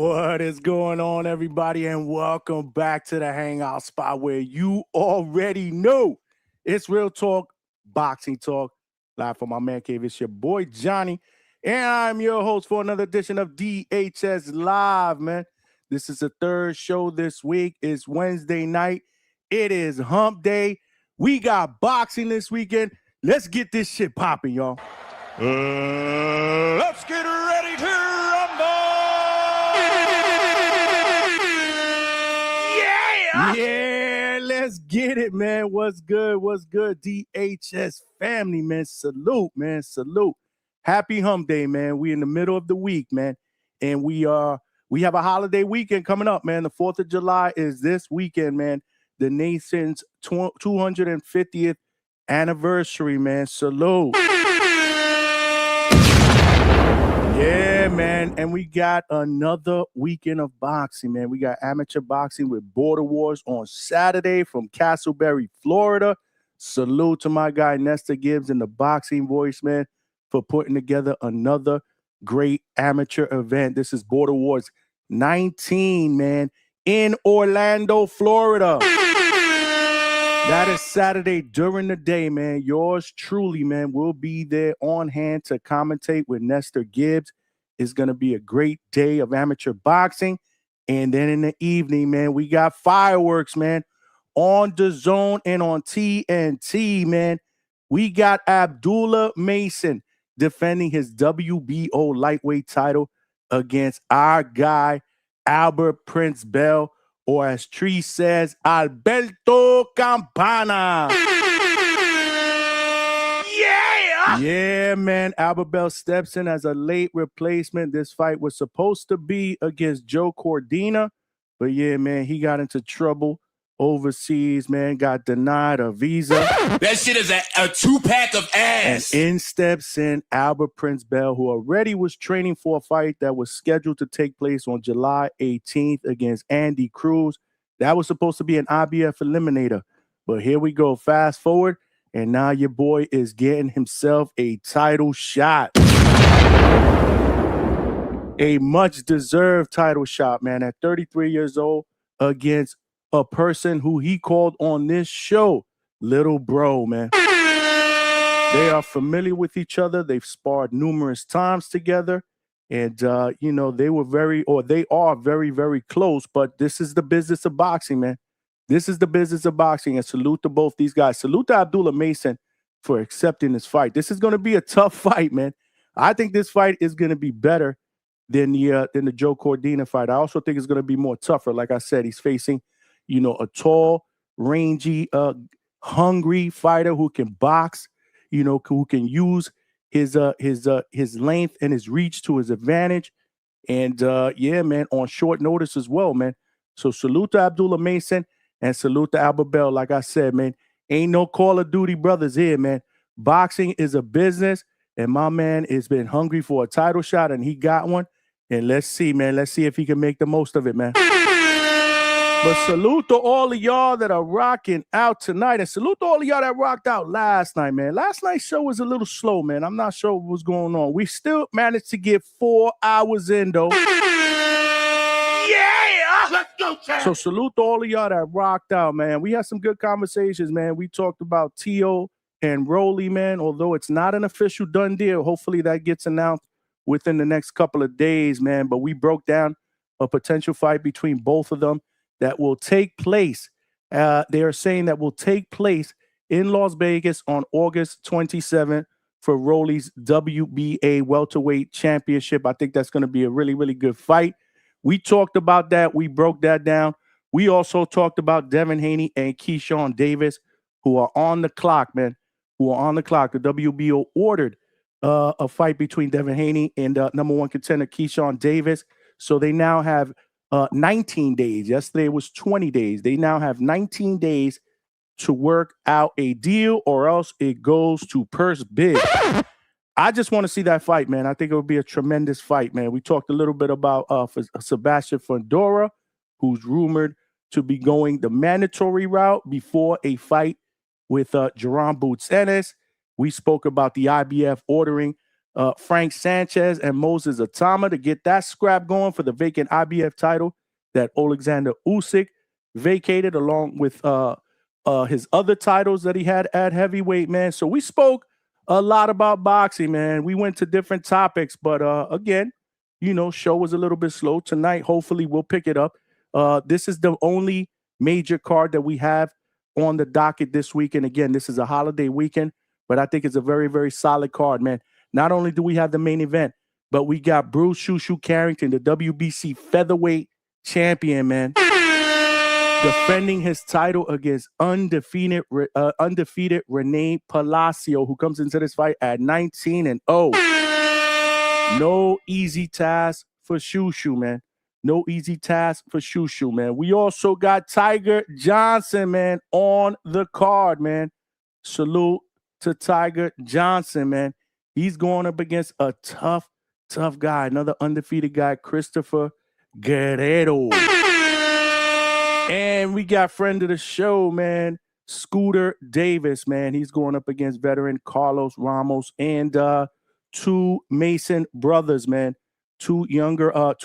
What is going on, everybody, and welcome back to the Hangout spot where you already know it's real talk, boxing talk. Live from my man cave, it's your boy Johnny, and I'm your host for another edition of DHS Live, man. This is the third show this week. It's Wednesday night. It is Hump Day. We got boxing this weekend. Let's get this shit popping, y'all. Let's get ready to rumble! Yeah, let's get it, man. What's good? What's good? DHS family, man. Salute, man. Salute. Happy Hump Day, man. We in the middle of the week, man. And we have a holiday weekend coming up, man. The 4th of July is this weekend, man. The nation's 250th anniversary, man. Salute. Yeah, man. And we got another weekend of boxing, man. We got amateur boxing with Border Wars on Saturday from Castleberry, Florida. Salute to my guy, Nestor Gibbs, and the Boxing Voice, man, for putting together another great amateur event. This is Border Wars 19, man, in Orlando, Florida. That is Saturday during the day, man. Yours truly, man, will be there on hand to commentate with Nestor Gibbs. It's going to be a great day of amateur boxing. And then in the evening, man, we got fireworks, man, on DAZN and on TNT, man. We got Abdullah Mason defending his WBO lightweight title against our guy, Albert Prince Bell, or as Tree says, Alberto Campana. Yeah, man. Albert Bell steps in as a late replacement. This fight was supposed to be against Joe Cordina, but yeah, man, he got into trouble overseas, man, got denied a visa. That shit is a two-pack of ass. And in steps in Albert Prince Bell, who already was training for a fight that was scheduled to take place on July 18th against Andy Cruz. That was supposed to be an IBF eliminator. But here we go. Fast forward, and now your boy is getting himself a title shot. A much-deserved title shot, man, at 33 years old against a person who he called on this show Little Bro, man. They are familiar with each other. They've sparred numerous times together. And, they are very, very close. But this is the business of boxing, man. This is the business of boxing. And salute to both these guys. Salute to Abdullah Mason for accepting this fight. This is going to be a tough fight, man. I think this fight is going to be better than the Joe Cordina fight. I also think it's going to be more tougher. Like I said, he's facing a tall, rangy, hungry fighter who can box, who can use his length and his reach to his advantage. And yeah, man, on short notice as well, man. So salute to Abdullah Mason and salute to Albert Bell. Like I said, man, ain't no Call of Duty brothers here, man. Boxing is a business, and my man has been hungry for a title shot, and he got one. And let's see, man. Let's see if he can make the most of it, man. But salute to all of y'all that are rocking out tonight. And salute to all of y'all that rocked out last night, man. Last night's show was a little slow, man. I'm not sure what was going on. We still managed to get 4 hours in, though. Yeah! Let's go, Chad. So salute to all of y'all that rocked out, man. We had some good conversations, man. We talked about Tio and Rolly, man. Although it's not an official done deal, hopefully that gets announced within the next couple of days, man. But we broke down a potential fight between both of them that will take place. They are saying that will take place in Las Vegas on August 27th for Rolly's WBA welterweight championship. I think that's going to be a really, really good fight. We talked about that. We broke that down. We also talked about Devin Haney and Keyshawn Davis, who are on the clock, man, who are on the clock. The WBO ordered a fight between Devin Haney and number one contender Keyshawn Davis. So they now have 19 days. Yesterday was 20 days. They now have 19 days to work out a deal, or else it goes to purse bid. I just want to see that fight, man. I think it would be a tremendous fight, man. We talked a little bit about Sebastian Fundora, who's rumored to be going the mandatory route before a fight with Jerome Boots Ennis. We spoke about the IBF ordering Frank Sanchez and Moses Atama to get that scrap going for the vacant IBF title that Alexander Usyk vacated, along with his other titles that he had at heavyweight, man. So we spoke a lot about boxing, man. We went to different topics, but again, show was a little bit slow tonight. Hopefully we'll pick it up. This is the only major card that we have on the docket this weekend. Again, this is a holiday weekend, but I think it's a very, very solid card, man. Not only do we have the main event, but we got Bruce Shushu Carrington, the WBC featherweight champion, man, defending his title against undefeated Rene Palacio, who comes into this fight at 19-0. No easy task for Shushu, man. No easy task for Shushu, man. We also got Tiger Johnson, man, on the card, man. Salute to Tiger Johnson, man. He's going up against a tough guy, another undefeated guy, Christopher Guerrero. And we got friend of the show, man, Scooter Davis, man. He's going up against veteran Carlos Ramos and two Mason brothers, man. Two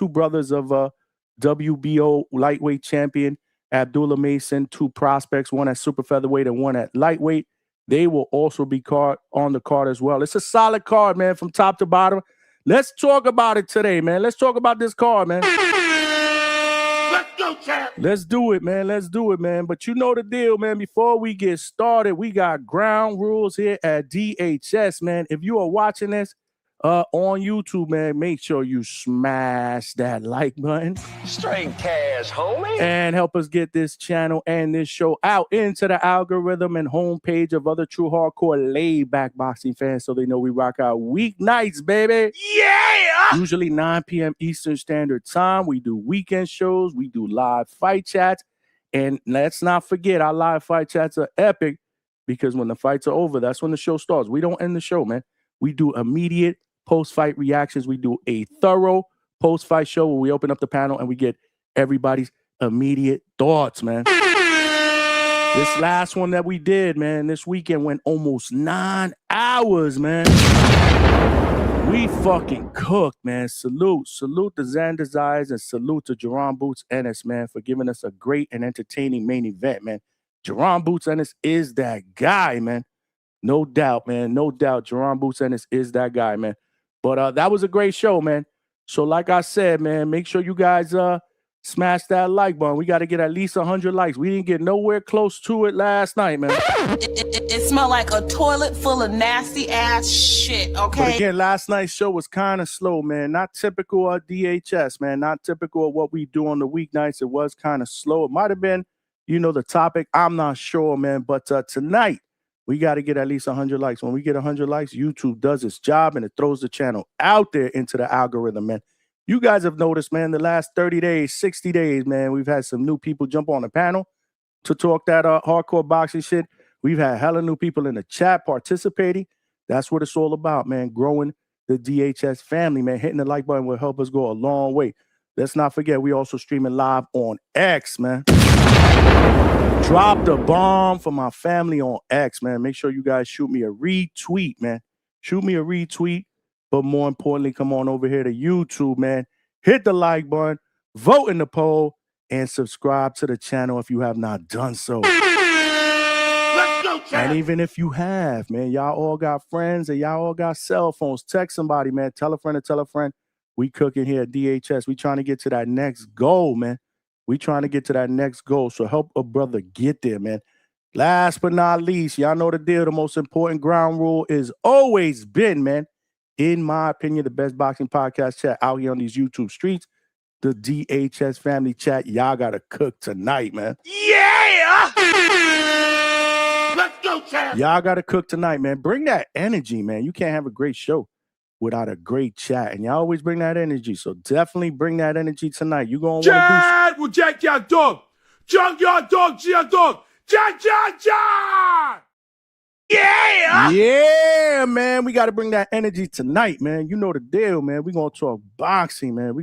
brothers of WBO lightweight champion Abdullah Mason, two prospects, one at super featherweight and one at lightweight. They will also be on the card as well. It's a solid card, man, from top to bottom. Let's talk about it today, man. Let's talk about this card, man. Let's go, champ. Let's do it, man. Let's do it, man. But you know the deal, man. Before we get started, we got ground rules here at DHS, man. If you are watching this on YouTube, man, make sure you smash that like button. Straight cash, homie. And help us get this channel and this show out into the algorithm and homepage of other true hardcore laid-back boxing fans so they know we rock out weeknights, baby. Yeah! Usually 9 p.m. Eastern Standard Time. We do weekend shows. We do live fight chats. And let's not forget, our live fight chats are epic because when the fights are over, that's when the show starts. We don't end the show, man. We do immediate post-fight reactions. We do a thorough post-fight show where we open up the panel and we get everybody's immediate thoughts, man. This last one that we did, man, this weekend went almost 9 hours, man. We fucking cooked, man. Salute to Xander Zayas and salute to Jerron Boots Ennis, man, for giving us a great and entertaining main event, man. Jerron Boots Ennis is that guy, man. No doubt, man. No doubt. Jerron Boots Ennis is that guy, man. But that was a great show, man. So like I said, man, make sure you guys smash that like button. We got to get at least 100 likes. We didn't get nowhere close to it last night, man. It smelled like a toilet full of nasty ass shit, okay? But again, last night's show was kind of slow, man. Not typical of DHS, man. Not typical of what we do on the weeknights. It was kind of slow. It might have been, the topic. I'm not sure, man. But tonight, we got to get at least 100 likes. When we get 100 likes, YouTube does its job and it throws the channel out there into the algorithm, man. You guys have noticed, man, the last 30 days, 60 days, man, we've had some new people jump on the panel to talk that hardcore boxing shit. We've had hella new people in the chat participating. That's what it's all about, man, growing the DHS family, man. Hitting the like button will help us go a long way. Let's not forget, we also streaming live on X, man. Drop the bomb for my family on X, man. Make sure you guys shoot me a retweet, man. Shoot me a retweet. But more importantly, come on over here to YouTube, man. Hit the like button, vote in the poll, and subscribe to the channel if you have not done so. Let's go, champ. And even if you have, man, y'all all got friends and y'all all got cell phones. Text somebody, man. Tell a friend to tell a friend. We cooking here at DHS. We trying to get to that next goal, man. We trying to get to that next goal. So help a brother get there, man. Last but not least, y'all know the deal. The most important ground rule is always been, man, in my opinion, the best boxing podcast chat out here on these YouTube streets, the DHS family chat. Y'all got to cook tonight, man. Yeah! Let's go, champ. Y'all got to cook tonight, man. Bring that energy, man. You can't have a great show without a great chat. And y'all always bring that energy. So definitely bring that energy tonight. You going to want to do... Chad will jack your dog. Junk your dog, your dog. Jack. Yeah! Yeah, man. We got to bring that energy tonight, man. You know the deal, man. We're going to talk boxing, man.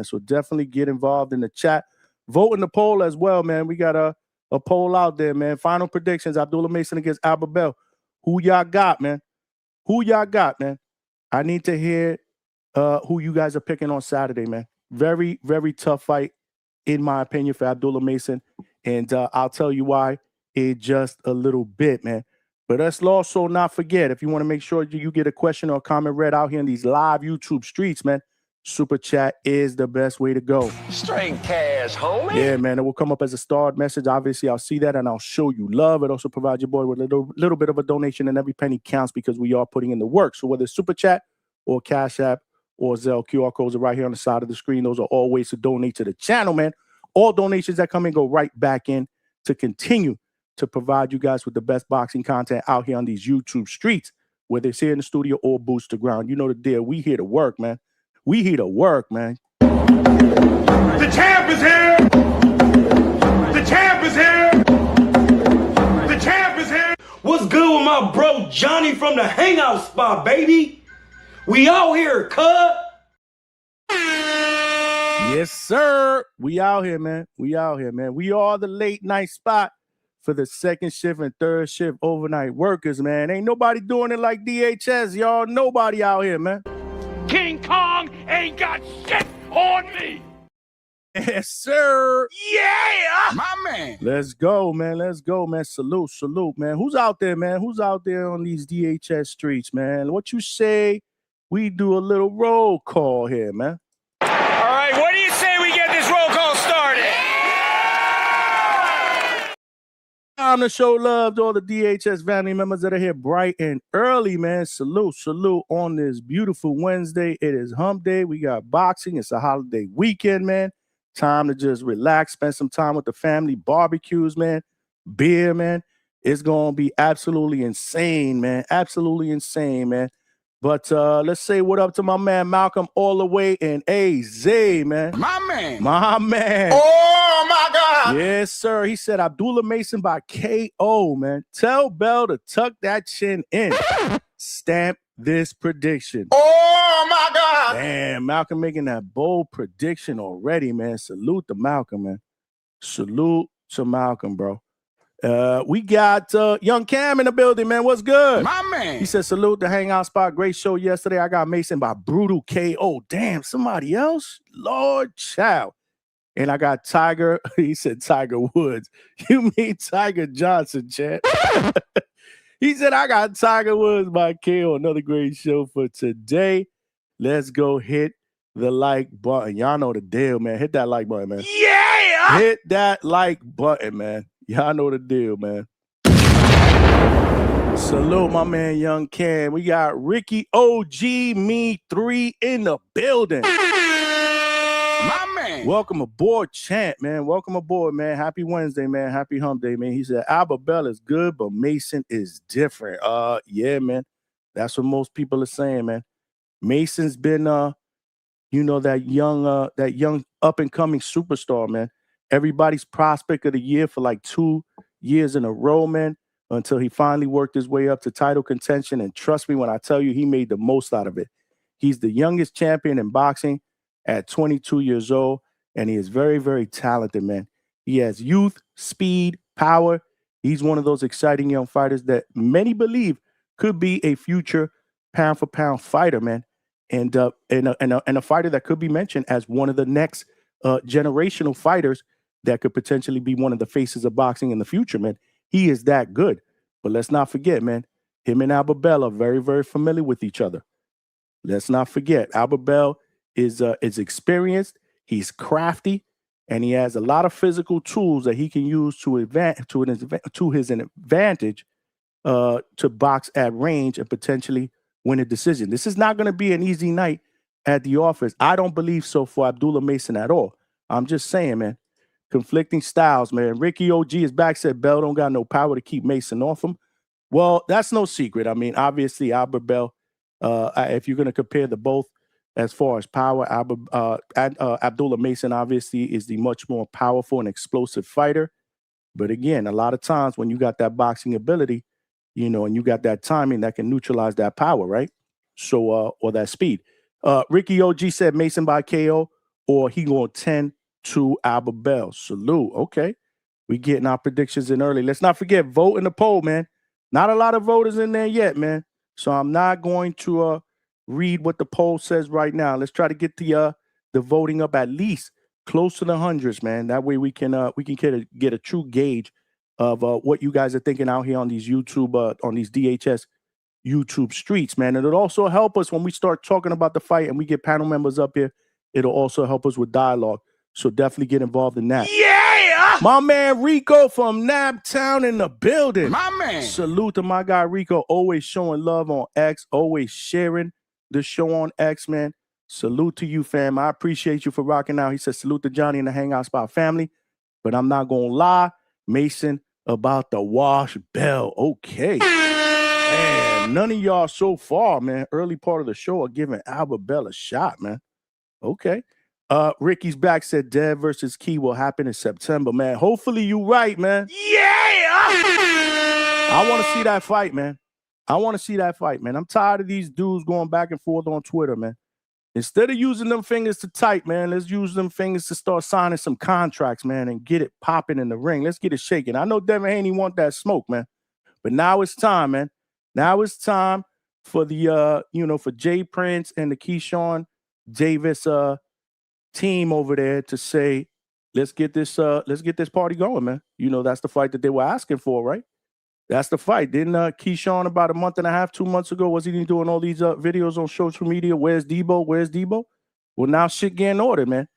So definitely get involved in the chat. Vote in the poll as well, man. We got a poll out there, man. Final predictions, Abdullah Mason against Albert Bell. Who y'all got, man? I need to hear who you guys are picking on Saturday, man. Very, very tough fight, in my opinion, for Abdullah Mason. And I'll tell you why in just a little bit, man. But let's also not forget, if you want to make sure you get a question or a comment read out here in these live YouTube streets, man, Super Chat is the best way to go. Straight cash, homie. Yeah, man. It will come up as a starred message. Obviously, I'll see that and I'll show you love. It also provides your boy with a little bit of a donation, and every penny counts because we are putting in the work. So whether it's Super Chat or Cash App or Zelle, QR codes are right here on the side of the screen. Those are all ways to donate to the channel, man. All donations that come in go right back in to continue to provide you guys with the best boxing content out here on these YouTube streets, whether it's here in the studio or boots to ground. You know the deal. We here to work, man. We here to work, man. The champ is here. The champ is here. The champ is here. What's good with my bro Johnny from the Hangout spot, baby? We out here, cuz. Yes, sir. We out here, man. We out here, man. We are the late night spot for the second shift and third shift overnight workers, man. Ain't nobody doing it like DHS, y'all. Nobody out here, man. King Kong ain't got shit on me. Yes, sir. Yeah. My man. Let's go, man. Let's go, man. Salute, salute, man. Who's out there, man? Who's out there on these DHS streets, man? What you say we do a little roll call here, man? All right, what do you say we get this roll call started? Time to show love to all the DHS family members that are here bright and early, man. Salute, salute on this beautiful Wednesday. It is hump day. We got boxing. It's a holiday weekend, man. Time to just relax, spend some time with the family, barbecues, man, beer, man. It's going to be absolutely insane, man. Absolutely insane, man. But let's say what up to my man Malcolm all the way in AZ, man. My man. My man. Oh, my God. Yes, sir. He said Abdullah Mason by KO, man. Tell Bell to tuck that chin in. Stamp this prediction. Oh, my God. Damn, Malcolm making that bold prediction already, man. Salute to Malcolm, man. Salute to Malcolm, bro. We got Young Cam in the building, man. What's good? My man. He said, salute the Hangout spot. Great show yesterday. I got Mason by brutal KO. Damn, somebody else? Lord child. And I got Tiger. He said Tiger Woods. You mean Tiger Johnson, chat? He said, I got Tiger Woods by KO. Another great show for today. Let's go hit the like button. Y'all know the deal, man. Hit that like button, man. Yeah. Hit that like button, man. Y'all know the deal, man. Salute my man, Young Cam. We got Ricky OG, me 3 in the building. My man. Welcome aboard, champ, man. Welcome aboard, man. Happy Wednesday, man. Happy hump day, man. He said, Albert Bell is good, but Mason is different. Yeah, man. That's what most people are saying, man. Mason's been, you know, that young up-and-coming superstar, man. Everybody's prospect of the year for like 2 years in a row, man, until he finally worked his way up to title contention. And trust me when I tell you, he made the most out of it. He's the youngest champion in boxing at 22 years old, and he is very, very talented, man. He has youth, speed, power. He's one of those exciting young fighters that many believe could be a future pound-for-pound fighter, man, and a fighter that could be mentioned as one of the next generational fighters that could potentially be one of the faces of boxing in the future, man. He is that good. But let's not forget, man, him and Albert Bell are very, very familiar with each other. Let's not forget, Albert Bell is experienced, he's crafty, and he has a lot of physical tools that he can use to his advantage to box at range and potentially win a decision. This is not going to be an easy night at the office. I don't believe so for Abdullah Mason at all. I'm just saying, man. Conflicting styles, man. Ricky OG is back, said Bell don't got no power to keep Mason off him. Well, that's no secret. I mean, obviously, Albert Bell, if you're going to compare the both as far as power, Abdullah Mason obviously is the much more powerful and explosive fighter. But again, a lot of times when you got that boxing ability, you know, and you got that timing that can neutralize that power, right? So, or that speed. Ricky OG said Mason by KO, or he going 10 to Albert Bell. Salute. Okay. We getting our predictions in early. Let's not forget, vote in the poll, man. Not a lot of voters in there yet, man. So I'm not going to read what the poll says right now. Let's try to get the voting up at least close to the hundreds, man. That way we can get a true gauge of what you guys are thinking out here on these YouTube on these DHS YouTube streets, man. And it'll also help us when we start talking about the fight and we get panel members up here. It'll also help us with dialogue. So definitely get involved in that. Yeah! My man Rico from Naptown in the building. My man. Salute to my guy Rico, always showing love on X, always sharing the show on X, man. Salute to you, fam. I appreciate you for rocking out. He says, salute to Johnny and the Hangout Spot family. But I'm not going to lie, Mason, about the wash bell. Okay. Man, none of y'all so far, man, early part of the show are giving Albert Bell a shot, man. Okay. Ricky's back, said Dev versus Key will happen in September, man. Hopefully you right, man. Yeah! I want to see that fight, man. I'm tired of these dudes going back and forth on Twitter, man. Instead of using them fingers to type, man, let's use them fingers to start signing some contracts, man, and get it popping in the ring. Let's get it shaking. I know Devin Haney want that smoke, man. But now it's time, man. Now it's time for the for Jay Prince and the Keyshawn Davis team over there to say, let's get this party going, man. You know, that's the fight that they were asking for, right? That's the fight. Didn't Keyshawn about a month and a half, 2 months ago, was he doing all these videos on social media? Where's Debo? Well, now shit getting ordered, man.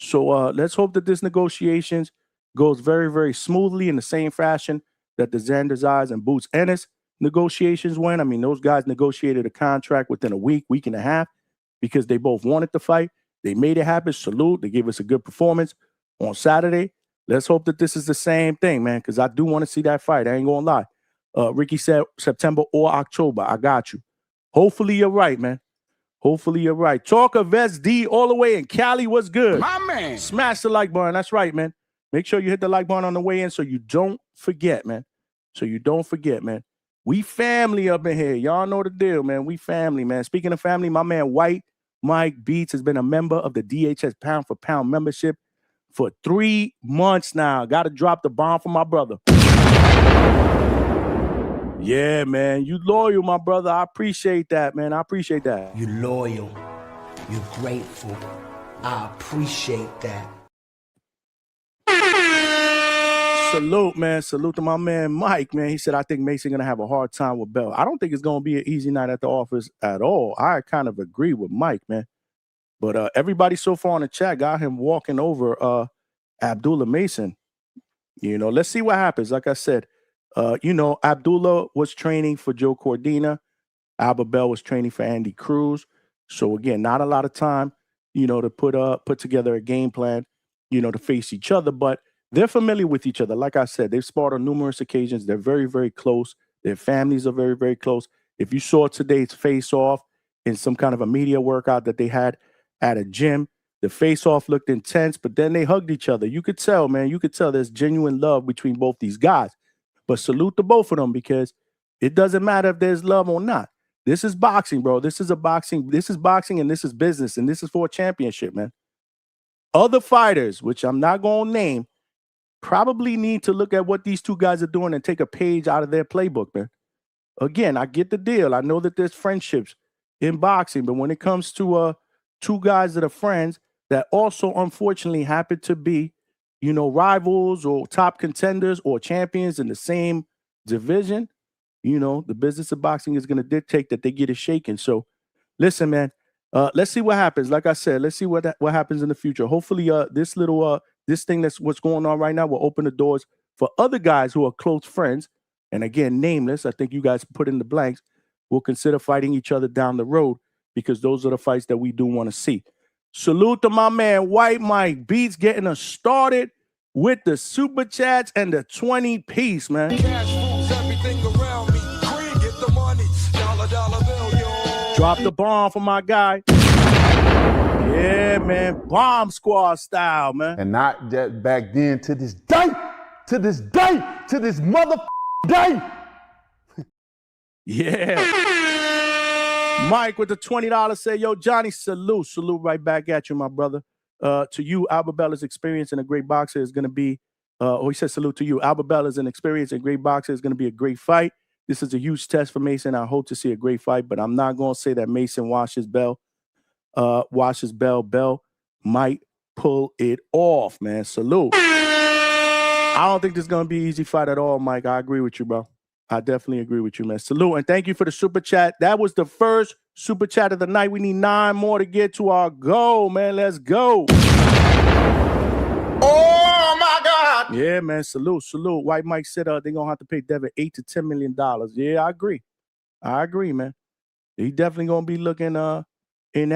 So let's hope that this negotiations goes very, very smoothly in the same fashion that the Xander's Eyes and Boots Ennis negotiations went. I mean, those guys negotiated a contract within a week and a half because they both wanted to fight. They made it happen. Salute. They gave us a good performance on Saturday. Let's hope that this is the same thing, man, because I do want to see that fight. I ain't going to lie. Ricky said September or October. I got you. Hopefully you're right, man. Hopefully you're right. Talk of SD all the way in Cali. What's good? My man. Smash the like button. That's right, man. Make sure you hit the like button on the way in so you don't forget, man. We family up in here. Y'all know the deal, man. We family, man. Speaking of family, my man White Mike Beats has been a member of the DHS Pound for Pound membership for 3 months now. Got to drop the bomb for my brother. Yeah, man. You loyal, my brother. I appreciate that, man. You're loyal. You're grateful. I appreciate that. Salute, man. Salute to my man Mike, man. He said, I think Mason going to have a hard time with Bell. I don't think it's going to be an easy night at the office at all. I kind of agree with Mike, man. But everybody so far in the chat got him walking over Abdullah Mason. You know, let's see what happens. Like I said, Abdullah was training for Joe Cordina. Albert Bell was training for Andy Cruz. So, again, not a lot of time, to put together a game plan, to face each other. But they're familiar with each other. Like I said, they've sparred on numerous occasions. They're very, very close. Their families are very, very close. If you saw today's face-off in some kind of a media workout that they had at a gym, the face-off looked intense, but then they hugged each other. You could tell, man. You could tell there's genuine love between both these guys. But salute to both of them because it doesn't matter if there's love or not. This is boxing, bro. This is boxing and this is business, and this is for a championship, man. Other fighters, which I'm not going to name, probably need to look at what these two guys are doing and take a page out of their playbook, man. Again, I get the deal. I know that there's friendships in boxing, but when it comes to two guys that are friends that also unfortunately happen to be, rivals or top contenders or champions in the same division, the business of boxing is going to dictate that they get it shaken. So listen, man, let's see what happens. Like I said, let's see what happens in the future. Hopefully this thing that's what's going on right now will open the doors for other guys who are close friends. And again, nameless, I think you guys put in the blanks, will consider fighting each other down the road because those are the fights that we do want to see. Salute to my man, White Mike Beats, getting us started with the super chats and the 20-piece, man. Cash moves everything around me. Green, get the money. Dollar bill, yo. Drop the bomb for my guy. Yeah, man. Bomb squad style, man. And not just back then, to this mother day. Yeah. Mike with the $20 say, yo, Johnny, salute right back at you, my brother. To you, Albert Bella's experience and a great boxer is going to be, he said salute to you. Albert Bella's an experience and great boxer is going to be a great fight. This is a huge test for Mason. I hope to see a great fight, but I'm not going to say that Mason washes Bell. Bell might pull it off, man. Salute. I don't think this is going to be an easy fight at all, Mike. I agree with you, bro. I definitely agree with you, man. Salute, and thank you for the super chat. That was the first super chat of the night. We need 9 more to get to our goal, man. Let's go. Oh my God! Yeah, man. Salute. White Mike said they're going to have to pay Devin $8 to $10 million. Yeah, I agree, man. He definitely going to be looking in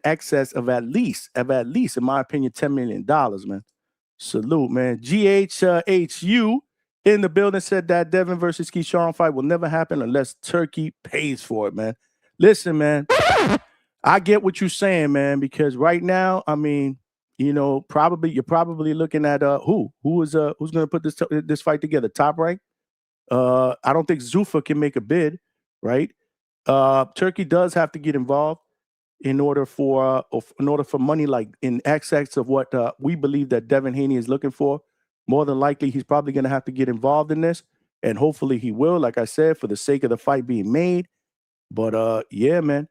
excess of at least, in my opinion, $10 million, man. Salute, man. GHHU in the building said that Devin versus Keyshawn fight will never happen unless Turkey pays for it, man. Listen, man, I get what you're saying, man, because right now, I mean, you know, you're probably looking at who's going to put this fight together? Top Rank? I don't think Zuffa can make a bid, right? Turkey does have to get involved in order for money like in excess of what we believe that Devin Haney is looking for. More than likely, he's probably going to have to get involved in this, and hopefully he will, like I said, for the sake of the fight being made. But yeah, man,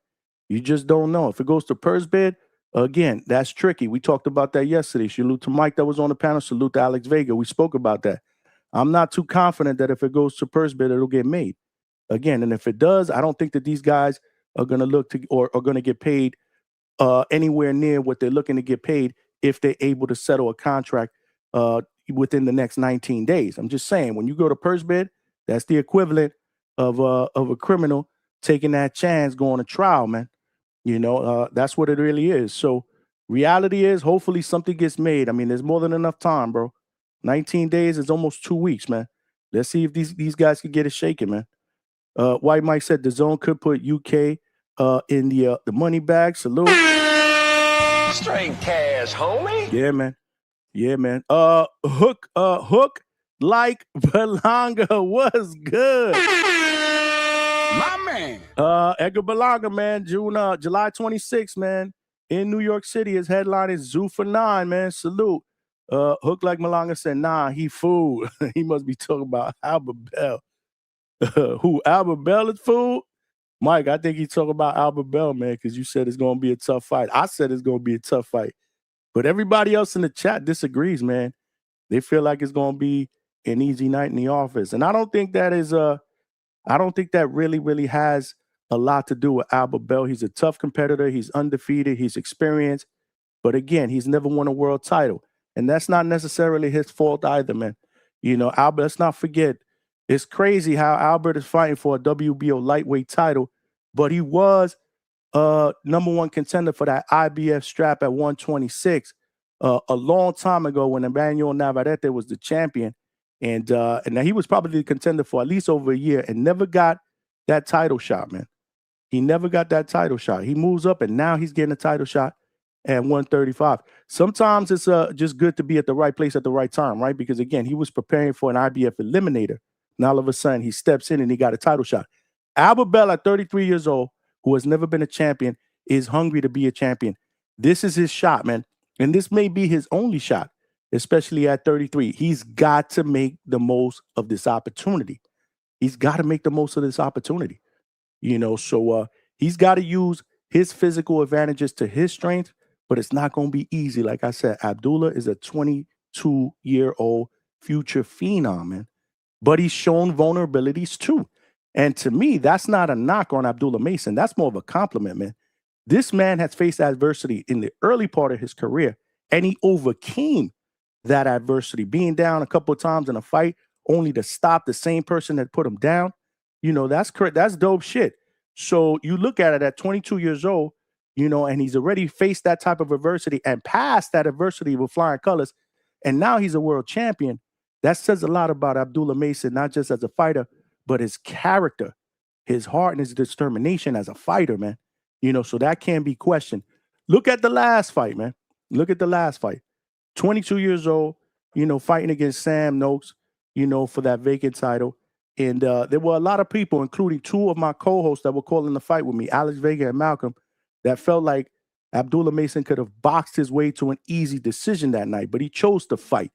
you just don't know. If it goes to purse bid, again, that's tricky. We talked about that yesterday. Salute to Mike that was on the panel. Salute to Alex Vega. We spoke about that. I'm not too confident that if it goes to purse bid, it'll get made. Again, and if it does, I don't think that these guys are going to look to or are going to get paid anywhere near what they're looking to get paid if they're able to settle a contract within the next 19 days. I'm just saying, when you go to purse bid, that's the equivalent of a criminal taking that chance going to trial, man. You know, that's what it really is. So reality is, hopefully something gets made. I mean, there's more than enough time, bro. 19 days is almost 2 weeks, man. Let's see if these guys can get it shaken, man. White Mike said DAZN could put UK in the money bag. Salute. Straight cash, homie. Yeah, man. Hook like Belonga was good. My man. Edgar Belonga, man. July 26th, man. In New York City, his headline is Zoo for 9, man. Salute. Hook like Malanga said, nah, he fool. He must be talking about Albert Bell. Who, Albert Bell is fool? Mike, I think he's talking about Albert Bell, man, because you said it's going to be a tough fight. I said it's going to be a tough fight. But everybody else in the chat disagrees, man. They feel like it's going to be an easy night in the office. And I don't think that really has a lot to do with Albert Bell. He's a tough competitor. He's undefeated. He's experienced. But again, he's never won a world title. And that's not necessarily his fault either, man. You know, Albert, let's not forget, it's crazy how Albert is fighting for a WBO lightweight title, but he was number one contender for that IBF strap at 126 a long time ago when Emmanuel Navarrete was the champion. And now he was probably the contender for at least over a year and never got that title shot, man. He never got that title shot. He moves up, and now he's getting a title shot at 135. Sometimes it's just good to be at the right place at the right time, right? Because, again, he was preparing for an IBF eliminator. And all of a sudden, he steps in and he got a title shot. Albert Bell, at 33 years old, who has never been a champion, is hungry to be a champion. This is his shot, man. And this may be his only shot, especially at 33. He's got to make the most of this opportunity. He's got to make the most of this opportunity. You know, so he's got to use his physical advantages to his strength, but it's not going to be easy. Like I said, Abdullah is a 22-year-old future phenom, man. But he's shown vulnerabilities too. And to me, that's not a knock on Abdullah Mason. That's more of a compliment, man. This man has faced adversity in the early part of his career, and he overcame that adversity, being down a couple of times in a fight, only to stop the same person that put him down. You know, that's correct. That's dope shit. So you look at it at 22 years old, you know, and he's already faced that type of adversity and passed that adversity with flying colors. And now he's a world champion. That says a lot about Abdullah Mason, not just as a fighter, but his character, his heart, and his determination as a fighter, man. You know, so that can't be questioned. Look at the last fight, man. Look at the last fight. 22 years old, you know, fighting against Sam Noakes, you know, for that vacant title. And there were a lot of people, including two of my co-hosts that were calling the fight with me, Alex Vega and Malcolm, that felt like Abdullah Mason could have boxed his way to an easy decision that night, but he chose to fight.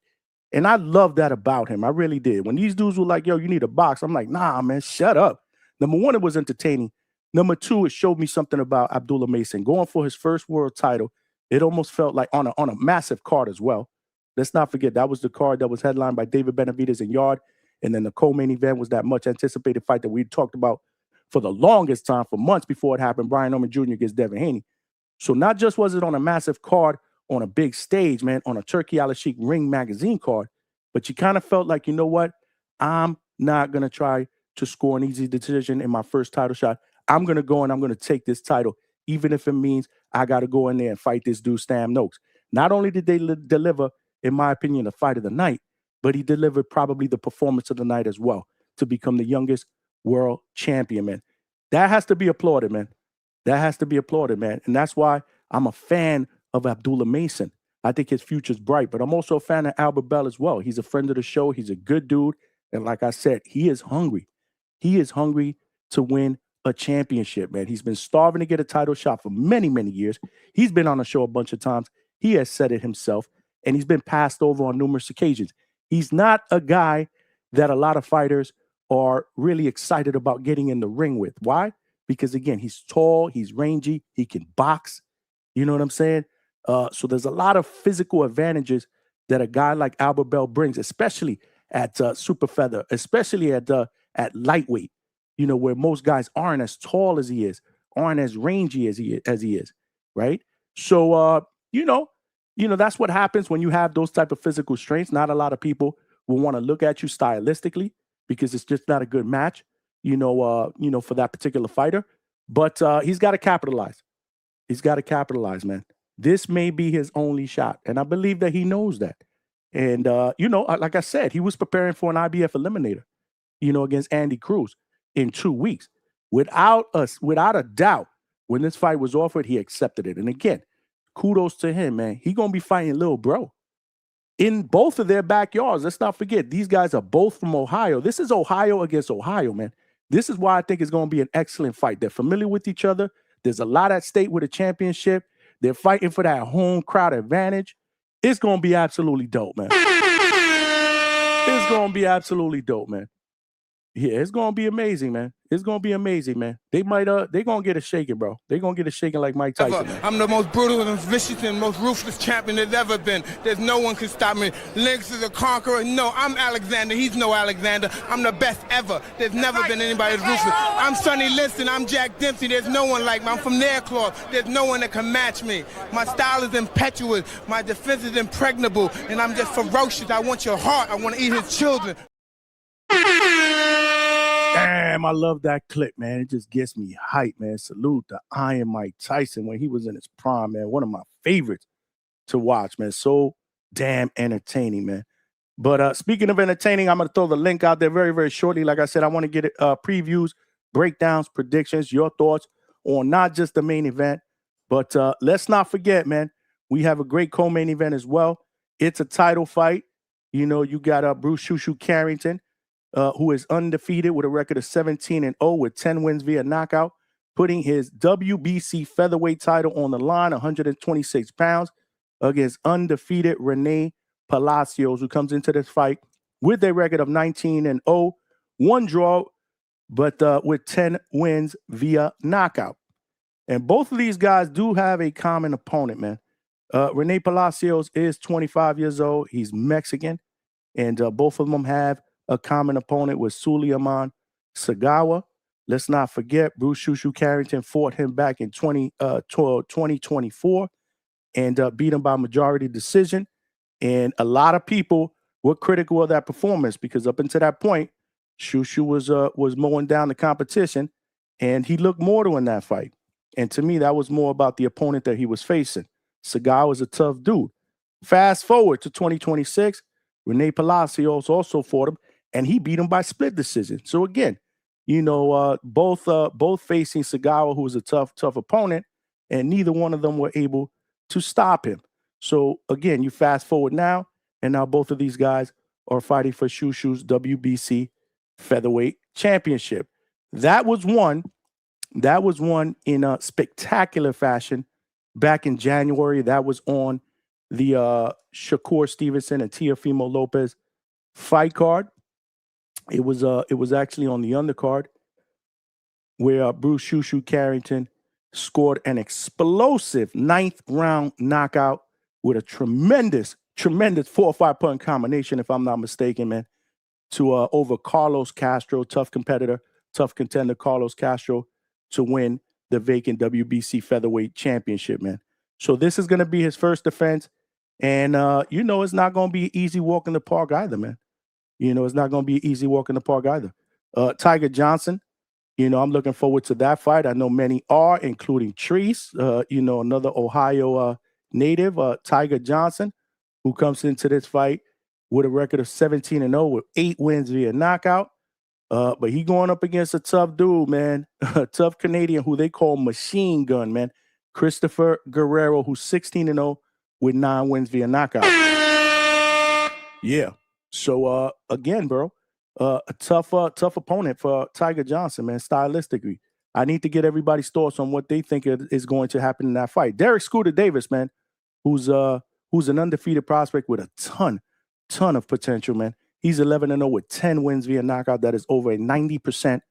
And I love that about him. I really did. When these dudes were like, yo, you need a box, I'm like, nah, man, shut up. Number one, it was entertaining. Number two, it showed me something about Abdullah Mason. Going for his first world title, it almost felt like on a massive card as well. Let's not forget, that was the card that was headlined by David Benavidez and Yard. And then the co-main event was that much anticipated fight that we talked about for the longest time, for months before it happened, Brian Norman Jr. against Devin Haney. So not just was it on a massive card, on a big stage, man, on a Turkey Al-Sheikh Ring magazine card, but you kind of felt like, you know what? I'm not going to try to score an easy decision in my first title shot. I'm going to go and I'm going to take this title, even if it means I got to go in there and fight this dude, Stam Noakes. Not only did they deliver, in my opinion, the fight of the night, but he delivered probably the performance of the night as well to become the youngest world champion, man. That has to be applauded, man. That has to be applauded, man. And that's why I'm a fan of Abdullah Mason. I think his future's bright, but I'm also a fan of Albert Bell as well. He's a friend of the show. He's a good dude. And like I said, he is hungry. He is hungry to win a championship, man. He's been starving to get a title shot for many, many years. He's been on the show a bunch of times. He has said it himself, and he's been passed over on numerous occasions. He's not a guy that a lot of fighters are really excited about getting in the ring with. Why? Because, again, he's tall, he's rangy, he can box. You know what I'm saying? So there's a lot of physical advantages that a guy like Albert Bell brings, especially at super feather, especially at lightweight, you know, where most guys aren't as tall as he is, aren't as rangy as he is, right? So, you know, that's what happens when you have those type of physical strengths. Not a lot of people will want to look at you stylistically because it's just not a good match, for that particular fighter. But he's got to capitalize. He's got to capitalize, man. This may be his only shot, and I believe that he knows that. And, like I said, he was preparing for an IBF eliminator, against Andy Cruz in 2 weeks. Without a doubt, when this fight was offered, he accepted it. And again, kudos to him, man. He going to be fighting Lil Bro in both of their backyards. Let's not forget, these guys are both from Ohio. This is Ohio against Ohio, man. This is why I think it's going to be an excellent fight. They're familiar with each other. There's a lot at stake with a championship. They're fighting for that home crowd advantage. It's going to be absolutely dope, man. It's going to be absolutely dope, man. Yeah, it's going to be amazing, man. It's going to be amazing, man. They're going to get a shaking, bro. They're going to get a shaking like Mike Tyson, man. I'm the most brutal and vicious and most ruthless champion there's ever been. There's no one can stop me. Lynx is a conqueror. No, I'm Alexander. He's no Alexander. I'm the best ever. There's never been anybody as ruthless. I'm Sonny Liston. I'm Jack Dempsey. There's no one like me. I'm from Nairclaw. There's no one that can match me. My style is impetuous. My defense is impregnable. And I'm just ferocious. I want your heart. I want to eat his children. Damn, I love that clip, man. It just gets me hyped, man. Salute to Iron Mike Tyson when he was in his prime, man. One of my favorites to watch, man. So damn entertaining, man. But speaking of entertaining, I'm going to throw the link out there very, very shortly. Like I said, I want to get previews, breakdowns, predictions, your thoughts on not just the main event, but let's not forget, man, we have a great co-main event as well. It's a title fight. You got Bruce Shushu Carrington, who is undefeated with a record of 17-0 with 10 wins via knockout, putting his WBC featherweight title on the line, 126 pounds, against undefeated Rene Palacios, who comes into this fight with a record of 19-0, one draw, but with 10 wins via knockout. And both of these guys do have a common opponent, man. Rene Palacios is 25 years old. He's Mexican, and both of them have a common opponent with Suleiman Sagawa. Let's not forget, Bruce Shushu Carrington fought him back in 2024 and beat him by majority decision. And a lot of people were critical of that performance because up until that point, Shushu was mowing down the competition, and he looked mortal in that fight. And to me, that was more about the opponent that he was facing. Sagawa was a tough dude. Fast forward to 2026, Rene Palacios also fought him, and he beat him by split decision. So again, both facing Sagawa, who was a tough opponent, and neither one of them were able to stop him. So again, you fast forward now, and now both of these guys are fighting for Shushu's WBC featherweight championship. That was won in a spectacular fashion back in January. That was on the Shakur Stevenson and Teofimo Lopez fight card. It was actually on the undercard where Bruce Shushu Carrington scored an explosive 9th round knockout with a tremendous 4 or 5 point combination, if I'm not mistaken, man, to over Carlos Castro, tough competitor, tough contender Carlos Castro, to win the vacant WBC featherweight championship, man. So this is going to be his first defense, and it's not going to be easy walk in the park either, man. It's not going to be easy walk in the park either. Tiger Johnson, I'm looking forward to that fight. I know many are, including Treese, another Ohio native, Tiger Johnson, who comes into this fight with a record of 17-0 with 8 wins via knockout. But he going up against a tough dude, man, a tough Canadian who they call Machine Gun, man, Christopher Guerrero, who's 16-0 with 9 wins via knockout. Yeah. So, again, bro, a tough opponent for Tiger Johnson, man, stylistically. I need to get everybody's thoughts on what they think is going to happen in that fight. Derek Scooter Davis, man, who's an undefeated prospect with a ton of potential, man. He's 11-0 with 10 wins via knockout. That is over a 90%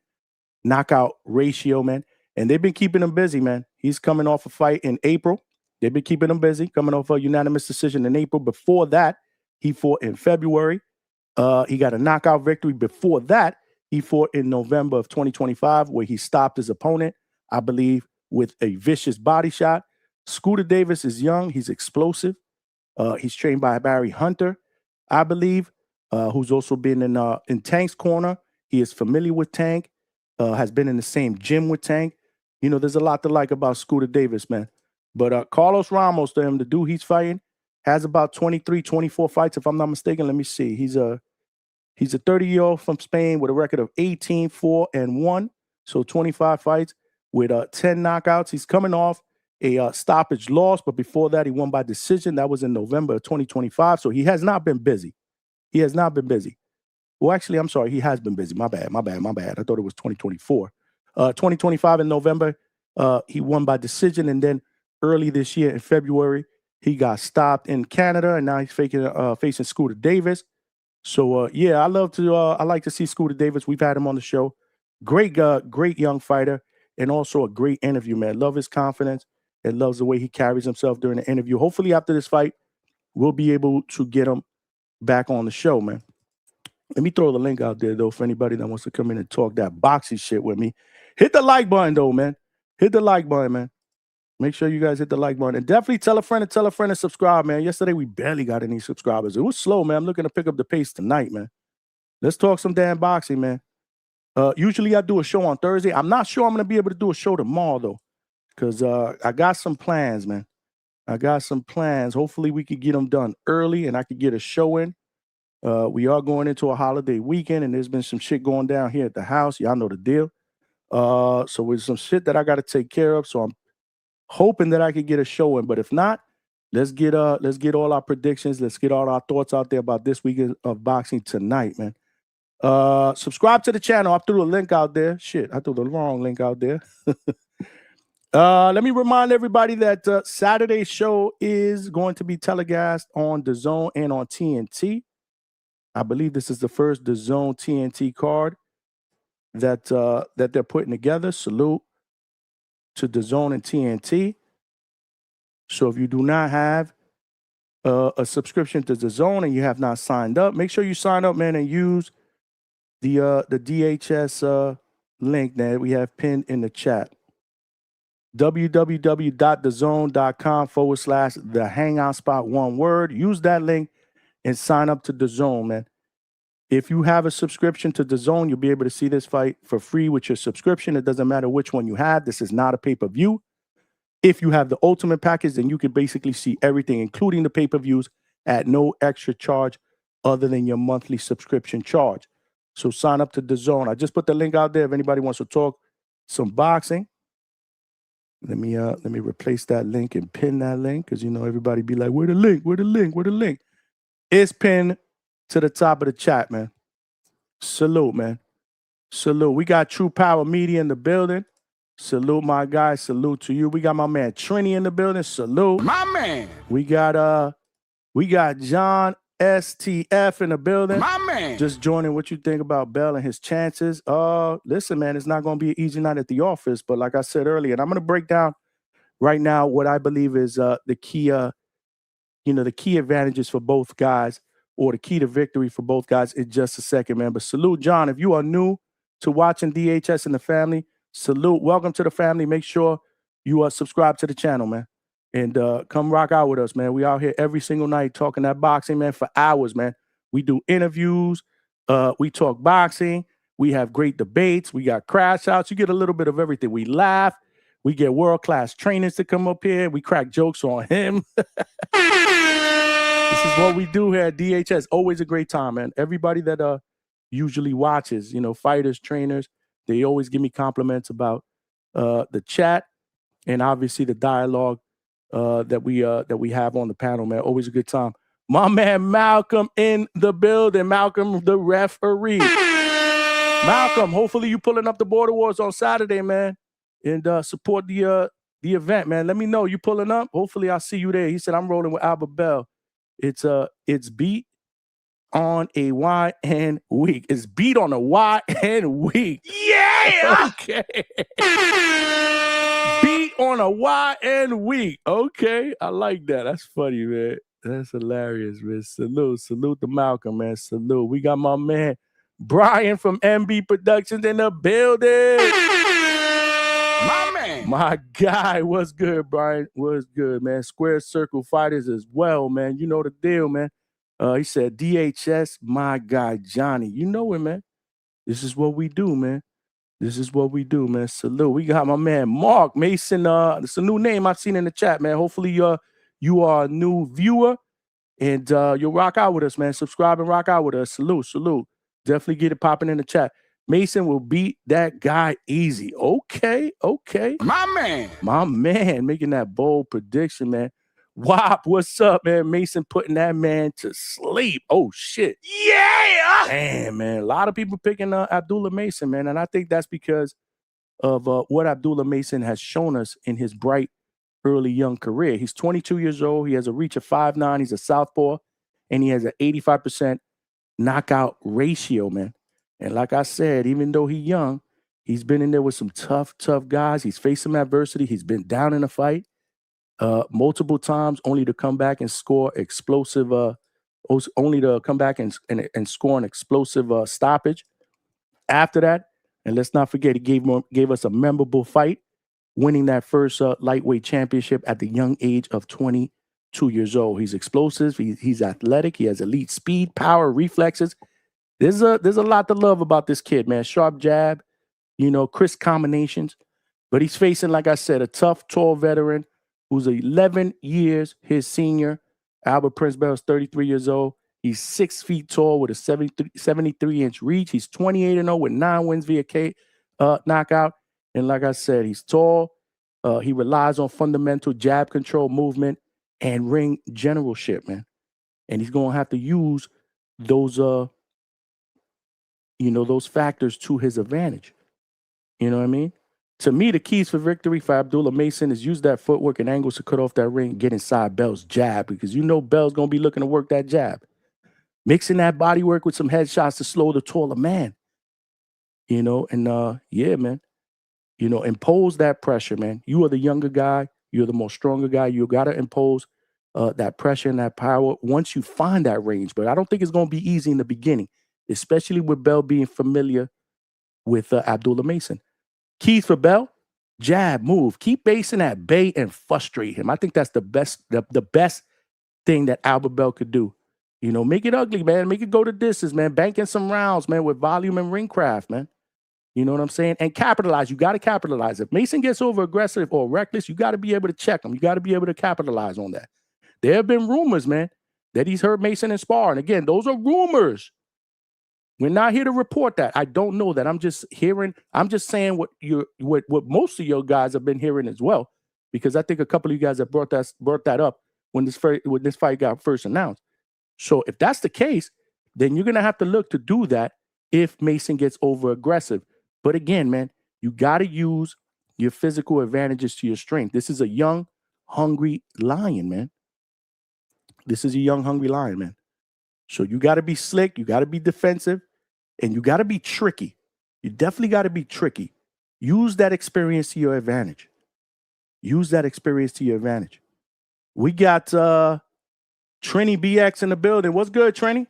knockout ratio, man. And they've been keeping him busy, man. He's coming off a fight in April. They've been keeping him busy, coming off a unanimous decision in April. Before that, he fought in February. He got a knockout victory. Before that, he fought in November of 2025, where he stopped his opponent, I believe, with a vicious body shot. Scooter Davis is young. He's explosive. He's trained by Barry Hunter, I believe, who's also been in Tank's corner. He is familiar with Tank, has been in the same gym with Tank. There's a lot to like about Scooter Davis, man. But Carlos Ramos, the dude he's fighting, has about 23, 24 fights, if I'm not mistaken. Let me see. He's a 30-year-old from Spain with a record of 18-4-1, so 25 fights with 10 knockouts. He's coming off a stoppage loss, but before that, he won by decision. That was in November of 2025, so he has not been busy. He has not been busy. Well, actually, I'm sorry. He has been busy. My bad. I thought it was 2024. 2025 in November, he won by decision, and then early this year in February, he got stopped in Canada, and now he's facing Scooter Davis. So, I like to see Scooter Davis. We've had him on the show. Great young fighter, and also a great interview, man. Love his confidence and loves the way he carries himself during the interview. Hopefully, after this fight, we'll be able to get him back on the show, man. Let me throw the link out there, though, for anybody that wants to come in and talk that boxing shit with me. Hit the like button, though, man. Hit the like button, man. Make sure you guys hit the like button. And definitely tell a friend and subscribe, man. Yesterday, we barely got any subscribers. It was slow, man. I'm looking to pick up the pace tonight, man. Let's talk some damn boxing, man. Usually, I do a show on Thursday. I'm not sure I'm going to be able to do a show tomorrow, though, because I got some plans, man. I got some plans. Hopefully, we could get them done early, and I could get a show in. We are going into a holiday weekend, and there's been some shit going down here at the house. Y'all know the deal. So there's some shit that I got to take care of. So I'm hoping that I could get a show in. But if not, let's get all our predictions. Let's get all our thoughts out there about this weekend of boxing tonight, man. Subscribe to the channel. I threw a link out there. Shit, I threw the wrong link out there. Let me remind everybody that Saturday's show is going to be telecast on DAZN and on TNT. I believe this is the first DAZN TNT card that they're putting together. Salute to DAZN and TNT. So if you do not have a subscription to DAZN and you have not signed up, make sure you sign up, man, and use the DHS link that we have pinned in the chat. www.dazn.com/the hangout spot, one word. Use that link and sign up to DAZN, man. If you have a subscription to DAZN, you'll be able to see this fight for free with your subscription. It doesn't matter which one you have. This is not a pay-per-view. If you have the ultimate package, then you can basically see everything, including the pay-per-views, at no extra charge other than your monthly subscription charge. So sign up to DAZN. I just put the link out there if anybody wants to talk some boxing. Let me replace that link and pin that link, because everybody be like, where the link? Where the link? Where the link? It's pinned to the top of the chat, man. Salute, man. Salute. We got True Power Media in the building. Salute, my guy. Salute to you. We got my man Trini in the building. Salute. My man. We got We got John STF in the building. My man. Just joining. What you think about Bell and his chances? Listen, man, it's not going to be an easy night at the office, but like I said earlier, and I'm going to break down right now what I believe is the key, the key advantages for both guys, or the key to victory for both guys in just a second, man. But salute, John. If you are new to watching DHS and the family, salute. Welcome to the family. Make sure you subscribe to the channel, man. And come rock out with us, man. We out here every single night talking that boxing, man, for hours, man. We do interviews. We talk boxing. We have great debates. We got crash outs. You get a little bit of everything. We laugh. We get world-class trainers to come up here. We crack jokes on him. This is what we do here at DHS. Always a great time, man. Everybody that usually watches, fighters, trainers, they always give me compliments about the chat and obviously the dialogue that we have on the panel, man. Always a good time. My man Malcolm in the building. Malcolm, the referee. Malcolm, hopefully you pulling up the Border Wars on Saturday, man, and support the event, man. Let me know you pulling up. Hopefully I'll see you there. He said I'm rolling with Albert Bell. It's beat on a YN week. It's beat on a YN week. Yeah. Okay. Beat on a YN week. Okay. I like that. That's funny, man. That's hilarious, man. Salute to Malcolm, man. Salute. We got my man Brian from MB Productions in the building. My man. My guy, what's good, Brian? What's good, man? Square Circle Fighters as well, man. You know the deal, man. He said, DHS, my guy, Johnny. You know it, man. This is what we do, man. This is what we do, man. Salute. We got my man, Mark Mason. It's a new name I've seen in the chat, man. Hopefully you are a new viewer, and you'll rock out with us, man. Subscribe and rock out with us. Salute. Definitely get it popping in the chat. Mason will beat that guy easy. Okay. My man, making that bold prediction, man. Wop, what's up, man? Mason putting that man to sleep. Oh, shit. Yeah! Damn, man. A lot of people picking Abdullah Mason, man. And I think that's because of what Abdullah Mason has shown us in his bright, early young career. He's 22 years old. He has a reach of 5'9". He's a southpaw. And he has an 85% knockout ratio, man. And like I said, even though he's young, he's been in there with some tough guys. He's faced some adversity. He's been down in a fight multiple times, only to come back and score explosive, only to come back and score an explosive stoppage after that. And let's not forget, he gave us a memorable fight, winning that first lightweight championship at the young age of 22 years old. He's explosive. He's athletic. He has elite speed, power, reflexes. There's a lot to love about this kid, man. Sharp jab, crisp combinations. But he's facing, like I said, a tough, tall veteran who's 11 years his senior. Albert Prince Bell is 33 years old. He's 6 feet tall with a 73-inch reach. He's 28-0 with 9 wins via knockout. And like I said, he's tall. He relies on fundamental jab control, movement, and ring generalship, man. And he's going to have to use those those factors to his advantage. You know what I mean? To me, the keys for victory for Abdullah Mason is use that footwork and angles to cut off that ring, get inside Bell's jab, because Bell's going to be looking to work that jab. Mixing that body work with some headshots to slow the taller man. Yeah, man. Impose that pressure, man. You are the younger guy. You're the more stronger guy. You got to impose that pressure and that power once you find that range. But I don't think it's going to be easy in the beginning, especially with Bell being familiar with Abdullah Mason. Keys for Bell: jab, move, keep basing at bay and frustrate him. I think that's the best thing that Albert Bell could do. Make it ugly, man. Make it go the distance, man. Bank in some rounds, man, with volume and ring craft, man. You know what I'm saying? And capitalize. You got to capitalize. If Mason gets over aggressive or reckless, you got to be able to check him. You got to be able to capitalize on that. There have been rumors, man, that he's hurt Mason in sparring. Again, those are rumors. We're not here to report that. I don't know that. I'm just saying what most of your guys have been hearing as well, because I think a couple of you guys have brought that up when this fight got first announced. So if that's the case, then you're gonna have to look to do that if Mason gets over aggressive. But again, man, you got to use your physical advantages to your strength. This is a young, hungry lion, man. This is a young, hungry lion, man. So you got to be slick. You got to be defensive. And you got to be tricky. You definitely got to be tricky. Use that experience to your advantage. Use that experience to your advantage. We got Trini BX in the building. What's good, Trini?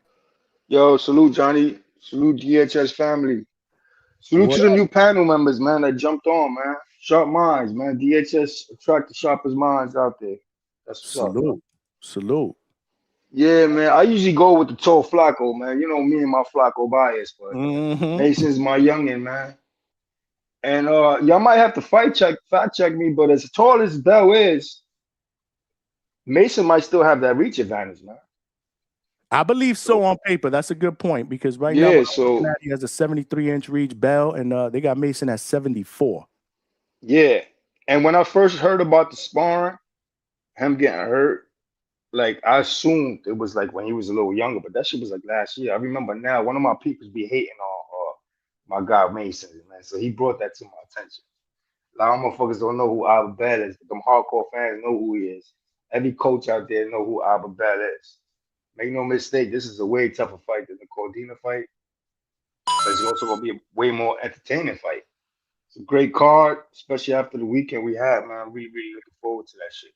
Yo, salute Johnny. Salute DHS family. Salute What to the new panel members, man, that jumped on, man. Sharp minds, man. DHS attract the sharpest minds out there. That's what's up. Salute. Salute. Yeah, man. I usually go with the tall Flacco, man. You know me and my Flacco bias, but Mhm. Mason's my youngin, man. And y'all might have to fact check me, but as tall as Bell is, Mason might still have that reach advantage, man. I believe so on paper. That's a good point because right now Yeah, so he has a 73-inch reach, Bell, and they got Mason at 74. yeah. And when I first heard about the sparring, him getting hurt, like I assumed it was like when he was a little younger, but that shit was like last year. I remember now one of my people be hating on my guy Mason, man. So he brought that to my attention. A lot of motherfuckers don't know who Albert Bell is, but them hardcore fans know who he is. Every coach out there know who Albert Bell is. Make no mistake, this is a way tougher fight than the Cordina fight. But it's also gonna be a way more entertaining fight. It's a great card, especially after the weekend we had, man. I'm really, really looking forward to that shit,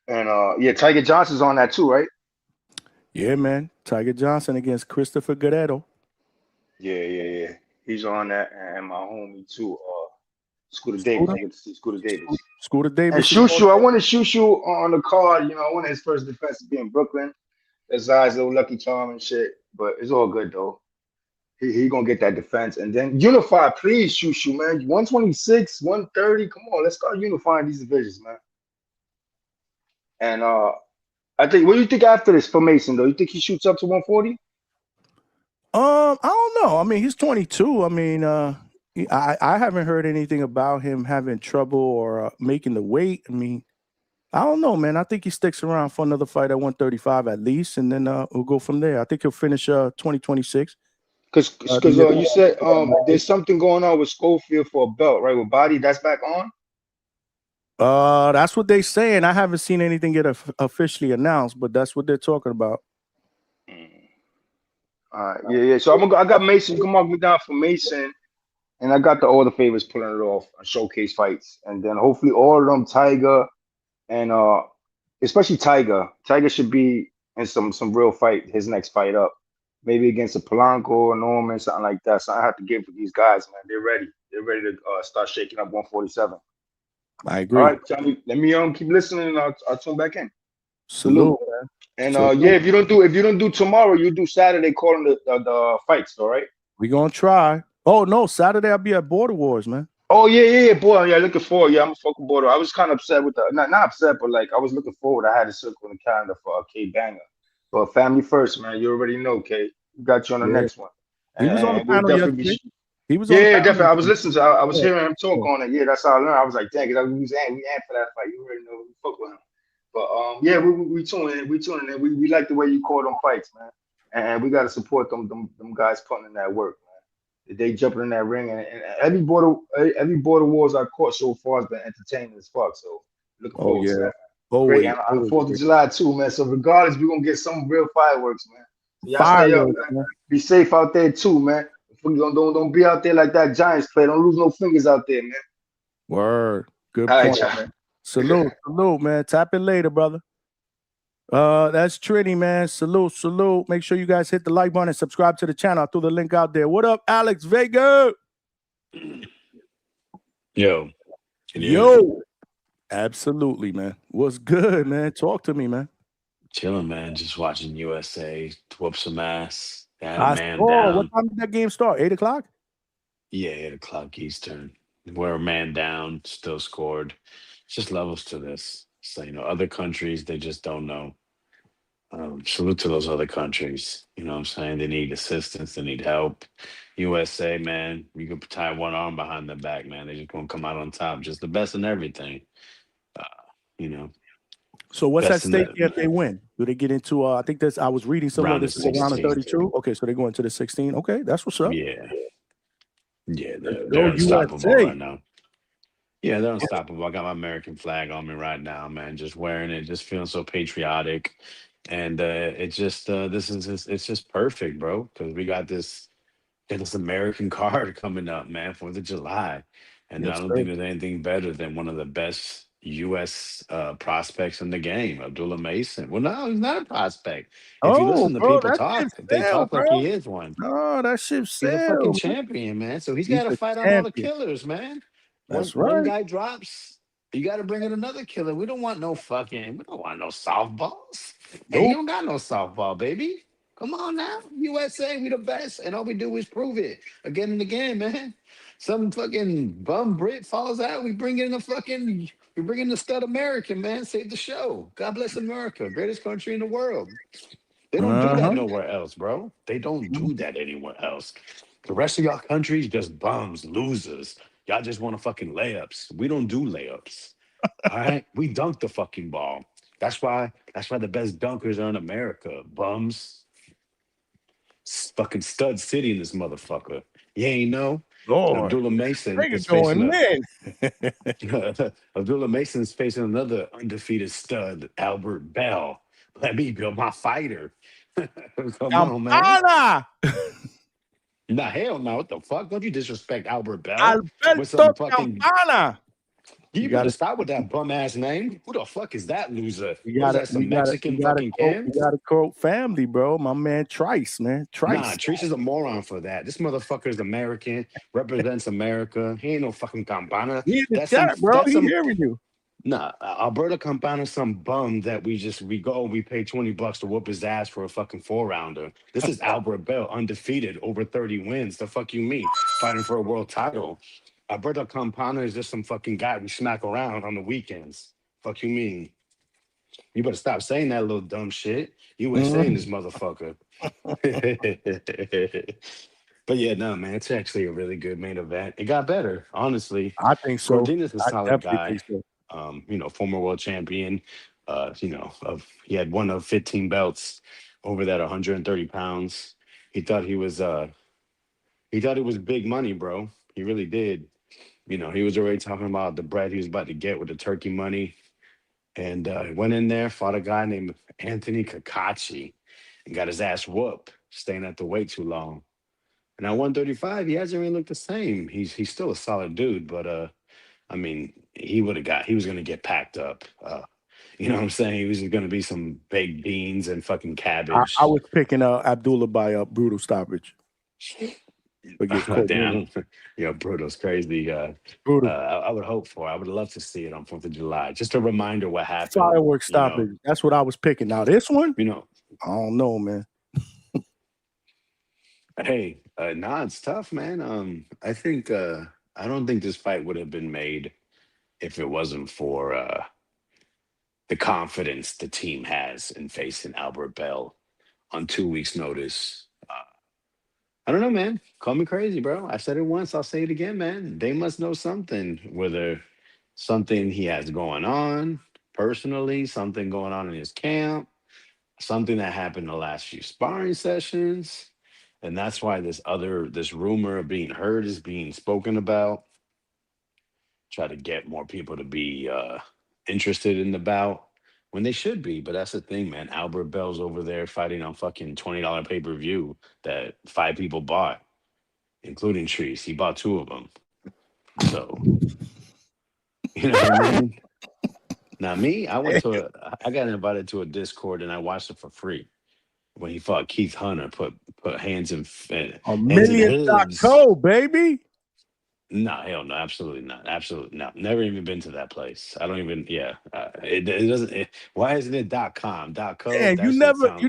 man. And yeah, Tiger Johnson's on that too, right? Yeah, man. Tiger Johnson against Christopher Guerrero. Yeah. He's on that, and my homie too, Scooter Davis. I get to see Scooter Davis. Scooter Davis. And Shushu, I wanted Shushu on the card. You know, I wanted his first defense to be in Brooklyn. His eyes little Lucky Charm and shit, but it's all good though. He gonna get that defense, and then unify, please, Shushu, man. 126, 130. Come on, let's start unifying these divisions, man. And I think, what do you think after this for Mason though? You think he shoots up to 140? I don't know. I mean, he's 22. I mean, I haven't heard anything about him having trouble or making the weight. I mean, I don't know, man. I think he sticks around for another fight at 135 at least, and then we'll go from there. I think he'll finish 2026. Because you said there's something going on with Schofield for a belt, right? With Body, that's back on? That's what they're saying. I haven't seen anything get officially announced, but that's what they're talking about. All right, yeah. So I got Mason. You can mark me down for Mason, and I got all the favorites pulling it off on showcase fights, and then hopefully all of them, Tiger, and especially Tiger. Tiger should be in some real fight. His next fight up, maybe against a Polanco or Norman, something like that. So I have to give for these guys, man. They're ready. They're ready to start shaking up 147. I agree. All right, Johnny, let me keep listening, and I'll tune back in. Salute, man. And Salute. yeah, if you don't do tomorrow, you do Saturday, calling the fights. All right. We gonna try. Oh no, Saturday I'll be at Border Wars, man. Oh yeah, boy. Yeah, looking forward. Yeah, I'm a fucking Border. I was kind of upset with not upset, but like I was looking forward. I had a circle in the calendar for K Banger. But family first, man. You already know, K. We got you on the next one. He was on the panel yesterday. He was. Yeah, definitely. I was listening to. I was hearing him talk on it. Yeah, that's how I learned. I was like, dang, we amped for that fight. You already know we fuck with him. But yeah, we tuning in. We like the way you call them fights, man. And we gotta support them guys putting in that work, man. They jumping in that ring, and every border wars I caught so far has been entertaining as fuck. So looking forward to that. Great, and on the 4th of July too, man. So regardless, we're gonna get some real fireworks, man. So y'all stay up, man. Be safe out there too, man. Don't be out there like that Giants play. Don't lose no fingers out there, man. Word. Good All point, right, man. Salute, man. Tap in later, brother. That's Trini, man. Salute. Make sure you guys hit the like button and subscribe to the channel. I threw the link out there. What up, Alex Vega? Yo. Absolutely, man. What's good, man? Talk to me, man. Chilling, man. Just watching USA whoop some ass. What time did that game start? 8 o'clock? Yeah, 8 o'clock Eastern. We're a man down, still scored. It's just levels to this. So, other countries, they just don't know. Salute to those other countries. You know what I'm saying? They need assistance. They need help. USA, man, you can tie one arm behind their back, man. They just gonna come out on top. Just the best in everything. So what's at stake if they win? Do they get into I think I was reading somewhere this is round of 32. Okay, so they go into the 16. Okay, that's what's up. Yeah. They're unstoppable right now. Yeah, they're unstoppable. I got my American flag on me right now, man. Just wearing it, just feeling so patriotic, and it's just perfect, bro. Because we got this American card coming up, man, 4th of July, and I Yes, don't sir. think there's anything better than one of the best U.S. Prospects in the game, Abdullah Mason. Well, no, he's not a prospect. If you Oh, listen to bro, people that talk, ship they sailed, talk bro. like he is one. No, that ship He's a fucking sailed, man. champion, man. So he's He's got to a fight on all the champion. killers, man. That's One right. guy drops, you got to bring in another killer. We don't want no softballs. Hey, you Nope. don't got no softball, baby. Come on now, USA, we the best, and all we do is prove it again and again, man. Some fucking bum Brit falls out, we bring in the stud American, man. Save the show. God bless America, greatest country in the world. They don't do that Uh-huh. nowhere else, bro. They don't do that anywhere else. The rest of y'all countries just bums, losers. Y'all just want to fucking layups. We don't do layups. All right, we dunk the fucking ball. That's why the best dunkers are in America. Bums, fucking stud city in this motherfucker. You ain't know. And Lord. Abdullah Mason Nigga is facing going a in. Abdullah Mason's facing another undefeated stud, Albert Bell. Let me build my fighter. Come on, man. Campana. Nah, hell no. What the fuck? Don't you disrespect Albert Bell with Alberto some fucking. Campana. You You better gotta stop with that bum ass name. Who the fuck is that loser? you What is gotta that? you Some gotta Mexican fucking you Ken? gotta quote family, bro. My man Trice, man. Nah, Trice. Trish is a moron for that. This motherfucker is American, represents America. He ain't no fucking Campana. He in the That's some. chat, bro. That's He some. hearing you. Nah, Alberto Campana's some bum that we go and we pay $20 to whoop his ass for a fucking 4-rounder. This is Albert Bell, undefeated, over 30 wins. The fuck you mean? Fighting for a world title. Alberto Campana is just some fucking guy we smack around on the weekends. Fuck you mean? You better stop saying that little dumb shit. USA in Mhm. this motherfucker. But yeah, no, man, it's actually a really good main event. It got better, honestly. I think so. Gordina's a I solid definitely guy. think so. Former world champion. He had one of 15 belts over that 130 pounds. He thought he was big money, bro. He really did. He was already talking about the bread he was about to get with the turkey money. And went in there, fought a guy named Anthony Kakachi and got his ass whooped, staying at the weight too long. And at 135, he hasn't really looked the same. He's still a solid dude, but I mean, he was gonna get packed up. You know what I'm saying? He was gonna be some baked beans and fucking I cabbage. was picking Abdullah by a brutal stoppage against Cordina. Damn, Bruto's crazy. Brutal. I would hope for. I would love to see it on 4th of July. Just a reminder what happened. Fireworks stoppage. That's what I was picking. Now this one, You know, I don't know, man. Hey, nah, it's tough, man. I don't think this fight would have been made if it wasn't for the confidence the team has in facing Albert Bell on 2 weeks' notice. I don't know, man. Call me crazy, bro. I said it once, I'll say it again, man. They must know something, whether something he has going on personally, something going on in his camp, something that happened the last few sparring sessions. And that's why this rumor of being heard is being spoken about. Try to get more people to be interested in the bout when they should be. But that's the thing, man. Albert Bell's over there fighting on fucking $20 pay-per-view that 5 people bought, including Treese. He bought 2 of them. So, you know what I mean? Now me, I got invited to a Discord and I watched it for free. When he fought Keith Hunter, put hands in A hands in hooves. million.co, baby. No, hell no, absolutely not, absolutely not. Never even been to that place. I don't even. Yeah, it doesn't. Why isn't it .com, .co? Man, That shit sounds.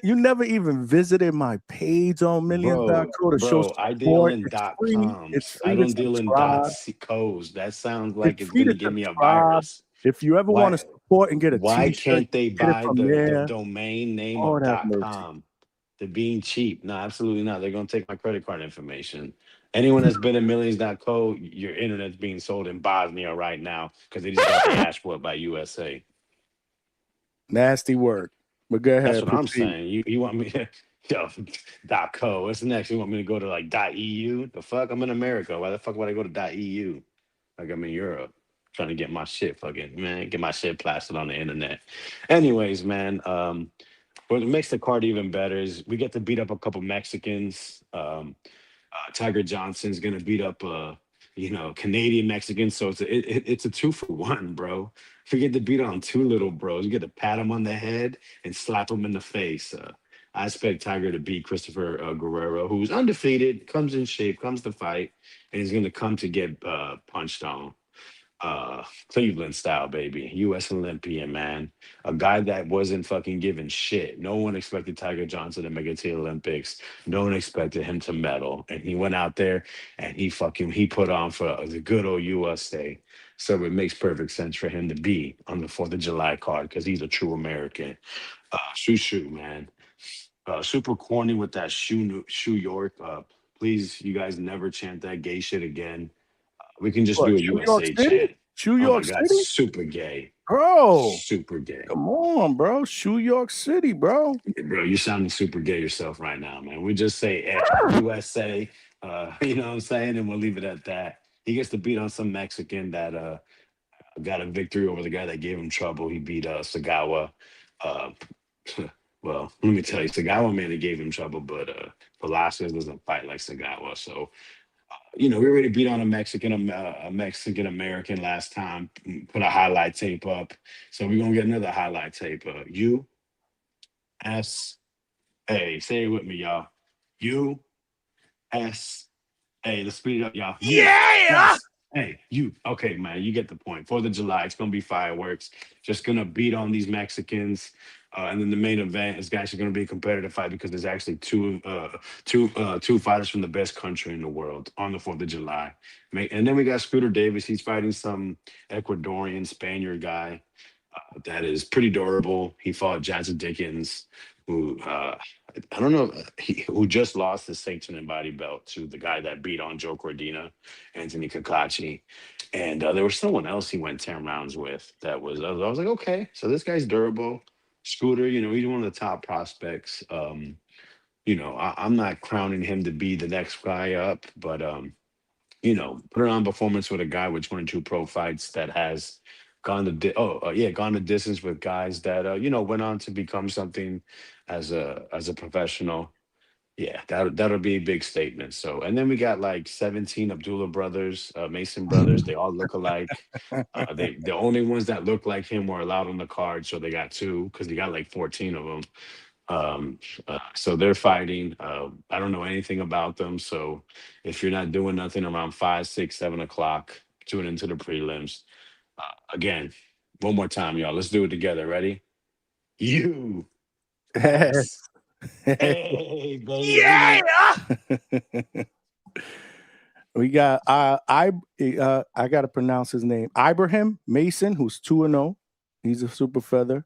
you never even visited my page on million.co to show I deal support. in It's free. It's .coms. I free to don't deal in subscribe. .co's. That sounds It's like it's free to gonna give me a subscribe. virus. If you ever want to Why? support and get a Why t-shirt, can't they get it buy from the there. domain name Lord of have mercy. .com? They're being cheap. No, absolutely not. They're gonna take my credit card information. Anyone that's been in millions.co, your internet's being sold in Bosnia right now because they just got the ass whooped by USA. Nasty work. But go That's ahead, what I'm proceed. saying. You want me to .co? What's next? You want me to go to like .eu? The fuck? I'm in America. Why the fuck would I go to .eu? like I'm in Europe trying to get my shit get my shit plastered on the internet. Anyways, man, what makes the card even better is we get to beat up a couple Mexicans. Tiger Johnson's gonna beat up Canadian Mexicans, so it's a 2-for-1, bro. We get to beat on two little bros. You get to pat them on the head and slap them in the face. I expect Tiger to beat Christopher Guerrero, who's undefeated, comes in shape, comes to fight, and he's gonna come to get punched on. Cleveland style, baby. US Olympian, man. A guy that wasn't fucking given shit. No one expected Tiger Johnson to make it to the Olympics. No one expected him to medal. And he went out there and he put on for the good old USA. So it makes perfect sense for him to be on the 4th of July card because he's a true American. Shoo, man. Super corny with that shoe York. Please, you guys never chant that gay shit again. We can just What, do a New York USA City? chant. Shoe Oh my York God, City? super gay. Bro, Super gay. come on, bro. Shoe York City, bro. Bro, you're sounding super gay yourself right now, man. We just say USA, you know what I'm saying? And we'll leave it at that. He gets to beat on some Mexican that got a victory over the guy that gave him trouble. He beat Sagawa. Uh, well, let me tell you, Sagawa man, he gave him trouble, but Velasquez doesn't fight like Sagawa. So we already beat on a Mexican American last time. Put a highlight tape up, so we're gonna get another highlight tape. USA. Say it with me, y'all. USA. Let's speed it up, y'all. Yeah! Hey, you. Okay, man, you get the point. 4th of July, it's gonna be fireworks. Just gonna beat on these Mexicans. And then the main event is actually going to be a competitive fight because there's actually two fighters from the best country in the world on the 4th of July. And then we got Scooter Davis. He's fighting some Ecuadorian Spaniard guy that is pretty durable. He fought Jackson Dickens, who I don't know, who just lost his sanctioned and body belt to the guy that beat on Joe Cordina, Anthony Kakachi. And there was someone else he went 10 rounds with that I was like, okay, so this guy's durable. Scooter, he's one of the top prospects. I'm not crowning him to be the next guy up, but put it on performance with a guy with 22 pro fights that has gone the distance with guys that went on to become something as a professional. Yeah, that'll be a big statement. So, and then we got like 17 Abdullah brothers, Mason brothers. They all look alike. The only ones that look like him were allowed on the card, so they got two because they got like 14 of them. So they're fighting. I don't know anything about them. So if you're not doing nothing around 5, 6, 7 o'clock, tune into the prelims. Again, one more time, y'all. Let's do it together. Ready? U.S. Hey, baby. Yeah! We got I gotta pronounce his name. Ibrahim Mason, who's 2-0. He's a super feather.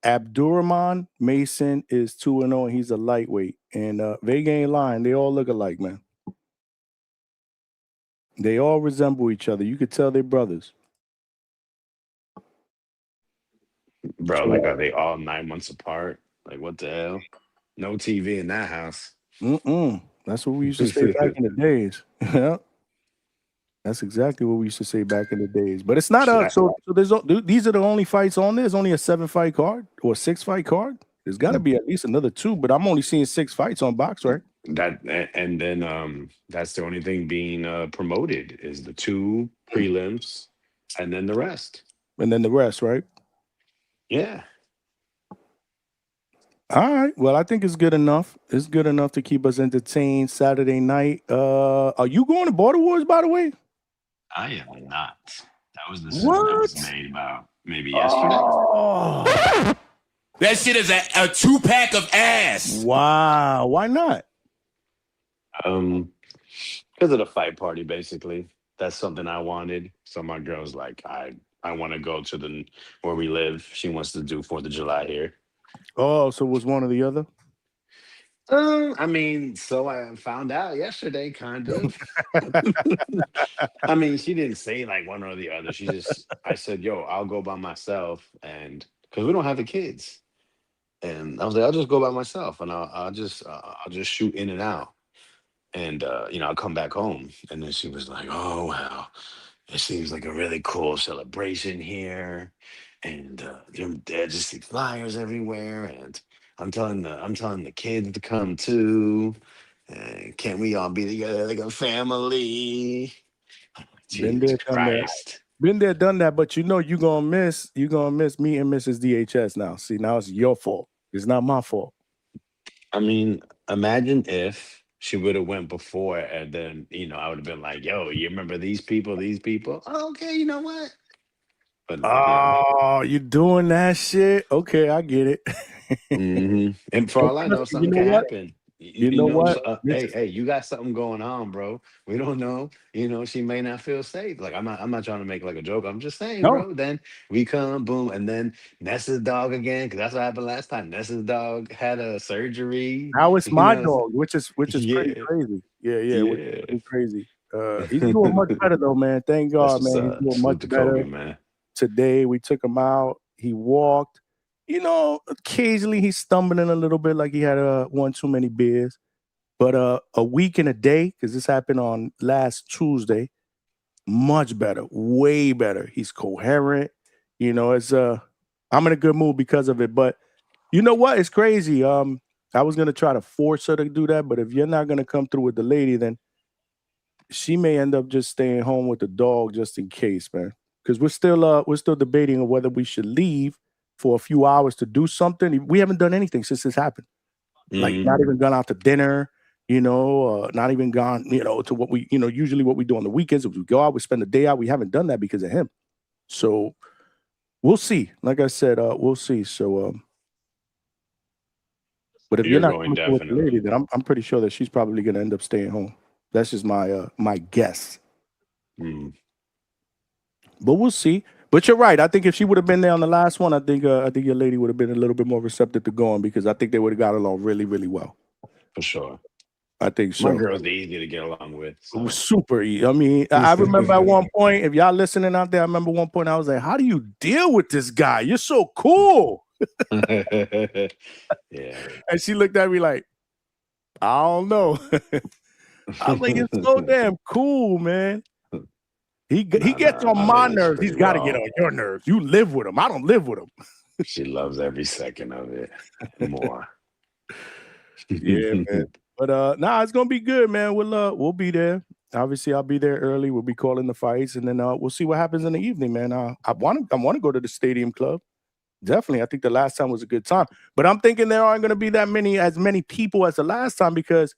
Abdulrahman Mason is 2-0, and he's a lightweight. And Vega ain't lying. They all look alike, man. They all resemble each other. You could tell they're brothers. Bro, like, are they all 9 months apart? Like, what the hell? No TV in that house. That's what we used to say back in the days. Yeah. That's exactly what we used to say back in the days. But it's not so these are the only fights on there. There's only a 7-fight card or a 6-fight card. There's got to be at least another 2, but I'm only seeing 6 fights on BoxRec. And then that's the only thing being promoted is the 2 prelims and then the rest. And then the rest, right? Yeah. All right. Well, I think it's good enough. It's good enough to keep us entertained Saturday night. Are you going to Border Wars, by the way? I am not. That was the decision that was made about maybe yesterday. Oh. That shit is a 2-pack of ass. Wow. Why not? Because of the fight party, basically. That's something I wanted. So my girl's like, I want to go to where we live. She wants to do 4th of July here. Oh, so was one or the other? I mean, so I found out yesterday, kind of. I mean, she didn't say like one or the other. I said, yo, I'll go by myself. And because we don't have the kids. And I was like, I'll just go by myself and I'll just shoot in and out. And, I'll come back home. And then she was like, oh, wow. it seems like a really cool celebration here, and there are just these flyers everywhere, and I'm telling the kids to come too. And can't we all be together like a family? Been Jesus there, done that. Christ. Been there, done that. But you know you're gonna miss me and Mrs. DHS now. See, now it's your fault. It's not my fault. I mean, imagine if she would have went before, and then I would have been like, "Yo, you remember these people? These people? Oh, okay, you know what?" But Oh, you doing that shit? Okay, I get it. and for But all I trust know, me, you something know can what? happen. You know what? So, This is hey, you got something going on, bro. We don't know. She may not feel safe. Like I'm not trying to make like a joke. I'm just saying, no. bro. Then we come, boom, and then Nessa's dog again, because that's what happened last time. Nessa's dog had a surgery. Now it's You my know, dog, which is pretty yeah, crazy. Yeah, which is yeah. pretty crazy. He's doing much better though, man. Thank That's God, what's man. He's up. doing much Salute to better. Kobe, man. Today we took him out. He walked. Occasionally he's stumbling a little bit like he had one too many beers. But a week and a day, because this happened on last Tuesday, much better, way better. He's coherent. It's I'm in a good mood because of it. But you know what? It's crazy. I was gonna try to force her to do that, but if you're not gonna come through with the lady, then she may end up just staying home with the dog just in case, man. Because we're still debating on whether we should leave for a few hours to do something. We haven't done anything since this happened. Like not even gone out to dinner, not even gone, to what we, usually what we do on the weekends. If we go out, we spend the day out. We haven't done that because of him. So we'll see. Like I said, we'll see. So, but if you're You're not going coming through with the lady, definitely. then I'm pretty sure that she's probably going to end up staying home. That's just my guess. Mm, But we'll see. But you're right. I think if she would have been there on the last one, I think your lady would have been a little bit more receptive to going because I think they would have got along really, really well. for sure. I think My so. girl's easy to get along with. It was So. super easy. I mean, I remember at one point, if y'all listening out there, I remember one point I was like, how do you deal with this guy? You're so cool. Yeah. And she looked at me like, I don't know. I was like, it's so damn cool, man. He gets on My my lady's nerves. He's pretty got to get raw. on your nerves. You live with him. I don't live with him. She loves every second of it more. Yeah, man. But it's gonna be good, man. We'll be there. Obviously, I'll be there early. We'll be calling the fights, and then we'll see what happens in the evening, man. I want to go to the Stadium Club. Definitely, I think the last time was a good time. But I'm thinking there aren't going to be as many people as the last time because,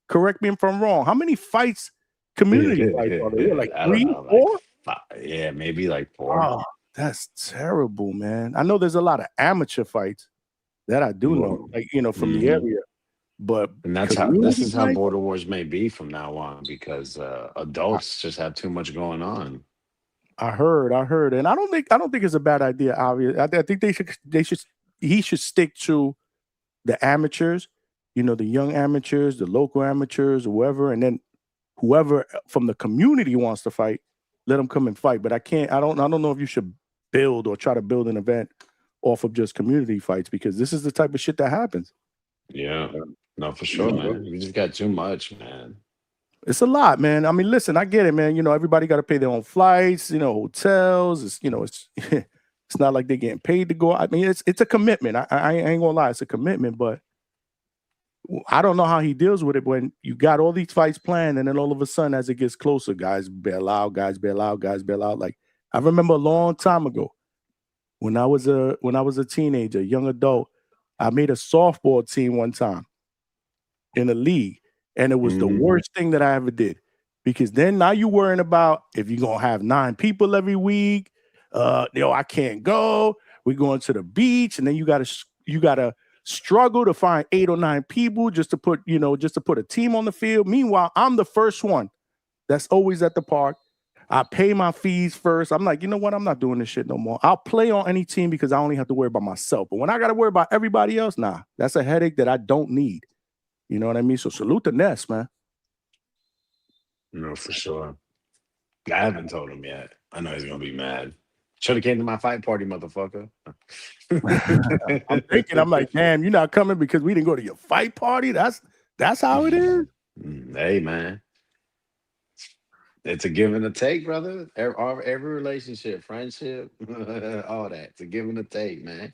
correct me if I'm wrong. How many fights, community fights are there? Like I don't 3, know, 4? like 5, yeah, maybe like 4. Oh, that's terrible, man. I know there's a lot of amateur fights that I do know, like from the area. But And this community is how fights? border wars may be from now on because adults just have too much going on. I heard, and I don't think it's a bad idea. Obviously, I think he should stick to the amateurs, the young amateurs, the local amateurs, whoever, and then whoever from the community wants to fight, let them come and fight. But I don't know if you should build or try to build an event off of just community fights because this is the type of shit that happens. Yeah, no, for sure, man. We just got too much, man. It's a lot, man. I mean, listen, I get it, man. Everybody got to pay their own flights, hotels. It's it's not like they're getting paid to go. I mean, it's a commitment. I ain't gonna lie, it's a commitment. But I don't know how he deals with it when you got all these fights planned, and then all of a sudden, as it gets closer, guys bail out, guys bail out, guys bail out. Like I remember a long time ago when I was a teenager, young adult, I made a softball team one time in a league. And it was the worst thing that I ever did because then now you're worrying about if you're going to have 9 people every week. I can't go. We're going to the beach. And then you got to struggle to find 8 or 9 people just to put a team on the field. Meanwhile, I'm the first one that's always at the park. I pay my fees first. I'm like, you know what? I'm not doing this shit no more. I'll play on any team because I only have to worry about myself. But when I got to worry about everybody else, that's a headache that I don't need. You know what I mean? So salute to Ness, man. No, for sure. I haven't told him yet. I know he's gonna be mad. Should have came to my fight party, motherfucker. I'm like, damn, you're not coming because we didn't go to your fight party. That's how it is. Hey, man. It's a give and a take, brother. Every relationship, friendship, all that. It's a give and a take, man.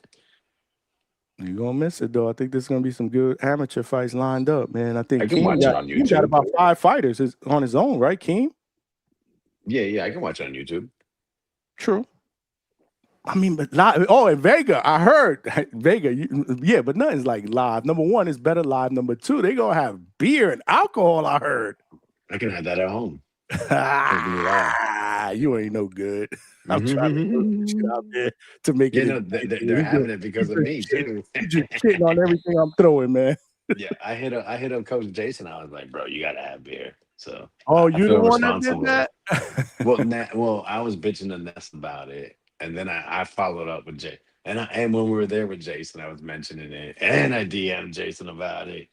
You're gonna miss it though. I think there's gonna be some good amateur fights lined up, man. I think I can watch it on Keem got YouTube. about 5 fighters on his own, right, Keem? Yeah, I can watch it on YouTube. True. I mean, but live. Oh, and Vega, I heard Vega. Yeah, but nothing's like live. Number one is better live. Number two, they gonna have beer and alcohol. I heard. I can have that at home. You ain't no good. I'm trying to put this shit out there to make it. No, they're having it because of me too. You just shitting on everything I'm throwing, man. Yeah, I hit up Coach Jason. I was like, bro, you gotta have beer. So you the one that did that? Well, I was bitching to Ness about it, and then I followed up with Jay. And when we were there with Jason, I was mentioning it, and I DM'd Jason about it.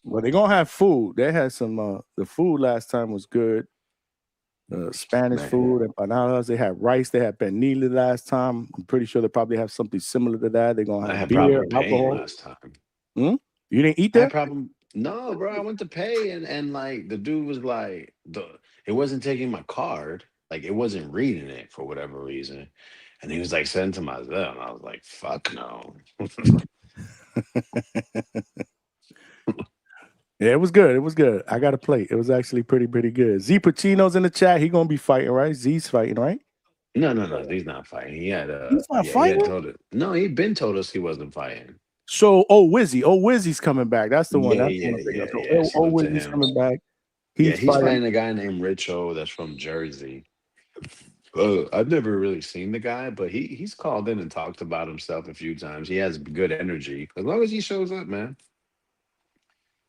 Well, they're gonna have food. They had some. The food last time was good. Spanish food and empanadas. They had rice. They had pernil last time. I'm pretty sure they probably have something similar to that. They're gonna have beer, alcohol. Last time. You didn't eat that? No, bro. I went to pay and like the dude was like it wasn't taking my card. Like it wasn't reading it for whatever reason. And he was like, send to myself. And I was like, fuck no. Yeah, it was good. It was good. I got a plate. It was actually pretty good. Z Pacino's in the chat. He gonna be fighting, right? Z's fighting, right? No. He's not fighting. He had he's not fighting. He'd been told us he wasn't fighting. So, Wizzy's coming back. That's the one. Wizzy's coming back. He's fighting a guy named Richo that's from Jersey. I've never really seen the guy, but he's called in and talked about himself a few times. He has good energy as long as he shows up, man.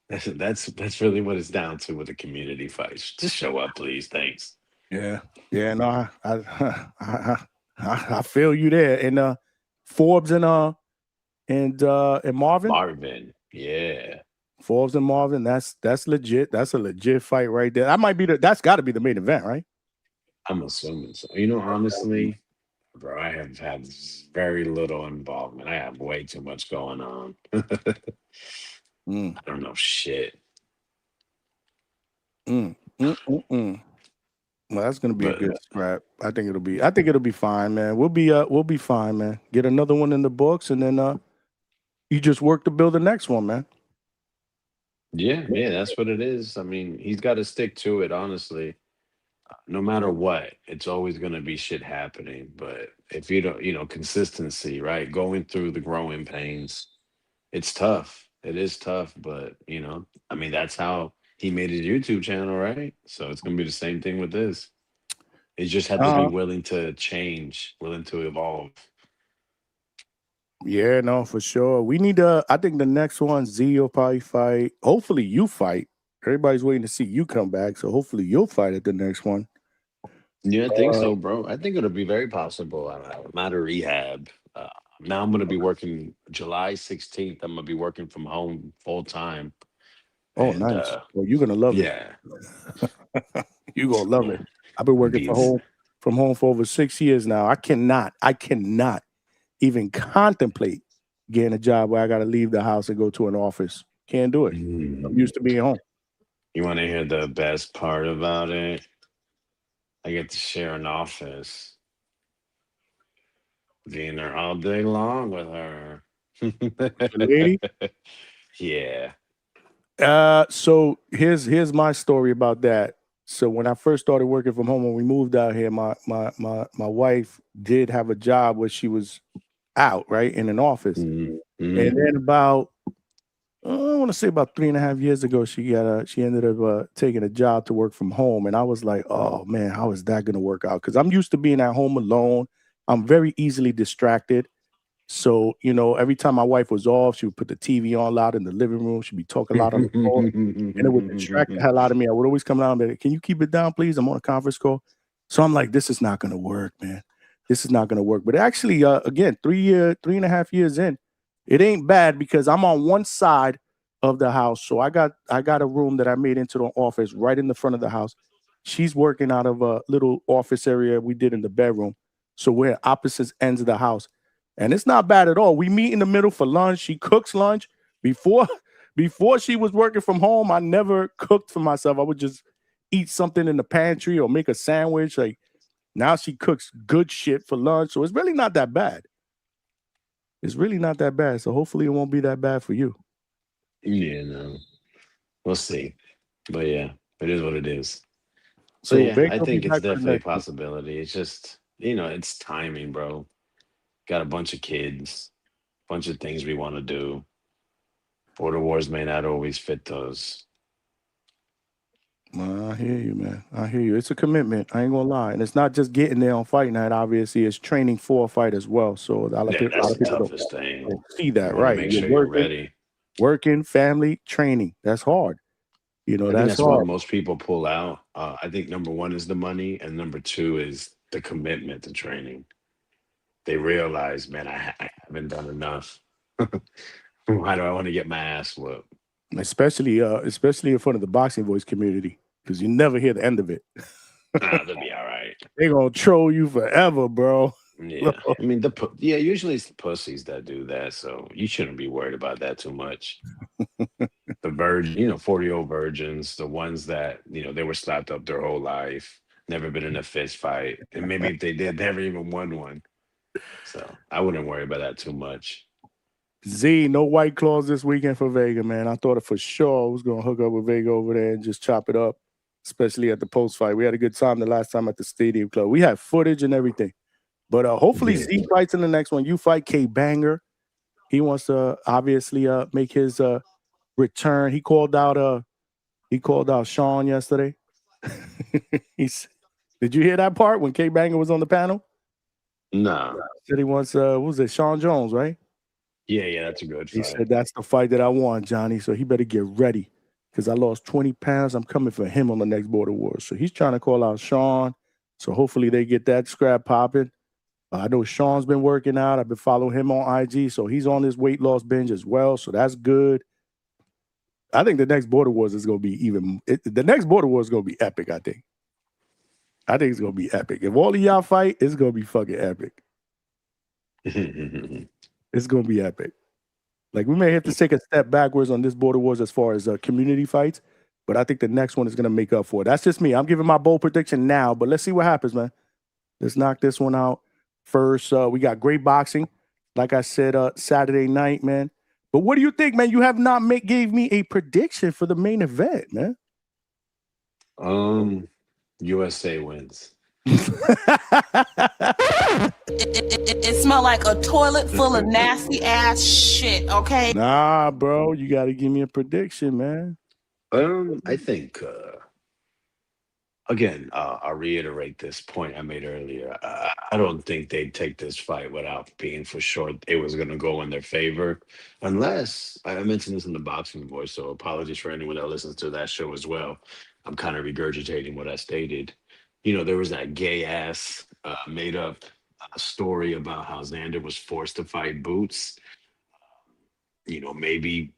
That's really what it's down to with the community fights. Just show up, please. Thanks. Yeah. No, I feel you there. And Forbes and Marvin. Marvin, yeah. Forbes and Marvin. That's legit. That's a legit fight right there. That's got to be the main event, right? I'm assuming so. Honestly, bro, I have had very little involvement. I have way too much going on. I don't know shit. Well, that's gonna be a good scrap. I think it'll be fine, man. We'll be fine, man. Get another one in the books, and then you just work to build the next one, man. Yeah, that's what it is. I mean, he's got to stick to it, honestly. No matter what, it's always gonna be shit happening. But if you don't, consistency, right? Going through the growing pains, it's tough. It is tough, but I mean, that's how he made his YouTube channel, right? So it's gonna be the same thing with this. He just had to be willing to change, willing to evolve. Yeah, no, for sure. We need I think the next one, Z will probably fight. Hopefully you fight. Everybody's waiting to see you come back, so hopefully you'll fight at the next one. Yeah, I think so, bro. I think it'll be very possible. I'm out of rehab. Now I'm going to be working July 16th. I'm going to be working from home full time. Oh, nice. Well, you're going to love it. Yeah. You're going to love it. I've been working from home for over 6 years now. I cannot even contemplate getting a job where I got to leave the house and go to an office. Can't do it. I'm used to being home. You want to hear the best part about it? I get to share an office. Being there all day long with her. Lady? Yeah. So here's my story about that. So when I first started working from home, when we moved out here, my wife did have a job where she was out, right, in an office. And then about, I want to say about 3.5 years ago, she ended up taking a job to work from home. And I was like, oh man, how is that going to work out? Because I'm used to being at home alone. I'm very easily distracted. So, every time my wife was off, she would put the TV on loud in the living room. She'd be talking loud on the phone, and it would distract the hell out of me. I would always come down and be like, can you keep it down, please? I'm on a conference call. So I'm like, this is not going to work, man. This is not going to work. But actually, again, 3.5 years in, it ain't bad because I'm on one side of the house. So I got a room that I made into the office right in the front of the house. She's working out of a little office area we did in the bedroom. So we're at opposite ends of the house. And it's not bad at all. We meet in the middle for lunch. She cooks lunch. Before she was working from home, I never cooked for myself. I would just eat something in the pantry or make a sandwich. Like now she cooks good shit for lunch. So it's really not that bad. It's really not that bad. So hopefully it won't be that bad for you. Yeah, no. We'll see. But yeah, it is what it is. So So yeah, Vega I will be think it's back for the definitely a next one. possibility. It's just, it's timing, bro. Got a bunch of kids, bunch of things we want to do. Border wars may not always fit those. I hear you, man. I hear you. It's a commitment. I ain't gonna lie, and it's not just getting there on fight night. Obviously, it's training for a fight as well. So a lot of Yeah, people, a that's lot of the people toughest thing. don't see You that. want to Right? make You're sure you're working, ready. family, training. That's hard. I think That's that's why hard. most people pull out. I think number one is the money, and number two is the commitment to training. They realize, man, I haven't done enough. Why do I want to get my ass whooped? Especially in front of the boxing voice community, because you never hear the end of it. They'll be all right. They're gonna troll you forever, bro. Yeah, I mean usually it's the pussies that do that, so you shouldn't be worried about that too much. The virgin, 40-year-old virgins, the ones that they were slapped up their whole life, never been in a fist fight, and maybe if they did, never even won one. So I wouldn't worry about that too much. Z, no White Claws this weekend for Vega, man. I thought it for sure I was gonna hook up with Vega over there and just chop it up, especially at the post fight. We had a good time the last time at the Stadium Club. We had footage and everything. But hopefully Yeah. Z fights in the next one. You fight K Banger. He wants to obviously make his return. He called out Sean yesterday. Did you hear that part when K Banger was on the panel? No. Said he wants what was it, Sean Jones, right? Yeah, that's a good He fight. said that's the fight that I want, Johnny. So he better get ready. Because I lost 20 pounds. I'm coming for him on the next Border Wars. So he's trying to call out Sean. So hopefully they get that scrap popping. I know Sean's been working out. I've been following him on IG. So he's on his weight loss binge as well. So that's good. I think the next Border Wars is going to be the next Border Wars is going to be epic, I think. I think it's going to be epic. If all of y'all fight, it's going to be fucking epic. It's going to be epic. Like, we may have to take a step backwards on this Border Wars as far as community fights, but I think the next one is going to make up for it. That's just me. I'm giving my bold prediction now, but let's see what happens, man. Let's knock this one out first. We got great boxing, like I said, Saturday night, man. But what do you think, man? You have not gave me a prediction for the main event, man. USA wins. It smelled like a toilet full of nasty ass shit, okay? Nah, bro, you got to give me a prediction, man. I think, again, I'll reiterate this point I made earlier. I don't think they'd take this fight without being for sure it was going to go in their favor. Unless, I mentioned this in the boxing voice, so apologies for anyone that listens to that show as well. I'm kind of regurgitating what I stated. There was that gay ass made up story about how Xander was forced to fight Boots. Maybe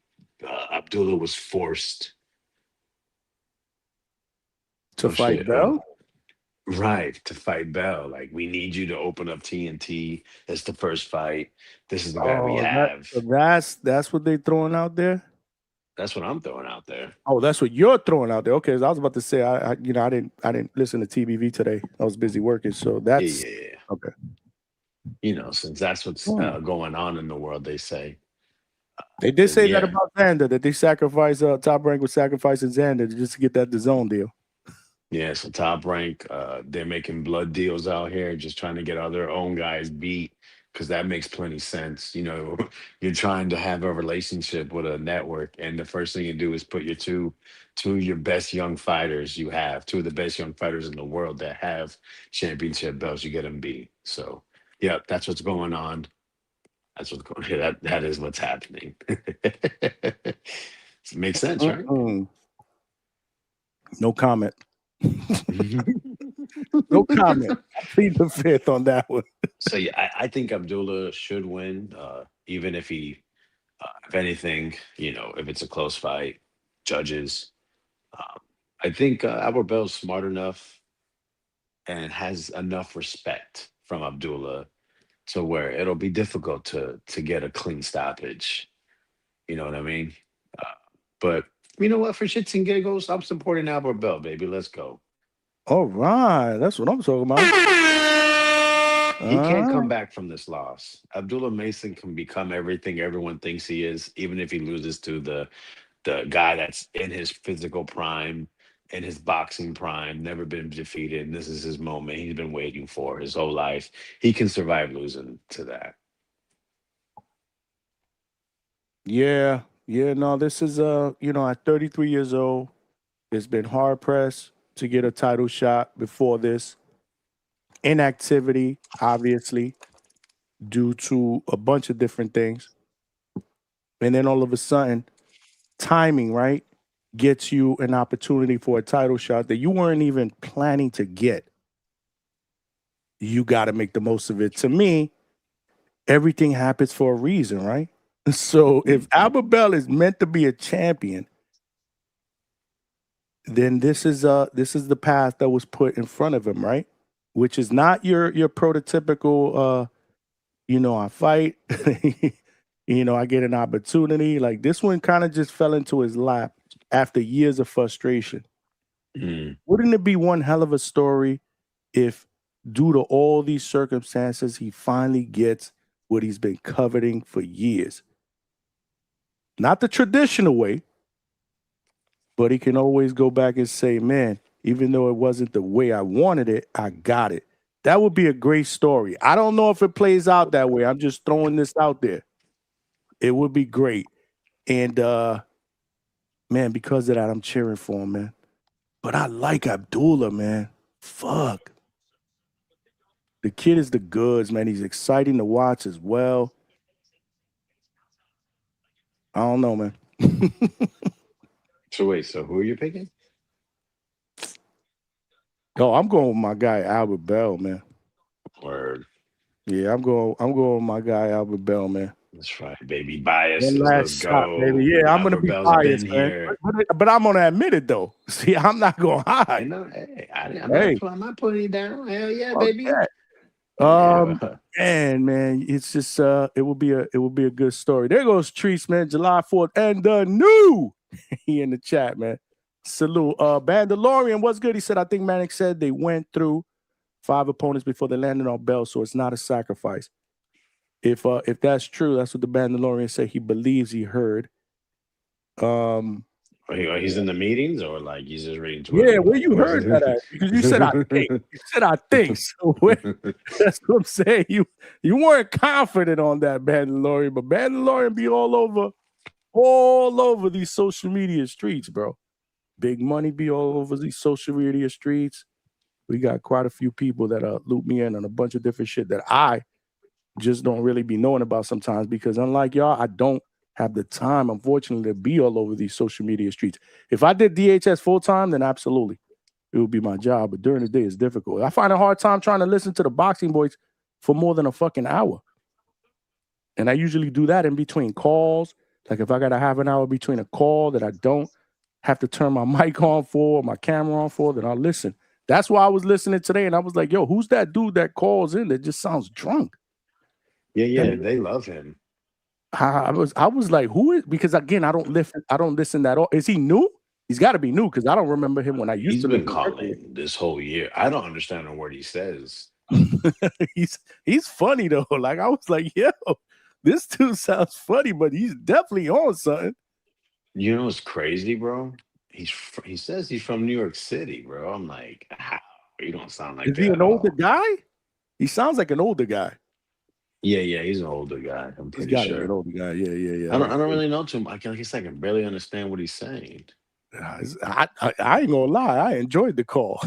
Abdullah was forced to fight Bell? Right, to fight Bell. Like, we need you to open up TNT. That's the first fight. This is the guy we have. That's what they throwing out there? That's what I'm throwing out there. Oh, that's what you're throwing out there. Okay, so I was about to say I didn't listen to TBV today. I was busy working, so that's okay. Since that's what's going on in the world, they say. They did say that about Xander, that they sacrificed Top Rank was sacrificing Xander just to get that DAZN deal. Yeah, so Top Rank, they're making blood deals out here, just trying to get all their own guys beat, because that makes plenty sense. You're trying to have a relationship with a network, and the first thing you do is put your two of your best young fighters you have, two of the best young fighters in the world that have championship belts, you get them beat. So, yeah, that's what's going on. That's what's going on. That is what's happening. It makes sense, right? No comment. No comment. I plead the fifth on that one. So yeah, I think Abdullah should win, even if he, if anything, if it's a close fight, judges. I think Albert Bell's smart enough and has enough respect from Abdullah to where it'll be difficult to get a clean stoppage. You know what I mean? But You know what? For shits and giggles, I'm supporting Albert Bell, baby. Let's go. All right, that's what I'm talking about. He can't come back from this loss. Abdullah Mason can become everything everyone thinks he is, even if he loses to the guy that's in his physical prime, in his boxing prime, never been defeated. And this is his moment. He's been waiting for his whole life. He can survive losing to that. Yeah, no, this is at 33 years old, it's been hard pressed to get a title shot before this. Inactivity, obviously, due to a bunch of different things. And then all of a sudden, timing, right, gets you an opportunity for a title shot that you weren't even planning to get. You got to make the most of it. To me, everything happens for a reason, right? So if Albert Bell is meant to be a champion, then this is the path that was put in front of him, right? Which is not your prototypical I fight, I get an opportunity. Like, this one kind of just fell into his lap after years of frustration. Wouldn't it be one hell of a story if, due to all these circumstances, he finally gets what he's been coveting for years? Not the traditional way, but he can always go back and say, man, even though it wasn't the way I wanted it, I got it. That would be a great story. I don't know if it plays out that way. I'm just throwing this out there. It would be great. And, man, because of that, I'm cheering for him, man. But I like Abdullah, man. Fuck. The kid is the goods, man. He's exciting to watch as well. I don't know, man. So wait, so who are you picking? Oh, I'm going with my guy Albert Bell, man. Word. Yeah, I'm going with my guy Albert Bell, man. That's right, baby. Bias. One last Let's shot, go. baby. Yeah, I'm gonna Albert be Bell's biased, been man. here. But I'm gonna admit it though. See, I'm not gonna I hide. know. Hey, I'm not putting you down. Hell yeah, Fuck baby. that. Yeah. Man, it's just it will be a good story. There goes Treese, man. July 4th and the new he in the chat, man. Salute. Bandalorian, what's good? He said, I think Manic said they went through 5 opponents before they landed on Bell, so it's not a sacrifice. If that's true, that's what the Bandalorian said. He believes he heard. He's in the meetings, or like he's just reading Twitter? Yeah, where you heard that at? Because you said I think. You said I think. So that's what I'm saying. You weren't confident on that, Bandalorian, but Bandalorian be all over these social media streets, bro. Big Money be all over these social media streets. We got quite a few people that loop me in on a bunch of different shit that I just don't really be knowing about sometimes, because unlike y'all, I don't have the time, unfortunately, to be all over these social media streets. If I did DHS full time, then absolutely, it would be my job. But during the day, it's difficult. I find a hard time trying to listen to the Boxing Boys for more than a fucking hour. And I usually do that in between calls. Like if I got to have an hour between a call that I don't have to turn my mic on for, or my camera on for, then I'll listen. That's why I was listening today, and I was like, yo, who's that dude that calls in that just sounds drunk? Yeah, they love him. I was like, who is? Because again, I don't listen that all. Is he new? He's got to be new, because I don't remember him when I used He's to. He's been calling this whole year. I don't understand a word he says. He's funny though. Like I was like, yo, this dude sounds funny, but he's definitely on something. You know what's crazy, bro? He says he's from New York City, bro. I'm like, how? You don't sound like that. Is he an older guy? He sounds like an older guy. Yeah, he's an older guy. I'm pretty sure. An older guy. Yeah. I don't really know too much. I guess I can barely understand what he's saying. I ain't gonna lie. I enjoyed the call.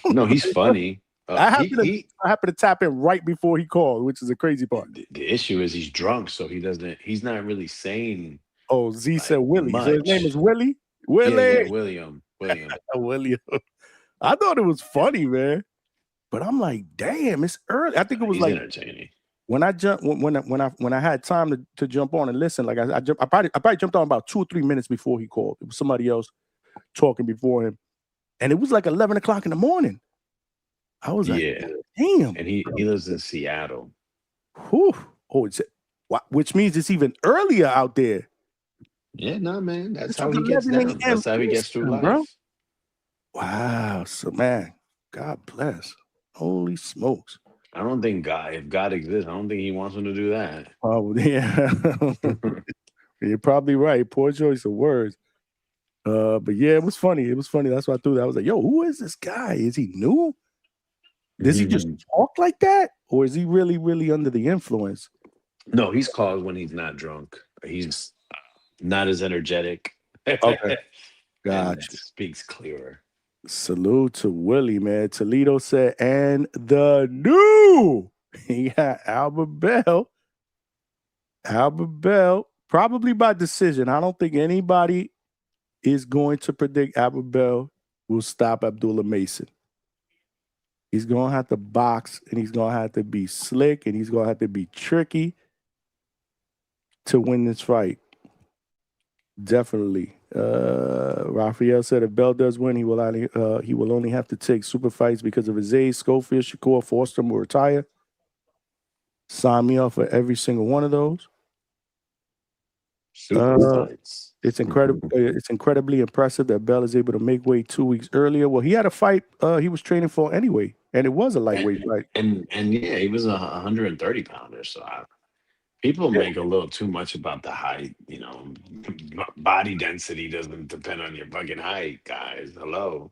No, he's funny. I happened to tap in right before he called, which is the crazy part. The issue is he's drunk, so he's not really saying. Oh, Z like, said Willie. much. So his name is Willie? Willie. Yeah, William. William. I thought it was funny, man. But I'm like, damn, it's early. I think it was he's like entertaining. When I had time to jump on and listen, like I probably jumped on about 2 or 3 minutes before he called. It was somebody else talking before him, and it was like 11 o'clock in the morning. I was like, damn. And he lives in Seattle. Whew. Oh, which means it's even earlier out there. Yeah, no, man. That's This how was he gets 11 down. a.m. That's how he gets through Eastern, bro. life. Wow. So, man, God bless. Holy smokes. I don't think God, if God exists, I don't think he wants him to do that. Oh, yeah. You're probably right. Poor choice of words. But yeah, it was funny. It was funny. That's why I threw that. I was like, yo, who is this guy? Is he new? Does he just talk like that? Or is he really, really under the influence? No, he's called when he's not drunk. He's not as energetic. Okay. And Gotcha. speaks clearer. Salute to Willie, man. Toledo said, and the new. He got Albert Bell. Albert Bell, probably by decision. I don't think anybody is going to predict Albert Bell will stop Abdullah Mason. He's going to have to box, and he's going to have to be slick, and he's going to have to be tricky to win this fight. Definitely. Raphael said if Bell does win, he will only have to take super fights because of his age. Schofield, Shakur, Foster will retire. Sign me up for every single one of those. It's incredible. It's incredibly impressive that Bell is able to make weight 2 weeks earlier. Well, he had a fight he was training for anyway, and it was a lightweight fight. And yeah, he was a 130 pounder. So people make a little too much about the height. You know, body density doesn't depend on your fucking height, guys. Hello.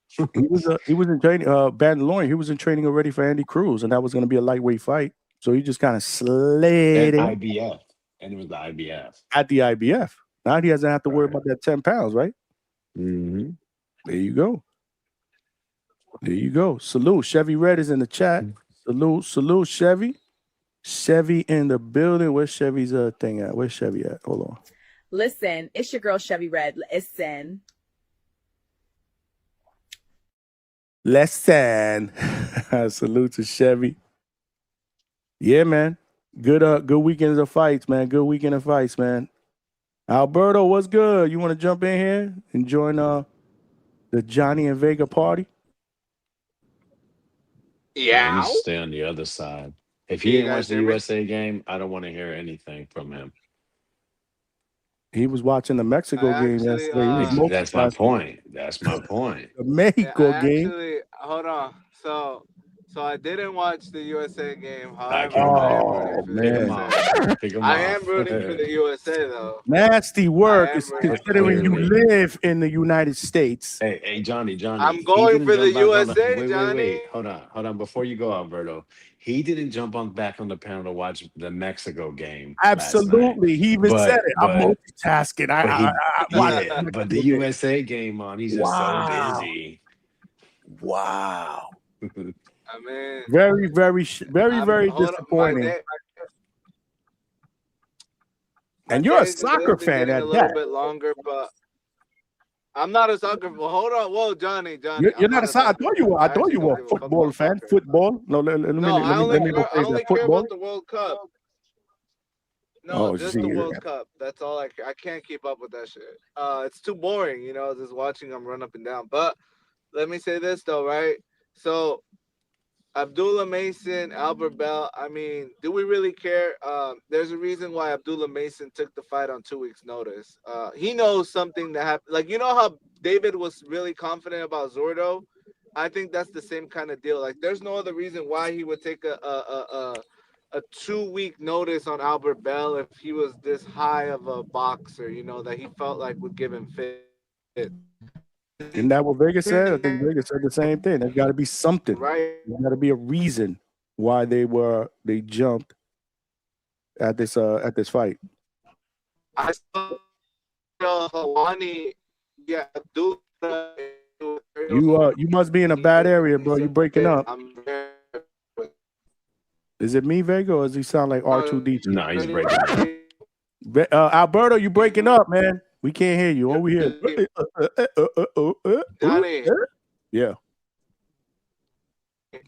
He was in training. Bandalorian. He was in training already for Andy Cruz, and that was going to be a lightweight fight. So he just kind of slid At in IBF, and it was the IBF. at the IBF. Now he doesn't have to worry about that 10 pounds, right? Mm-hmm. There you go. There you go. Salute. Chevy Red is in the chat. Salute, Chevy. Chevy in the building. Where's Chevy's thing at? Where's Chevy at? Hold on. Listen, it's your girl Chevy Red. Listen. Salute to Chevy. Yeah, man. Good weekends of fights, man. Good weekend of fights, man. Alberto, what's good? You want to jump in here and join the Johnny and Vega party? Yeah. He stay on the other side. If he didn't watch the USA game, I don't want to hear anything from him. He was watching the Mexico game yesterday. That's my point. That's my point. The Mexico game. Hold on. So I didn't watch the USA game. Man. I am rooting for the USA though. Nasty work, considering you live in the United States. Hey, Johnny. I'm going for the USA, Johnny. Wait. Hold on. Before you go, Alberto, he didn't jump back on the panel to watch the Mexico game. Absolutely, he even said it. I'm multitasking. But the USA game on, he's just so busy. Wow. I mean, very disappointing. And you're a soccer fan at a that. little bit longer, but I'm not a soccer. Well, hold on. Whoa, Johnny. You're not a soccer. I thought you were a football fan. Football? No, let me I only care about the World Cup. No, just the World Cup. That's all I can't keep up with that shit. It's too boring, just watching them run up and down. But let me say this though, right? So Abdullah Mason, Albert Bell, I mean, do we really care? There's a reason why Abdullah Mason took the fight on 2 weeks' notice. He knows something that happened. Like, you know how David was really confident about Zordo? I think that's the same kind of deal. Like, there's no other reason why he would take a 2-week notice on Albert Bell if he was this high of a boxer, that he felt like would give him fit. Isn't that what Vegas said? I think Vegas said the same thing. There's got to be something. Right. There's got to be a reason why they jumped at this fight. I saw Hawani. Yeah, Abdullah. You must be in a bad area, bro. You breaking up. Is it me, Vega, or does he sound like R2D2? No, he's breaking up. Alberto, you breaking up, man. We can't hear you. Over here. Johnny. Yeah.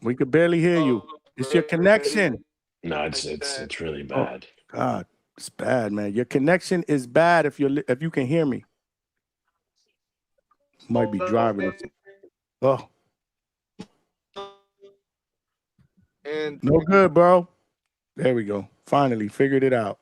We could barely hear you. It's your connection. No, it's really bad. Oh, God, it's bad, man. Your connection is bad if you can hear me. Might be driving us. Oh. And no good, bro. There we go. Finally figured it out.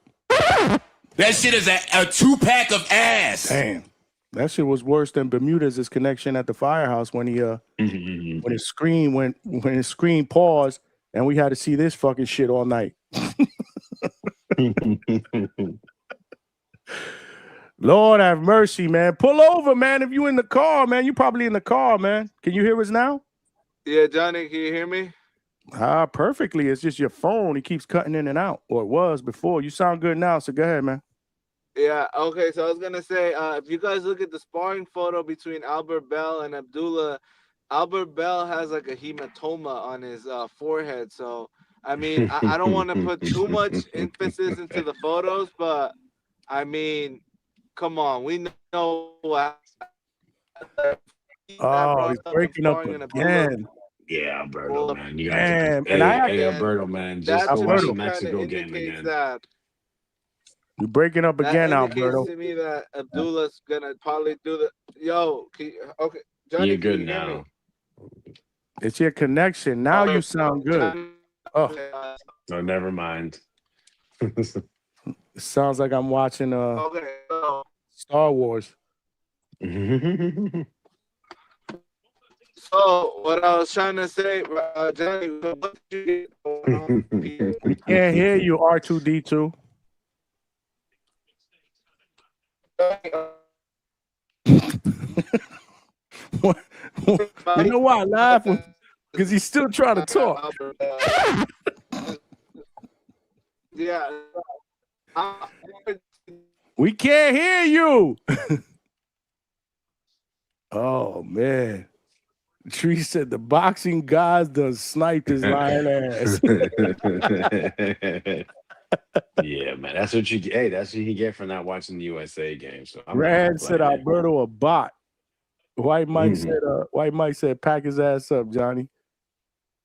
That shit is a 2-pack of ass. Damn. That shit was worse than Bermudez's connection at the firehouse when he when his screen paused and we had to see this fucking shit all night. Lord have mercy, man. Pull over, man. If you in the car, man, you probably in the car, man. Can you hear us now? Yeah, Johnny, can you hear me? Perfectly. It's just your phone. He keeps cutting in and out, or it was before. You sound good now, so go ahead, man. Yeah, okay, so I was going to say, if you guys look at the sparring photo between Albert Bell and Abdullah, Albert Bell has like a hematoma on his forehead. So, I mean, I don't want to put too much emphasis into the photos, but, I mean, come on. We know what. Oh, he's breaking up again. Yeah, Alberto, man. You got Damn. to, And hey, Alberto, man. Just go watch the Mexico game again. You're breaking up again, that indicates Alberto. to me that Abdullah's gonna probably do the okay. Johnny, you're good you now. It's your connection. Now you sound good. Oh, no, never mind. It sounds like I'm watching Star Wars. So what I was trying to say, Johnny, what did you get? We can't hear you, R2D2. You know why I laugh? Because he's still trying to talk. Yeah. We can't hear you. Oh, man. Tree said the boxing guys done sniped his lying ass. Yeah, man. That's what you get. Hey, that's what you get for not watching the USA game. So Rand said Alberto a bot. White Mike said pack his ass up, Johnny.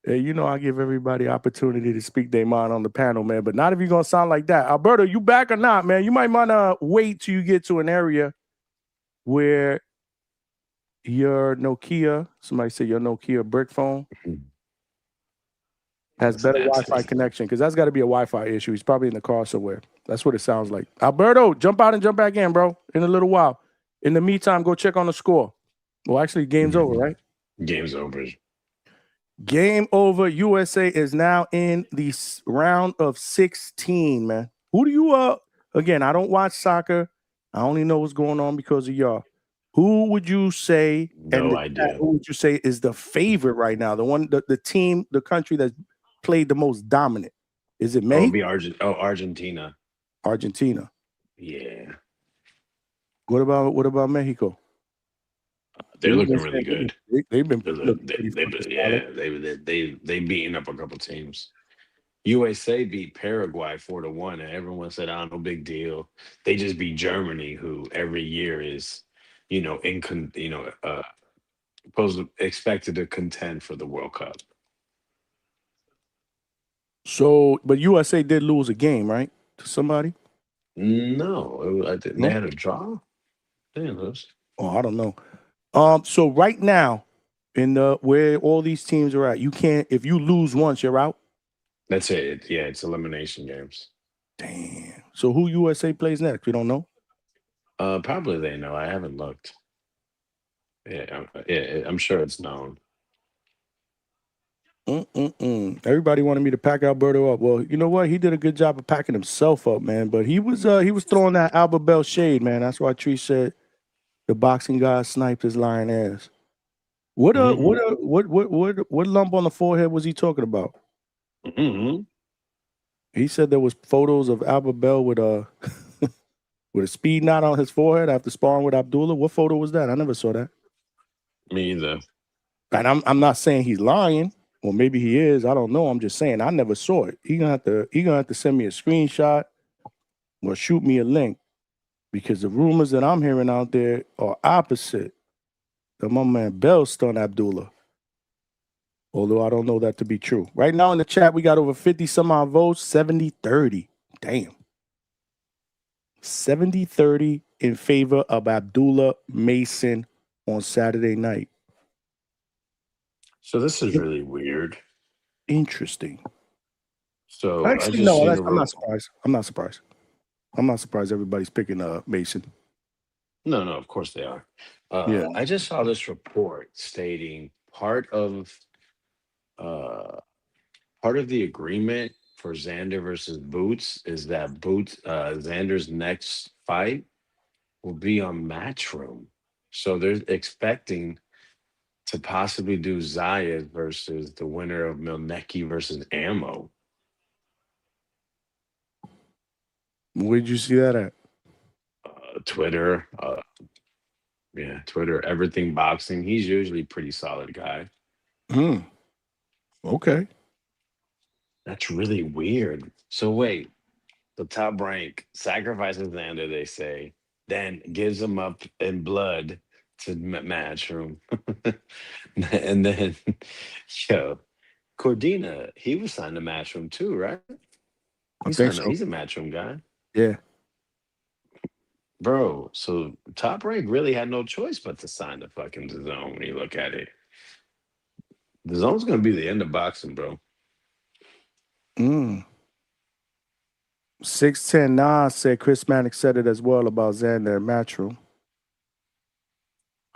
Hey, you know I give everybody opportunity to speak their mind on the panel, man. But not if you're gonna sound like that. Alberto, you back or not, man? You might wanna wait till you get to an area where your Nokia, somebody said your Nokia brick phone has better Wi-Fi connection, because that's got to be a Wi-Fi issue. He's probably in the car somewhere. That's what it sounds like. Alberto, jump out and jump back in, bro, in a little while. In the meantime, go check on the score. Well, actually, game's over, right? Game's over. Game over. USA is now in the round of 16, man. Who do you, again, I don't watch soccer. I only know what's going on because of y'all. Who would you say, no idea. Who would you say is the favorite right now? The one, the team, the country that's played the most dominant? Is it Mexico? It would be Argentina. Argentina. Yeah. What about Mexico? They're looking really good. They've been they beaten up a couple teams. USA beat Paraguay 4-1, and everyone said, "Oh, no big deal." They just beat Germany, who every year is, expected to contend for the World Cup. So, but USA did lose a game, right? To somebody? No, they had a draw. They didn't lose. Oh, I don't know. So right now, in where all these teams are at, you can't. If you lose once, you're out. That's it. Yeah, it's elimination games. Damn. So who USA plays next? We don't know. Probably they know. I haven't looked. Yeah, I'm sure it's known. Everybody wanted me to pack Alberto up. Well, you know what? He did a good job of packing himself up, man. But he was throwing that Albert Bell shade, man. That's why Tree said the boxing guy sniped his lying ass. What lump on the forehead was he talking about? He said there was photos of Albert Bell with a with a speed knot on his forehead after sparring with Abdullah. What photo was that? I never saw that. Me either. And I'm not saying he's lying. Well, maybe he is. I don't know. I'm just saying I never saw it. He gonna have to send me a screenshot or shoot me a link, because the rumors that I'm hearing out there are opposite. That my man Bell stunned Abdullah. Although I don't know that to be true. Right now in the chat, we got over 50 some odd votes, 70-30. Damn. 70-30 in favor of Abdullah Mason on Saturday night. So this is really weird. Interesting. So actually, no, I'm not surprised. I'm not surprised. I'm not surprised everybody's picking Mason. No, of course they are. Yeah. I just saw this report stating part of the agreement for Xander versus Boots is that Xander's next fight will be on Matchroom. So they're expecting to possibly do Zayed versus the winner of Milnecki versus Ammo. Where'd you see that at? Twitter. Yeah, Twitter, everything boxing. He's usually a pretty solid guy. Okay. That's really weird. So wait, the top rank sacrifices Xander, they say, then gives him up in blood to Matchroom. And then, yo, Cordina, he was signed to Matchroom too, right? I think so. He's a Matchroom guy. Yeah. Bro, so Top Rank really had no choice but to sign the fucking DAZN when you look at it. The zone's gonna be the end of boxing, bro. 610 Nas said Chris Mannix said it as well about Xander and Matchroom.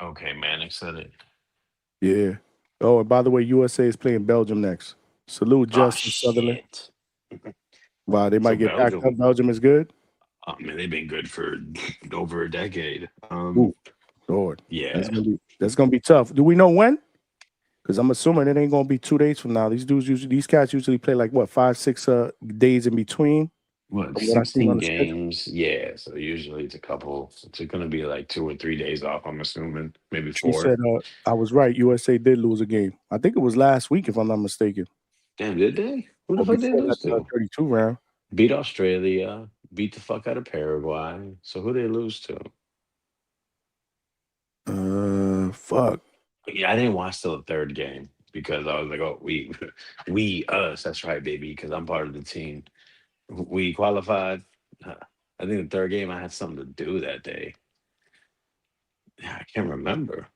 Okay, Mannix said it. Yeah. Oh, and by the way, USA is playing Belgium next. Salute Justin Sutherland. Wow, they might get backed up. Belgium is good. Oh man, they've been good for over a decade. Lord. Yeah. That's gonna be tough. Do we know when? Because I'm assuming it ain't gonna be 2 days from now. These cats usually play like what, 5-6 days in between. What, 16 games? Yeah, so usually it's gonna be like 2 or 3 days off, I'm assuming. Maybe 4. She said I was right. USA did lose a game. I think it was last week, if I'm not mistaken. Damn, did they? Who the fuck did they lose to? 32 round. Beat Australia, beat the fuck out of Paraguay. So who they lose to? Fuck. Yeah, I didn't watch till the third game because I was like, oh, we us. That's right, baby, because I'm part of the team. We qualified. I think the third game I had something to do that day. Yeah, I can't remember.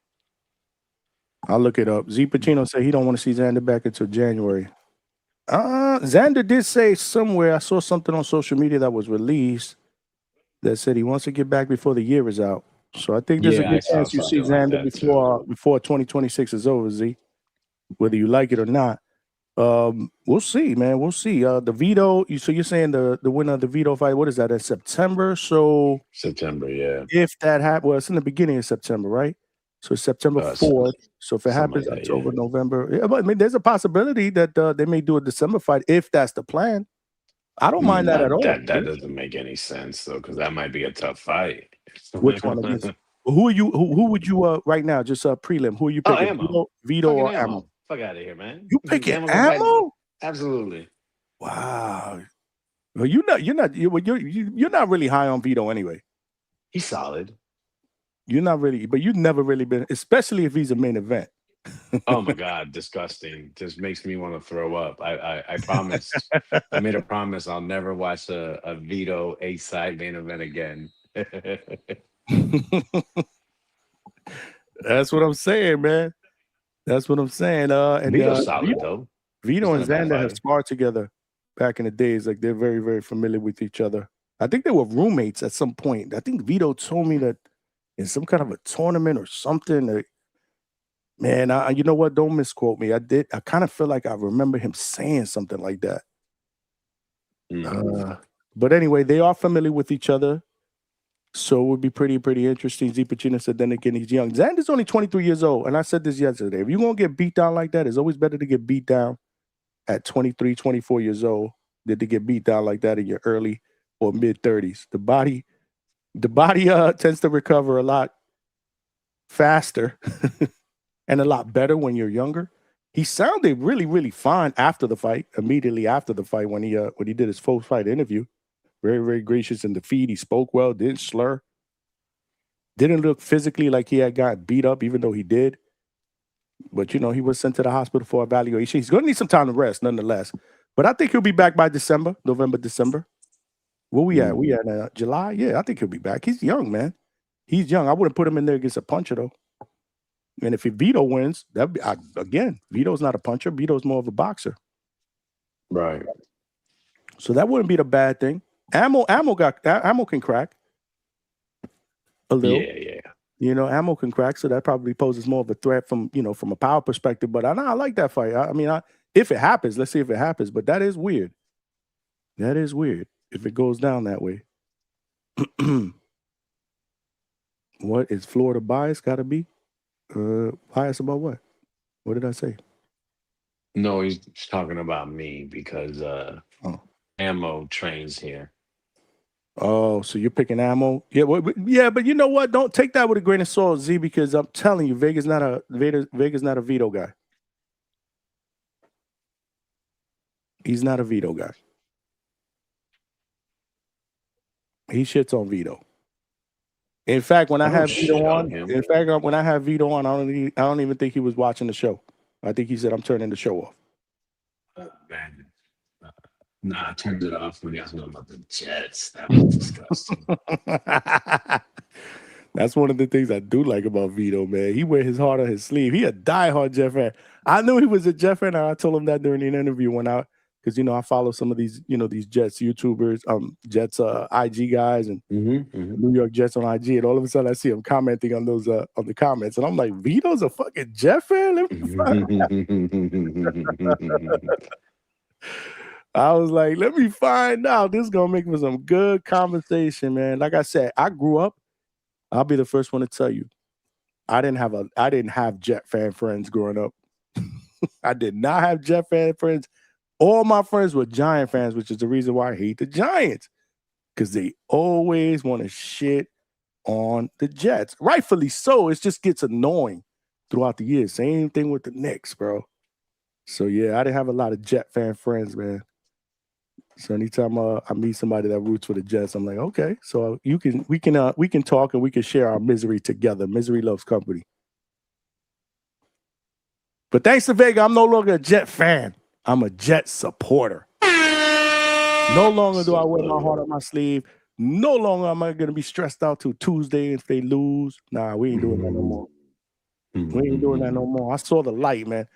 I'll look it up. Z Pacino said he don't want to see Xander back until January. Xander did say somewhere, I saw something on social media that was released that said he wants to get back before the year is out. So I think there's a good chance you see Xander before 2026 is over, Z. Whether you like it or not. We'll see, man. We'll see. The veto, so you're saying the winner of the veto fight, what is that, in September? So September, yeah. If that happens, well, it's in the beginning of September, right? So it's September 4th. So if it happens like October, November, yeah, but I mean, there's a possibility that they may do a December fight if that's the plan. I don't mind that at all. That doesn't make any sense though, because that might be a tough fight. Which one against? Who are you? Who would you right now? Just prelim. Who are you picking? Ammo. Veto or Ammo? Fuck out of here, man. You picking Ammo? Absolutely. Wow. Well, you're not really high on Vito anyway. He's solid. You're not really, but you've never really been, especially if he's a main event. Oh my God, disgusting. Just makes me want to throw up. I promised. I made a promise I'll never watch a Vito A-side main event again. That's what I'm saying, man. That's what I'm saying. And Vito's solid though. Vito and Xander have sparred together back in the days. Like they're very, very familiar with each other. I think they were roommates at some point. I think Vito told me that in some kind of a tournament or something. Man, you know what? Don't misquote me. I kind of feel like I remember him saying something like that. But anyway, they are familiar with each other. So it would be pretty interesting. Z Pacino said, then again, he's young. Xander's only 23 years old. And I said this yesterday. If you're going to get beat down like that, it's always better to get beat down at 23, 24 years old than to get beat down like that in your early or mid-30s. The body tends to recover a lot faster and a lot better when you're younger. He sounded really, really fine after the fight, immediately after the fight when he did his post-fight interview. Very, very gracious in the feed. He spoke well, didn't slur. Didn't look physically like he had got beat up, even though he did. But, he was sent to the hospital for evaluation. He's going to need some time to rest, nonetheless. But I think he'll be back by November, December. Where we at? We at July? Yeah, I think he'll be back. He's young, man. He's young. I wouldn't put him in there against a puncher, though. And if Vito wins, again, Vito's not a puncher. Vito's more of a boxer. Right. So that wouldn't be the bad thing. Ammo can crack a little. Yeah. You know, Ammo can crack, so that probably poses more of a threat from a power perspective. But I like that fight. I mean, if it happens, let's see if it happens. But that is weird. That is weird if it goes down that way. What is Florida bias got to be? Bias about what? What did I say? No, he's talking about me because Ammo trains here. Oh, so you're picking Ammo? Yeah, but you know what? Don't take that with a grain of salt, Z, because I'm telling you, Vega's not a veto guy. He's not a veto guy. He shits on Vito. In fact, when I have Vito on, I don't even think he was watching the show. I think he said, "I'm turning the show off." Man. Nah, I turned it off when he was talking about the Jets. That was disgusting. That's one of the things I do like about Vito, man. He wear his heart on his sleeve. He a diehard Jet fan. I knew he was a Jet fan, and I told him that during an interview when because I follow some of these, these Jets YouTubers, Jets IG guys, and New York Jets on IG, and all of a sudden I see him commenting on those on the comments, and I'm like, Vito's a fucking Jet fan. I was like, let me find out. This is gonna make for some good conversation, man. Like I said, I grew up. I'll be the first one to tell you, I didn't have Jet fan friends growing up. I did not have Jet fan friends. All my friends were Giant fans, which is the reason why I hate the Giants, because they always want to shit on the Jets. Rightfully so. It just gets annoying throughout the years. Same thing with the Knicks, bro. So yeah, I didn't have a lot of Jet fan friends, man. So anytime I meet somebody that roots for the Jets, I'm like, okay, so we can talk and we can share our misery together. Misery loves company. But thanks to Vega, I'm no longer a Jet fan. I'm a Jet supporter. No longer do I wear my heart on my sleeve. No longer am I going to be stressed out till Tuesday if they lose. Nah, we ain't doing that no more. We ain't doing that no more. I saw the light, man.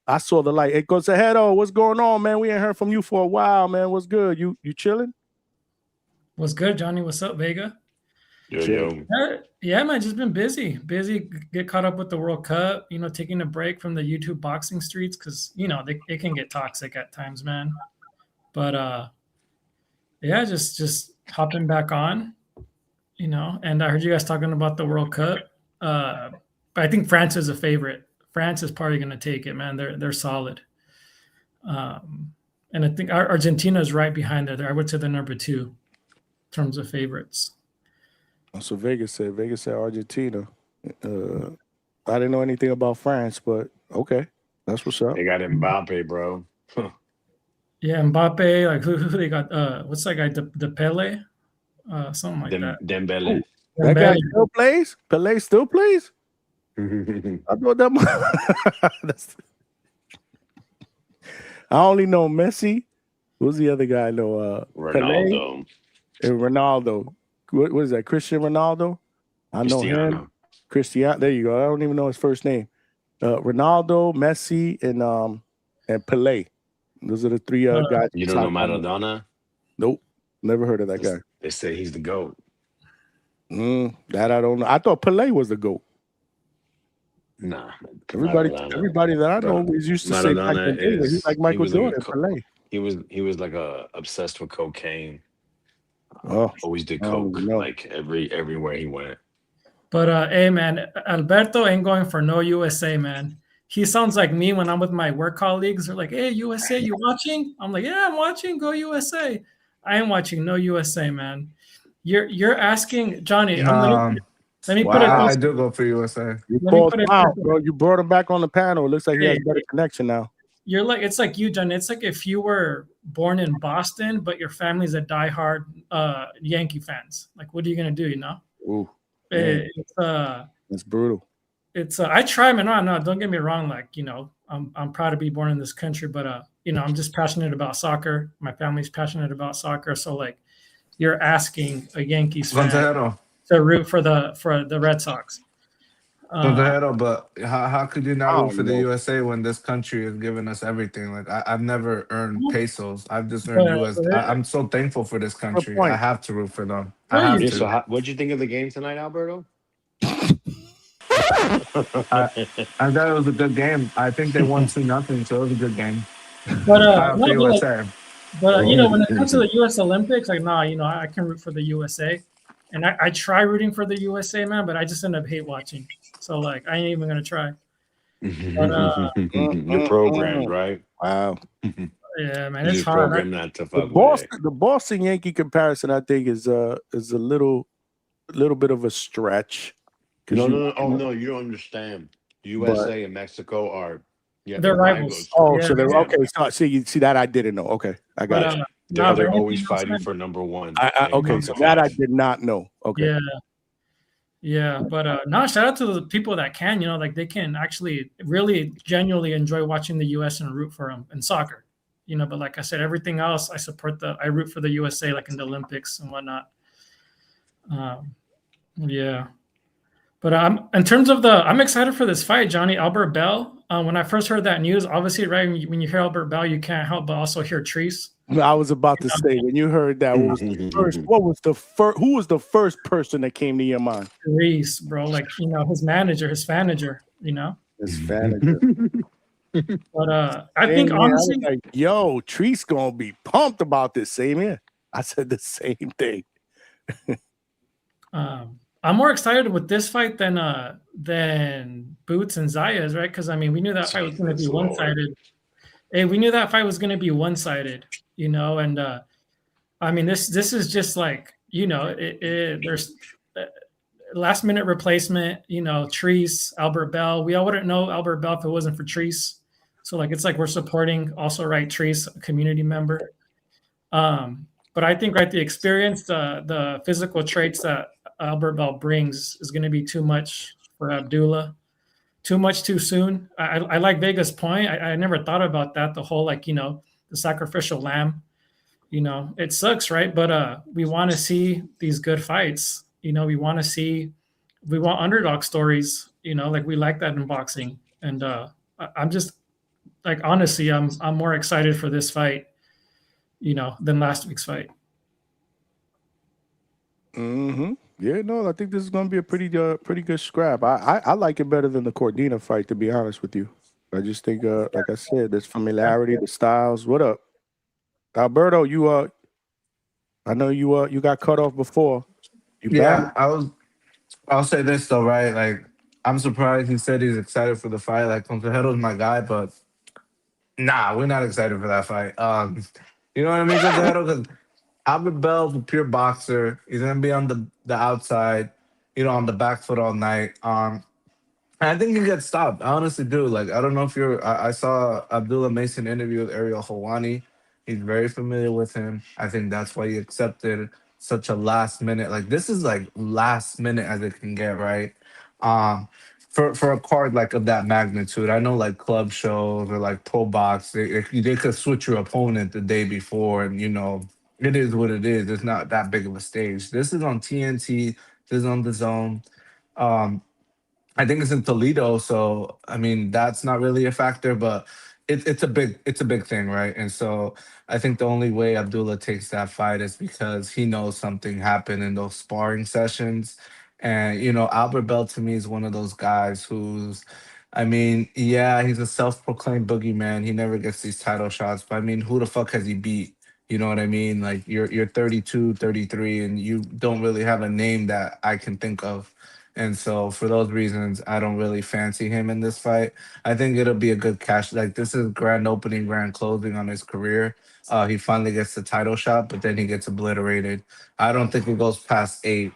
I saw the light. It goes ahead. Oh, what's going on, man? We ain't heard from you for a while, man. What's good? You chilling? What's good, Johnny? What's up, Vega? Yo. Yeah, man, just been busy. Get caught up with the World Cup, taking a break from the YouTube boxing streets because, it can get toxic at times, man. But, yeah, just hopping back on, and I heard you guys talking about the World Cup. But I think France is a favorite. France is probably going to take it, man. They're solid. And I think Argentina is right behind there. I would say they're number 2 in terms of favorites. So Vegas said Argentina. I didn't know anything about France, but okay, that's what's up. They got Mbappe, bro. Yeah, Mbappe. Like who they got? What's that guy? Dembele, something like that. Dembele. That guy still plays. Pelé still plays. I thought that. I only know Messi. Who's the other guy? I know Ronaldo. Pelé and Ronaldo. What is that? Cristian Ronaldo? I know him. Cristiano. There you go. I don't even know his first name. Ronaldo, Messi, and Pelé. Those are the 3 guys. You don't know Maradona? Nope. Never heard of that guy. They say he's the GOAT. That I don't know. I thought Pelé was the GOAT. Nah. Everybody that I know always used to say back in the day, he's like Michael Jordan. Pelé. He was like obsessed with cocaine. Always did coke like everywhere he went. But hey, man, Alberto ain't going for no USA, man. He sounds like me when I'm with my work colleagues. They're like, "Hey, USA, you watching?" I'm like, "Yeah, I'm watching. Go USA." I ain't watching no USA, man. You're asking Johnny. Let me put it. I do go for USA. You brought him back on the panel. It looks like he has a better connection now. It's like you, John. It's like if you were born in Boston, but your family's a diehard Yankee fans. Like, what are you gonna do? Ooh, it's brutal. I try, man. No, don't get me wrong. Like, I'm proud to be born in this country, but I'm just passionate about soccer. My family's passionate about soccer. So like, you're asking a Yankees fan to root for the Red Sox. But how could you not I root for don't the know. USA when this country is giving us everything? Like I've never earned pesos. I've just earned but, US. I'm so thankful for this Good country. I point. have to root for them. I well, have Yeah. you, So, to. what'd you think of the game tonight, Alberto? I I thought it was a good game. I think they won 2-0, so it was a good game. but Shout out to no, USA. you know, when it comes to the U.S. Olympics, like, nah, you know, I can root for the USA, and I try rooting for the USA, man, but I just end up hate watching. So like, I ain't even gonna try. But You're programmed, right? Wow. yeah, man, You're it's just hard. programmed not to The fuck with it. Boston Yankee comparison, I think, is a little bit of a stretch. No, You, no, no. Oh, no, you don't understand. but USA and Mexico are They're rivals. rivals. oh, Yeah, so they're Yeah, okay. So see that I didn't know. Okay, I but got you. nah, but they're anything always else, fighting man? for number one. Okay, in so the that I West. did not know. Okay. Yeah, yeah, but no, shout out to the people that can, you know, like they can actually really genuinely enjoy watching the U.S. and root for them in soccer, you know. But like I said, everything else, I root for the USA, like in the Olympics and whatnot. Yeah, but in terms of I'm excited for this fight, Johnny Albert Bell. When I first heard that news, obviously, right when you hear Albert Bell, you can't help but also hear Treese. I was about to say when you heard that, what was the first? What was the first? Who was the first person that came to your mind? Reese, bro, like, you know, his manager, you know. His manager. But I think I was honestly, like, yo, Treese gonna be pumped about this. Same here. I said the same thing. I'm more excited with this fight than Boots and Zayas, right? Because I mean, we knew that fight was going to be Lord. one-sided. Hey, we knew that fight was going to be one-sided, you know. And I mean, this is just like, you know, there's last-minute replacement, you know, Treese, Albert Bell. We all wouldn't know Albert Bell if it wasn't for Treese. So like, it's like we're supporting also, right, Treese, a community member. But I think, right, the experience, the physical traits that Albert Bell brings is going to be too much for Abdullah. Too much too soon. I like Vega's point. I never thought about that. The whole, like, you know, the sacrificial lamb. You know, it sucks, right? But we want to see these good fights. You know, we want underdog stories. You know, like we like that in boxing. And I'm just like, honestly, I'm more excited for this fight, you know, than last week's fight. Mm-hmm. Yeah, no, I think this is going to be a pretty good scrap. I like it better than the Cordina fight, to be honest with you. I just think, like I said, there's familiarity, the styles. What up, Alberto? I know you got cut off before. You back? I'll say this though, right? Like, I'm surprised he said he's excited for the fight. Like, Contejero's my guy, but nah, we're not excited for that fight. You know what I mean, Contejero? Because Albert Bell's a pure boxer. He's gonna be on the outside, you know, on the back foot all night. And I think he gets stopped. I honestly do. Like, I don't know if I saw Abdullah Mason interview with Ariel Helwani. He's very familiar with him. I think that's why he accepted such a last minute. Like, this is like last minute as it can get, right? For a card like of that magnitude, I know like club shows or like pro box, they could switch your opponent the day before, and you know, it is what it is. It's not that big of a stage. This is on TNT. This is on the Zone. I think it's in Toledo, so I mean that's not really a factor, but it's a big thing, right? And so I think the only way Abdullah takes that fight is because he knows something happened in those sparring sessions. And you know, Albert Bell to me is one of those guys who's, I mean, yeah, he's a self-proclaimed boogeyman. He never gets these title shots, but I mean, who the fuck has he beat? You know what I mean? Like, you're 32, 33, and you don't really have a name that I can think of. And so for those reasons, I don't really fancy him in this fight. I think it'll be a good cash. Like, this is grand opening, grand closing on his career. He finally gets the title shot, but then he gets obliterated. I don't think it goes past 8.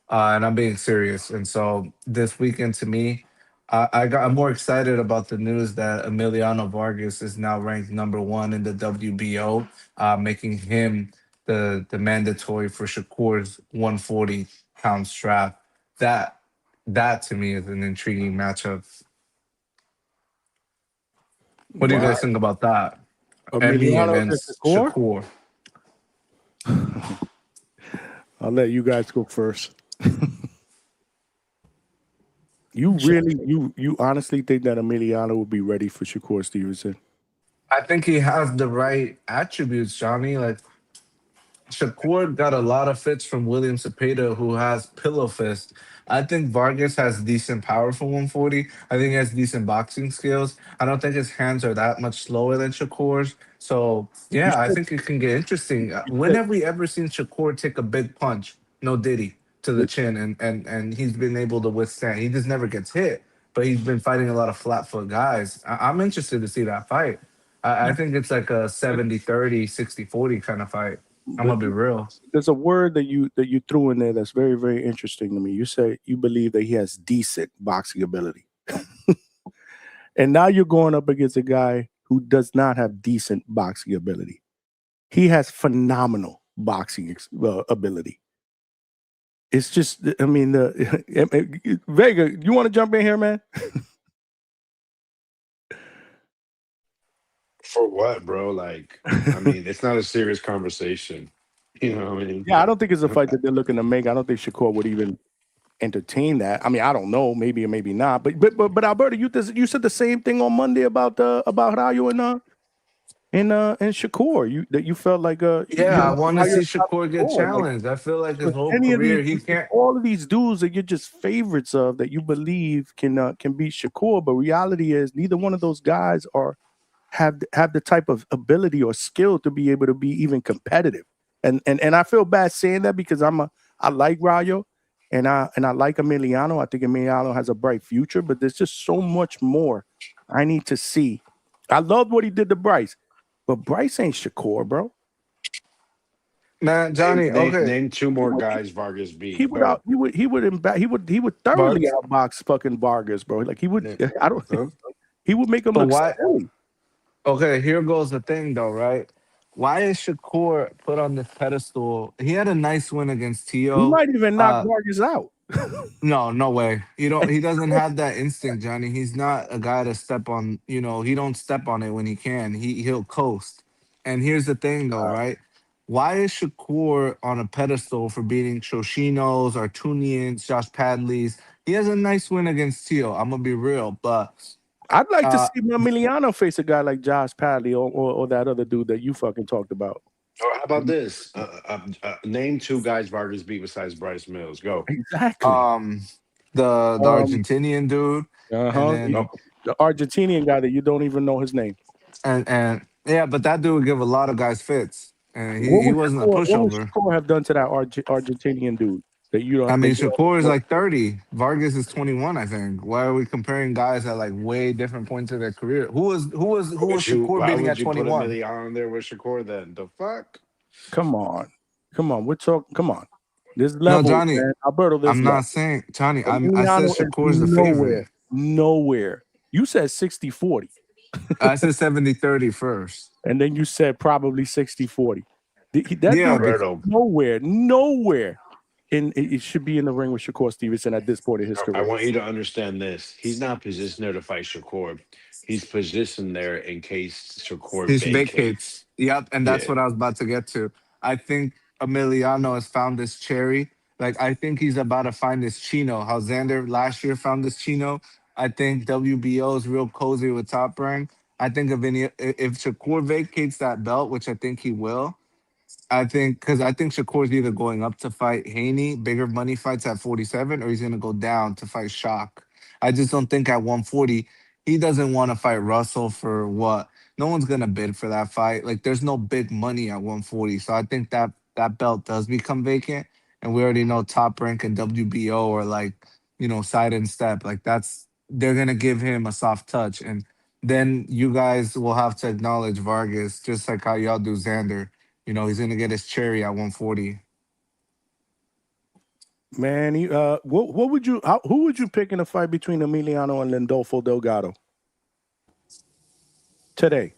And I'm being serious. And so this weekend, to me, I'm more excited about the news that Emiliano Vargas is now ranked #1 in the WBO, making him the mandatory for Shakur's 140-pound strap. That to me is an intriguing matchup. What do you guys think about that? And me Emiliano against Shakur? Shakur. I'll let you guys go first. You really, you honestly think that Emiliano would be ready for Shakur Stevenson? I think he has the right attributes, Johnny. Like Shakur got a lot of fits from William Cepeda, who has pillow fist. I think Vargas has decent power for 140. I think he has decent boxing skills. I don't think his hands are that much slower than Shakur's. So You yeah, I said, think it can get interesting. you When said have we ever seen Shakur take a big punch? No Diddy to the chin, and he's been able to withstand. He just never gets hit, but he's been fighting a lot of flat foot guys. I'm interested to see that fight. I think it's like a 70-30, 60-40 kind of fight. I'm but gonna be real. there's a word that you threw in there that's very, very interesting to me. You say you believe that he has decent boxing ability. And now you're going up against a guy who does not have decent boxing ability. He has phenomenal boxing ability. It's just, I mean, Vega, you want to jump in here, man? For what, bro? Like, I mean, it's not a serious conversation. You know what I mean? Yeah, I don't think it's a fight that they're looking to make. I don't think Shakur would even entertain that. I mean, I don't know, maybe or maybe not. But Alberto, you said the same thing on Monday about Rayo and Shakur. That you felt like Yeah, I want to Rayo see top Shakur get scorer. Like, challenged. I feel like his with whole any of these, career he can't. all of these dudes that you're just favorites of that you believe can beat Shakur, but reality is neither one of those guys have the type of ability or skill to be able to be even competitive. And I feel bad saying that because I like Rayo and I like Emiliano. I think Emiliano has a bright future, but there's just so much more I need to see. I loved what he did to Bryce, but Bryce ain't Shakur, bro. Man, Johnny, okay. Name two more guys Vargas beat. He would thoroughly Vargas? outbox fucking Vargas, bro. Like he would. I don't. Huh? He would make him But look why? silly. Okay, here goes the thing, though, right? Why is Shakur put on this pedestal? He had a nice win against He Tio. might even knock Vargas out. No, no way. He doesn't have that instinct, Johnny. He's not a guy to step on, he don't step on it when he can. He'll coast. And here's the thing though, right? Why is Shakur on a pedestal for beating Shoshinos, Artunians, Josh Padleys? He has a nice win against Tio. I'm gonna be real, but I'd like to see Emiliano face a guy like Josh Padley or that other dude that you fucking talked about. Or how about this? Name two guys Vargas beat besides Bryce Mills. Go. Exactly. The Argentinian dude, and then the Argentinian guy that you don't even know his name. And yeah, but that dude would give a lot of guys fits, and he wasn't a pushover. What would Shakur have done to that Argentinian dude that you don't? I mean, Shakur is like 30. Vargas is 21, I think. Why are we comparing guys at like way different points of their career? Who was Shakur beating at 21? Why would you put Emiliano there with Shakur then? The fuck? Come on. We're talking. Come on. This level, no, Johnny. Man. Alberto, I'm not saying Johnny. I said Shakur's the favorite. Nowhere. You said 60-40. I said 70-30 first. And then you said probably 60-40. Alberto. Nowhere. And it should be in the ring with Shakur Stevenson at this point in his career. I want you to understand this. He's not positioned there to fight Shakur. He's positioned there in case Shakur vacates. Yep, and that's what I was about to get to. I think Emiliano has found this cherry. Like, I think he's about to find this Chino. How Xander last year found this Chino. I think WBO is real cozy with Top Rank. I think if Shakur vacates that belt, which I think he will, I think Shakur's either going up to fight Haney, bigger money fights at 47, or he's going to go down to fight Shock. I just don't think at 140, he doesn't want to fight Russell for what? No one's going to bid for that fight. Like, there's no big money at 140. So I think that belt does become vacant. And we already know Top Rank and WBO are like, side and step. Like, they're going to give him a soft touch. And then you guys will have to acknowledge Vargas, just like how y'all do Xander. He's going to get his cherry at 140. Man, who would you pick in a fight between Emiliano and Lindolfo Delgado today?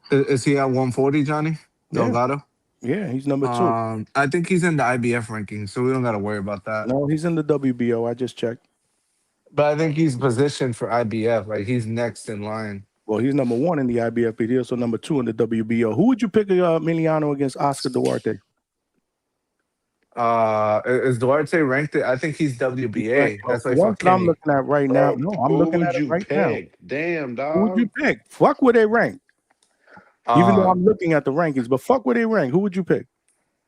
Is he at 140, Johnny? Delgado? Yeah, he's number 2. I think he's in the IBF ranking, so we don't got to worry about that. No, he's in the WBO. I just checked. But I think he's positioned for IBF. Like, he's next in line. Well, he's number 1 in the IBF, but he's also number 2 in the WBO. Who would you pick Emiliano against Oscar Duarte? Is Duarte ranked? I think he's WBA. That's The why ones fuck that I'm Kenny. looking at right now. Bro, No, I'm who looking would at it you right now. pick? Damn, Who would you dog. pick? Fuck where they rank. Even though Uh, I'm looking at the rankings, but fuck where they rank. Who would you pick?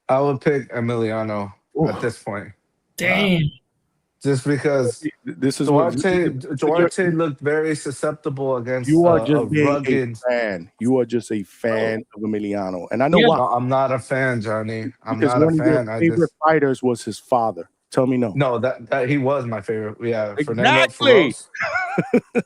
I would pick Emiliano at Oof. this point, Damn. just because This is what Duarte looked very susceptible against you are a just being a rugged. fan. You are just a fan of Emiliano, and I know Yeah. why. No, I'm not a fan, Johnny. I'm Because not a one of your fan. I favorite just fighters was his father. Tell me no. no that he was my favorite. Yeah, Fernando Exactly. Feroz.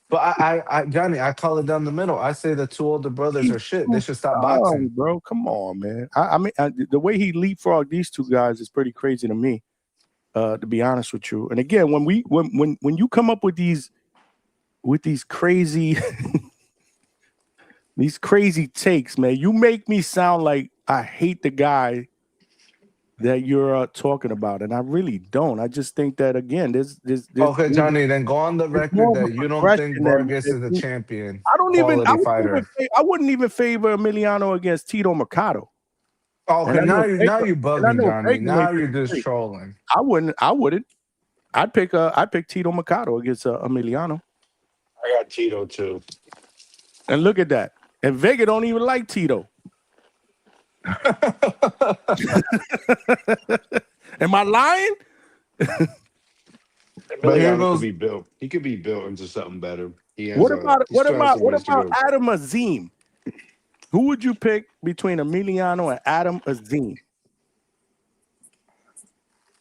But Johnny, I call it down the middle. I say the two older brothers are shit. They should stop boxing. Bro, come on, man. I mean, the way he leapfrogged these two guys is pretty crazy to me. To be honest with you, and again, when you come up with these crazy these crazy takes, man, you make me sound like I hate the guy that you're talking about, and I really don't. I just think that again, there's Okay, Johnny, then go on the record that you don't think Vargas is a champion. I Fighter. wouldn't even favor Emiliano against Tito Mercado. Okay, now you bugging, Johnny. Now you're just disagree. trolling. I wouldn't. I'd pick Tito Mercado against Emiliano. I got Tito too. And look at that. And Vega don't even like Tito. Am I lying? But here Emiliano goes. could be built. He could be built into something better. What about Adam Azim? Who would you pick between Emiliano and Adam Azim?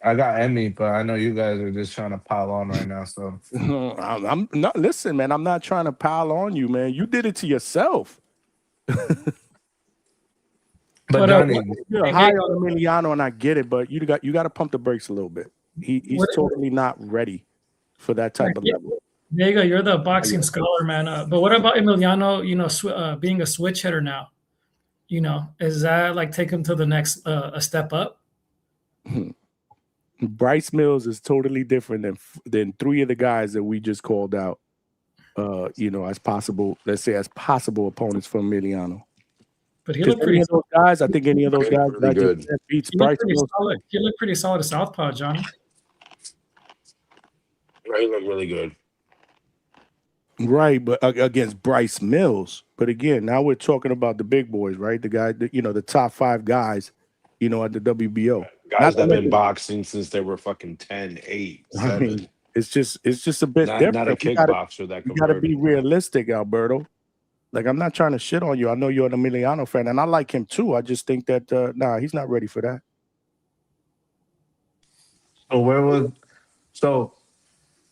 I got Emmy, but I know you guys are just trying to pile on right now. So I'm not. Listen, man. I'm not trying to pile on you, man. You did it to yourself. But Johnny, you're high on Emiliano, and I get it, but you got to pump the brakes a little bit. He's totally not ready for that type of level. There you go. You're the boxing scholar, man. But what about Emiliano? You know, being a switch hitter now. You know, is that like take him to the next a step up? Bryce Mills is totally different than three of the guys that we just called out. You know, as possible, let's say as possible opponents for Emiliano. But he looked pretty solid. Guys, I think any of those guys really good. Beats Bryce Mills. He looked pretty solid at Southpaw, Johnny. He looked really good. Right, but against Bryce Mills. But again, now we're talking about the big boys, right? The guy, the top 5 guys, at the WBO. Guys that have been boxing since they were fucking 10, 8, 7. I mean, it's just a bit different. Not a kickboxer that you got to be realistic, Alberto. Like, I'm not trying to shit on you. I know you're an Emiliano fan, and I like him too. I just think that he's not ready for that. So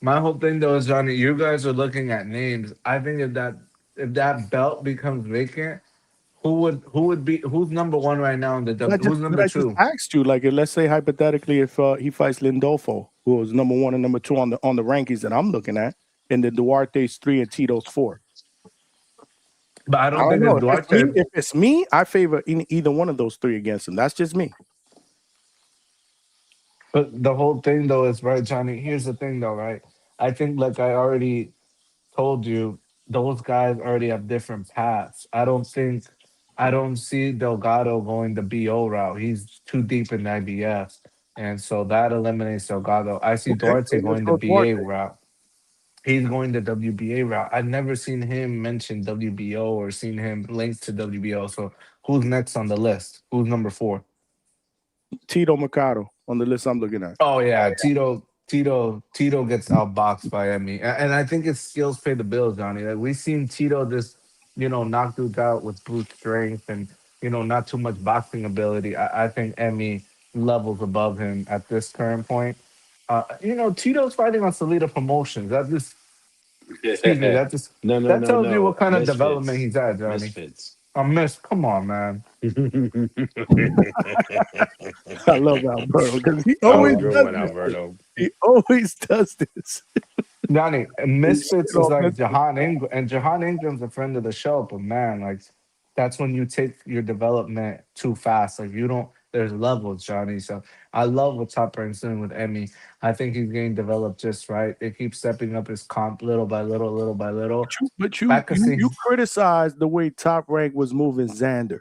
my whole thing though is, Johnny, you guys are looking at names. I think if that belt becomes vacant, who's number 1 right now in the W? Who's number 2? I just asked you, like, let's say hypothetically, if he fights Lindolfo, who was number 1 and number 2 on the rankings that I'm looking at, and then Duarte's 3 and Tito's 4. But I don't think it's Duarte. If it's me, I favor either one of those 3 against him. That's just me. But the whole thing though is, right, Johnny, here's the thing though, right? I think, like I already told you, those guys already have different paths. I don't see Delgado going the BO route. He's too deep in IBF. And so that eliminates Delgado. I see Duarte going the BA route. He's going the WBA route. I've never seen him mention WBO or seen him linked to WBO. So who's next on the list? Who's number 4? Tito Mercado on the list I'm looking at. Oh yeah, Tito gets outboxed by Emmy, and I think his skills pay the bills, Johnny. Like, we've seen Tito just knock dudes out with brute strength and not too much boxing ability. I think Emmy levels above him at this current point. Tito's fighting on Salida Promotions. That just that tells you what kind of development he's at, Johnny. Misfits. Come on, man. I love Alberto because he always does this. Johnny, Misfits is like Jahan Ingram, and Jahan Ingram's a friend of the show, but man, like, that's when you take your development too fast. Like, there's levels, Johnny. So I love what Top Rank's doing with Emmy. I think he's getting developed just right. It keeps stepping up his comp little by little. But you criticized the way Top Rank was moving Xander.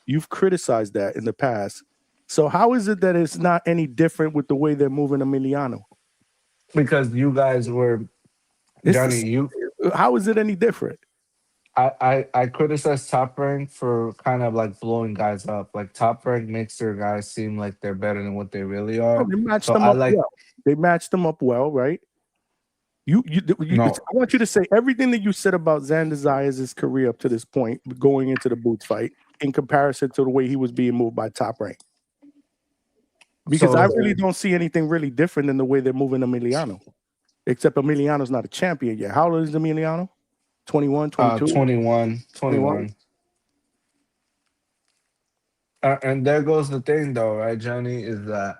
You've criticized that in the past. So how is it that it's not any different with the way they're moving Emiliano? Because you guys were It's Johnny. You how is it any different? I criticize Top Rank for kind of like blowing guys up. Like Top Rank makes their guys seem like they're better than what they really Oh, are. they matched So them I up like well. They matched them up well, right? You I no. want you to say everything that you said about Xander Zayas' career up to this point, going into the Boots fight, in comparison to the way he was being moved by Top Rank. Because I So really don't see anything really different in the way they're moving Emiliano. Except Emiliano's not a champion yet. How old is Emiliano? 21, 22? 21, 21? 21. And there goes the thing, though, right, Johnny? Is that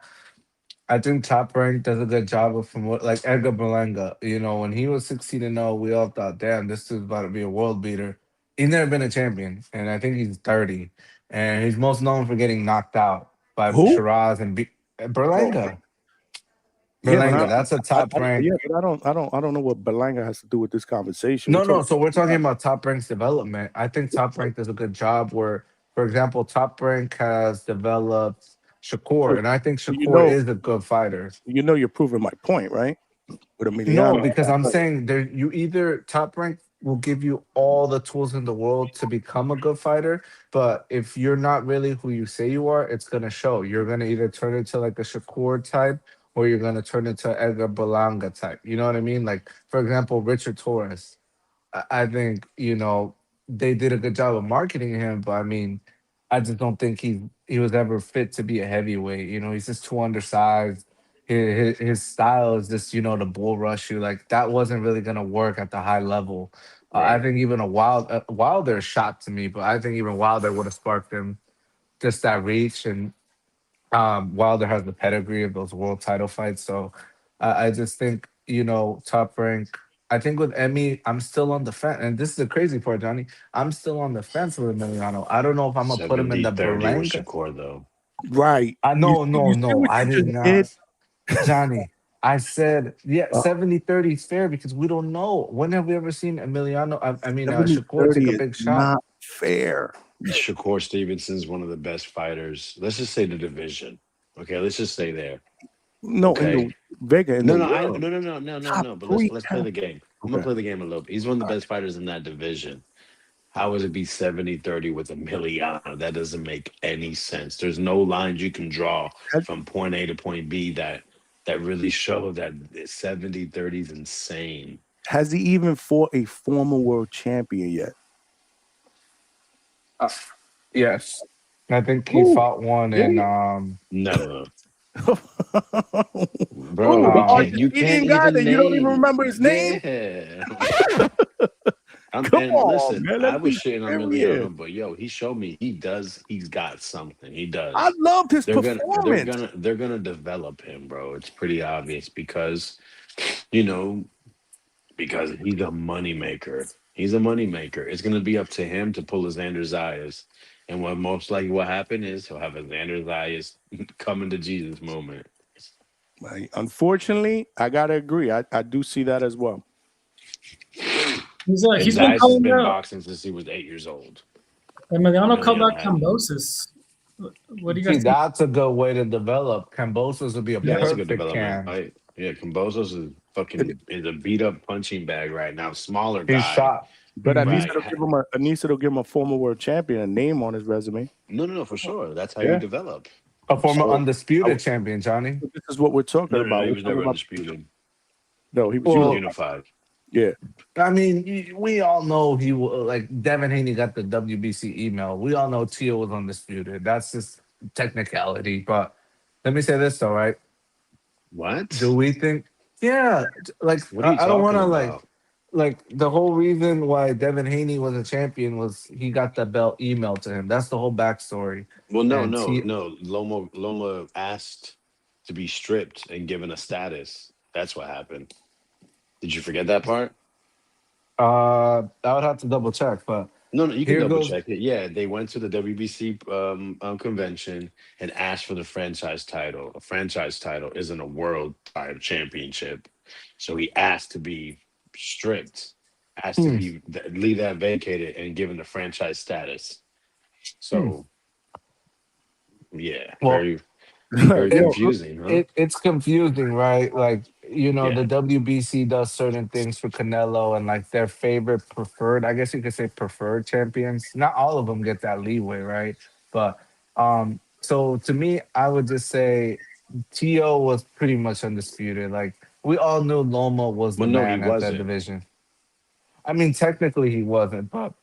I think Top Rank does a good job of from what like Edgar Berlanga. You know, when he was 16-0, we all thought, damn, this is about to be a world beater. He's never been a champion, and I think he's 30. And he's most known for getting knocked out by Who? Shiraz and Oh, Berlanga. yeah, but Berlanga, that's a top rank. yeah, but I don't know what Belanga has to do with this conversation. We're No, no. talking So we're talking about Top Rank's development. I think Top Rank does a good job where, for example, Top Rank has developed Shakur, and I think Shakur is a good fighter. you're proving my point, right? With No, Emiliano. because I'm saying there you either Top Rank will give you all the tools in the world to become a good fighter, but if you're not really who you say you are, it's gonna show. You're gonna either turn into like a Shakur type or you're gonna turn into Edgar Berlanga type. You know what I mean? Like for example, Richard Torres. I think they did a good job of marketing him, but I mean, I just don't think he was ever fit to be a heavyweight. He's just too undersized. His style is just to bull rush you. Like that wasn't really gonna work at the high level. I think even Wilder shot to me, but I think even Wilder would have sparked him just that reach and Wilder has the pedigree of those world title fights, so I just think Top Rank. I think with Emmy, I'm still on the fence, and this is the crazy part, Johnny. I'm still on the fence with Emiliano. I don't know if I'm gonna put him in the 70-30 with Berlanga. Shakur though. Right. I You no, see, you no, see no. what I you did just did? not, Johnny. I said, yeah, Uh, 70-30 is fair because we don't know. When have we ever seen Emiliano? I mean, 70, Shakur take 30 a is big shot? not fair. Shakur Stevenson's one of the best fighters. Let's just say the division. Okay, let's just say there. No, in Okay. the Vega in No, the no, world. no. But Three let's play count. the game. I'm gonna Okay. play the game a little bit. He's one of the best fighters in that division. How would it be 70-30 with Emiliano? That doesn't make any sense. There's no lines you can draw Has, from point A to point B that really show that 70-30 is insane. has he even fought a former world champion yet? Yes, I think he Who? fought one Did in he? Never. Who? Bro, The you can't Argentinian guy even that you don't even name. remember his name? Yeah. Come And on, listen, man. I Let's was be shitting on serious. Emiliano, but yo, he showed me he's got something. He I does. loved his They're gonna they're performance. gonna they're gonna develop him, bro. It's pretty obvious you know, because he's a money maker. He's a money maker. It's gonna be up to him to pull his Xander Zayas. And what most likely what happened is he'll have a Xander Zayas coming to Jesus moment. Unfortunately, I gotta agree. I do see that as well. He's And he's been Zayas has calling been out boxing since he was 8 years old. Emiliano called Emiliano out hadn't. Cambosis. What do you See, guys think? that's a good way to develop. Cambosos would be a Yeah, that's a good perfect development. can. Yeah, Cambosos is a beat up punching bag right now. Smaller He's guy, shot. But at least right? it'll give him a former world champion, a name on his resume. No, for sure. That's how you Yeah. develop. A former So undisputed champion, Johnny. this is what we're talking No, about. he We're was talking never about undisputed. no, he was He was Well, unified. yeah. I mean, we all know he was like Devin Haney got the WBC email. We all know Tio was undisputed. That's just technicality. But let me say this though, right? Do What? we think? Yeah, like What are you I don't want talking to about? like the whole reason why Devin Haney was a champion was he got the belt emailed to him. That's the whole backstory. Well, no, And no, T, no. Loma asked to be stripped and given a status. That's what happened. Did you forget that part? I would have to double check, but No, you can here double goes. check it. Yeah, they went to the WBC convention and asked for the franchise title. A franchise title isn't a world title championship, so he asked to be stripped, asked to Hmm, be leave that vacated and given the franchise status. hmm. So Yeah, Well, very Yo, confusing, huh? it's confusing, right? Like, Yeah. the WBC does certain things for Canelo and like their favorite preferred, I guess you could say preferred champions. Not all of them get that leeway, right? But so to me, I would just say Tio was pretty much undisputed. Like we all knew Loma was the Well, no, he man at that wasn't. division. I mean, technically he wasn't, but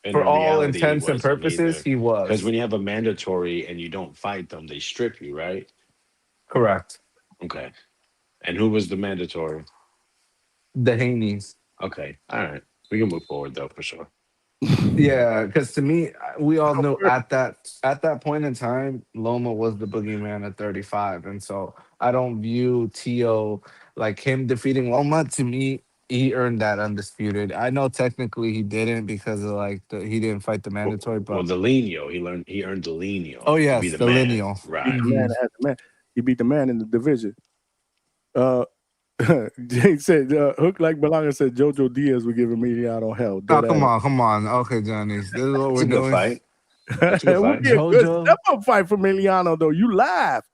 And for in all reality, he intents and wasn't purposes, either. he Because was. when you have a mandatory and you don't fight them, they strip you, right? Correct. Okay. And who was the mandatory? The Haney's. Okay. All right. We can move forward though, for sure. Yeah, because to me, we all knew at that point in time, Loma was the boogeyman at 35, and so I don't view Tio like him defeating Loma. To me, he earned that undisputed. I know technically he didn't because of like he didn't fight the mandatory, Well, but the Lenio, he earned the Lenio oh to be yes, the the man. lineal. Right. The man that had the man. He beat the man in the division. Jay said, Hook like Belanga said Jojo Diaz would give Emiliano hell. Oh, Dead come on. Okay, Johnny, this is what It's we're a good doing. fight. ass. That's a good It would fight. be a good Jojo. step up fight for Emiliano, though. You laugh.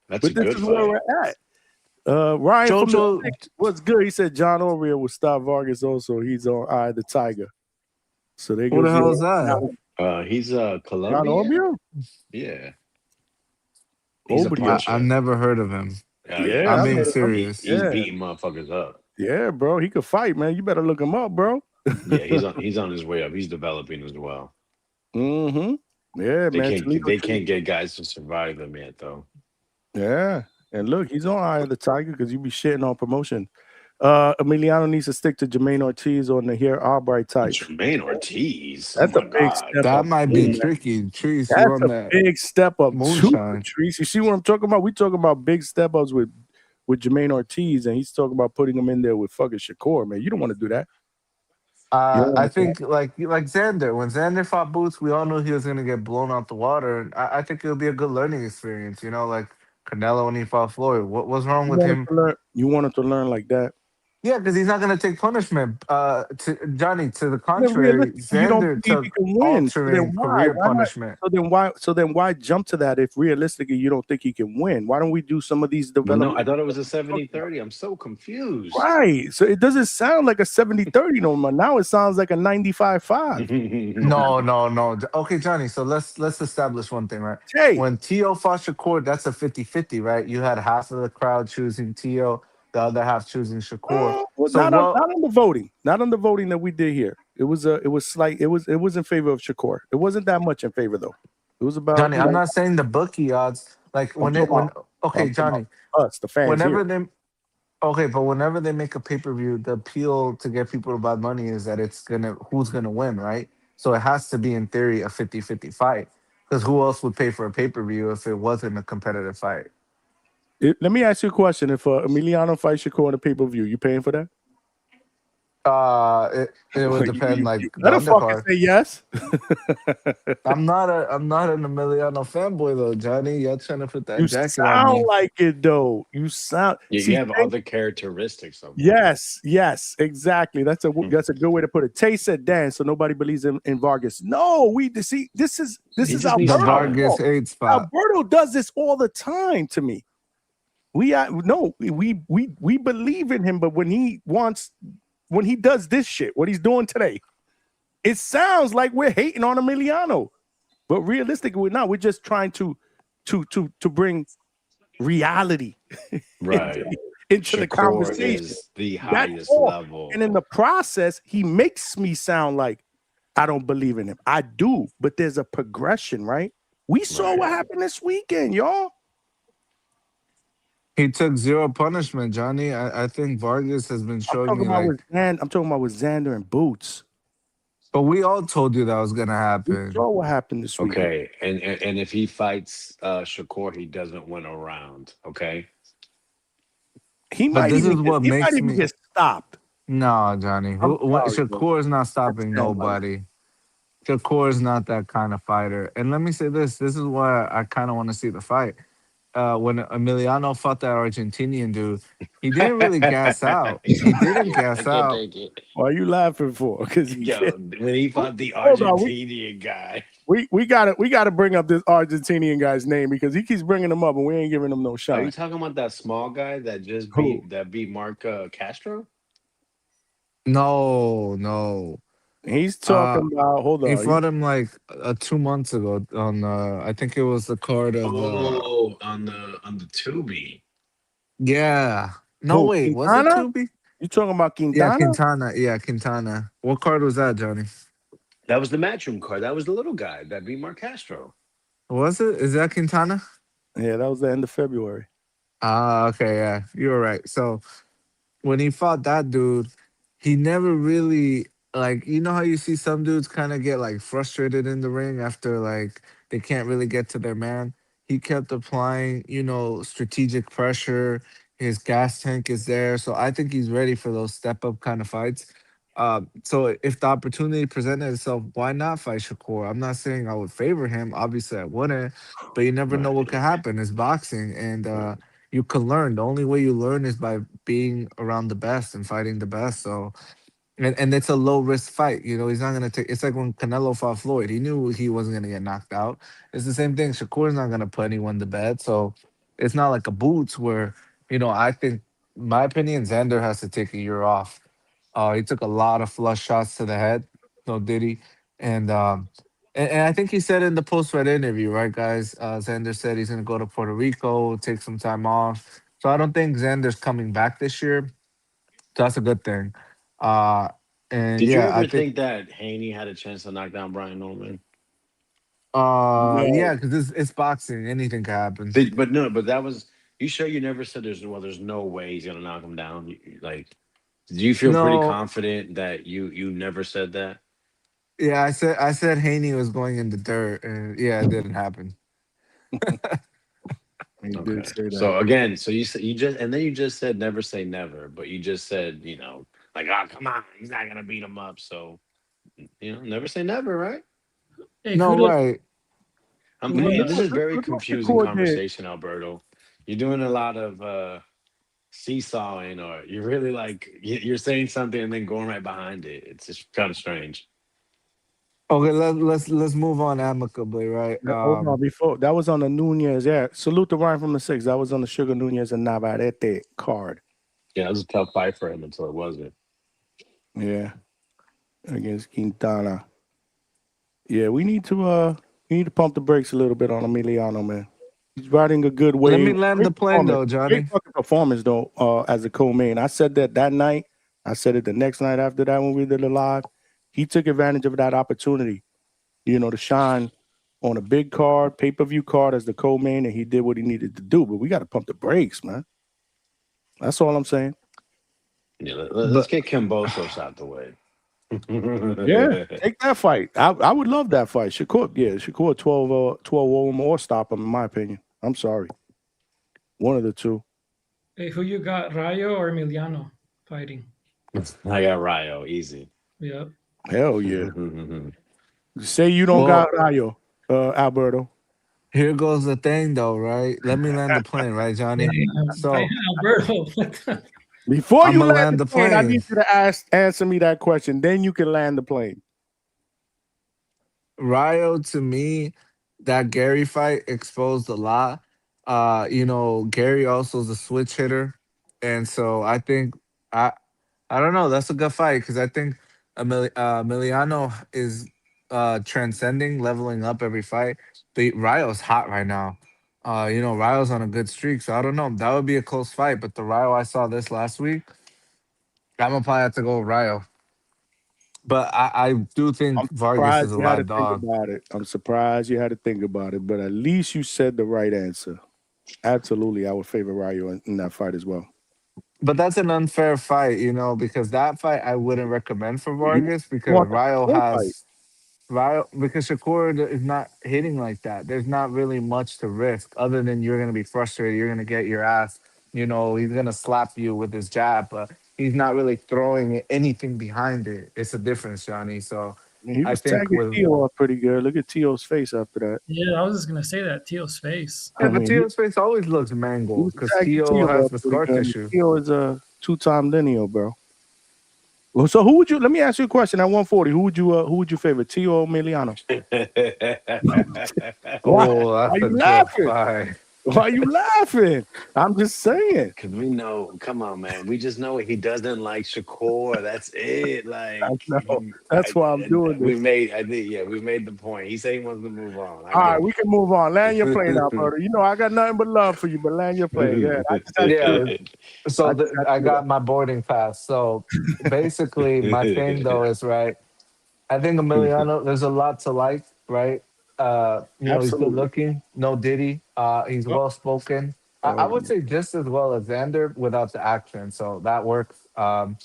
That's a But this good is where fight. we're at. Ryan from the Jojo, Six, what's good? He said John Oriel will stop Vargas also. He's on Eye of the Tiger. So they who go the hell is that? He's John Colombian. Oriel? Yeah. He's a Obadiah. puncher. I've never heard of him. Yeah, I'm I being heard of him. serious. He's Yeah. beating motherfuckers up. Yeah, bro. He could fight, man. You better look him up, bro. Yeah, he's on his way up. He's developing as well. Mm-hmm. Yeah, They man. can't can't get guys to survive them yet though. Yeah. And look, he's on Eye of the Tiger because you be shitting on promotion. Emiliano needs to stick to Jermaine Ortiz on the here Albright type. Jermaine Ortiz. That's Oh a my big God. step That up. might be tricky. Trees, you That's on a that big step up too, moonshine. Patrice. You see what I'm talking about? We talking about big step ups with Jermaine Ortiz, and he's talking about putting him in there with fucking Shakur, man. You don't want to do that. I think like Xander. When Xander fought Boots, we all knew he was gonna get blown out the water. And I think it'll be a good learning experience. Like Canelo when he fought Floyd. What's wrong with him? You wanted to learn like that. Yeah, because he's not gonna take punishment. To Johnny, to the Then contrary, realistically, you don't Xander believe took he can win. So then altering career why not? punishment. So then why jump to that if realistically you don't think he can win? Why don't we do some of these Well, development? no, I thought it was a 70-30. I'm so confused. Right. So it doesn't sound like a 70-30 no more. Now it sounds like a 95-5. No. Okay, Johnny. So let's establish one thing, right? Hey. When Tio fought Shakur, that's a 50-50, right? You had half of the crowd choosing Tio, the other half choosing Shakur. Well, not on the voting. Not on the voting that we did here. It was slight. It was in favor of Shakur. It wasn't that much in favor though. It was about Johnny, I'm not saying the bookie odds. Like okay, Johnny. Us, the fans. Whenever whenever they make a pay-per-view, the appeal to get people to buy money is that who's gonna win, right? So it has to be in theory a 50-50 fight. Because who else would pay for a pay-per-view if it wasn't a competitive fight? Let me ask you a question. If Emiliano fights Shakur on a pay-per-view, you paying for that? It would depend. Like You the better fucking undercard. say yes. I'm not an Emiliano fanboy though, Johnny. Y'all trying to put that You jacket on sound me. like it though. You sound. Yeah, See, you have other characteristics of him. Yes, exactly. That's a good way to put it. Tay said Dan, so nobody believes in Vargas. No, this is just Alberto. needs The Vargas 8 spot. Alberto does this all the time to me. We believe in him, but when he does this shit, what he's doing today, it sounds like we're hating on Emiliano. But realistically, we're not. We're just trying to bring reality Right. into the Shakur conversation. is the That's highest all. level. And in the process, he makes me sound like I don't believe in him. I do, but there's a progression, right? We saw what happened this weekend, y'all. He took 0 punishment, Johnny. I think Vargas has been showing you like. I'm talking about with Xander and Boots. But we all told you that was gonna We happen. saw what happened this weekend. Okay, and if he fights Shakur, he doesn't win a round. Okay. He But might this even is what makes me get stopped. No, Johnny. I'm sorry, Shakur is not stopping nobody. Shakur is not that kind of fighter. And let me say this. This is why I kind of want to see the fight. When Emiliano fought that Argentinian dude, he didn't really gas out. He didn't gas out. What are you laughing for? Because when he fought the Argentinian guy. We gotta bring up this Argentinian guy's name because he keeps bringing him up and we ain't giving him no Are shot. you talking about that small guy that just Who? beat Mark Castro? No. He's talking about. Hold He on. fought him like 2 months ago on I think it was the card of On the Tubi. yeah. No, Who? wait, was it Quintana? Tubi? You talking about Yeah, Quintana? Quintana. Yeah, Quintana. What card was that, Johnny? That was the matchroom card. That was the little guy that beat Mark Castro. Was it? Is that Quintana? Yeah, that was the end of February. Okay, yeah. You were right. So when he fought that dude, he never really like you know how you see some dudes kind of get like frustrated in the ring after like they can't really get to their man. He kept applying, strategic pressure. His gas tank is there, so I think he's ready for those step up kind of fights. So if the opportunity presented itself, why not fight Shakur? I'm not saying I would favor him. Obviously, I wouldn't, but you never know what could happen. It's boxing, and you can learn. The only way you learn is by being around the best and fighting the best. So, and it's a low risk fight. He's not gonna take. It's like when Canelo fought Floyd. He knew he wasn't gonna get knocked out. It's the same thing. Shakur's not gonna put anyone to bed. So, it's not like a boots where I think, my opinion, Xander has to take a year off. He took a lot of flush shots to the head. No, did he? And and I think he said in the post-fight interview, right, guys? Xander said he's gonna go to Puerto Rico, take some time off. So I don't think Xander's coming back this year. So that's a good thing. Uh, and Did you yeah, I ever think think that Haney had a chance to knock down Brian Norman? No. yeah, because it's boxing. Anything can happen. But that was. You sure you never said there's no way he's gonna knock him down? Like, do you feel pretty No, confident that you never said that? yeah, I said Haney was going in the dirt, and yeah, it didn't happen. He did Okay. say that. So again, so you just said never say never, but you just said like, oh, come on, he's not gonna beat him up. So never say never, right? Hey, No, kudos. right. This is very Look what confusing Shakur did. conversation, Alberto. You're doing a lot of seesawing, or you're really like you're saying something and then going right behind it. It's just kind of strange. Okay, let's move on amicably, right? Hold on, before that was on the Nunez. Yeah, salute to Ryan from the Six. That was on the Sugar Nunez and Navarrete card. Yeah, it was a tough fight for him until it wasn't. Yeah, against Quintana. Yeah, we need to pump the brakes a little bit on Emiliano, man. He's riding a good Let me wave. land the Great plane performance. though, Johnny. Great fucking performance though, as a co-main. I said that night. I said it the next night after that when we did it live. He took advantage of that opportunity, to shine on a big card, pay-per-view card as the co-main, and he did what he needed to do. But we got to pump the brakes, man. That's all I'm saying. Yeah, let's get Cambosos out the way. Yeah, take that fight. I would love that fight. Shakur 12 him or stop him, in my opinion. I'm sorry. One of the two. Hey, who you got, Rayo or Emiliano fighting? I got Rayo, easy. Yep. Hell yeah. Say you don't got Rayo, Alberto. Here goes the thing though, right? Let me land the plane, right, Johnny? So Alberto. Before you I'ma land the plane, I need you to answer me that question. Then you can land the plane. Rayo, to me, that Gary fight exposed a lot. Gary also is a switch hitter, and so I think I don't know. That's a good fight because I think Emiliano is transcending, leveling up every fight. But Rayo's hot right now. Rayo's on a good streak, so I don't know. That would be a close fight. But the Rayo I saw this last week, I'm gonna probably have to go with Rayo. But I do think I'm Vargas is surprised a you had to live think dog. about it. I'm surprised you had to think about it, but at least you said the right answer. Absolutely, I would favor Rayo in that fight as well. But that's an unfair fight, because that fight I wouldn't recommend for Vargas because want the Rayo Shakur fight. has because Shakur is not hitting like that. There's not really much to risk other than you're gonna be frustrated. You're gonna get your ass. He's gonna slap you with his jab, but he's not really throwing anything behind it. It's a difference, Johnny. So He I was think tagging with Tio up pretty good. Look at Tio's face after that. Yeah, I was just gonna say that. Tio's face. yeah, but Tio's face always looks mangled because tagging Tio Tio has up the pretty scar good. tissue. Tio is a two-time lineal, bro. Well, so who would you? Let me ask you a question. At 140, who would you favor, Tio or Emiliano? Oh, Why that's a you good laughing? fight. Why you laughing? I'm just saying. Because we know, come on, man. We just know he doesn't like Shakur. That's it. I Like know. That's why I'm doing this. I think, yeah, we made the point. He said he wants to move on. I All right, get we can move on. Land your plane now, brother. You know I got nothing but love for you, but land your plane. Good. I just had to do Yeah. that. So just had to I do that. got my boarding pass. So basically, my thing though is right. I think Emiliano, there's a lot to like, right? He's good Absolutely. looking, no Diddy. He's Yep. well spoken. I Oh, would say just as well as Xander without the accent, so that works. And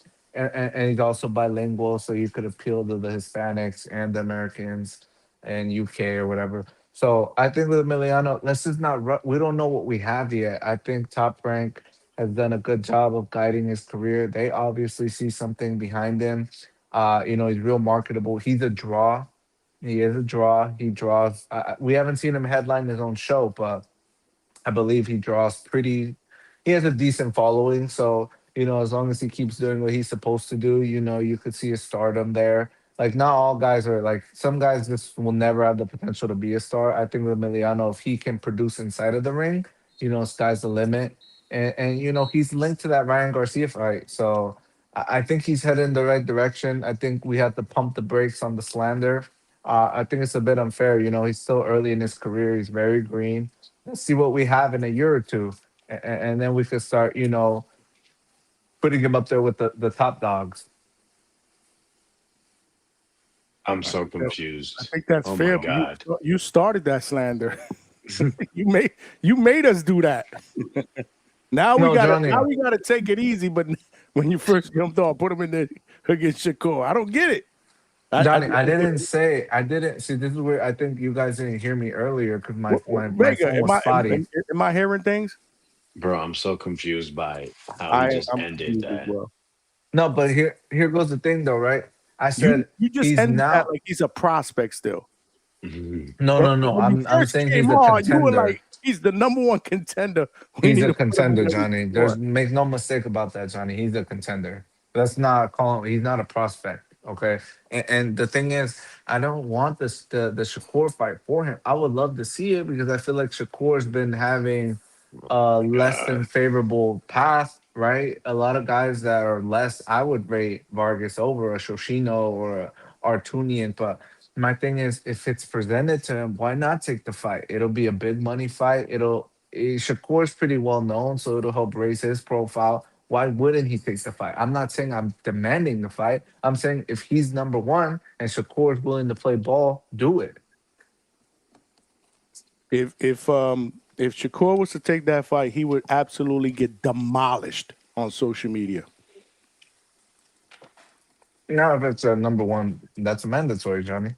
he's also bilingual, so you could appeal to the Hispanics and the Americans and UK or whatever. So I think with Emiliano, let's just not. We don't know what we have yet. I think Top Rank has done a good job of guiding his career. They obviously see something behind him. He's real marketable. He's a draw. He is a draw. He draws. We haven't seen him headline his own show, but I believe he draws pretty. He has a decent following, so as long as he keeps doing what he's supposed to do, you could see a stardom there. Like not all guys are like some guys just will never have the potential to be a star. I think with Emiliano, if he can produce inside of the ring, sky's the limit. And he's linked to that Ryan Garcia fight, so I think he's headed in the right direction. I think we have to pump the brakes on the slander. I think it's a bit unfair. He's still early in his career. He's very green. Let's see what we have in a year or two, and then we could start, putting him up there with the top dogs. I'm so I confused. think that's Oh fair. my God. You started that slander. you made us do that. Now we gotta take it easy. But when you first jumped on, put him in there against Shakur. I don't get it. Johnny, I didn't say. I didn't see. This is where I think you guys didn't hear me earlier because my phone was spotty. Am I hearing things? Bro, I'm so confused by how he just I'm ended confused as that. well. No, but here goes the thing though, right? I said You just he's ended now. that like he's a prospect still. No. I'm saying he's a contender. You were like, he's the number one contender. He's a contender, Johnny. Make no mistake about that, Johnny. He's a contender. Let's not call him. He's not a prospect. Okay. And the thing is, I don't want the Shakur fight for him. I would love to see it because I feel like Shakur's been having a less than favorable path, right? A lot of guys that are less, I would rate Vargas over a Shoshino or a Artunian. But my thing is, if it's presented to him, why not take the fight? It'll be a big money fight. Shakur's pretty well known, so it'll help raise his profile. Why wouldn't he take the fight? I'm not saying I'm demanding the fight. I'm saying if he's number one and Shakur is willing to play ball, do it. If Shakur was to take that fight, he would absolutely get demolished on social media. Now, if it's a number one, that's mandatory, Johnny.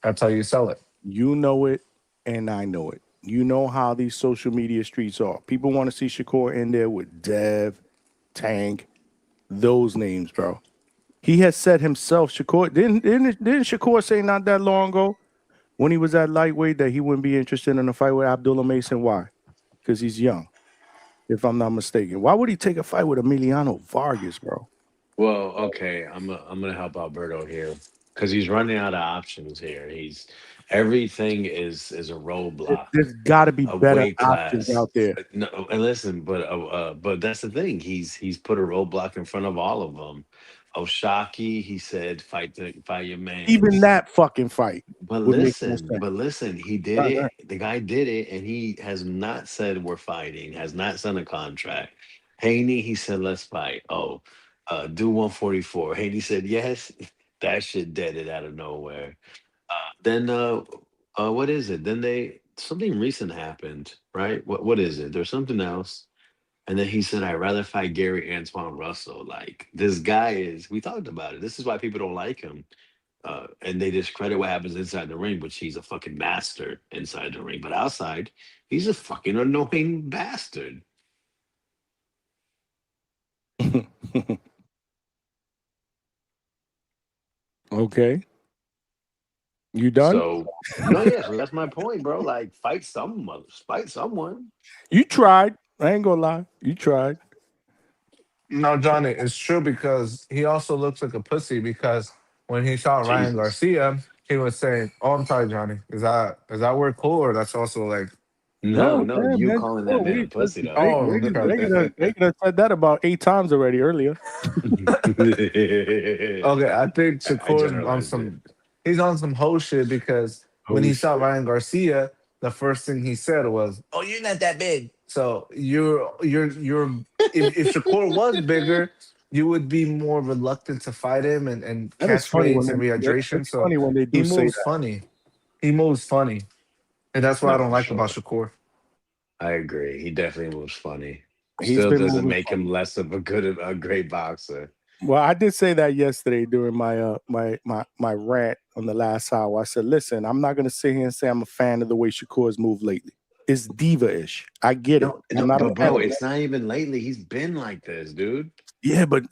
That's how you sell it. You know it, and I know it. You know how these social media streets are. People want to see Shakur in there with Dev, Tank, those names, bro. He has said himself, Shakur, didn't Shakur say not that long ago when he was at lightweight that he wouldn't be interested in a fight with Abdullah Mason? Why? Because he's young, if I'm not mistaken. Why would he take a fight with Emiliano Vargas, bro? Well, okay, I'm gonna help Alberto here because he's running out of options here. Everything is a roadblock. There's got to be A better weight options class. out there. No, and listen, but that's the thing. He's put a roadblock in front of all of them. Oshaki, he said, fight your man. Even that fucking fight. But would make no listen, sense. he did Right, it. right. The guy did it, and he has not said we're fighting. Has not signed a contract. Haney, he said let's fight. Oh, do 144. Haney said yes. That shit dead it out of nowhere. Then what is it? Then something recent happened, right? What is it? There's something else. And then he said, I'd rather fight Gary Antoine Russell. Like this guy we talked about it. This is why people don't like him. And they discredit what happens inside the ring, which he's a fucking master inside the ring. But outside, he's a fucking annoying bastard. Okay. You done? So no, yeah, so that's my point, bro. Like fight someone. You tried. I ain't gonna lie. You tried. No, Johnny, it's true because he also looks like a pussy because when he saw Ryan Jesus. Garcia, he was saying, "Oh, I'm sorry, Johnny. Is that word cool or that's also like?" No, No, no, yeah, you man. calling that Cool. man a pussy though. Oh, okay. They could have said that about 8 times already earlier. Okay, I think I Shakur's on generalized it. some. He's on some whole shit because when Oh he saw shit. Ryan Garcia, the first thing he said was, "Oh, you're not that big." So you're. If Shakur was bigger, you would be more reluctant to fight him and That is catch funny weights when and rehydration. it's So funny when they he do say moves that. funny. He moves funny, and that's what I No, don't for like about sure. Shakur. I agree. He definitely moves funny. He's Still been doesn't moving make him funny. less of a great boxer. Well, I did say that yesterday during my rant on the last hour. I said, listen, I'm not gonna sit here and say I'm a fan of the way Shakur's moved lately. It's diva-ish. I get it. No, I'm no, not a but fan bro, of that. it's not even lately. He's been like this, dude. Yeah, but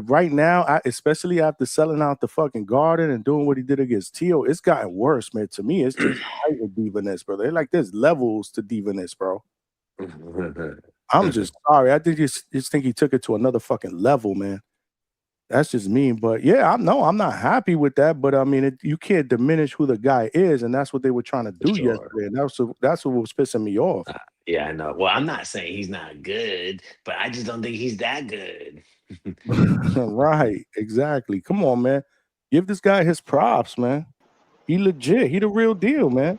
right now, especially after selling out the fucking Garden and doing what he did against Tio, it's gotten worse, man. To me, it's just heightened diva-ness, bro. They're like there's levels to diva-ness, bro. I'm just sorry. I think just think he took it to another fucking level, man. That's just me. But yeah, I'm not happy with that. But I mean, you can't diminish who the guy is, and that's what they were trying to For do sure. yesterday. And that's what was pissing me off. Yeah, I know. Well, I'm not saying he's not good, but I just don't think he's that good. Right, exactly. Come on, man. Give this guy his props, man. He legit. He the real deal, man.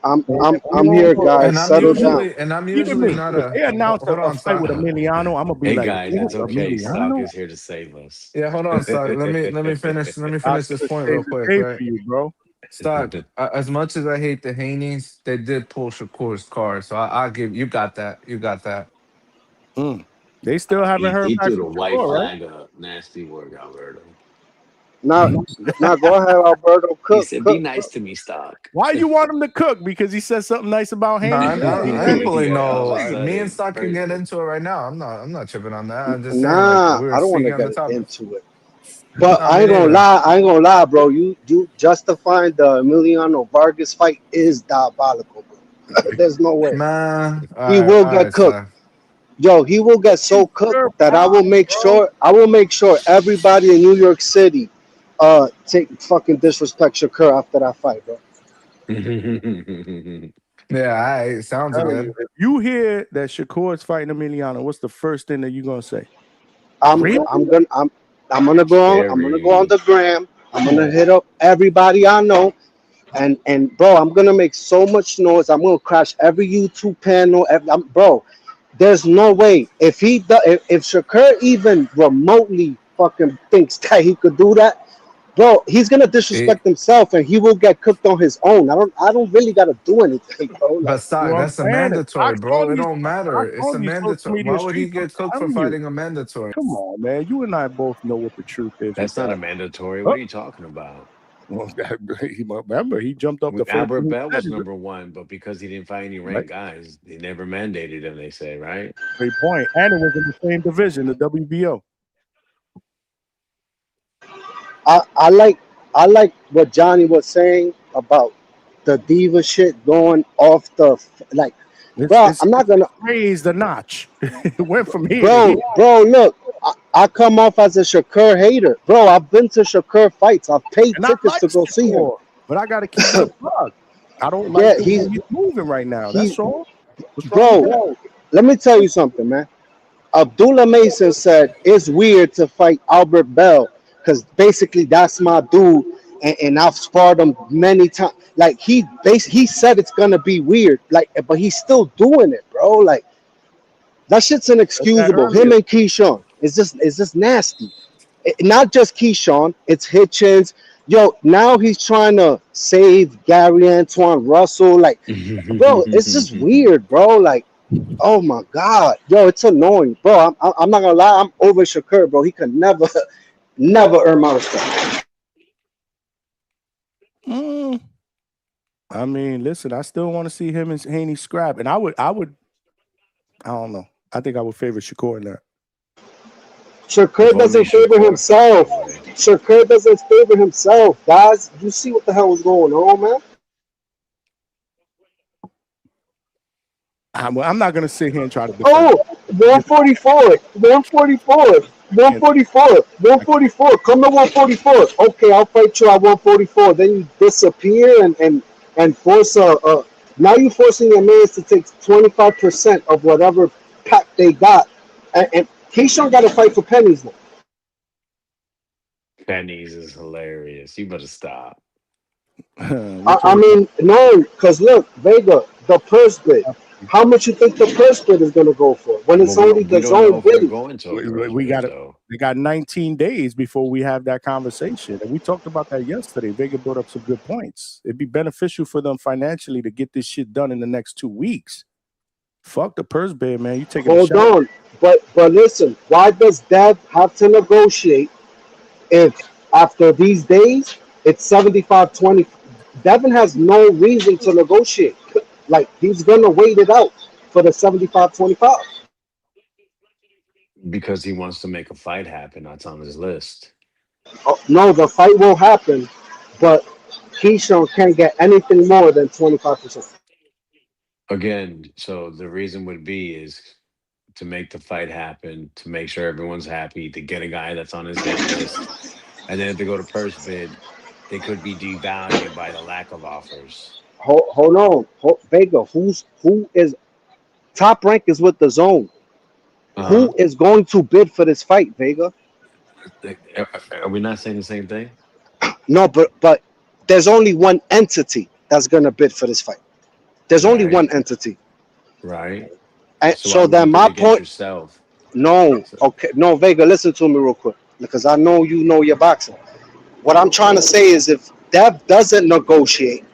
I'm And I'm you I'm know, here, guys. And I'm Settle down. even usually me, not if a. they announce Hold a on, fight with stop. Emiliano, I'm gonna be Hey like, guys, what, it's okay. Stock Emiliano? is here to save us. Yeah, hold on, Stock. Let me finish. Let me I finish could this have point real saved the quick, day right? for you, bro. Stock. As much as I hate the Haney's, they did pull Shakur's card, so I'll give you got that. You got that. They still haven't He, heard he back threw from the white Shakur, right? flag up. Nasty work, Alberto. Now, now go ahead, Alberto. He Cook, said, "Be cook, nice cook. to me, Stock." Why you want him to cook? Because he said something nice about No, Haney? I ain't pulling All of a no. Me and sudden, Stock can get crazy. into it right now. I'm not tripping on that. I'm just saying, like Nah, we were I don't want to speaking on the get topic. into it. But No, I me ain't gonna neither. lie. I ain't gonna lie, bro. You justifying the Emiliano Vargas fight is diabolical, bro. There's no way. Man, He will all get right, cooked. Stock. Yo, he will get so cooked Your that I will props, make bro. sure everybody in New York City take fucking disrespect Shakur after that fight, bro. Yeah, all right, sounds Telling you, good. if you hear that Shakur is fighting Emiliano, what's the first thing that you're gonna say? I'm Really? I'm gonna go on Scary. the gram. I'm Come gonna on. hit up everybody I know. And bro, I'm gonna make so much noise. I'm gonna crash every YouTube panel. Bro, there's no way if Shakur even remotely fucking thinks that he could do that, bro, he's gonna It, disrespect himself and he will get cooked on his own. I don't really gotta do anything, bro. but Like, You know Stock, what I'm that's a saying? If mandatory, bro. It don't matter. Fox It's on a these social mandatory. media Why would he streets, I'm get cooked for telling you. fighting a mandatory? Come on, man. You and I both know what the truth is with That's not a that. mandatory. What Huh? are you talking about? Well, remember, he jumped up the first Albert thing he Bell said. was #1, but because he didn't fight any Right? ranked guys, they never mandated him. They say, right? Great point. And it was in the same division, the WBO. I like what Johnny was saying about the diva shit going off the like, bro. It's I'm not gonna, raised a notch. It went from here to here. bro. Look, I come off as a Shakur hater, bro. I've been to Shakur fights. I've paid And I tickets like to go see him. Shakur, but I got to keep it a plug. I don't like Yeah, the way he's moving right now. he, That's all. What's wrong with that? bro. Let me tell you something, man. Abdullah Mason said it's weird to fight Albert Bell because basically that's my dude, and I've sparred him many times. Like he said it's gonna be weird, like, but he's still doing it, bro. Like that shit's Said that inexcusable. Him earlier. and Keyshawn, it's just nasty. Not just Keyshawn, it's Hitchens. Yo, now he's trying to save Gary Antoine Russell. Like, bro, it's just weird, bro. Like, oh my god, yo, it's annoying, bro. I'm not gonna lie, I'm over Shakur, bro. He could never, never earn my respect. Mm, I mean, listen, I still want to see him and Haney scrap, and I would, I don't know. I think I would favor Shakur in that. Shakur If only doesn't favor Shakur fought himself. that way. Shakur doesn't favor himself, guys. You see what the hell is going on, man? I'm not gonna sit here and try to defend. Oh, 144, 144, 144, 144. Come to 144. Okay, I'll fight you at 144. Then you disappear and force a. Now you're forcing your man to take 25% of whatever pack they got, and Keyshawn got to fight for pennies now. Pennies is hilarious. You better stop. I mean, no, because look, Vega, the purse bid. How much you think the purse bid is going to go for when it's Well, only we the don't know zone if we're bidding? going to a We purse got bid, it. though. We got 19 days before we have that conversation, and we talked about that yesterday. Vega brought up some good points. It'd be beneficial for them financially to get this shit done in the next 2 weeks. Fuck the purse bid, man. You taking Hold a shot? on, but listen, why does Dev have to negotiate if after these days it's 75-20? Devin has no reason to negotiate. Like he's gonna wait it out for the 75-25. Because he wants to make a fight happen. That's on his list. Oh, no, the fight will happen, but Keyshawn can't get anything more than 25%. Again, so the reason would be is to make the fight happen, to make sure everyone's happy, to get a guy that's on his hit list. And then if they go to purse bid, they could be devalued by the lack of offers. Hold on, Vega. Who is top rank is with the zone. Uh-huh. Who is going to bid for this fight, Vega? Are we not saying the same thing? No, but there's only one entity that's gonna bid for this fight. There's only one entity. Right. And So, so why would then you my bid against point. yourself? No, okay, no, Vega. Listen to me real quick because I know you know your boxing. What I'm trying to say is if Dev doesn't negotiate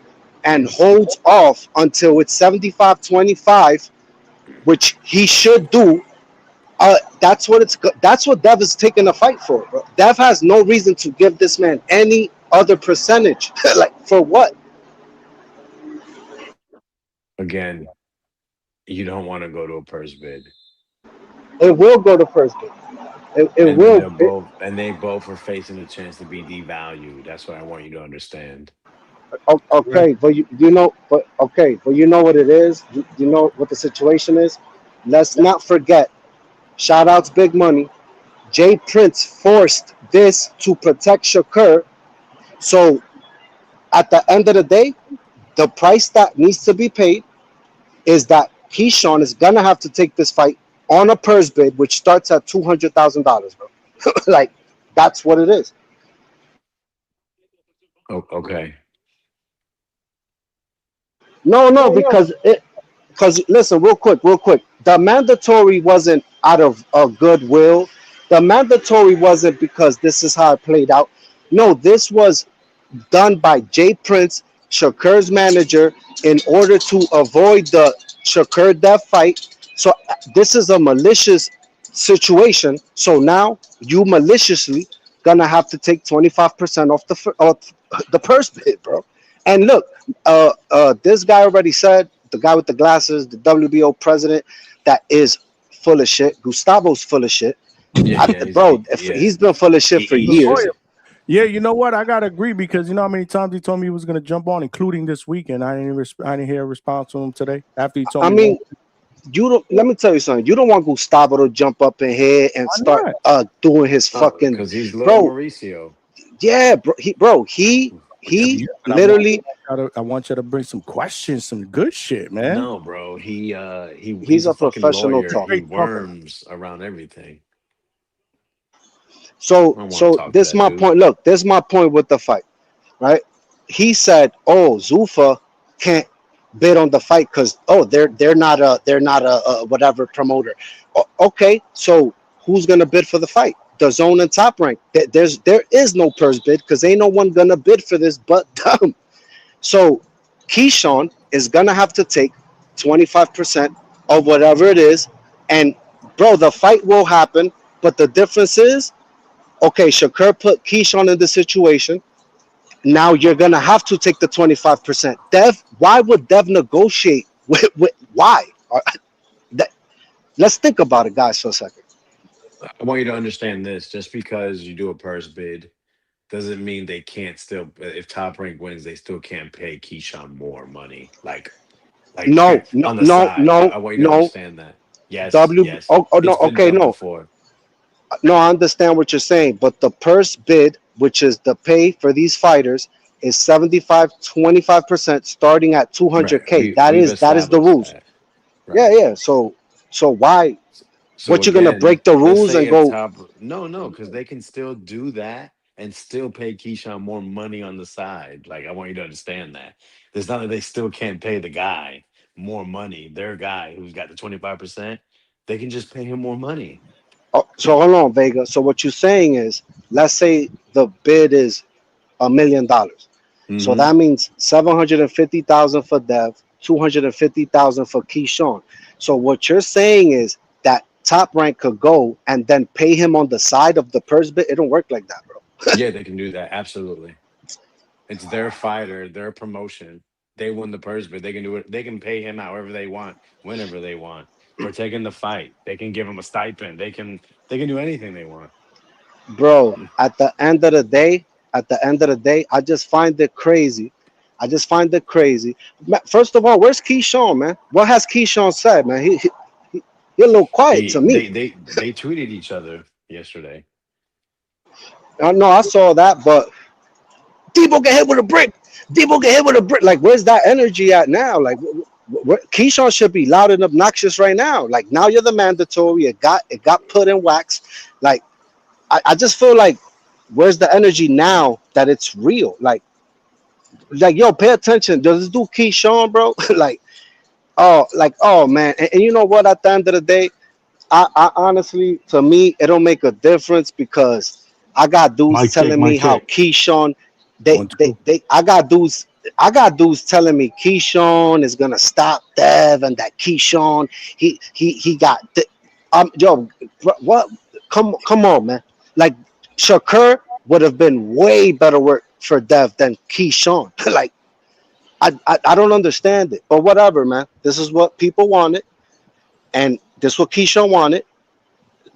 and holds off until it's 75-25, which he should do, that's what Dev is taking a fight for, bro. Dev has no reason to give this man any other percentage. Like for what? Again, you don't want to go to a purse bid. It will go to first bid. It And will. they both are facing a chance to be devalued. That's what I want you to understand. Okay, but you know what it is. You know what the situation is. Let's not forget. Shout outs, big money. Jay Prince forced this to protect Shakur. So at the end of the day, the price that needs to be paid is that Keyshawn is gonna have to take this fight on a purse bid, which starts at $200,000, bro. Like that's what it is. Oh, okay. No, because listen, real quick. The mandatory wasn't out of goodwill. The mandatory wasn't because this is how it played out. No, this was done by Jay Prince, Shakur's manager, in order to avoid the Shakur death fight. So this is a malicious situation. So now you maliciously gonna have to take 25% off the purse bid, bro. And look, this guy already said, the guy with the glasses, the WBO president, that is full of shit. Gustavo's full of shit. He's been full of shit for years. Yeah, you know what? I gotta agree because you know how many times he told me he was gonna jump on, including this weekend. I didn't hear a response from him today after he told me. I mean, you don't. Let me tell you something. You don't want Gustavo to jump up in here and start doing his fucking. Because he's little Mauricio. Yeah, bro. He literally. I want you to bring some questions, some good shit, man. No, bro. He's a fucking professional lawyer. talker. He worms around everything. So this is my point. Look, this is my point with the fight, right? He said, "Oh, Zuffa can't bid on the fight because they're not a whatever promoter." Okay, so who's gonna bid for the fight? The zone and top rank. There is no purse bid because ain't no one gonna bid for this but them. So Keyshawn is gonna have to take 25% of whatever it is, and bro, the fight will happen. But the difference is, okay, Shakur put Keyshawn in the situation. Now you're gonna have to take the 25%. Dev, why would Dev negotiate with why? Let's think about it, guys, for a second. I want you to understand this. Just because you do a purse bid doesn't mean they can't still. If Top Rank wins, they still can't pay Keyshawn more money. Like No, on the side. I want you to understand that. Yes, W. yes. Oh, no. It's been Okay, done no. before. No, I understand what you're saying, but the purse bid, which is the pay for these fighters, is 25% starting at Right. 200K. We've That is the established rules. that. Yeah, Right. yeah. So why? So What you're gonna again, break the let's rules say and a go? top no, because they can still do that and still pay Keyshawn more money on the side. Like I want you to understand that. There's not that they still can't pay the guy more money, their guy who's got the 25%. They can just pay him more money. Oh, so hold on, Vega. So what you're saying is, let's say the bid is $1 million. So Hmm. that means 750,000 for Dev, 250,000 for Keyshawn. So what you're saying is that Top Rank could go and then pay him on the side of the purse bid. It don't work like that, bro. Yeah, they can do that. Absolutely. It's their fighter, their promotion. They won the purse, but they can do it. They can pay him however they want, whenever they want, for taking the fight. They can give him a stipend. They can do anything they want. Bro, at the end of the day, I just find it crazy. I just find it crazy. First of all, where's Keyshawn, man? What has Keyshawn said, man? He a little quiet He to me. they tweeted each other yesterday. I know I saw that, but Debo get hit with a brick. Debo get hit with a brick. Like, where's that energy at now? Like, Keyshawn should be loud and obnoxious right now. Like, now you're the mandatory. It got put in wax. Like, I just feel like, where's the energy now that it's real? Like yo, pay attention. Does this dude Keyshawn, bro? Oh man. And you know what? At the end of the day, I honestly, to me, it don't make a difference because I got dudes Mic check, telling me mic how check. Keyshawn, One, two. I got dudes telling me Keyshawn is gonna stop Dev and that Keyshawn, he got, yo, what? Come on, man. Like Shakur would have been way better work for Dev than Keyshawn. Like I don't understand it, but whatever, man. This is what people wanted, and this is what Keyshawn wanted,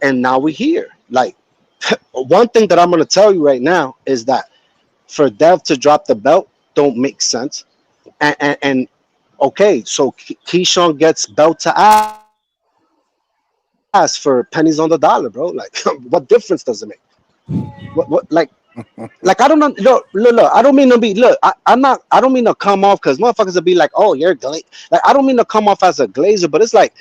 and now we're here. Like one thing that I'm gonna tell you right now is that for Dev to drop the belt don't make sense, and okay, so Keyshawn gets belt to ass for pennies on the dollar, bro. Like what difference does it make? What like I don't know. Look. I don't mean to be. Look, I'm not. I don't mean to come off because motherfuckers will be like, "Oh, you're like." I don't mean to come off as a glazer, but it's like,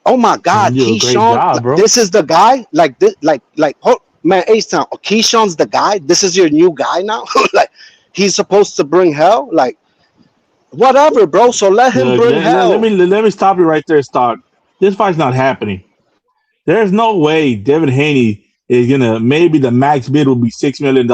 oh my God, Man, you do a great Keyshawn, job, bro. this is the guy. Like this, like. Oh, man, H-Town, Keyshawn's the guy. This is your new guy now. Like he's supposed to bring hell. Like whatever, bro. So let him Look, bring let hell. me stop you right there, Stock. This fight's not happening. There's no way Devin Haney is gonna. Maybe the max bid will be $6 million.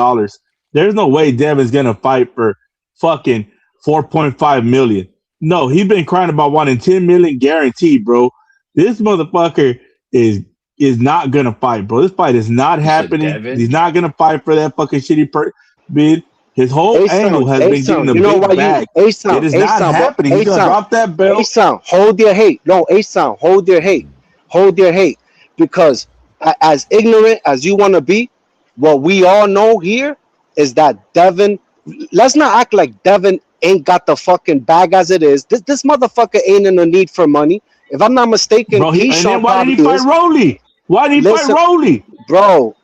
There's no way Devin's gonna fight for fucking 4.5 million. No, he's been crying about wanting 10 million guaranteed, bro. This motherfucker is not gonna fight, bro. This fight is not You said happening. Devin? He's not gonna fight for that fucking shitty bid. His whole angle has been getting the You know big why bag. you It is not A-Sound, bro. happening. He's gonna drop that belt. A-Sound, hold your hate. No, A-Sound, hold your hate. Hold your hate. Because as ignorant as you want to be, what we all know here is that Devin, let's not act like Devin ain't got the fucking bag as it is. This motherfucker ain't in the need for money. If I'm not mistaken, Bro, and Keyshawn then why did probably he fight is. Rolly? Why did he fight Listen, Rolly? bro.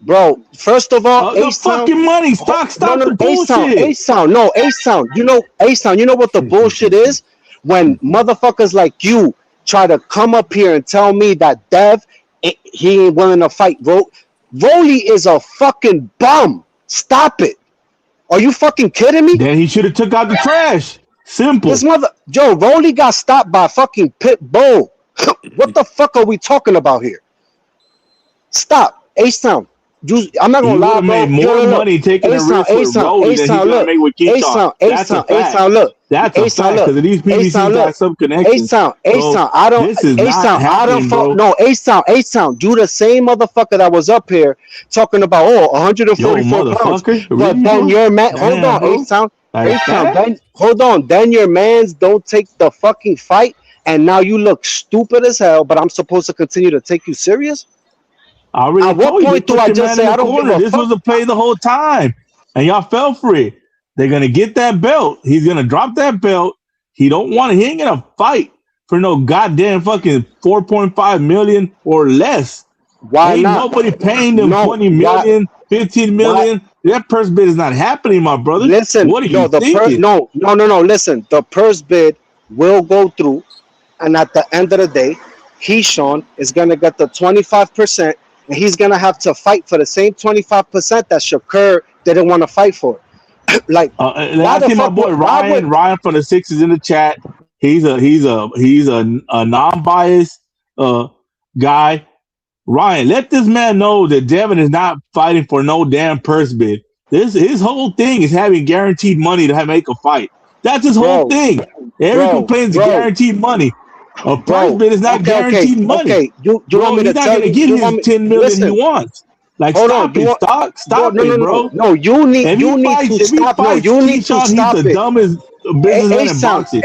First of all, The A-Sound, fucking money. Stop the bullshit. A-Sound, no, A-Sound. You know what the bullshit is? When motherfuckers like you try to come up here and tell me that Dev, he ain't willing to fight. Rolly is a fucking bum. Stop it. Are you fucking kidding me? Then he should have took out the trash. Simple. Rolly got stopped by fucking Pit Bull. What the fuck are we talking about here? Stop. A-Sound. I'm not gonna He would lie, have bro. made more money taking the risk with Rolly than he's gonna make with Keyshawn. That's a fact. That's a fact because these PBCs got some connections. A-Sound, I don't. This is not happening, bro. No, A-Sound, you the same motherfucker that was up here talking about 144 pounds. Motherfucker. But Really, then bro? your man, Damn, hold on, bro. A-Sound, Like that? then hold on, then your mans don't take the fucking fight, and now you look stupid as hell. But I'm supposed to continue to take you serious? I already At what told you, point they do put I your just man in say the I don't give corner. a This fuck? was a play the whole time, and y'all fell for it. They're gonna get that belt. He's gonna drop that belt. He don't want it. He ain't gonna fight for no goddamn fucking 4.5 million or less. Why Ain't not? nobody paying them No, 20 why? million, 15 million. That purse bid is not happening, my brother. Listen, What are you thinking? no. Listen, the purse bid will go through, and at the end of the day, Keyshawn is gonna get the 25%, and he's gonna have to fight for the same 25% that Shakur didn't want to fight for. Like, And why I the see my fuck? boy Why would? Ryan from the Sixers in the chat. He's a non-biased guy. Ryan, let this man know that Devin is not fighting for no damn purse bid. His whole thing is having guaranteed money to make a fight. That's his whole thing. Every complaint is guaranteed money. A purse bid is not guaranteed money. Okay. You Bro, want me he's to not tell gonna you? get You his want me? 10 million he Listen. wants. Like, Hold stop on. You it. want? Stop No. it, bro. No. You need. If You he need to stop. No. fights You need to Keyshawn, stop he's the it. dumbest businessman in boxing.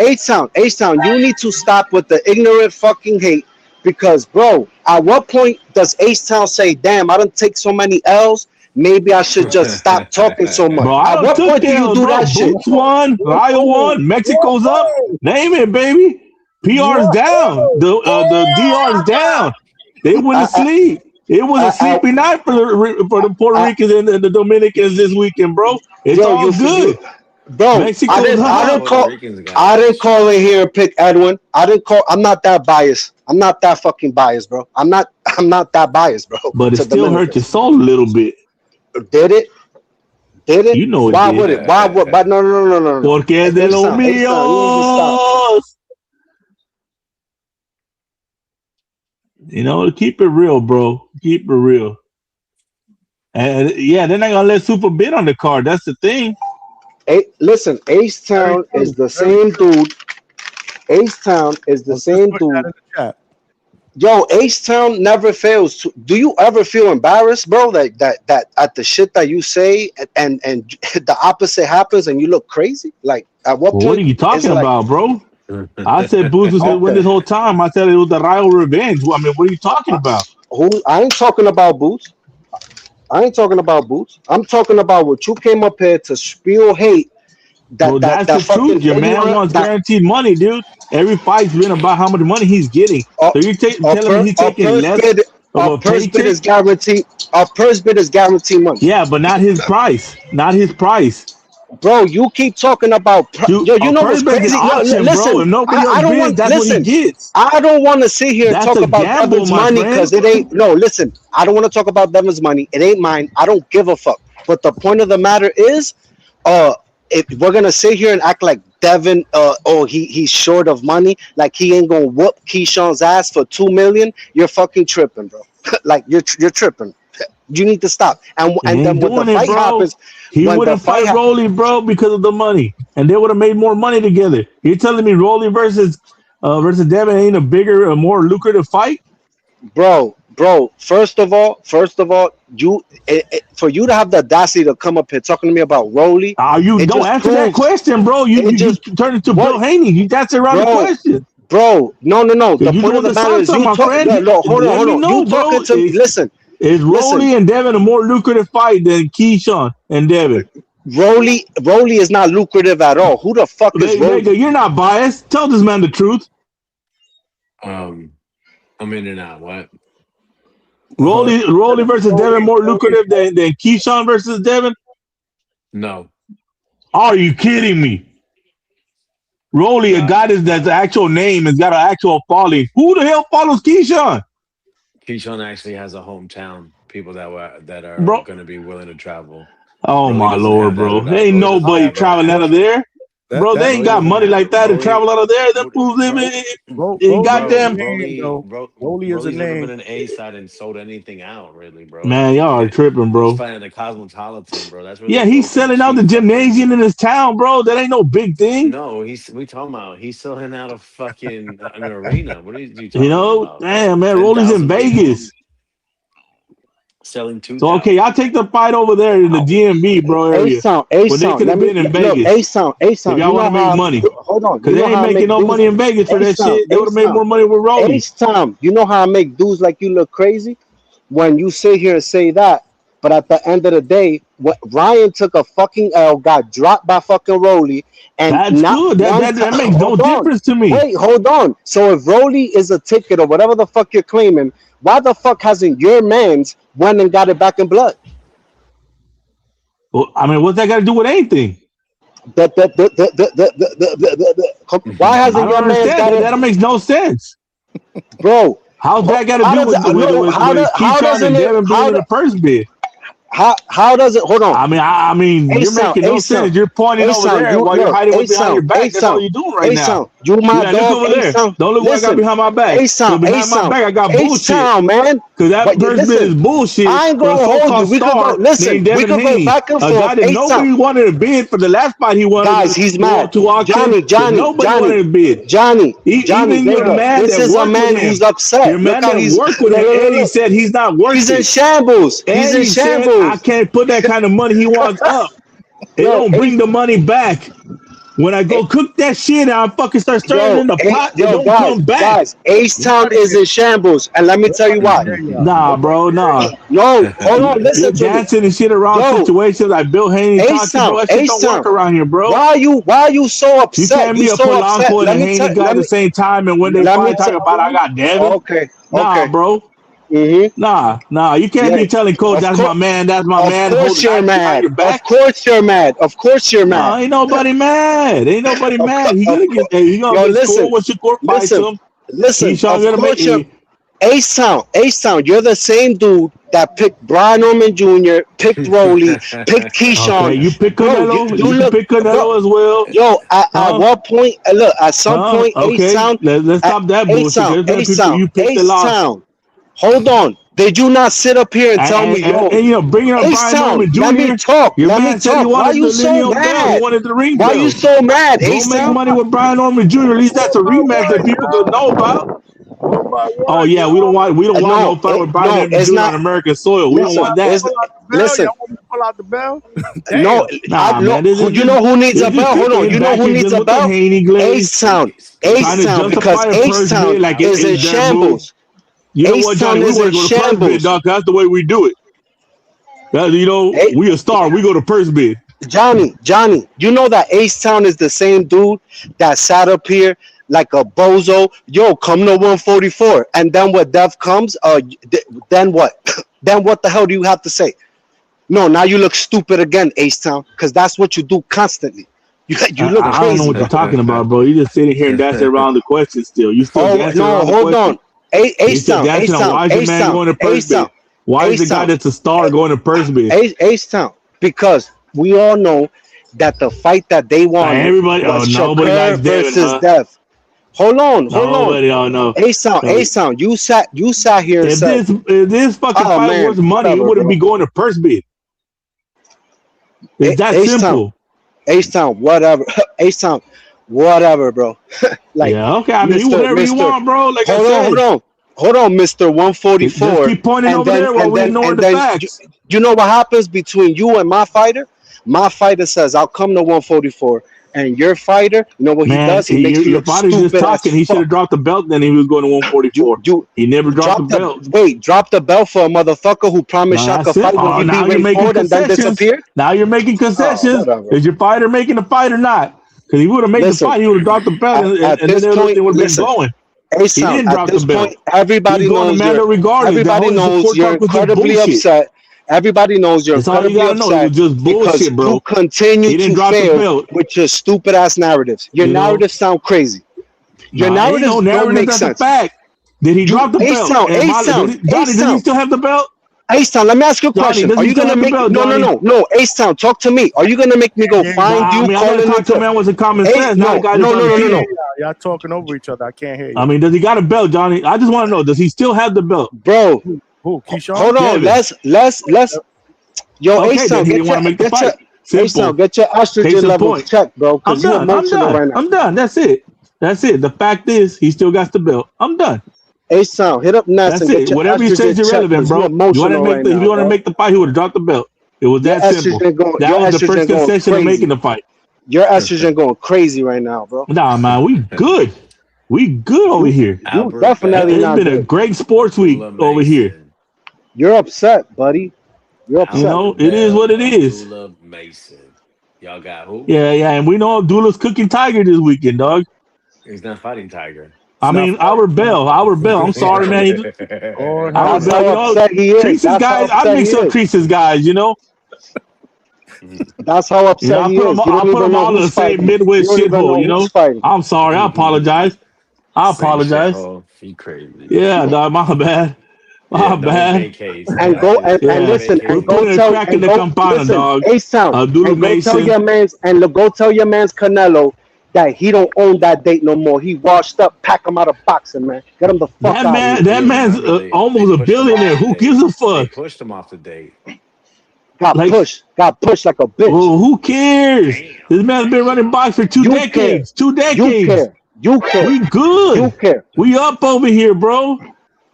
H-Town, you need to stop with the ignorant fucking hate because, bro, at what point does H-Town say, damn, I don't take so many L's, maybe I should just stop talking so much? Bro, I At don't what took point do you L's, do bro. that shit? Boots won, Ryo won, Mexico's up. Name it, baby. PR's down. The DR's down. They went to sleep. It was a sleepy night for the Puerto Ricans and the Dominicans this weekend, bro. It's all good. Bro, Mexico's up. I didn't call in here and pick Edwin. I'm not that biased. I'm not that fucking biased, bro. I'm not that biased, bro. But it to still hurt Dominicans. your soul a little bit. Did it? Did it? You know it Why did. would it? Why would? But no. Porque es de los míos. You know, keep it real, bro. Keep it real. And yeah, they're not gonna let Super bid on the card. That's the thing. Listen, H-Town is the same dude. H-Town is the same dude. Yo, H-Town never fails. Do you ever feel embarrassed, bro? That at the shit that you say and the opposite happens and you look crazy? Like, at what point? What are you talking about, bro? I said Boots was gonna win this whole time. I said it was the Ryo revenge. I mean, what are you talking about? I ain't talking about Boots. I'm talking about what you came up here to spill hate. Well, that's the truth. Your man wants guaranteed money, dude. Every fight's been about how much money he's getting. So you're telling me he's taking less of a purse bid is paycheck? guaranteed. A purse bid is guaranteed money. Yeah, but not his price. Not his price. Bro, you keep talking about you know what's crazy? Listen, If nobody else bids, that's what he gets. I don't want to sit here and That's talk a about gamble, Devin's my money friend. because it ain't. No, listen, I don't want to talk about Devin's money. It ain't mine. I don't give a fuck. But the point of the matter is, if we're gonna sit here and act like Devin, he's short of money, like he ain't gonna whoop Keyshawn's ass for $2 million, you're fucking tripping, bro. Like you're tripping. You need to stop. And then when the fight happens, he wouldn't fight Rolly, bro, because of the money, and they would have made more money together. You're telling me Rolly versus Devin ain't a bigger, a more lucrative fight? Bro. First of all, you for you to have the audacity to come up here talking to me about Rolly. You don't answer that question, bro. You just turn it to Bill Haney. That's a random question. Bro, no. The point of the matter is you talking. Hold on. You talking to me? Listen. Is Rolly and Devin a more lucrative fight than Keyshawn and Devin? Rolly is not lucrative at all. Who the fuck is Rolly? Nigga, you're not biased. Tell this man the truth. I'm in and out. What? Rolly versus Devin more lucrative than Keyshawn versus Devin? No. Are you kidding me? Rolly, a guy that's the actual name, has got an actual following. Who the hell follows Keyshawn? Keyshawn actually has a hometown. People that are going to be willing to travel. Oh, Rolly my Lord, bro. There ain't nobody traveling out of there. Bro, they ain't got money like that to travel out of there. Them fools live in goddamn. Rolly's never been an A side and sold anything out, really, bro. Man, y'all are tripping, bro. He's fighting the Cosmopolitan, bro. That's really he's selling out the gymnasium in his town, bro. That ain't no big thing. No, we talking about he's selling out a fucking an arena. What are you talking about? Damn, man, Rolly's in Vegas. Selling 2,000. So okay, I'll take the fight over there in the DMV, bro, area. A-Sound, they could have been in Vegas. A-Sound. If y'all want to make money. Hold on. Because they ain't making no money in Vegas for that shit. They would have made more money with Rolly. A-Sound, you know how I make dudes like you look crazy? When you sit here and say that, but at the end of the day, Ryan took a fucking L, got dropped by fucking Rolly, and That's not good. That makes no difference to me. Wait, hold on. So if Rolly is a ticket or whatever the fuck you're claiming, why the fuck hasn't your man's went and got it back in blood? Well, I mean, what's that got to do with anything? Why hasn't your man's got it? That makes no sense, bro. How's that got to do with Keyshawn and Devin being in the first bid? How does it? Hold on. I mean, you're making no sense. You're pointing over there while you're hiding behind your back. That's all you're doing right now. You my dog. Look over there. Don't look what I got behind my back. Behind my back, I got bullshit. Man. Because that first bid is bullshit. I ain't gonna hold you. We can go. Listen, we can go back and forth. A guy that nobody wanted to bid for the last fight he wanted. Guys, he's mad. Johnny, nobody wanted to bid. Johnny, this is a man who's upset. Your man that worked with him, and he said he's not working. He's in shambles. He's in shambles. I can't put that kind of money he wants up. It don't bring the money back. When I go cook that shit, I fucking start stirring in the pot. It don't come back. Guys, H-Town is in shambles, and let me tell you why. Nah, bro, nah. No, hold on, listen to me. Dancing and shit around situations like Bill Haney talking about. That shit don't work around here, bro. Why are you so upset? You can't be a Polanco and a Haney guy at the same time, and when they fight, talking about I got Devin. Okay. Nah, bro. Mm-hmm. Nah, you can't be telling Coach that's my man. Of course you're mad. Of course you're mad. Nah, ain't nobody mad. He gonna get scored what you court fight him. Listen, of course you're Ace-Town, you're the same dude that picked Brian Norman Jr., picked Rolly, picked Keyshawn. Okay, you pick Canelo. You pick Canelo as well. Yo, at what point? Look, at some point, Ace-Town. Let's stop that bullshit. Ace-Town. Hold on. Did you not sit up here and tell me, yo? And you know, bringing up Brian Norman Jr. Let me talk. Why you so mad? Why you so mad? Don't make money with Brian Norman Jr. At least that's a rematch that people could know about. Oh yeah, we don't want no fight with Brian Norman Jr. on American soil. We don't want that. Listen. Pull out the bell. No, you know who needs a bell? Hold on. You know who needs a bell? Ace-Town. Because Ace-Town is in shambles. You know what, Johnny? We want to go to first bid, dog. That's the way we do it. We a star. We go to first bid. Johnny, you know that Ace-Town is the same dude that sat up here like a bozo. Yo, come to 144. And then when Dev comes, then what? Then what the hell do you have to say? No, now you look stupid again, Ace-Town, because that's what you do constantly. You look crazy. I don't know what you're talking about, bro. You just sitting here and dancing around the question still. You still dancing around the question. Hold on. Ace-Town. Why is your man going to first bid? Why is the guy that's a star going to first bid? Ace-Town. Because we all know that the fight that they wanted was Shakur versus Dev. Hold on. Nobody don't know. Ace-Town. You sat here and said, if this fucking fight was money, it wouldn't be going to first bid. It's that simple. Ace-Town, whatever. Ace-Town. Whatever, bro. Yeah, okay. I mean, whatever you want, bro. Like hold on, Mr. 144. Just keep pointing over there while we ignore the facts. You know what happens between you and my fighter? My fighter says, "I'll come to 144," and your fighter, you know what he does? He makes you look stupid. Just talking. He should have dropped the belt. Then he was going to 144. He never dropped the belt. Wait, drop the belt for a motherfucker who promised Shaka fight when he beat Wayne Ford and then disappeared. Now you're making concessions. Is your fighter making the fight or not? Because he would have made the fight, he would have dropped the belt, and then everything would have been blowing. He didn't drop the belt. Everybody knows you're incredibly upset. Everybody knows you're incredibly upset because you continue to fail with your stupid ass narratives. Your narratives sound crazy. Your narratives don't make sense. Did he drop the belt? Johnny, does he still have the belt? Ace-Town, let me ask you a question. Are you gonna make no? Ace-Town, talk to me. Are you gonna make me go find you? Calling talk to man was a common sense. No. Y'all talking over each other. I can't hear you. I mean, does he got a belt, Johnny? I just want to know. Does he still have the belt, bro? Who? Keyshawn? Hold on. Let's. Yo, Ace-Town, get your estrogen levels checked, bro. I'm done. I'm done. That's it. The fact is, he still got the belt. I'm done. Ace-Town, hit up Ness and get your whatever you say is irrelevant, bro. You want to make the fight, he would have dropped the belt. It was that simple. That was the first concession of making the fight. Your estrogen going crazy right now, bro. Nah, man, we good. We good over here. You definitely not. It's been a great sports week over here. You're upset, buddy. You're Now, upset. It is what it is. Abdullah Mason. Y'all got who? Yeah, and we know Abdullah's cooking Tiger this weekend, dog. He's not fighting Tiger. Our Bell. I'm sorry, man. Our That's Bell, how upset he is. Creases That's how guys. I upset mix he up is. Creases guys, That's how upset he is. I put them all in the same Midwest shithole, I'm sorry. I apologize. Same shithole. You crazy. Yeah, dog, my bad. My bad. And go and listen and go tell crack in the campana, listen, dog. H-Town, Abdullah and go tell Mason. your man's Canelo that he don't own that date no more. He washed up. Pack him out of boxing, man. Get him the fuck out of here. That man's almost a billionaire. Who gives a fuck? They pushed him off the date. Got pushed like a bitch. Well, who cares? This man's been running box for 2 decades. 2 decades. You care. We good. You care. We up over here, bro.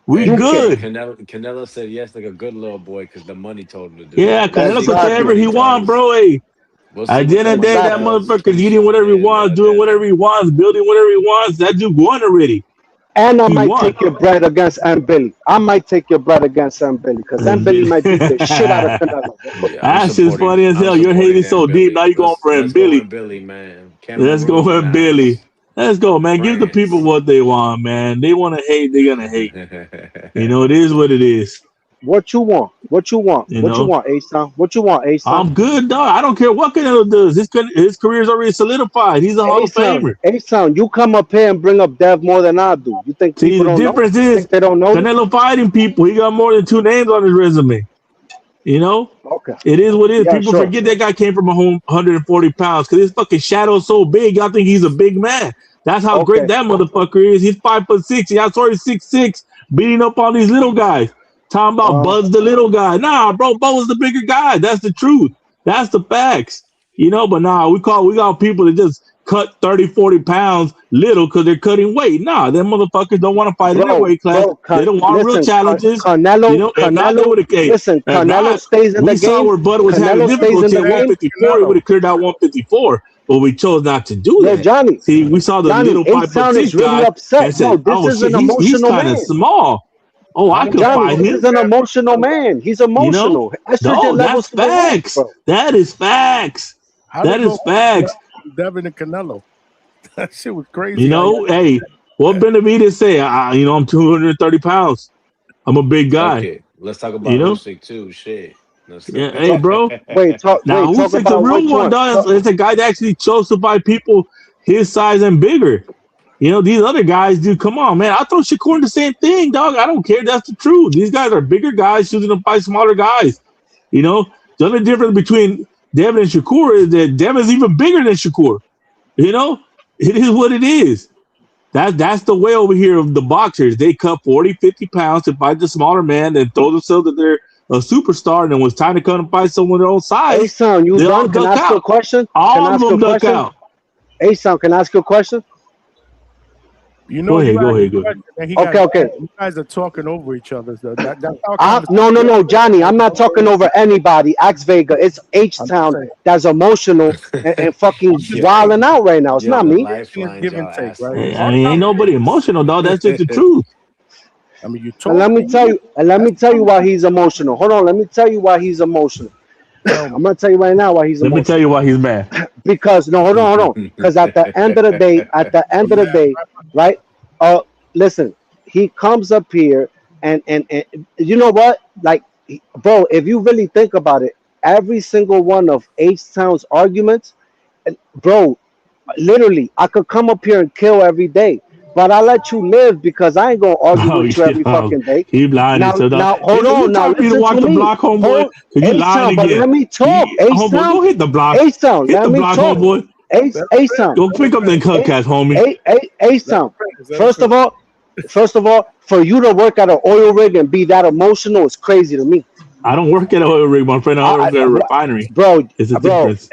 We good. Canelo said yes like a good little boy because the money told him to do it. Yeah, Canelo can say whatever he wants, bro. Hey. At the end of the day, that motherfucker's eating whatever he wants, doing whatever he wants, building whatever he wants. That dude won already. And I might take your bread against M. Billy. I might take your bread against M. Billy because M. Billy might beat the shit out of Canelo. That's just funny as hell. You're hating so deep. Now you're going for M. Billy. Billy, man. Let's go for M. Billy. Let's go, man. Give the people what they want, man. They want to hate, they're going to hate. It is what it is. What you want? What you want? You what you want, A-Town? What you want, A-Town? I'm good, dog. I don't care what Canelo does. His career's already solidified. He's a Hall of Famer. A-Town, you come up here and bring up Dev more than I do. You think people don't know? The difference is they don't know Canelo fighting people. He got more than 2 names on his resume. Okay. It is what it is. Yeah, People sure. forget that guy came from 140 pounds because his fucking shadow's so big. Y'all think he's a big man. That's how great that motherfucker is. He's 5'6". He's already 6'6", beating up on these little guys. Talking about Buzz the little guy. Nah, bro, Buzz the bigger guy. That's the truth. That's the facts. But nah, we got people that just cut 30, 40 pounds little because they're cutting weight. Nah, them motherfuckers don't want to fight in their weight class. They don't want real challenges. Canelo stays in the game. We saw where Bud was having difficulty at 154. He would have cleared out 154. But we chose not to do that. Johnny. See, we saw the little 5'6" guy upset. and said, this is an emotional he's kind man. of small. Oh, I can fight him. He's an emotional man. He's emotional. No, that's facts. That is facts. That is facts. Devin and Canelo. That shit was crazy. Hey, what Benavidez say? I'm 230 pounds. I'm a big guy. Okay, let's talk about Usyk too. Shit. Hey, bro. Talk Usyk's a real one, dog. It's a guy that actually chose to fight people his size and bigger. These other guys, dude, come on, man. I throw Shakur in the same thing, dog. I don't care. That's the truth. These guys are bigger guys choosing to fight smaller guys. The only difference between Devin and Shakur is that Devin's even bigger than Shakur. It is what it is. That's the way over here of the boxers. They cut 40, 50 pounds to fight the smaller man and throw themselves that they're a superstar, and then when it's time to come and fight someone their own size, A-Sound, you done? Can I ask you a question? All of them duck out. A-Sound, can I ask you a question? Go ahead. Okay. You guys are talking over each other. No, Johnny. I'm not talking over anybody. Axe Vega. It's H-Town that's emotional and fucking wilding out right now. It's not me. Give and take, right? Ain't nobody emotional, dog. That's just the truth. You talk. Let me tell you why he's emotional. Hold on. Let me tell you why he's emotional. I'm gonna tell you right now why he's emotional. Let me tell you why he's mad. Because hold on. Because at the end of the day, right? Listen, he comes up here and you know what? Like, bro, if you really think about it, every single one of H-Town's arguments, bro, literally, I could come up here and kill every day. But I let you live because I ain't gonna argue with you every fucking day. He lying. Now, hold on. Now, listen to watch me. the block, homeboy. You lying again. Let me talk. Homeboy, go hit the block. A-Sound, hit the block, homeboy. A-Sound. Go pick up them Hubcaps, homie. A-Sound. First of all, for you to work at an oil rig and be that emotional is crazy to me. I don't work at an oil rig, my friend. I work at a refinery. Bro, it's a difference.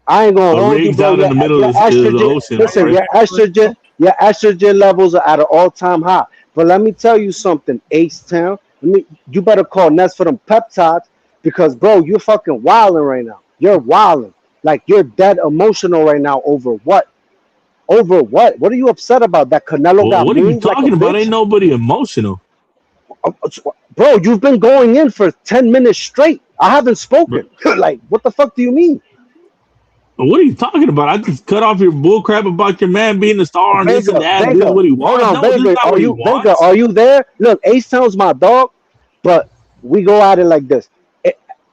I ain't gonna hold you, bro. Down in the middle of the ocean. Listen, your estrogen levels are at an all-time high. But let me tell you something, H-Town. You better call Ness for them peptides because, bro, you're fucking wilding right now. You're wilding. Like, you're dead emotional right now over what? Over what? What are you upset about? That Canelo got what are you talking about? Ain't nobody emotional. Bro, you've been going in for 10 minutes straight. I haven't spoken. Like, what the fuck do you mean? What are you talking about? I just cut off your bull crap about your man being a star and this and that. This is what he hold wants. on, No, this is Vega, not what he wants. Vega, are you there? Look, A-Town's my dog, but we go at it like this.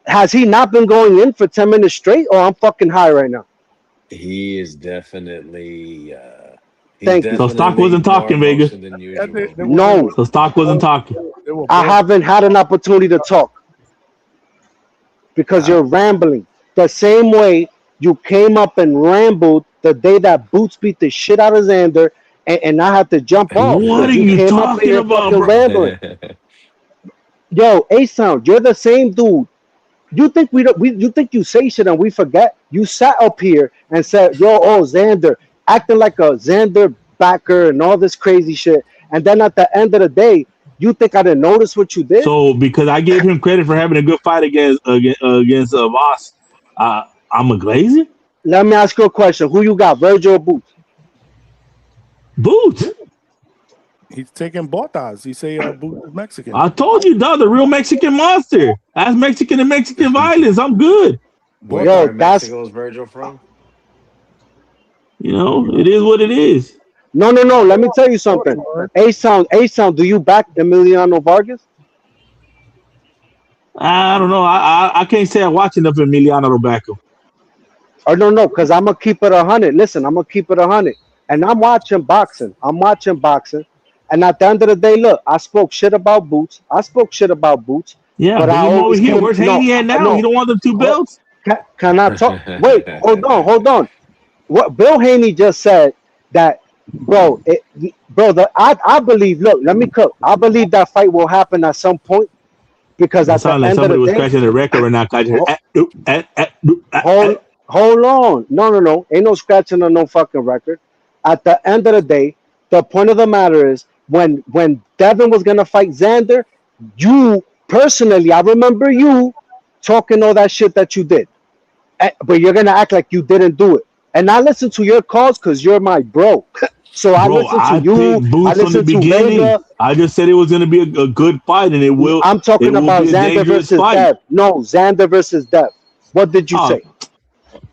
Has he not been going in for 10 minutes straight, or I'm fucking high right now? He is definitely. Thank you. So Stock wasn't talking, Vega. No. So Stock wasn't talking. I haven't had an opportunity to talk because you're rambling. The same way you came up and rambled the day that Boots beat the shit out of Xander, and I had to jump off. What are you talking about, bro? Rambling. Yo, A-Sound, you're the same dude. You think you think you say shit and we forget? You sat up here and said, "Yo, Xander," acting like a Xander backer and all this crazy shit. And then at the end of the day, you think I didn't notice what you did? So because I gave him credit for having a good fight against Voss, I'm a glazer? Let me ask you a question. Who you got, Virgil or Boots? Boots. He's taking Botas. He say Boots is Mexican. I told you, dog, the real Mexican monster. That's Mexican and Mexican violence. I'm good. Where part of Mexico is Virgil from? You know, it is what it is. No. Let me tell you something. A-Sound, do you back Emiliano Vargas? I don't know. I can't say I watch enough Emiliano Tobacco. Or no, because I'm going to keep it 100. Listen, I'm going to keep it 100. And I'm watching boxing. And at the end of the day, look, I spoke shit about Boots. Yeah, but I over here. Where's Haney at now? No. You don't want them 2 belts? Can I talk? Wait, hold on. What Bill Haney just said that, bro, I believe, look, let me cook. I believe that fight will happen at some point because at the end of the day. Somebody was scratching the record right now. Hold on. No. Ain't no scratching on no fucking record. At the end of the day, the point of the matter is when Devin was going to fight Xander, you personally, I remember you talking all that shit that you did. But you're going to act like you didn't do it. And I listen to your calls because you're my bro. So I listen to you. I listen to Vega. I just said it was going to be a good fight, and it will. I'm talking about Xander versus Dev. No, Xander versus Dev. What did you say?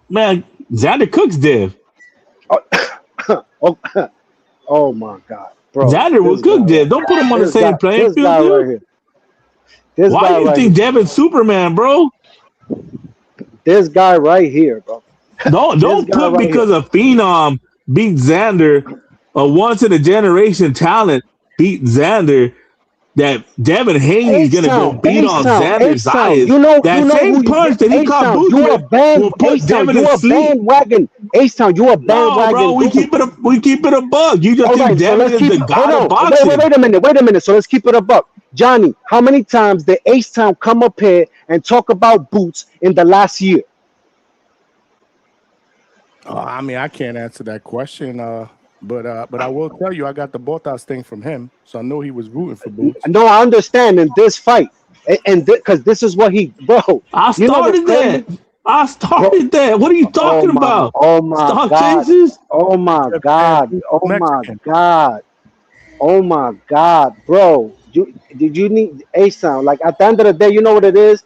Man, Xander cooks Dev. Oh my God, bro! Xander will cook Dev. Don't put him on the same playing field, dude. Why do you think Devin's Superman, bro? This guy right here, bro. Don't put because a phenom beat Xander, a once in a generation talent beat Xander, that Devin Haney is gonna go beat on Xander's eyes. That same punch that he caught Boots will put Devin to sleep. Bandwagon. A-Town, you a bandwagon. No, bro, we keep it a bug. You just think Devin is the god of boxing. Wait a minute. So let's keep it a buck. Johnny, how many times did A-Town come up here and talk about Boots in the last year? I mean, I can't answer that question. But I will tell you, I got the Botas thing from him, so I know he was rooting for Boots. No, I understand in this fight, and because this is what he, bro. I started that. What are you talking about? Oh my God! Oh my God! Oh my God, bro! Did you need A-Sound? Like at the end of the day, you know what it is.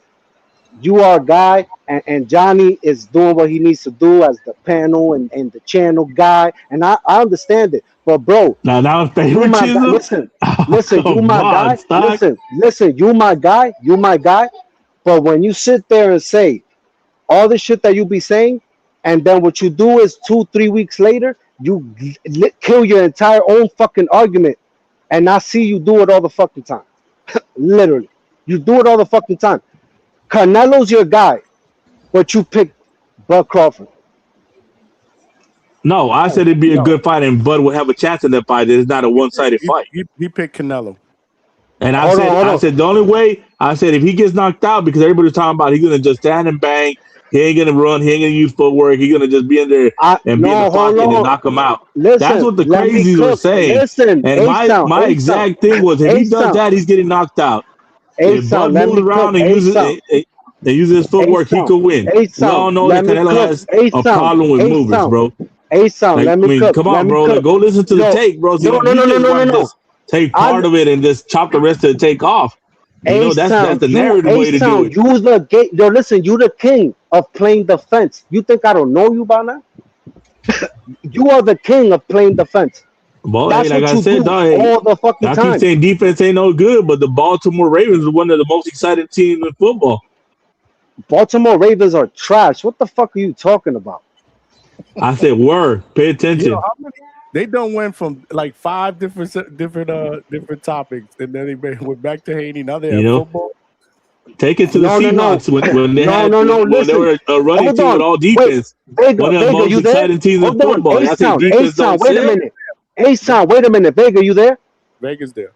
You are a guy, and Johnny is doing what he needs to do as the panel and the channel guy, and I understand it. But bro, now you my guy. Listen, you my guy. Listen, you my guy. But when you sit there and say all the shit that you be saying, and then what you do is 2-3 weeks later, you kill your entire own fucking argument, and I see you do it all the fucking time. Literally, you do it all the fucking time. Canelo's your guy, but you picked Bud Crawford. No, I said it'd be a good fight, and Bud would have a chance in that fight. It's not a one-sided fight. He picked Canelo. And I said the only way, I said if he gets knocked out, because everybody's talking about he's gonna just stand and bang, he ain't gonna run, he ain't gonna use footwork, he's gonna just be in there and be in the pocket and knock him out. That's what the crazies were saying. And my exact thing was if he does that, he's getting knocked out. If Bud moves around and uses his footwork, he could win. We all know that Canelo has a problem with movers, bro. Come on, bro. Go listen to the take, bro. So no. Take part of it and just chop the rest of the take off. That's the narrative way to do it. You the gay. Yo, listen, you the king of playing defense. You think I don't know you by now? You are the king of playing defense. Boy, That's like what I you said, do dog, all the fucking I time. keep saying defense ain't no good, but the Baltimore Ravens are one of the most exciting teams in football. Baltimore Ravens are trash. What the fuck are you talking about? I said, word. Pay attention. How many? They done went from like 5 different topics, and then they went back to Haiti. Now they have football. Take it to the Seahawks when they they were a running team with all defense. Wait, One of the most exciting teams in football. I say defense don't wait a sell. minute. A-Sound, wait a minute. Vega, you there? Vega's there.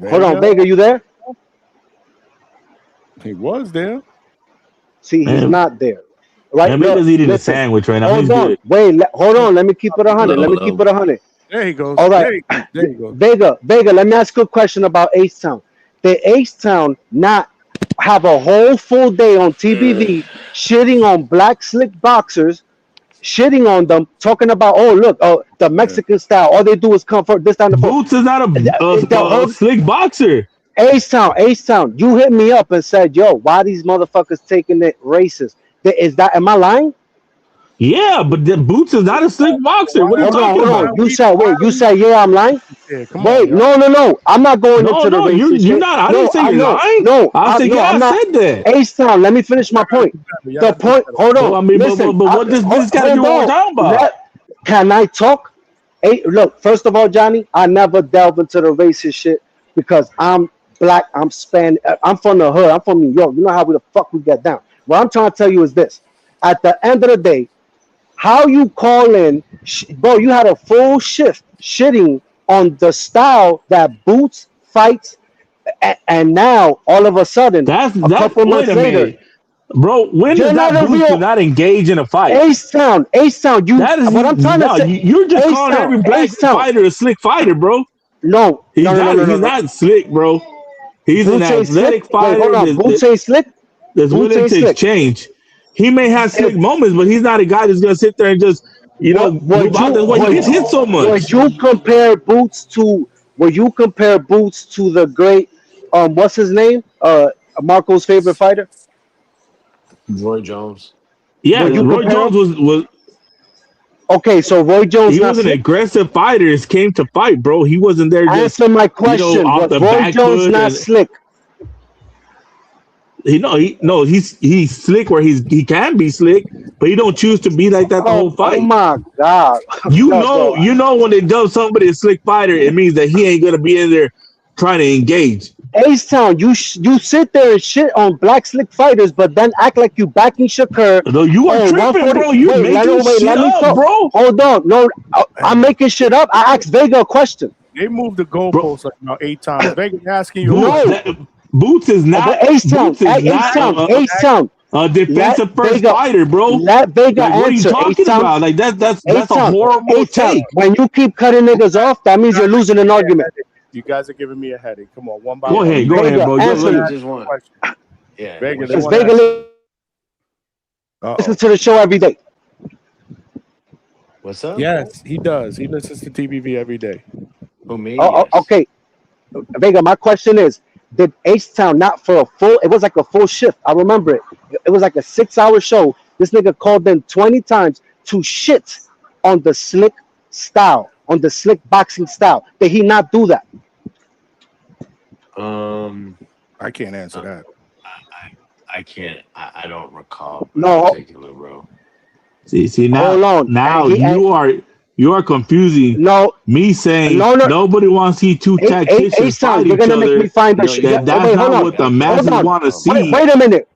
Hold on, Vega, you there? He was there. See, he's not there. Right? Vega's eating a sandwich right now. Hold He's on. good. Wait, hold on. Let me keep it 100. Let me keep it 100. There he goes. All right. There he goes. Vega, let me ask you a question about H-Town. Did H-Town not have a whole full day on TBV shitting on black slick boxers, shitting on them, talking about, oh, look, the Mexican style, all they do is comfort this down the phone. Boots is not a slick boxer. H-Town, you hit me up and said, yo, why these motherfuckers taking it racist? Am I lying? Yeah, but the Boots is not a slick boxer. What are you talking about? You said, yeah, I'm lying? Yeah, wait, no. I'm not going into the racist you're not. I didn't say you're lying. No, I said, I said that. H-Town, let me finish my point. The point, hold on. Well, I mean, listen, but what does this got to do with what we're talking about? Can I talk? Hey, look, first of all, Johnny, I never delve into the racist shit because I'm black, I'm Spanish, I'm from the hood, I'm from New York. You know how the fuck we get down. What I'm trying to tell you is this. At the end of the day, how you call in, bro, you had a full shift shitting on the style that Boots fights, and now all of a sudden, a couple months later, bro, when does that Boots do not engage in a fight? H-Town, you. What I'm trying to say, you're just calling every black fighter a slick fighter, bro. No, he's not slick, bro. He's an athletic fighter. Boots ain't slick. That's willing to change. He may have slick moments, but he's not a guy that's gonna sit there and just, move out. That's why he gets hit so much. Would you compare Boots to the great, what's his name? Marco's favorite fighter? Roy Jones. Yeah, Roy Jones was. Okay, so Roy Jones. He was an aggressive fighter. He came to fight, bro. He wasn't there. Answer my question. Was Roy Jones not slick? He's slick where he can be slick, but he don't choose to be like that the whole fight. Oh my god! You know when they dub somebody a slick fighter, it means that he ain't gonna be in there trying to engage. H-Town, you sit there and shit on black slick fighters, but then act like you backing Shakur. No, you are tripping, bro. You making shit up, bro. Hold on, no, I'm making shit up. I asked Vega a question. They moved the goalposts like about 8 times. Vega asking you. No. Boots is not. H-Town, a defensive first fighter, bro. Let Vega answer. What are you talking about? Like that's a horrible take. When you keep cutting niggas off, that means you're losing an argument. You guys are giving me a headache. Come on, one by one. Go ahead, bro. Just one. Yeah. Vega listen to the show every day. What's up? Yes, he does. He listens to TBV every day. For me. Okay. Vega, my question is, did H-Town not for a full, it was like a full shift. I remember it. It was like a 6-hour show. This nigga called in 20 times to shit on the slick style, on the slick boxing style. Did he not do that? I can't answer that. I can't. I don't recall. No. Particular, bro. See now. Hold on. Now you are confusing. Me saying nobody wants to see two tacticians fight each other. Make me find that's not what the masses want to see. Wait a minute.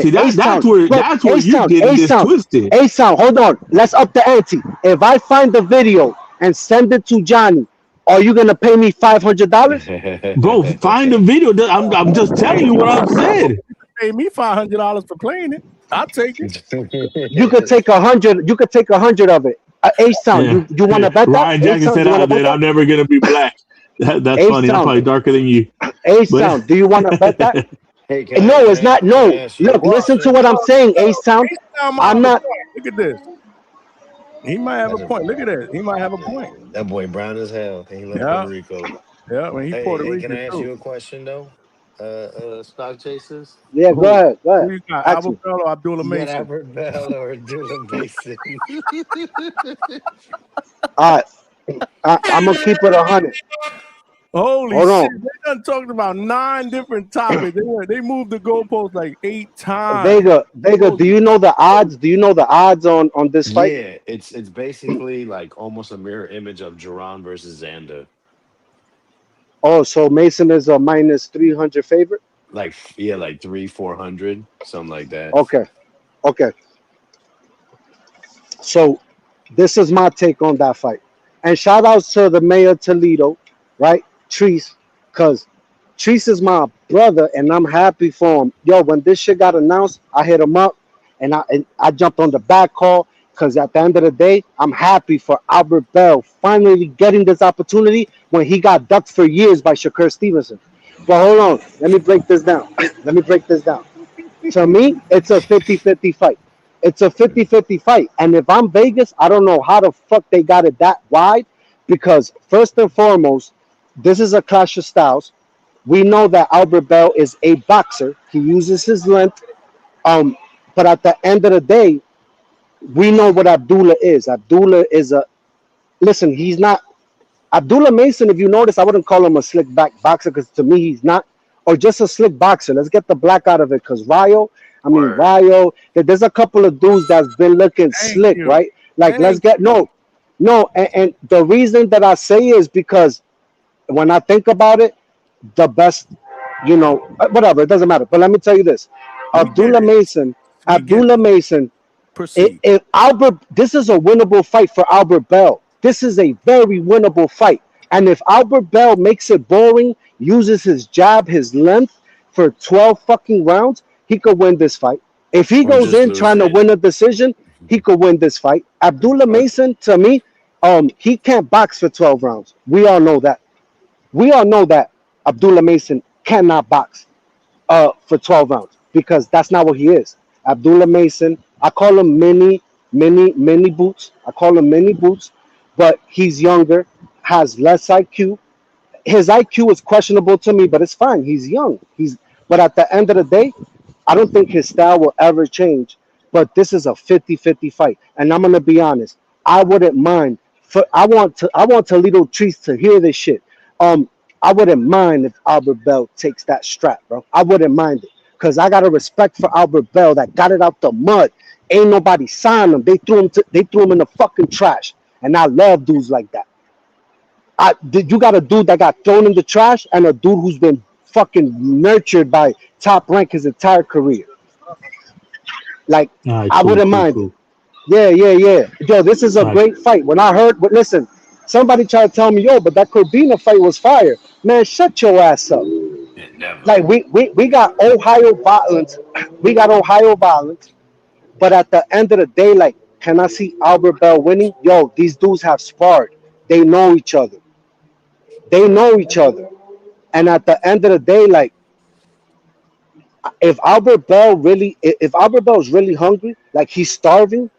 See, that's where you getting this twisted. A-Sound, hold on. Let's up the ante. If I find the video and send it to Johnny, are you gonna pay me $500? Bro, find the video. I'm just telling you what I've said. Pay me $500 for playing it. I'll take it. You could take 100. You could take 100 of it. A-Sound, you want to bet that? Ryan Jackson said I'm never gonna be black. That's funny. I'm probably darker than you. A-Sound, do you want to bet that? No, it's not. No, look, listen to what I'm saying. A-Sound, I'm not. Look at this. He might have a point. Look at this. He might have a point. That boy brown as hell. He left Puerto Rico. Yeah, when he Puerto Hey, can Rican I ask too. you a question though? Stock chasers. Yeah, go Who? ahead. Go Who ahead. you got? Ask Albert me. Bell or Abdullah You got Mason? Albert Bell or Abdullah Mason? All right. I'm gonna keep it 100. Holy Hold shit! on. They done talked about 9 different topics. They moved the goalpost like 8 times. Vega, do you know the odds? Do you know the odds on this fight? Yeah, it's basically like almost a mirror image of Duran versus Xander. Oh, so Mason is a minus 300 favorite? Like yeah, like 300-400, something like that. Okay. Okay. So this is my take on that fight. And shout outs to the mayor of Toledo, right? Treese, because Treese is my brother and I'm happy for him. Yo, when this shit got announced, I hit him up and I jumped on the back call because at the end of the day, I'm happy for Albert Bell finally getting this opportunity when he got ducked for years by Shakur Stevenson. But hold on, let me break this down. Let me break this down. To me, it's a 50-50 fight. It's a 50-50 fight. And if I'm Vegas, I don't know how the fuck they got it that wide because first and foremost, this is a clash of styles. We know that Albert Bell is a boxer. He uses his length. Um, but at the end of the day, we know what Abdullah is. Abdullah is a listen, he's not Abdullah Mason, if you notice, I wouldn't call him a slick back boxer because to me he's not, or just a slick boxer. Let's get the black out of it because Word. Ryo, there's a couple of dudes that's been looking Thank slick, you. right? Like, let's Thank get you. no, and the reason that I say is because when I think about it, the best, whatever, it doesn't matter. But let me tell you this We get Abdullah it. Mason, We get Abdullah it. Mason, Proceed. if Albert, this is a winnable fight for Albert Bell. This is a very winnable fight. And if Albert Bell makes it boring, uses his jab, his length for 12 fucking rounds, he could win this fight. If he Or goes just in lose trying to it. win a decision, he could win this fight. Abdullah Mason, to me, he can't box for 12 rounds. We all know that. We all know that Abdullah Mason cannot box for 12 rounds because that's not what he is. Abdullah Mason, I call him mini boots. I call him mini boots, but he's younger, has less IQ. His IQ is questionable to me, but it's fine. He's young. But at the end of the day, I don't think his style will ever change. But this is a 50-50 fight. And I'm gonna be honest. I wouldn't mind I want Toledo Trees to hear this shit. I wouldn't mind if Albert Bell takes that strap, bro. I wouldn't mind it. Cause I got a respect for Albert Bell that got it out the mud. Ain't nobody signed him. They threw him in the fucking trash. And I love dudes like that. You got a dude that got thrown in the trash and a dude who's been fucking nurtured by Top Rank his entire career. Like, All right, I cool, wouldn't cool, mind it. cool. Yeah, yeah, yeah. Yo, this is a All right. great fight. When I heard, but listen, somebody tried to tell me, yo, but that Corbina fight was fire. Man, shut your ass up. Yeah, never. Like we got Ohio violence, we got Ohio violence, but at the end of the day, like, can I see Albert Bell winning? Yo, these dudes have sparred. They know each other. They know each other. And at the end of the day, like, if Albert Bell is really hungry, like he's starving,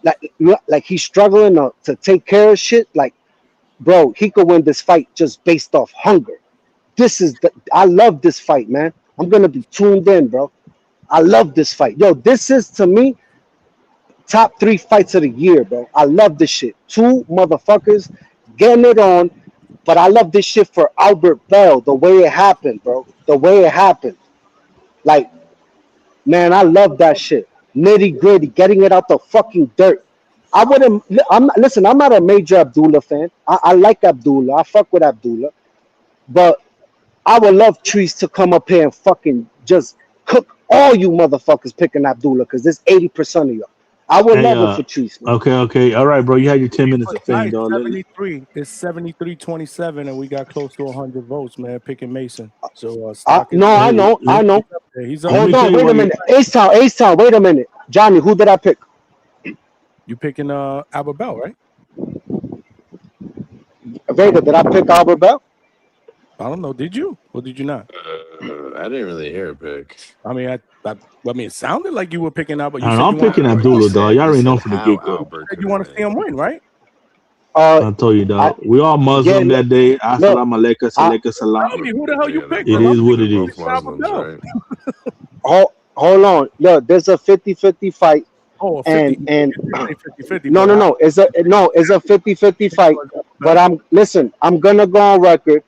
like he's struggling to take care of shit, like, bro, he could win this fight just based off hunger. I love this fight, man. I'm gonna be tuned in, bro. I love this fight. Yo, this is to me top 3 fights of the year, bro. I love this shit. Two motherfuckers getting it on, but I love this shit for Albert Bell, the way it happened, bro. The way it happened. Like, man, I love that shit. Nitty gritty, getting it out the fucking dirt. I wouldn't. Listen. I'm not a major Abdullah fan. I like Abdullah. I fuck with Abdullah, but I would love Trees to come up here and fucking just cook all you motherfuckers picking Abdullah because there's 80% of y'all. I would Hey, love it for Trees, man. okay. All right, bro. You had your 10 minutes of fame, Nice, dog. 73. It's 73-27, and we got close to 100 votes, man, picking Mason. So stock is No, I Hey, know. let, he's up let there. me Hold tell on, you wait why a minute. Ace Town, wait a minute. Johnny, who did I pick? You picking Albert Bell, right? Vega, did I pick Albert Bell? I don't know. Did you or did you not? I didn't really hear a pick. I mean, I mean, it sounded like you were picking Albert. You I don't said know, you I'm want. picking You Abdullah, dog. said You you already know said from the how get go. Albert You could want to see win. him win, right? I told you, dog. We all Muslim that day. Assalamu alaikum, alaikum salam. Tell me who the hell you picked? It is what it is. Muslims, right? Hold on. Look, there's a 50-50 fight. Oh, 50, and 50-50. No. It's a 50-50 fight. But I'm gonna go on record.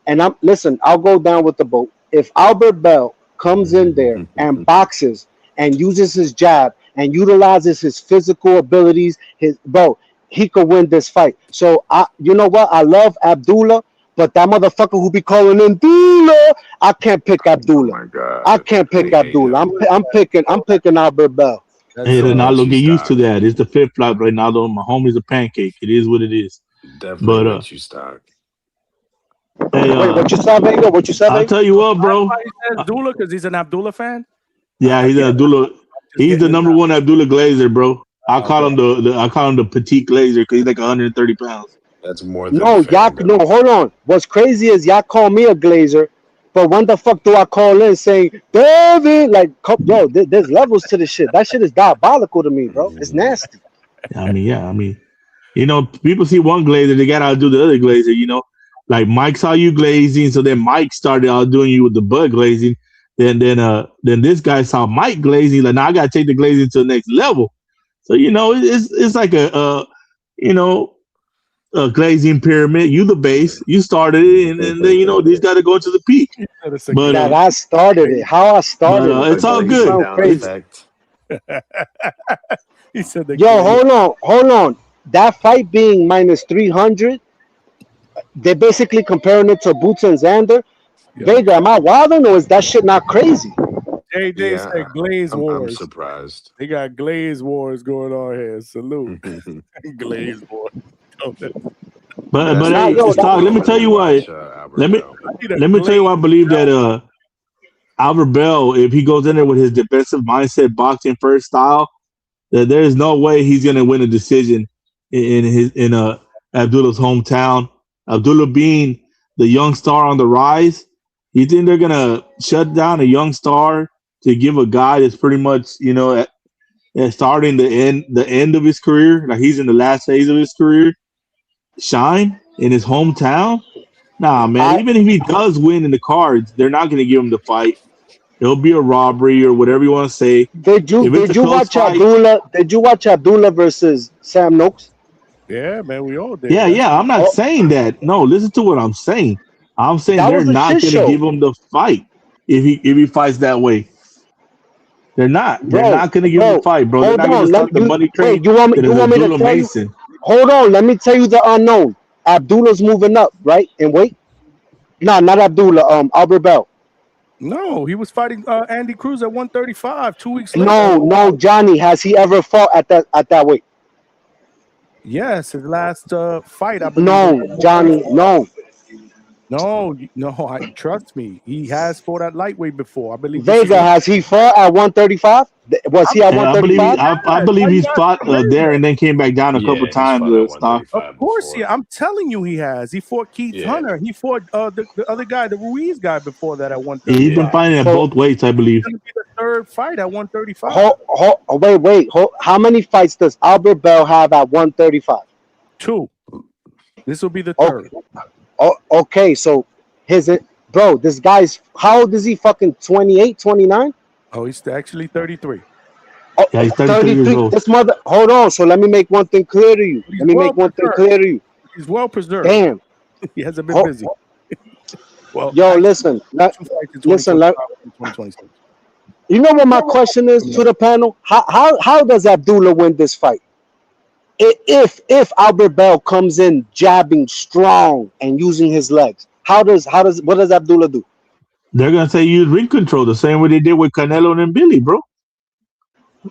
And I'll go down with the boat. If Albert Bell comes in there and boxes and uses his jab and utilizes his physical abilities, he could win this fight. So you know what? I love Abdullah, but that motherfucker who be calling him Abdullah, I can't pick Abdullah. Oh my God. I can't pick Abdullah. I'm picking Albert Bell. Hey, Ronaldo, get used to that. It's the fifth flop, Ronaldo. My homie's a pancake. It is what it is. Definitely let you stock. Hey, wait, what you said, Vega? What you said? I'll tell you what, bro. He says Abdullah because he's an Abdullah fan. Yeah, he's an Abdullah. He's the number one Abdullah Glazer, bro. I call him the petite Glazer because he's like 130 pounds. That's more than y'all. No, hold on. What's crazy is y'all call me a Glazer, but when the fuck do I call in saying David? Like, yo, there's levels to this shit. That shit is diabolical to me, bro. It's nasty. I mean, you know, people see one Glazer, they gotta outdo the other Glazer. You know, like Mike saw you glazing, so then Mike started outdoing you with the butt glazing. Then this guy saw Mike glazing, like, now I gotta take the glazing to the next level. So you know, it's like a glazing pyramid. You the base, you started it, and then you know these got to go to the peak. But I started it. How I started it. It's all good. He said, "Yo, hold on. That fight being minus 300, they're basically comparing it to Boots and Xander. Vega, am I wilding or is that shit not crazy?" JJ said Glaze Wars. I'm surprised. They got Glaze Wars going on here. Salute. Glaze Wars. But hey, Stock, let me tell you why. Let me tell you why I believe that Albert Bell, if he goes in there with his defensive mindset, boxing first style, that there is no way he's gonna win a decision in Abdullah's hometown. Abdullah being the young star on the rise, you think they're gonna shut down a young star to give a guy that's pretty much, you know, at starting the end of his career, like he's in the last phase of his career, shine in his hometown? Nah, man. Even if he does win in the cards, they're not going to give him the fight. It'll be a robbery or whatever you want to say. Did you watch Abdullah? Did you watch Abdullah versus Sam Noakes? Yeah, man, we all did. Yeah. I'm not saying that. No, listen to what I'm saying. I'm saying they're not going to give him the fight if he fights that way. They're not. They're not going to give him the fight, bro. They're not going to start the money train. You want me to tell you? Hold on, let me tell you the unknown. Abdullah's moving up, right? And wait. No, not Abdullah. Albert Bell. No, he was fighting Andy Cruz at 135 2 weeks later. No, Johnny. Has he ever fought at that weight? Yes, his last fight. I believe. No, Johnny. No, trust me. He has fought at lightweight before. I believe. Vega, has he fought at 135? Was he at 135? I believe he's fought there and then came back down a couple times. Of course, yeah. I'm telling you, he has. He fought Keith Hunter. He fought the other guy, the Ruiz guy, before that at 135. He's been fighting at both weights, I believe. It's going to be the third fight at 135. Wait. How many fights does Albert Bell have at 135? 2. This will be the third. Okay, so this guy's, how old is he? Fucking 28, 29? Oh, he's actually 33. Yeah, he's 33 years old. Hold on. So let me make one thing clear to you. He's well preserved. Damn. He hasn't been busy. Well, yo, listen. You know what my question is to the panel? How does Abdullah win this fight? If Albert Bell comes in jabbing strong and using his legs, what does Abdullah do? They're gonna say use ring control the same way they did with Canelo and Billy, bro.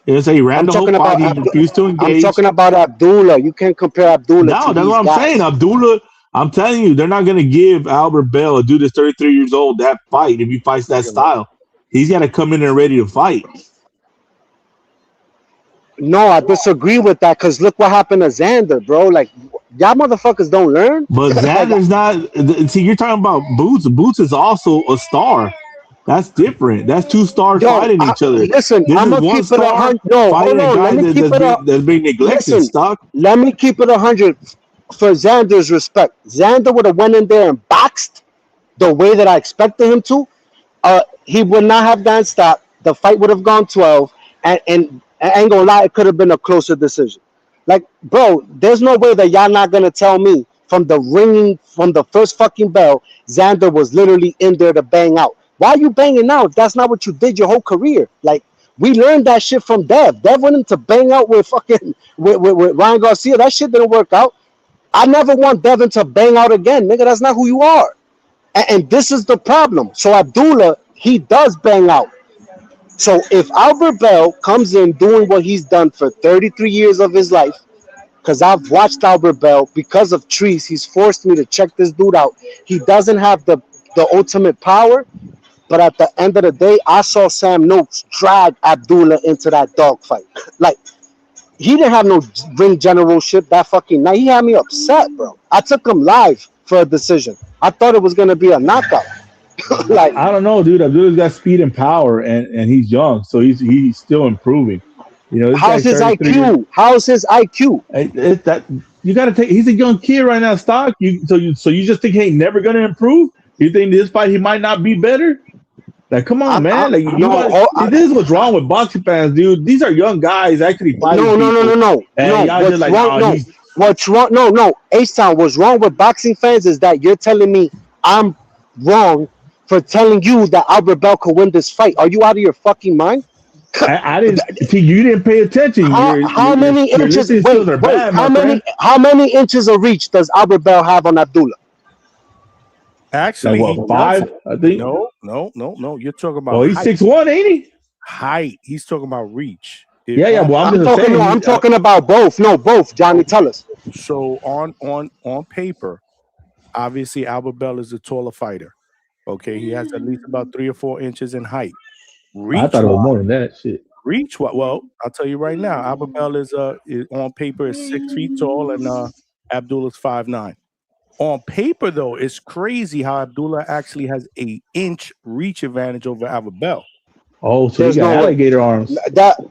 They say he ran the whole fight, he refused to engage. I'm talking about Abdullah. You can't compare Abdullah. No, that's what I'm saying. Abdullah, I'm telling you, they're not gonna give Albert Bell, a dude that's 33 years old, that fight if he fights that style. He's gotta come in there ready to fight. No, I disagree with that because look what happened to Xander, bro. Like, y'all motherfuckers don't learn. But Xander's not. See, you're talking about Boots. Boots is also a star. That's different. That's two stars Yo, fighting each other. listen, This I'm is gonna one keep it star 100. No, fighting hold a on. guy Let me keep it up. that's being neglected. Listen, Stock. let me keep it 100 for Xander's respect. Xander would have went in there and boxed the way that I expected him to. He would not have gotten stopped. The fight would have gone 12, and I ain't gonna lie, it could have been a closer decision. Like, bro, there's no way that y'all not gonna tell me from the ringing from the first fucking bell, Xander was literally in there to bang out. Why are you banging out if that's not what you did your whole career? Like, we learned that shit from Dev. Dev went in to bang out with fucking with Ryan Garcia. That shit didn't work out. I never want Devin to bang out again, nigga. That's not who you are. And this is the problem. So Abdullah, he does bang out. So if Albert Bell comes in doing what he's done for 33 years of his life, because I've watched Albert Bell because of Trees, he's forced me to check this dude out. He doesn't have the ultimate power, but at the end of the day, I saw Sam Noakes drag Abdullah into that dogfight. Like, he didn't have no ring generalship that fucking night. He had me upset, bro. I took him live for a decision. I thought it was gonna be a knockout. Like, I don't know, dude. Abdullah's got speed and power, and he's young, so he's still improving. You know, how's his IQ? How's his IQ? That you got to take. He's a young kid right now, Stock. So you just think he ain't never gonna improve? You think this fight he might not be better? Like, come on, man. This is what's wrong with boxing fans, dude. These are young guys actually fighting. No. What's wrong? No. H-Town, what's wrong with boxing fans is that you're telling me I'm wrong for telling you that Albert Bell could win this fight. Are you out of your fucking mind? I didn't. You didn't pay attention. How many inches? Wait. How many inches of reach does Albert Bell have on Abdullah? Actually, like 5? I think. No. You're talking about. Oh, he's 6'1", ain't he? Height. He's talking about reach. Yeah. Well, I'm talking about both. No, both. Johnny, tell us. So on paper, obviously Albert Bell is a taller fighter. Okay, he has at least about 3 or 4 inches in height. I thought it was more than that. Shit. Reach what? Well, I'll tell you right now. Albert Bell is on paper is 6 feet tall, and Abdullah's 5'9". On paper, though, it's crazy how Abdullah actually has an inch reach advantage over Albert Bell. Oh, so he got alligator arms.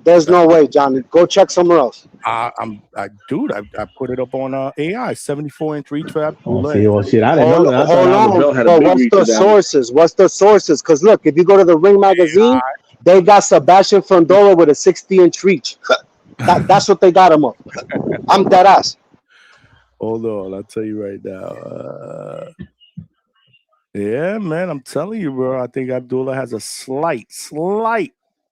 There's no way, Johnny. Go check somewhere else. I put it up on AI. 74-inch reach for Abdullah. Shit, I didn't know that. Hold on. But what's the sources? What's the sources? Because look, if you go to the Ring magazine, they got Sebastian Fundora with a 60-inch reach. That's what they got him up. I'm dead ass. Hold on, I'll tell you right now. Yeah, man, I'm telling you, bro. I think Abdullah has a slight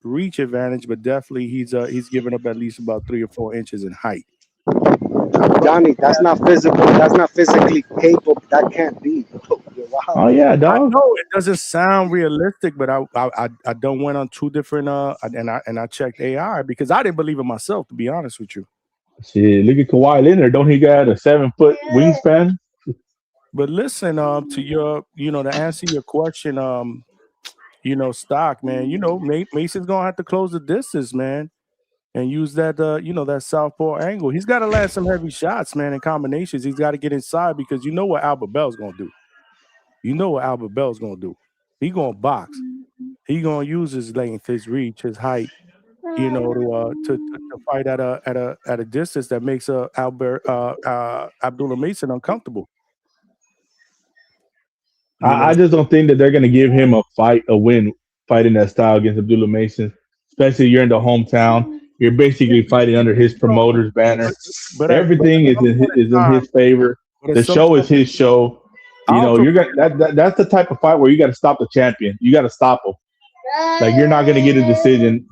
reach advantage, but definitely he's giving up at least about 3 or 4 inches in height. Johnny, that's not physical. That's not physically capable. That can't be. Wow. Oh yeah, dog. I know it doesn't sound realistic, but I don't went on 2 different and I checked AI because I didn't believe it myself, to be honest with you. Shit, look at Kawhi Leonard. Don't he got a 7-foot wingspan? But listen, to your, to answer your question, Stock, man, Mason's gonna have to close the distance, man, and use that, that southpaw angle. He's got to land some heavy shots, man, in combinations. He's got to get inside because you know what Albert Bell's gonna do. You know what Albert Bell's gonna do. He gonna box. He gonna use his length, his reach, his height, to fight at a distance that makes Abdullah Mason uncomfortable. I just don't think that they're going to give him a win fighting that style against Abdullah Mason, especially you're in the hometown. You're basically fighting under his promoter's banner. But everything is in his favor. The show is his show. That's the type of fight where you got to stop the champion. You got to stop him. Like, you're not going to get a decision,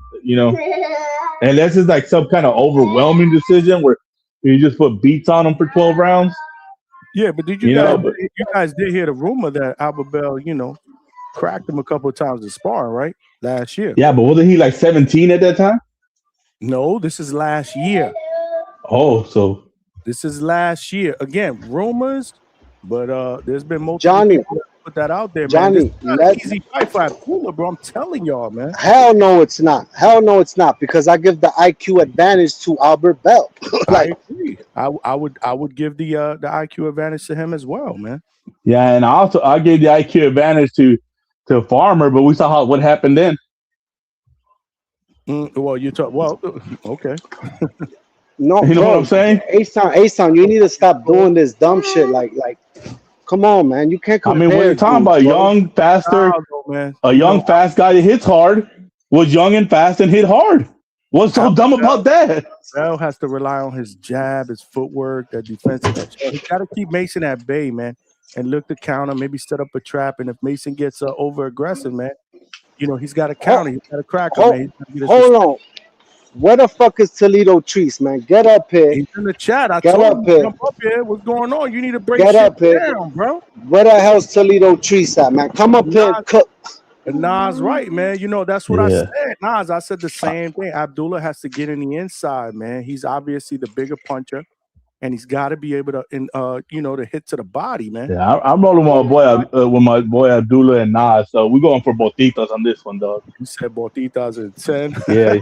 unless it's like some kind of overwhelming decision where you just put beats on him for 12 rounds. Yeah, but you guys did hear the rumor that Albert Bell, cracked him a couple of times in sparring, right? Last year. Yeah, but wasn't he like 17 at that time? No, this is last year. Oh, so this is last year. Again, rumors, but there's been multiple Johnny people that put that out there, man. Johnny, this is not an easy fight for Abdullah, bro. I'm telling y'all, man. Hell no, it's not. Because I give the IQ advantage to Albert Bell. I agree. I would give the IQ advantage to him as well, man. Yeah, and I gave the IQ advantage to to Farmer, but we saw what happened then. Well, you talk. Well, okay. No, You know bro, what I'm saying? Ason, you need to stop doing this dumb shit. Like, come on, man. You can't I compare. mean, what you're talking dudes, about, bro. young, faster, man. a young, fast guy that hits hard was young and fast and hit hard. What's so dumb about that? Bell has to rely on his jab, his footwork, that defensive. He's got to keep Mason at bay, man, and look to counter, maybe set up a trap. And if Mason gets over aggressive, man, he's got to counter. He's got to crack him, man. Hold on. Where the fuck is Toledo Treese, man? Get up here. He's in the chat. I Get told up him, here. jump up here. What's going on? You need to break Get shit up here. down, bro. Where the hell's Toledo Treese at, man? Come up here and cook. And Nas right, man. That's what I said. Nas, I said the same thing. Abdullah has to get in the inside, man. He's obviously the bigger puncher, and he's got to be able to, to hit to the body, man. Yeah, I'm rolling with my boy Abdullah and Nas. So we're going for botitas on this one, dog. You said botitas at 10. Yeah.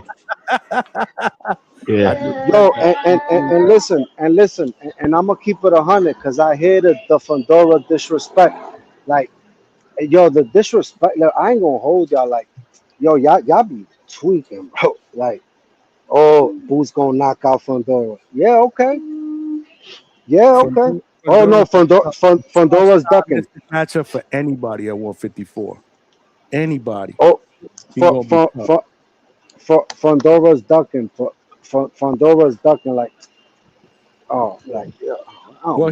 Yeah. Yo, and listen, and I'm gonna keep it 100 because I hear the Fandora disrespect. Like, yo, the disrespect. Like, I ain't gonna hold y'all. Like, yo, y'all be tweaking, bro. Like, oh, who's gonna knock out Fandora? Yeah, okay. Yeah, okay. Oh no, Fandora's ducking. Matchup for anybody at 154. Anybody. Oh, Fandora's ducking. Fandora's ducking. Like, oh, like, yeah. Well,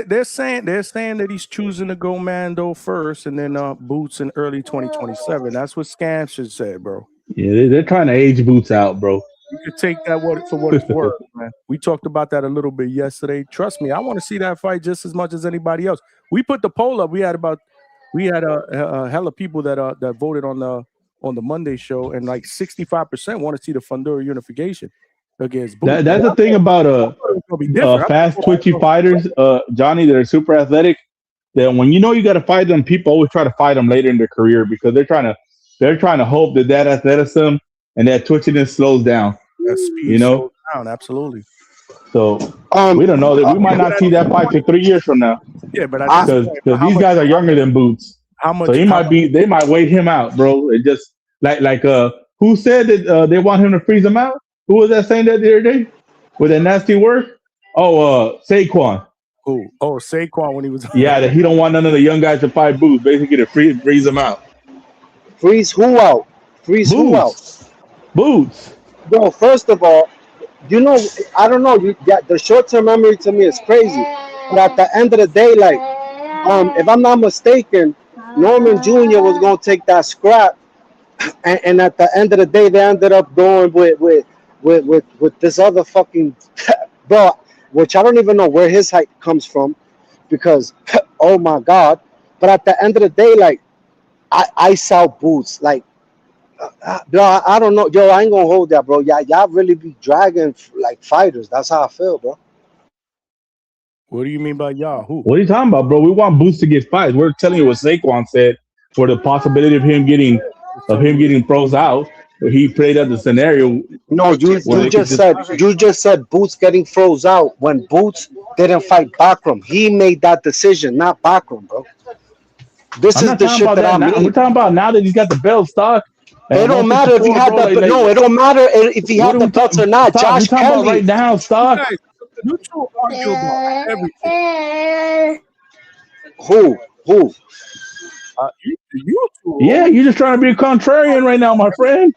they're saying that he's choosing to go Mando first, and then Boots in early 2027. That's what Scam should say, bro. Yeah, they're trying to age Boots out, bro. You could take that for what it's worth, man. We talked about that a little bit yesterday. Trust me, I want to see that fight just as much as anybody else. We put the poll up. We had a hell of people that voted on the Monday show, and like 65% want to see the Fundura unification against Boots. That's the thing about fast, twitchy fighters, Johnny, that are super athletic. That when you got to fight them, people always try to fight them later in their career because they're trying to hope that athleticism and that twitchiness slows down. That speed slows down, absolutely. So we don't know that we might not see that fight for 3 years from now. Yeah, but because these guys are younger than Boots. So they might wait him out, bro. It just like who said that they want him to freeze him out? Who was that saying that the other day with that nasty word? Oh, Saquon. Who? Oh, Saquon when he was. Yeah, that he don't want none of the young guys to fight Boots. Basically, to freeze him out. Freeze who out? Freeze who out? Boots. Yo, first of all, I don't know. The short-term memory to me is crazy. But at the end of the day, like, if I'm not mistaken, Norman Jr. was gonna take that scrap, and at the end of the day, they ended up going with this other fucking bro, which I don't even know where his height comes from, because oh my god. But at the end of the day, like, I saw Boots, like. Bro, I don't know. Yo, I ain't gonna hold that, bro. Y'all really be dragging like fighters. That's how I feel, bro. What do you mean by y'all? Who? What are you talking about, bro? We want Boots to get fights. We're telling you what Saquon said for the possibility of him getting pros out. He played out the scenario. No, you just said Boots getting froze out when Boots didn't fight Bakram. He made that decision, not Bakram, bro. This is the shit that I mean. We're talking about now that he's got the belt stock. It don't matter if he had the no. It don't matter if he had the belts or not. Josh Kelly right now, stock. You two argue about everything. Who? You two. Yeah, you're just trying to be a contrarian right now, my friend.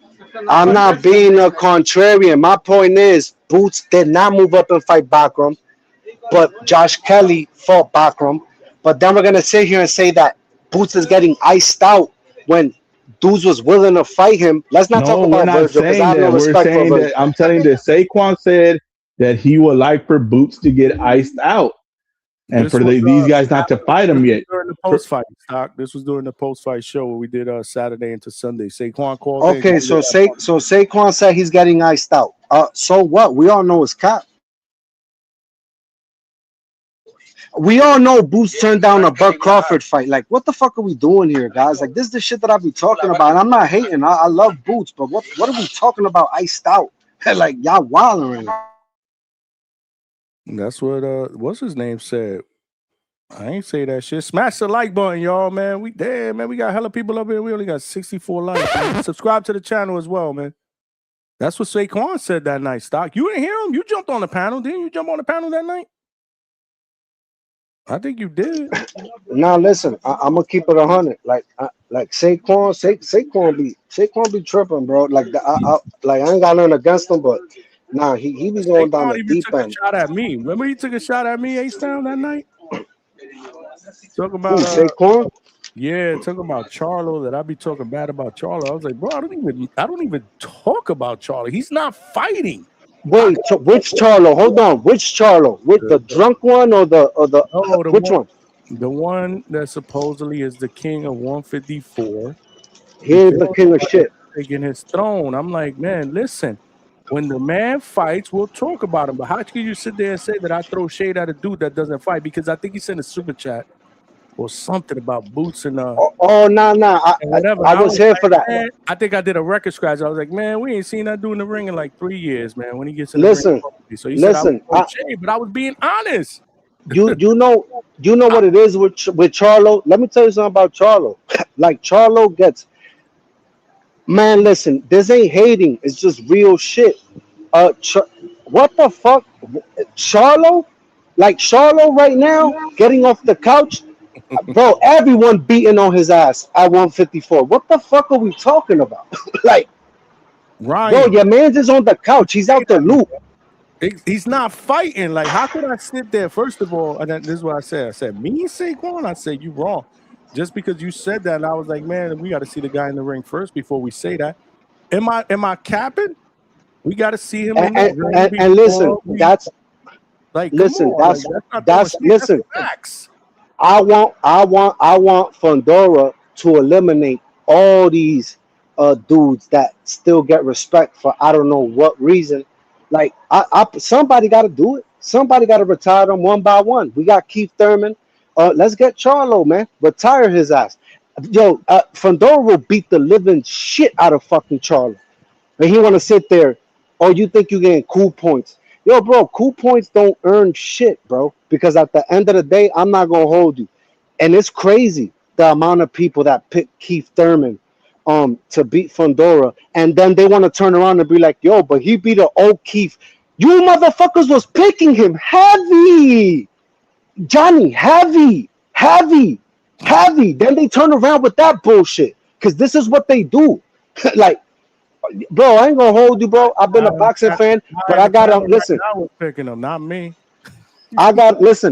I'm not being a contrarian. My point is, Boots did not move up and fight Bakram, but Josh Kelly fought Bakram. But then we're gonna sit here and say that Boots is getting iced out when dudes was willing to fight him. Let's not talk about Virgil because I have no respect for Virgil. I'm telling you that Saquon said that he would like for Boots to get iced out, and for these guys not to fight him yet. During the post-fight, Doc. This was during the post-fight show where we did Saturday into Sunday. Saquon called. Okay, so Saquon said he's getting iced out. So what? We all know it's cap. We all know Boots turned down a Bud Crawford fight. Like, what the fuck are we doing here, guys? Like, this is the shit that I be talking about. And I'm not hating. I love Boots, but what are we talking about iced out? Like, y'all wilding right now. That's what what's his name said. I ain't say that shit. Smash the like button, y'all, man. We got hella people up here. We only got 64 likes. Man. Subscribe to the channel as well, man. That's what Saquon said that night, Stock. You didn't hear him? You jumped on the panel. Didn't you jump on the panel that night? I think you did. Now listen, I'm gonna keep it 100. Like Saquon be tripping, bro. Like I ain't got nothing against him, but nah, he be going down Saquon the even deep took a end. shot at me. Remember he took a shot at me, H-Town, that night? Talk Who, about Saquon? yeah, talk about Charlo, that I be talking bad about Charlo. I was like, bro, I don't even talk about Charlo. He's not fighting. Wait, which Charlo? Hold on, which Charlo? With the drunk one or the No, which one? The one that supposedly is the king of 154. He ain't the king of shit. Taking his throne. I'm like, man, listen. When the man fights, we'll talk about him. But how can you sit there and say that I throw shade at a dude that doesn't fight? Because I think he sent a super chat or something about boots and Nah. and whatever. I was here for that. Man, I think I did a record scratch. I was like, man, we ain't seen that dude in the ring in like 3 years, man. When he gets in the Listen, ring, so he said I was throwing shade, but I was being honest. you know what it is with Charlo. Let me tell you something about Charlo. Like Charlo gets, man. Listen, this ain't hating. It's just real shit. What the fuck, Charlo? Like Charlo right now, getting off the couch, bro. Everyone beating on his ass at 154. What the fuck are we talking about? Like, Ryan, bro, your man's is on the couch. He's out the loop. He's not fighting. Like, how could I sit there? First of all, and then this is what I said. I said, me, Saquon? I said, you wrong. Just because you said that, I was like, man, we got to see the guy in the ring first before we say that. Am I capping? We got to see him in the ring. And listen, that's like, listen, on, that's listen. Facts. I want Fundora to eliminate all these dudes that still get respect for I don't know what reason. Like somebody got to do it. Somebody got to retire them one by one. We got Keith Thurman. Let's get Charlo, man. Retire his ass. Yo, Fundora will beat the living shit out of fucking Charlo. And he want to sit there. Oh, you think you getting cool points? Yo, bro, cool points don't earn shit, bro. Because at the end of the day, I'm not gonna hold you. And it's crazy the amount of people that pick Keith Thurman to beat Fundora, and then they want to turn around and be like, yo, but he beat an old Keith. You motherfuckers was picking him heavy. Johnny, heavy. Then they turn around with that bullshit. Because this is what they do. Like, bro, I ain't gonna hold you, bro. I've been a boxing fan, but I gotta listen. I was picking him, not me. Brian's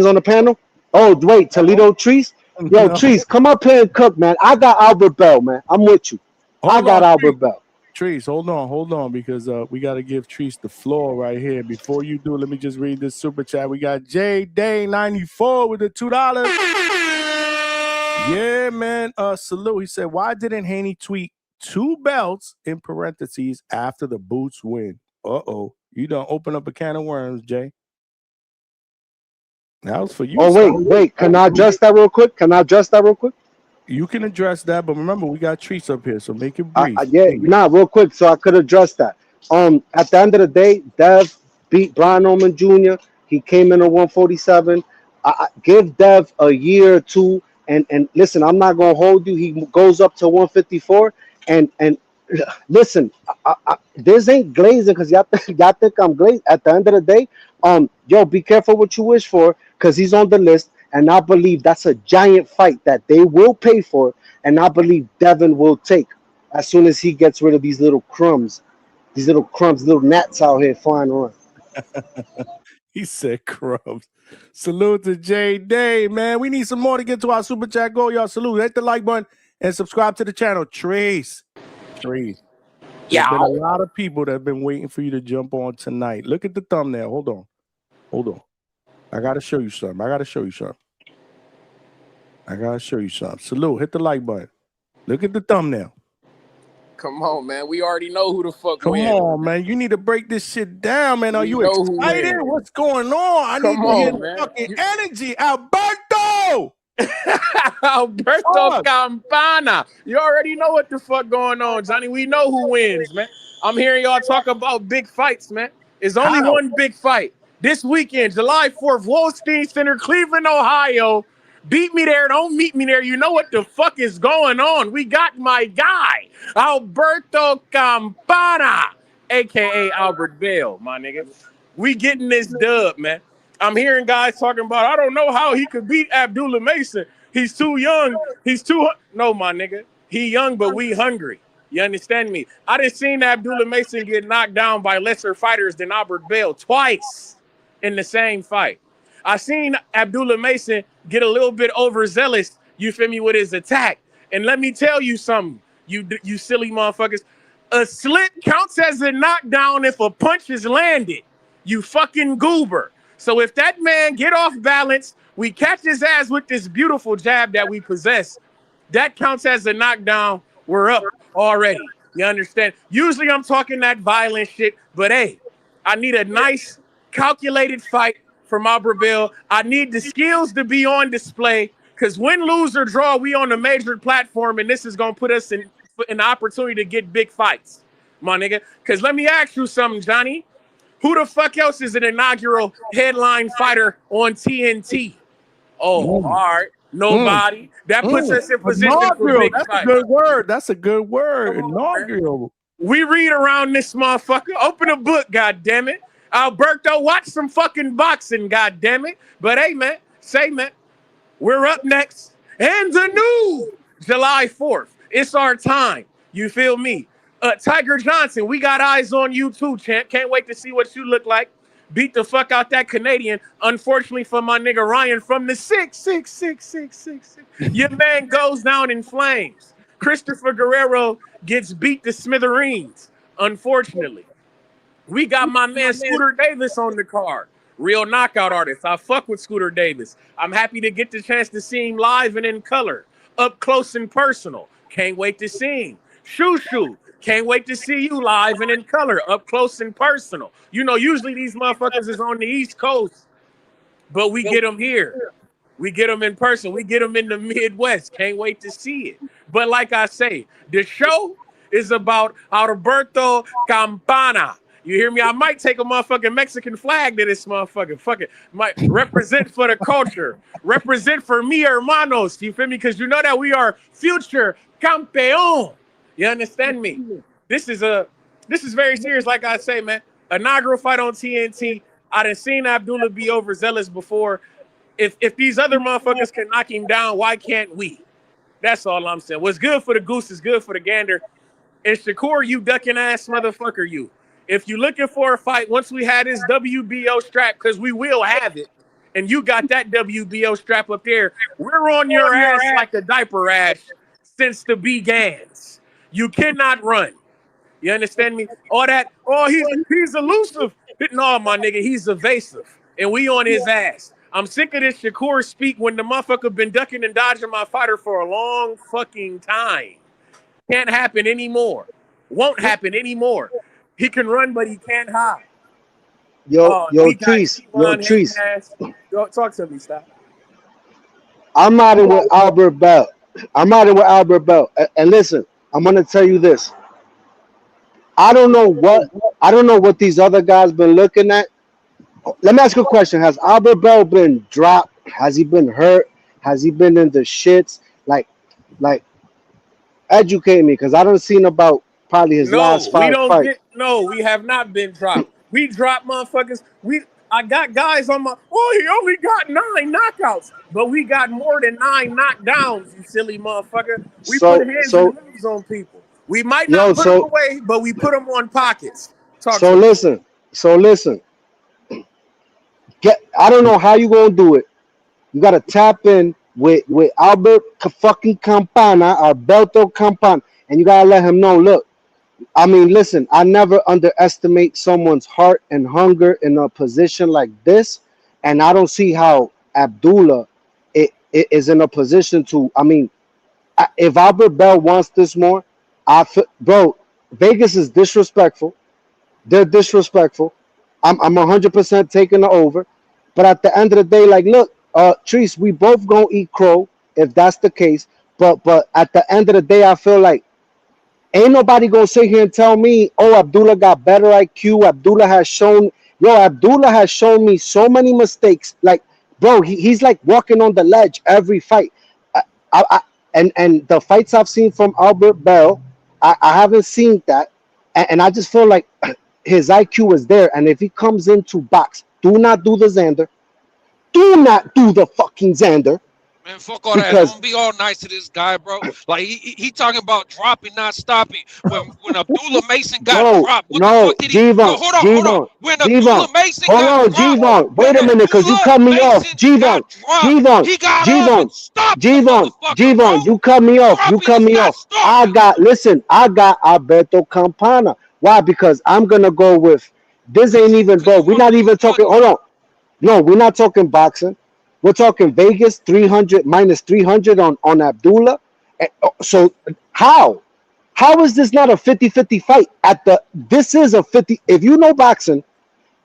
on the panel. Oh, wait, Toledo Trees. Yo, Trees, come up here and cook, man. I got Albert Bell, man. I'm with you. I got Albert Bell. Trees, hold on, because we got to give Trees the floor right here. Before you do, let me just read this super chat. We got J Day 94 with the $2. Yeah, man. Salute. He said, why didn't Haney tweet 2 belts in parentheses after the Boots win? Uh-oh. You done open up a can of worms, Jay. That was for you. Oh, wait. Can I address that real quick? You can address that, but remember, we got Trees up here, so make it brief. Real quick, so I could address that. At the end of the day, Dev beat Brian Oman Jr. He came in at 147. Give Dev a year or two, and listen, I'm not gonna hold you. He goes up to 154, and listen, this ain't glazing because y'all think I'm glazed. At the end of the day, yo, be careful what you wish for because he's on the list. And I believe that's a giant fight that they will pay for. And I believe Devin will take as soon as he gets rid of these little crumbs, little gnats out here flying around. He said crumbs. Salute to J Day, man. We need some more to get to our super chat goal. Y'all salute. Hit the like button and subscribe to the channel. Trace. There's been a lot of people that have been waiting for you to jump on tonight. Look at the thumbnail. Hold on. I got to show you something. Salute. Hit the like button. Look at the thumbnail. Come on, man. We already know who the fuck Come wins. on, man. You need to break this shit down, man. Are you excited? What's going on? I need to hear the fucking energy. Alberto! Alberto Campana. You already know what the fuck going on, Johnny. We know who wins, man. I'm hearing y'all talk about big fights, man. It's only one big fight. this weekend, July 4th, Wolstein Center, Cleveland, Ohio. Beat me there, don't meet me there. You know what the fuck is going on. We got my guy, Alberto Campana, a.k.a. Albert Bell, my nigga. We getting this dub, man. I'm hearing guys talking about, I don't know how he could beat Abdullah Mason. He's too young. No, my nigga. He young, but we hungry. You understand me? I done seen Abdullah Mason get knocked down by lesser fighters than Albert Bell twice in the same fight. I seen Abdullah Mason get a little bit overzealous, you feel me, with his attack. And let me tell you something, you silly motherfuckers. A slit counts as a knockdown if a punch is landed. You fucking goober. So if that man get off balance, we catch his ass with this beautiful jab that we possess, that counts as a knockdown. We're up already. You understand? Usually I'm talking that violent shit, but hey, I need a nice calculated fight from Albert Bell. I need the skills to be on display because win, lose, or draw, we on a major platform, and this is going to put us in an opportunity to get big fights, my nigga. Because let me ask you something, Johnny. Who the fuck else is an inaugural headline fighter on TNT? Oh, all right. Nobody. That puts us in position for big That's fights. a good word. That's a good word. Inaugural. We read around this motherfucker. Open a book, goddammit. Alberto, watch some fucking boxing, goddammit. But hey, man, we're up next. And the new July 4th. It's our time. You feel me? Tiger Johnson, we got eyes on you too, champ. Can't wait to see what you look like. Beat the fuck out that Canadian. Unfortunately for my nigga Ryan from the 6. Your man goes down in flames. Christopher Guerrero gets beat to smithereens. Unfortunately. We got my man Scooter Davis on the card. Real knockout artist. I fuck with Scooter Davis. I'm happy to get the chance to see him live and in color. Up close and personal. Can't wait to see him. Shoo. Can't wait to see you live and in color. Up close and personal. You know, usually these motherfuckers is on the East Coast. But we get them here. We get them in person. We get them in the Midwest. Can't wait to see it. But like I say, the show is about Alberto Campana. You hear me? I might take a motherfucking Mexican flag to this motherfucker. Fuck it. Might represent for the culture. Represent for mi hermanos. You feel me? Because you know that we are future campeón. You understand me? This is very serious, like I say, man. Inaugural fight on TNT. I done seen Abdullah be overzealous before. If these other motherfuckers can knock him down, why can't we? That's all I'm saying. What's good for the goose is good for the gander. And Shakur, you ducking ass motherfucker, you. If you're looking for a fight, once we had this WBO strap, because we will have it, and you got that WBO strap up there, we're on your ass like a diaper rash since the begans. You cannot run. You understand me? He's elusive. No, my nigga, he's evasive. And we on his ass. I'm sick of this Shakur speak when the motherfucker been ducking and dodging my fighter for a long fucking time. Can't happen anymore. Won't happen anymore. He can run, but he can't hide. Trees. Talk to me, stop. I'm riding with Albert Bell. And listen, I'm gonna tell you this. I don't know what these other guys been looking at. Let me ask you a question. Has Albert Bell been dropped? Has he been hurt? Has he been in the shits? Like educate me, because I don't seen about probably his last five fights. We have not been dropped. We dropped motherfuckers. I got guys on my. Oh, he only got 9 knockouts, but we got more than 9 knockdowns. You silly motherfucker. We put hands and moves on people. We might not put them away, but we put them on pockets. Listen. I don't know how you gonna do it. You gotta tap in with Albert fucking Campana, Alberto Campana, and you gotta let him know. Look, I mean, listen. I never underestimate someone's heart and hunger in a position like this, and I don't see how Abdullah is in a position to. I mean, if Albert Bell wants this more, Vegas is disrespectful. They're disrespectful. I'm 100% taking the over. But at the end of the day, like, look, Treese, we both gonna eat crow if that's the case. But at the end of the day, I feel like ain't nobody gonna sit here and tell me, oh, Abdullah got better IQ. Abdullah has shown Yo, Abdullah has shown me so many mistakes. Like, bro, he's like walking on the ledge every fight. I, and the fights I've seen from Albert Bell, I haven't seen that, and I just feel like his IQ is there. And if he comes into box, do not do the Xander. Do not do the fucking Xander. Man, fuck all that. Don't be all nice to this guy, bro. Like he talking about dropping, not stopping. When Abdullah Mason got dropped, what the fuck did he? Hold on. When Abdullah Mason got dropped, wait a minute, because you cut me off. G-Von, you cut me off. I got Alberto Campana. Why? Because I'm gonna go with this. Ain't even, bro. We're not even talking. Hold on. No, we're not talking boxing. We're talking Vegas 300 minus 300 on Abdullah. So how is this not a 50-50 fight? This is a 50. If you know boxing,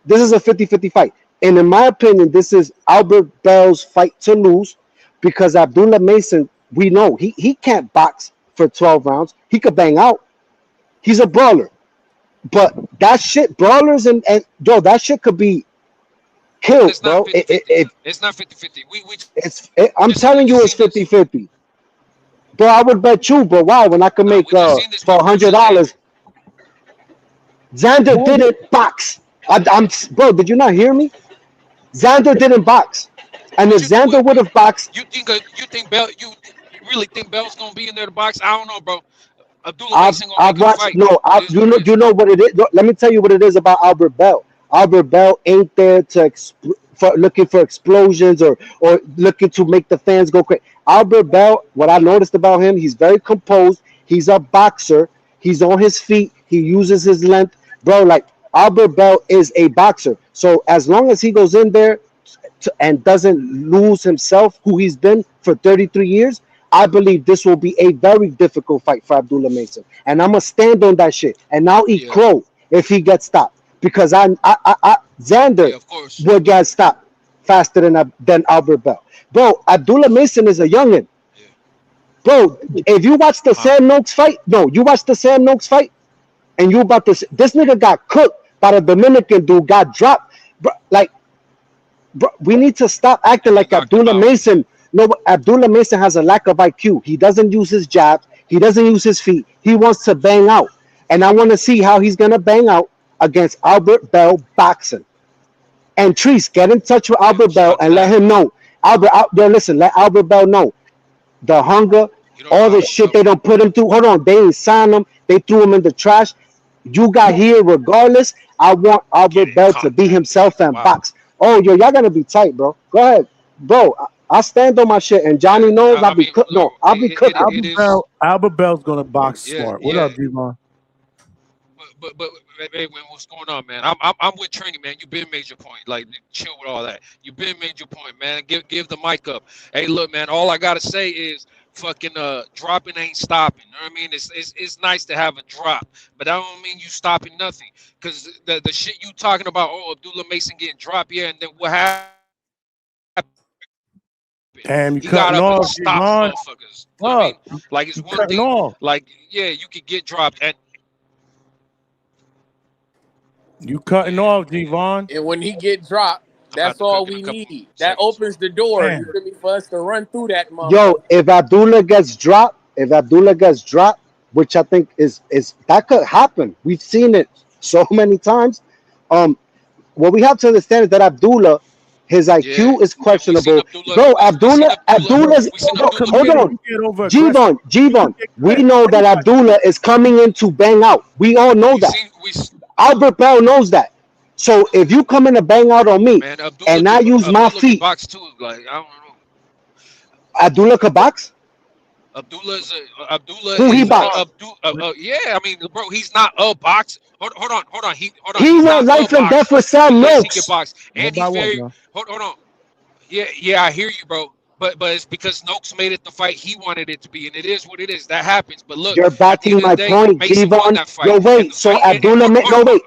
this is a 50-50 fight. And in my opinion, this is Albert Bell's fight to lose, because Abdullah Mason, we know he can't box for 12 rounds. He could bang out. He's a brawler. But that shit, brawlers and yo, that shit could be killed, bro. It's not 50-50. I'm telling you, it's 50-50. Bro, I would bet you, bro. Wow, when I could make for $100. Xander didn't box. Bro, did you not hear me? Xander didn't box. And if Xander would have boxed, you really think Bell's gonna be in there to box? I don't know, bro. Abdullah Mason gonna make a fight. No, you know what it is. Let me tell you what it is about Albert Bell. Albert Bell ain't there looking for explosions or looking to make the fans go crazy. Albert Bell, what I noticed about him, he's very composed. He's a boxer. He's on his feet. He uses his length. Bro, like, Albert Bell is a boxer. So as long as he goes in there and doesn't lose himself, who he's been for 33 years, I believe this will be a very difficult fight for Abdullah Mason. And I'm going to stand on that shit. And I'll eat crow if he gets stopped. Because Xander would get stopped faster than Albert Bell. Bro, Abdullah Mason is a youngin. Bro, if you watch the Sam Noakes fight, and you about to, this nigga got cooked by the Dominican dude, got dropped. Bro, we need to stop acting like Abdullah Mason. No, Abdullah Mason has a lack of IQ. He doesn't use his jabs. He doesn't use his feet. He wants to bang out. And I want to see how he's going to bang out against Albert Bell boxing. And Treese, get in touch with Albert Bell and let him know. Let Albert Bell know the hunger, all the shit they don't put him through. Hold on, they ain't signed him. They threw him in the trash. You got here regardless. I want Albert Bell to be himself and box. Oh, yo, y'all gonna be tight, bro. Go ahead, bro. I stand on my shit, and Johnny knows I'll be cooked. No, I'll be cooked. Albert Bell's gonna box smart. What up, D-Von? But hey, what's going on, man? I'm with Trini, man. You've been made your point. Like, chill with all that. You've been made your point, man. Give the mic up. Hey, look, man. All I gotta say is fucking dropping ain't stopping. You know what I mean? It's nice to have a drop, but that don't mean you stopping nothing. Cause the shit you talking about, Abdullah Mason getting dropped, and then what happened? Damn, you he got cutting up off, and stopped motherfuckers. You know what I mean? Like, it's one thing. Off. Like, yeah, you could get dropped and. You cutting off, D-Von. And when he get dropped, that's all we need. That opens the door, you feel me, for us to run through that motherfucker. Yo, if Abdullah gets dropped, which I think is that could happen. We've seen it so many times. What we have to understand is that Abdullah, his IQ is questionable. Bro, Abdullah's hold on. G-Von, we know that Abdullah is coming in to bang out. We all know that. Albert Bell knows that. So if you come in to bang out on me, man, and I use my feet, box too. Like, I don't know. Abdullah could box. Abdullah. Who he box? Yeah, I mean, bro, he's not a box. Hold on. He went life and death with Sam Noakes. He can box, and he's very. Hold on. Yeah, I hear you, bro. But it's because Noakes made it the fight he wanted it to be, and it is what it is. That happens. But look, you're backing my point, G-Von. No, wait. So Abdullah,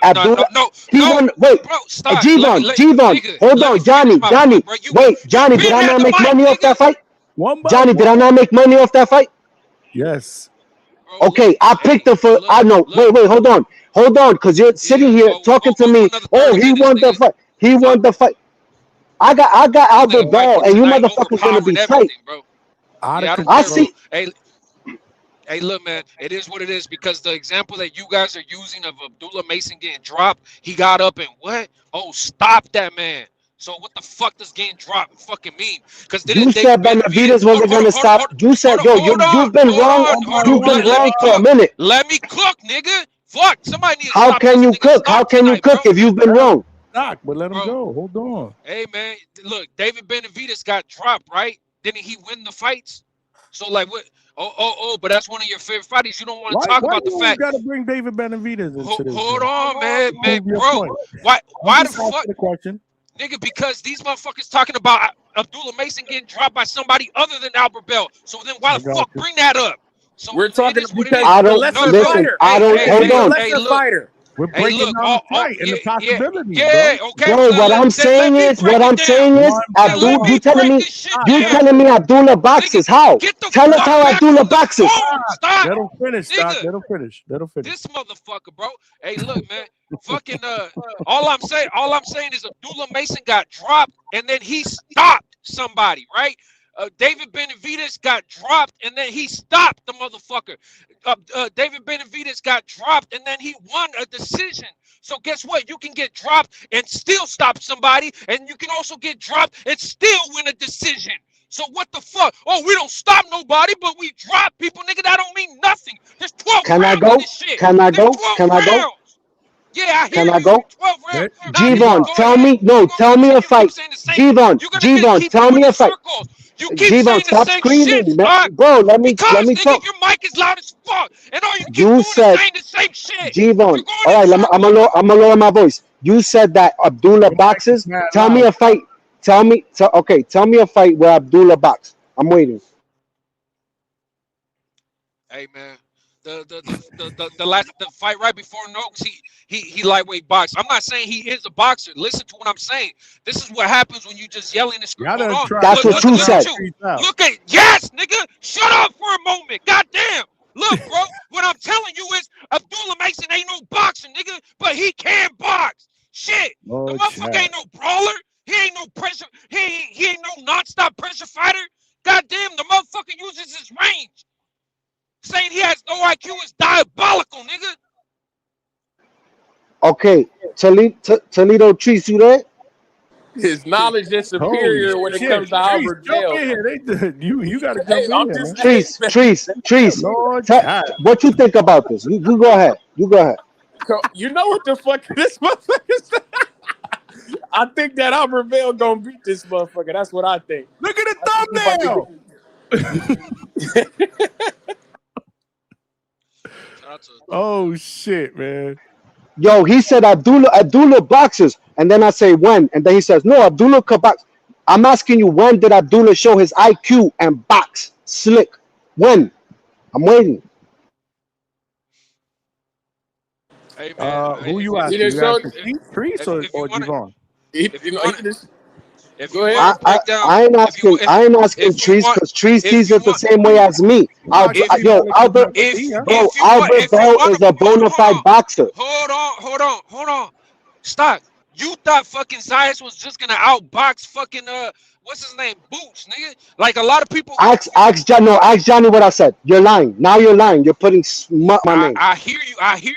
Abdullah. Wait, stop. G-Von. Hold on, Johnny. Wait, Johnny, did I not make money off that fight? Johnny, did I not make money off that fight? Yes. Okay, I picked him for. I know. Wait, hold on. hold on, because you're sitting here talking to me. Oh, he won the fight. He won the fight. I got Albert Bell, and you motherfuckers gonna be tight. Bro. Out Yeah, I of don't I care, see. bro. Hey, look, man, it is what it is because the example that you guys are using of Abdullah Mason getting dropped, he got up and what? Oh, stop that man. So what the fuck does getting dropped fucking mean? Because You didn't said David Benavidez Benavidez wasn't gonna stop. You said, yo, you've been wrong. You've been Let wrong me for a cook. minute. Let me cook, nigga. Fuck, somebody needs to How stop can this you nigga cook? How stop can you tonight, bro. cook if you've been wrong? Doc, but let him Bro. go. Hold on. Hey, man, look, David Benavidez got dropped, right? Didn't he win the fights? So, like, what? But that's one of your favorite fighters. You don't want to talk Why about the you always fact. got to bring David Benavidez into this? Hold game? on, man, Prove your bro. point. Why I'm the just asking fuck, the question. nigga? Because these motherfuckers talking about Abdullah Mason getting dropped by somebody other than Albert Bell. So then why I the got fuck you. bring that up? So We're it talking is what it because is. I the don't lesser listen. fighter. I don't Hey, hold The on, lesser look. fighter. We're Hey, breaking look, down the fight and the possibilities, yeah, bro. okay. bro. Then What I'm let saying me is, break it down. One Then let Abdul, me break this shit down. Abdullah boxes. How? Get the Tell us fuck how back Abdullah from the boxes. phone. Stop, Let him finish, Doc. nigga. Let him finish. Let him finish. This motherfucker, bro. Hey, look, man. Fucking all I'm saying is Abdullah Mason got dropped and then he stopped somebody, right? David Benavidez got dropped and then he stopped the motherfucker. David Benavidez got dropped and then he won a decision. So guess what? You can get dropped and still stop somebody, and you can also get dropped and still win a decision. So what the fuck? Oh, we don't stop nobody, but we drop people, nigga. That don't mean nothing. There's 12 Can I rounds go? in this shit. Can I There's go? 12 Can I go? rounds. Yeah, I hear Can I you. go? 12 rounds. Now, G-Von, nigga, go tell ahead. me. No, You gonna tell me a continue fight. keep saying the same. G-Von, You're gonna G-Von, keep tell going me in a fight. circles. You keep G-Von, saying the stop same screaming, shit, man. dog. Bro, let me Because, nigga, talk. your mic is loud as fuck, and all you keep You doing said, is saying the same shit. G-Von. You're going All in right, circles. I'm gonna lower my voice. You said that Abdullah boxes. mad Tell me loud. a fight. Tell me a fight where Abdullah box. I'm waiting. Hey man, the fight right before Noakes, he lightweight boxed. I'm not saying he is a boxer. Listen to what I'm saying. This is what happens when you just yelling and screaming. Y'all done Hold on. tried That's to what you Look said. at you. Look at yes, nigga. Shut up for a moment. Goddamn. Look, bro. What I'm telling you is Abdullah Mason ain't no boxer, nigga, but he can box. Shit. Oh, The motherfucker ain't no brawler. He ain't no pressure. He ain't no nonstop pressure fighter. Goddamn, the motherfucker uses his range. Saying he has no IQ is diabolical, nigga. Okay, Toledo Trees, you there? His knowledge is Holy superior when it shit. comes to Trees, Albert jump Bell. in here. You got to Hey, jump in I'm here, just man. saying, man. Trees. Lord, What you think about this? You go ahead. You go ahead. You know what the fuck this motherfucker said? I think that Albert Bell gonna beat this motherfucker. That's what I think. Look at the thumbnail. Oh shit, man. Yo, he said Abdullah boxes, and then I say when, and then he says no, Abdullah could box. I'm asking you, when did Abdullah show his IQ and box slick? When? I'm waiting. Hey man, Who you He asking? done You showed. asking Trees or Devon? if you want Go ahead. to break down, I ain't asking Trees because Trees sees it the same way as me. Albert Bell is a bona fide boxer. Hold on. Stop. You thought fucking Zayas was just gonna outbox fucking what's his name, Boots, nigga? Like a lot of people. Ask Johnny what I said. You're lying. Now you're lying. You're putting smut my name. I hear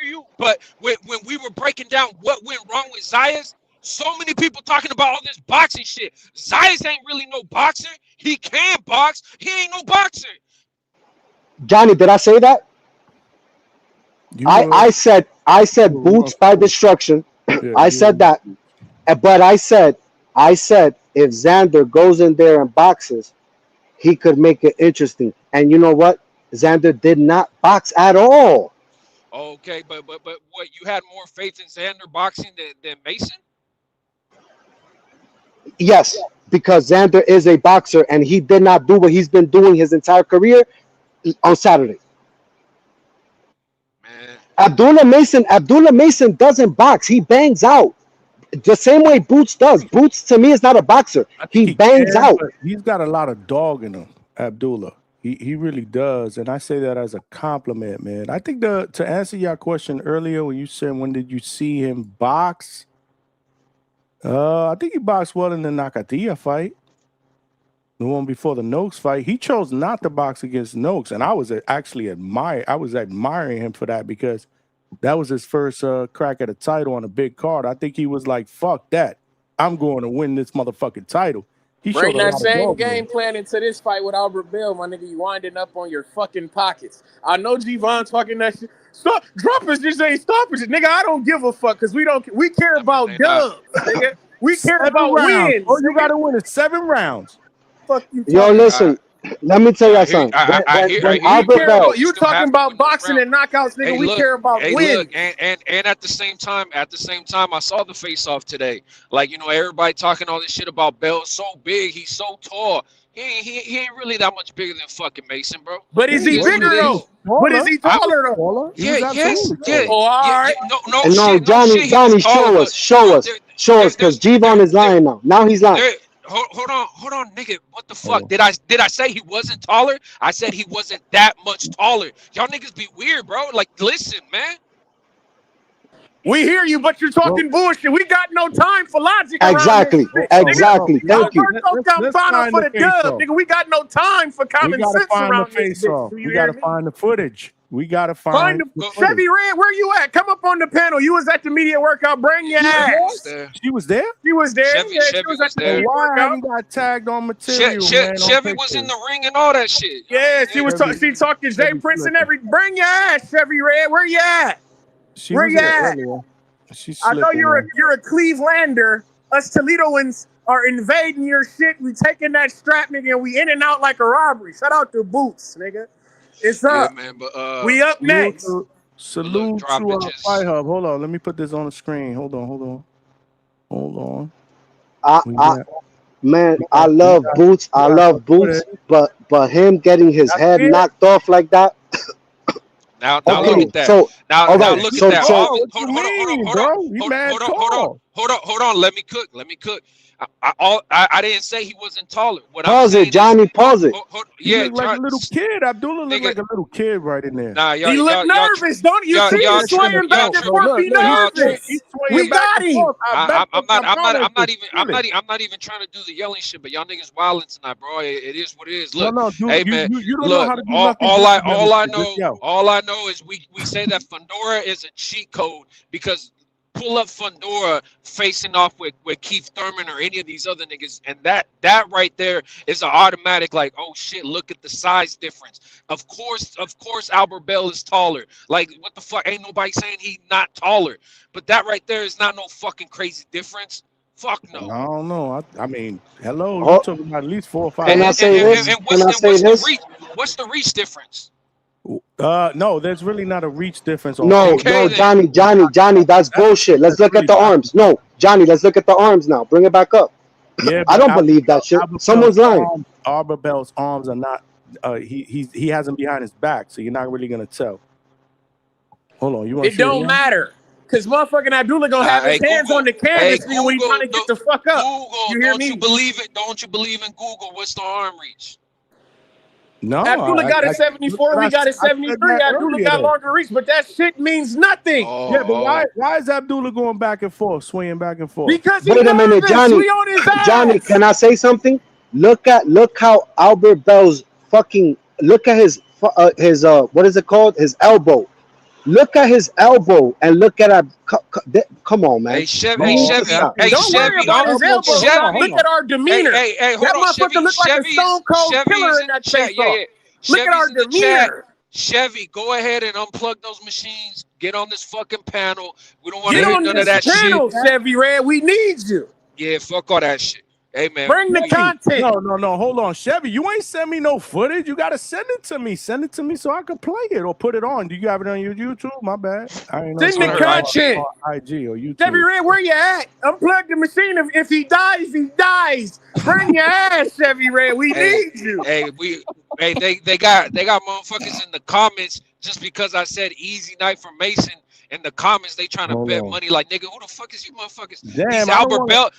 you. But when we were breaking down what went wrong with Zayas, so many people talking about all this boxing shit. Zayas ain't really no boxer. He can box. He ain't no boxer. Johnny, did I say that? I said Boots by destruction. I said that, but I said if Xander goes in there and boxes, he could make it interesting. And you know what? Xander did not box at all. Okay, but what, you had more faith in Xander boxing than Mason? Yes, because Xander is a boxer and he did not do what he's been doing his entire career on Saturday. Man. Abdullah Mason doesn't box. He bangs out. The same way Boots does. Boots to me is not a boxer. He bangs out. He's got a lot of dog in him, Abdullah. He really does, and I say that as a compliment, man. I think to answer your question earlier when you said when did you see him box? I think he boxed well in the Nakatiya fight, the one before the Noakes fight. He chose not to box against Noakes, and I was actually admiring him for that because that was his first crack at a title on a big card. I think he was like, "Fuck that, I'm going to win this motherfucking title." He showed Bring a that lot of same dog, game man. plan into this fight with Albert Bell, my nigga. You winding up on your fucking pockets. I know G-Von talking that shit. Stop, droppers just ain't stoppers. Nigga, I don't give a fuck because we care about dubs, nigga. We care 7 about rounds. wins. Oh, you Nigga. got to win it 7 rounds. Fuck you Yo, talking listen. Let me tell I you hear, something. I hear, When I hear. Albert care Bell, about, you Still have talking to about win those boxing rounds. and knockouts, nigga. Hey, We look, care about hey, wins. look, and at the same time, I saw the face off today. Like, you know, everybody talking all this shit about Bell. So big, he's so tall. He ain't really that much bigger than fucking Mason, bro. But is he It is what bigger it though? is. But is he taller though? Taller. He was Yeah, yes, absolutely yeah, taller. Oh, all yeah, right. no and no, shit, no Johnny, shit. He was taller, but show us, because G-Von is lying now. Now he's lying. Hold on, nigga. What the fuck? Did I say he wasn't taller? I said he wasn't that much taller. Y'all niggas be weird, bro. Like, listen, man. We hear you, but you're talking bullshit. We got no time for logic around Exactly, this shit. exactly. Nigga, Thank you. Alberto Let's Campana find for the the face dub. off. Nigga, we got no time for We common gotta sense find the around this face bitch. off. Do We you gotta hear me? find the footage. We gotta Find find the the footage. Chevy Red, where you at? Come up on the panel. You was at the media workout. Bring your ass. She was there? She was there. Chevy She was at the there. media Why I workout. haven't got tagged on material, man? on Chevy was in pictures? the ring and all that shit. Yeah, she was talking. She talked to Jay Chevy Prince and slipping. every. Bring your ass, Chevy Red. Where you at? She Where was you there at? earlier. She's I know slipping, you're man. a Clevelander. Us Toledoans are invading your shit. We taking that strap, nigga, and we in and out like a robbery. Shout out to Boots, nigga. It's Yeah, up. man, but We up next. Salute to Fight Hub. Hold on, let me put this on the screen. Hold on. Man, I love Boots. I love Boots, but him getting his head knocked off like that. Now Okay, look at that. so Now all right, look so at that. so Hold on. Let me cook. I didn't say he wasn't taller. What I'm pause saying it, Johnny. Pause it. He looked like a little kid. Abdullah looked like a little kid right in there. Nah, He looked nervous, don't you? See, he's swaying back and forth. He nervous. We got him. I'm not even trying to do the yelling shit, but y'all niggas wilding tonight, bro. It is what it is. Look, dude, hey man, you don't know look, how to do all nothing. I know is we say that Fundora is a cheat code because pull up Fundora facing off with Keith Thurman or any of these other niggas, and that right there is an automatic like, oh shit, look at the size difference. Of course Albert Bell is taller. Like, what the fuck? Ain't nobody saying he's not taller, but that right there is not no fucking crazy difference. Fuck no. I don't know. I mean, hello, Oh. you talking about at least 4 or 5. Can I say this? What's the reach difference? No, there's really not a reach difference. No, Johnny, that's bullshit. Let's look at the arms. No, Johnny, let's look at the arms now. Bring it back up. Yeah, I don't believe that shit. Someone's lying. Albert Bell's arms are not. He has them behind his back, so you're not really gonna tell. Hold on, you want? It don't matter. Cause motherfucking Abdullah gonna have his hands on the canvas when he's trying to get the fuck up. You hear me? You believe it? Don't you believe in Google? What's the arm reach? No, Abdullah got a 74. We got a 73. Abdullah got longer reach, but that shit means nothing. Yeah, but why is Abdullah going back and forth, swinging back and forth? Because he's Wait a minute, nervous. We on his ass. Johnny, can I say something? Look how Albert Bell's fucking. Look at his what is it called? His elbow. Look at his elbow and look at come on, man. Hey Chevy, Don't worry about his elbow. Look at our demeanor. Hey, hold that on, motherfucker look like a stone cold killer in that face off. Look at our demeanor. Chevy, go ahead and unplug those machines. Get on this fucking panel. We don't want to Get hear on none this of that panel, shit. Chevy Red. We need you. Yeah, fuck all that shit. Hey man, bring the content. No, hold on, Chevy. You ain't send me no footage. You gotta send it to me. Send it to me so I can play it or put it on. Do you have it on your YouTube? My bad. I ain't know. Send the content. IG or YouTube. Chevy Red, where you at? Unplug the machine. If he dies, he dies. Bring your ass, Chevy Red. We need you. They got motherfuckers in the comments just because I said easy night for Mason. In the comments, they trying to bet money like, nigga, who the fuck is you motherfuckers? Damn,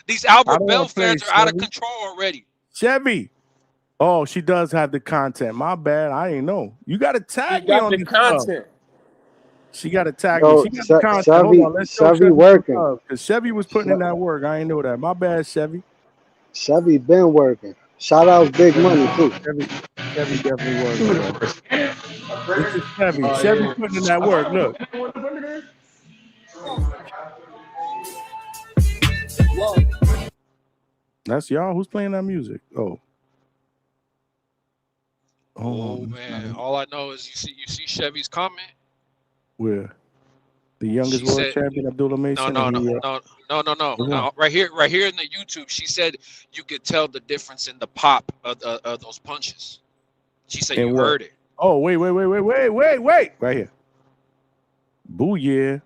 these Albert Bell fans are out of control already. Chevy, Oh, she does have the content. My bad. I ain't know. You got to tag me got on the this stuff. content. She got to tag me. Yo, She got the content. Hold Chevy, on. Let's show Chevy Chevy working. because Chevy was putting in that work. I ain't know that. My bad, Chevy. Chevy been working. Shout out Big Money too. Chevy definitely working, bro. This is Chevy. Chevy putting in that work. Look. That's y'all. Who's playing that music? Oh. Oh man, all I know is you see Chevy's comment. Where? The youngest She world said, champion, Abdullah Mason. no. Right here in the YouTube, she said you could tell the difference in the pop of those punches. She said you heard it. Oh, wait. Right here. Booyah.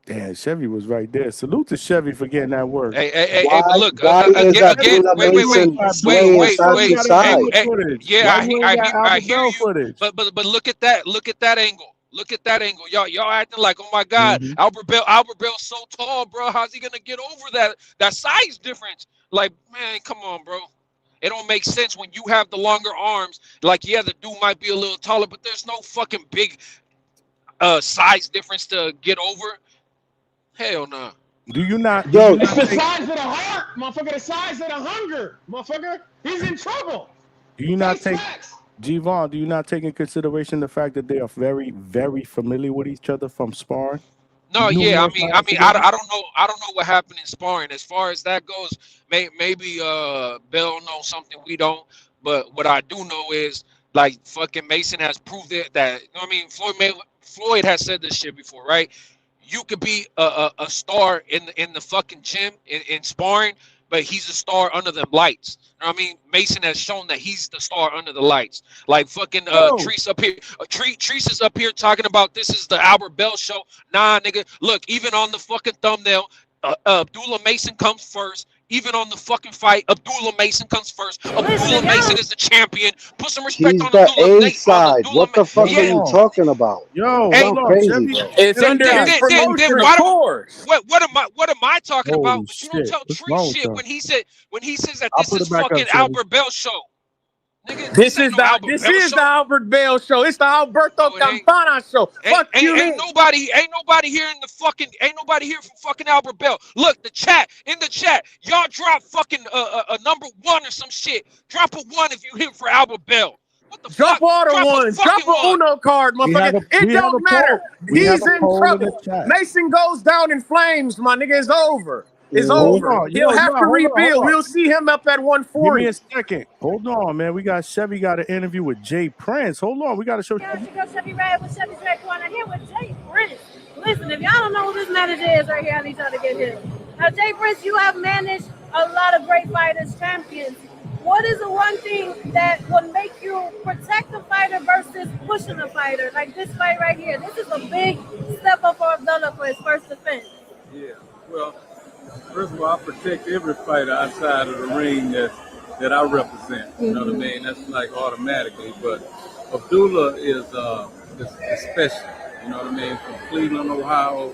Damn, Chevy was right there. Salute to Chevy for getting that work. Hey, but look, why is again, Abdullah wait, Mason swaying side to side? Yeah, I hear you. Footage? But look at that. Look at that angle. Look at that angle. Y'all acting like, oh my God, Albert Bell's so tall, bro. How's he gonna get over that size difference? Like, man, come on, bro. It don't make sense when you have the longer arms. Like, yeah, the dude might be a little taller, but there's no fucking big size difference to get over. Hell no. Nah. Do you not? Yo, It's the size of the heart, motherfucker. The size of the hunger, motherfucker. He's in trouble. Do you not take G-Von? Do you not take in consideration the fact that they are very, very familiar with each other from sparring? No, yeah, I mean, I don't know what happened in sparring. As far as that goes, maybe Bell knows something we don't. But what I do know is, like, fucking Mason has proved it that, you know what I mean? Floyd has said this shit before, right? You could be a star in the fucking gym in sparring, but he's a star under the lights. You know what I mean? Mason has shown that he's the star under the lights. Like fucking Treese up here. Treese is up here talking about this is the Albert Bell show. Nah, nigga. Look, even on the fucking thumbnail, Abdullah Mason comes first. Even on the fucking fight, Abdullah Mason comes first. Abdullah Mason is the champion. Put some respect He's on the Abdullah A side. What the fuck are you talking about? Yo, hold on, crazy, bro. It's under his promotion, of course. What am I talking Holy about? But you don't shit. tell What's wrong Tree with shit y'all? when he says that I'll this put is it back up, fucking Chevy. Albert Bell show. Nigga, This ain't is no Albert Bell show. the Albert Bell show. It's the Alberto Campana show. Fuck you, Ain't nobody here from fucking Albert Bell. Look, the chat, y'all drop fucking a number 1 or some shit. Drop a 1 if you hit for Albert Bell. What the Drop fuck? all the Drop ones. Drop one. a Uno card, motherfucker. It don't matter. He's in trouble. Mason goes down in flames, my nigga. It's over. It's over. He'll have to rebuild. We'll see him up at 140. Give me a second. Hold on, man. We got Chevy got an interview with Jay Prince. Hold on. We got to show Chevy Red with Chevy's Red Corner here with Jay Prince. Listen, if y'all don't know who this manager is right here, I need y'all to get him. Now, Jay Prince, you have managed a lot of great fighters, champions. What is the one thing that would make you protect the fighter versus pushing the fighter? Like this fight right here. This is a big step up for Abdullah for his first defense. Yeah, well, first of all, I protect every fighter outside of the ring that I represent. You know what I mean? That's like automatically. But Abdullah is special. You know what I mean? From Cleveland, Ohio.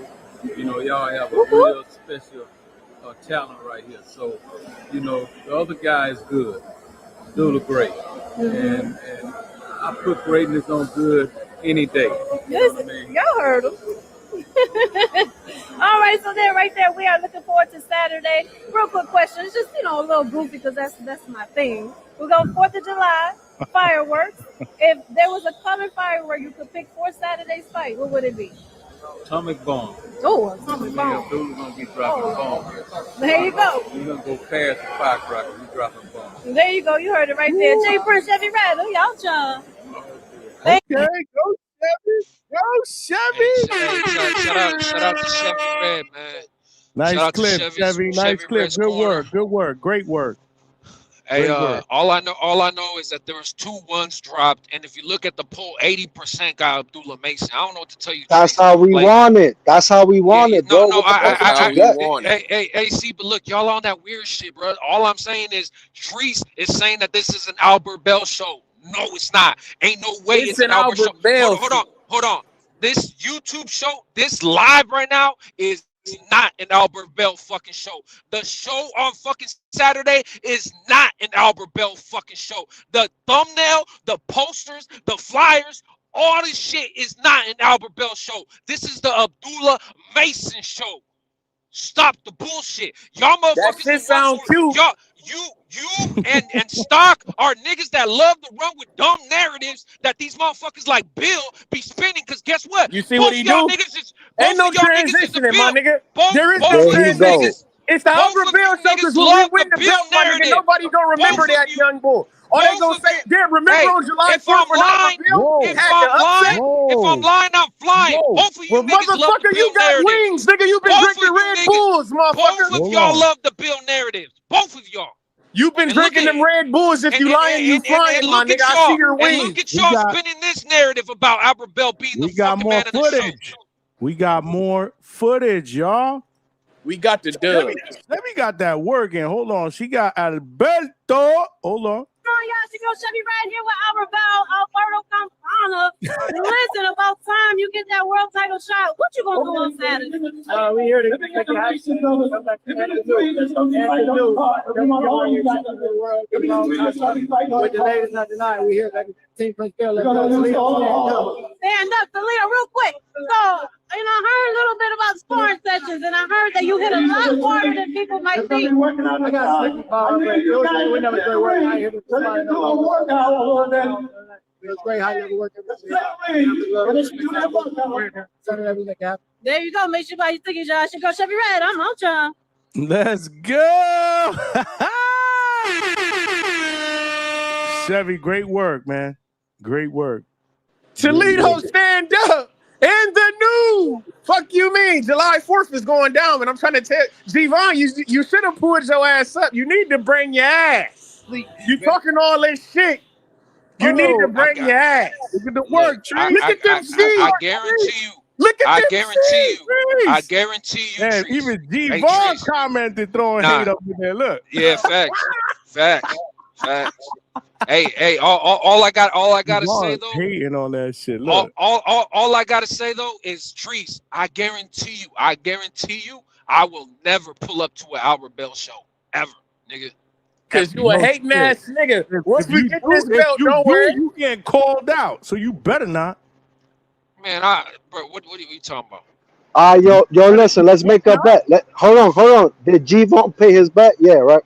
You know, y'all have a real special talent right here. So, you know, the other guy is good. Abdullah great. And I put greatness on good any day. You know what I mean? Y'all heard him. All right, so then right there, we are looking forward to Saturday. Real quick question. It's just, a little goofy because that's my thing. We're going 4th of July, fireworks. If there was a color firework you could pick for Saturday's fight, what would it be? Atomic bomb. Oh, atomic bomb. Abdullah's gonna be dropping bombs. There you go. We're gonna go past the firecracker. We dropping bombs. There you go. You heard it right there. Jay Prince, Chevy Red. Y'all, y'all. Okay, go Chevy. Shout out to Chevy Red, man. Nice clip, Chevy. Nice clip. Good work. Great work. Hey, all I know is that there was 2 1s dropped, and if you look at the poll, 80% got Abdullah Mason. I don't know what to tell you. That's how we want it. That's how we want it, bro. Hey, see, but look, y'all on that weird shit, bro. All I'm saying is, Treese is saying that this is an Albert Bell show. No, it's not. Ain't no way it's an Albert show. Bell hold on. This YouTube show, this live right now is It's not an Albert Bell fucking show. The show on fucking Saturday is not an Albert Bell fucking show. The thumbnail, the posters, the flyers, all this shit is not an Albert Bell show. This is the Abdullah Mason show. Stop the bullshit. Y'all motherfuckers. That shit sound cute. Y'all, you and Stock are niggas that love to run with dumb narratives that these motherfuckers like Bill be spinning. Cause guess what? You see what he do? Ain't no transitioning, my nigga. There is no transition. It's the Albert Bell show because when we win the belt, my nigga, nobody gonna remember that young bull. All they gonna say, damn, remember on July 4th when Albert Bell had the upset? If I'm lying, I'm flying. Both of you niggas love the Bill you got narrative. wings, nigga. You been drinking Red Bulls, motherfucker. Both of y'all love the Bill narratives. Both of y'all. You've been drinking them Red Bulls. If you lying, you flying, my nigga. I see your wings. And look at y'all spinning this narrative about Albert Bell being the fucking man of the show. We got more footage, y'all. We got the dub. Let me got that working. Hold on. She got Alberto. Hold on. Y'all should go Chevy right here with Albert Bell, Alberto Campana. Listen, about time you get that world title shot. What you gonna do on Saturday? We here to make it happen. With the ladies not tonight, we here like Team Prince Bill. Stand up, Toledo, real quick. So, I heard a little bit about sparring sessions, and I heard that you hit a lot harder than people might think. I got we never do work out here. It's great high level work. There you go. Make sure you think y'all should go Chevy Red. I'm on y'all. Let's go. Chevy, great work, man. Great work. Toledo, stand up. And the new, fuck you mean, July 4th is going down, and I'm trying to tell G-Von, you should have pulled your ass up. You need to bring your ass. You talking all this shit. You need to bring your ass. Look at the work, Tree. Look at them seeds. I guarantee you. Look at I them guarantee seeds. you. I guarantee you. Man, Trees. even G-Von commented throwing hate up in there. Look. Yeah, facts. Hey, all I gotta say though, hating on that shit. Look. All I gotta say though is Trees. I guarantee you, I will never pull up to an Albert Bell show ever, nigga. Cause you a hating ass nigga. Once we get this belt, don't worry. You get called out, so you better not. Man, bro, what are we talking about? Yo, listen, let's make a bet. Hold on. Did G-Von pay his bet? Yeah, right.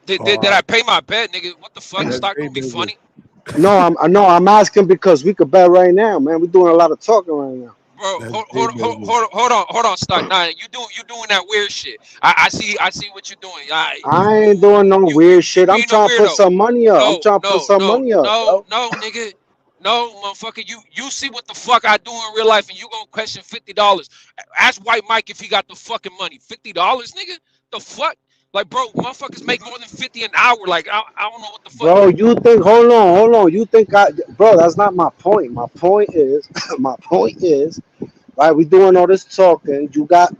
Did I pay my bet, nigga? What the fuck? It's not gonna be funny. No, I'm asking because we could bet right now, man. We're doing a lot of talking right now. Bro, hold on, Stock. Nah, you doing that weird shit. I see what you're doing. I ain't doing no weird shit. I'm trying to put some money up. I'm trying to put some money up. No, nigga. No, motherfucker. You see what the fuck I do in real life, and you gonna question $50. Ask White Mike if he got the fucking money. $50, nigga? The fuck? Like, bro, motherfuckers make more than 50 an hour. Like, I don't know what the fuck. Bro, you think? Hold on. You think bro? That's not my point. My point is, right? We doing all this talking. You got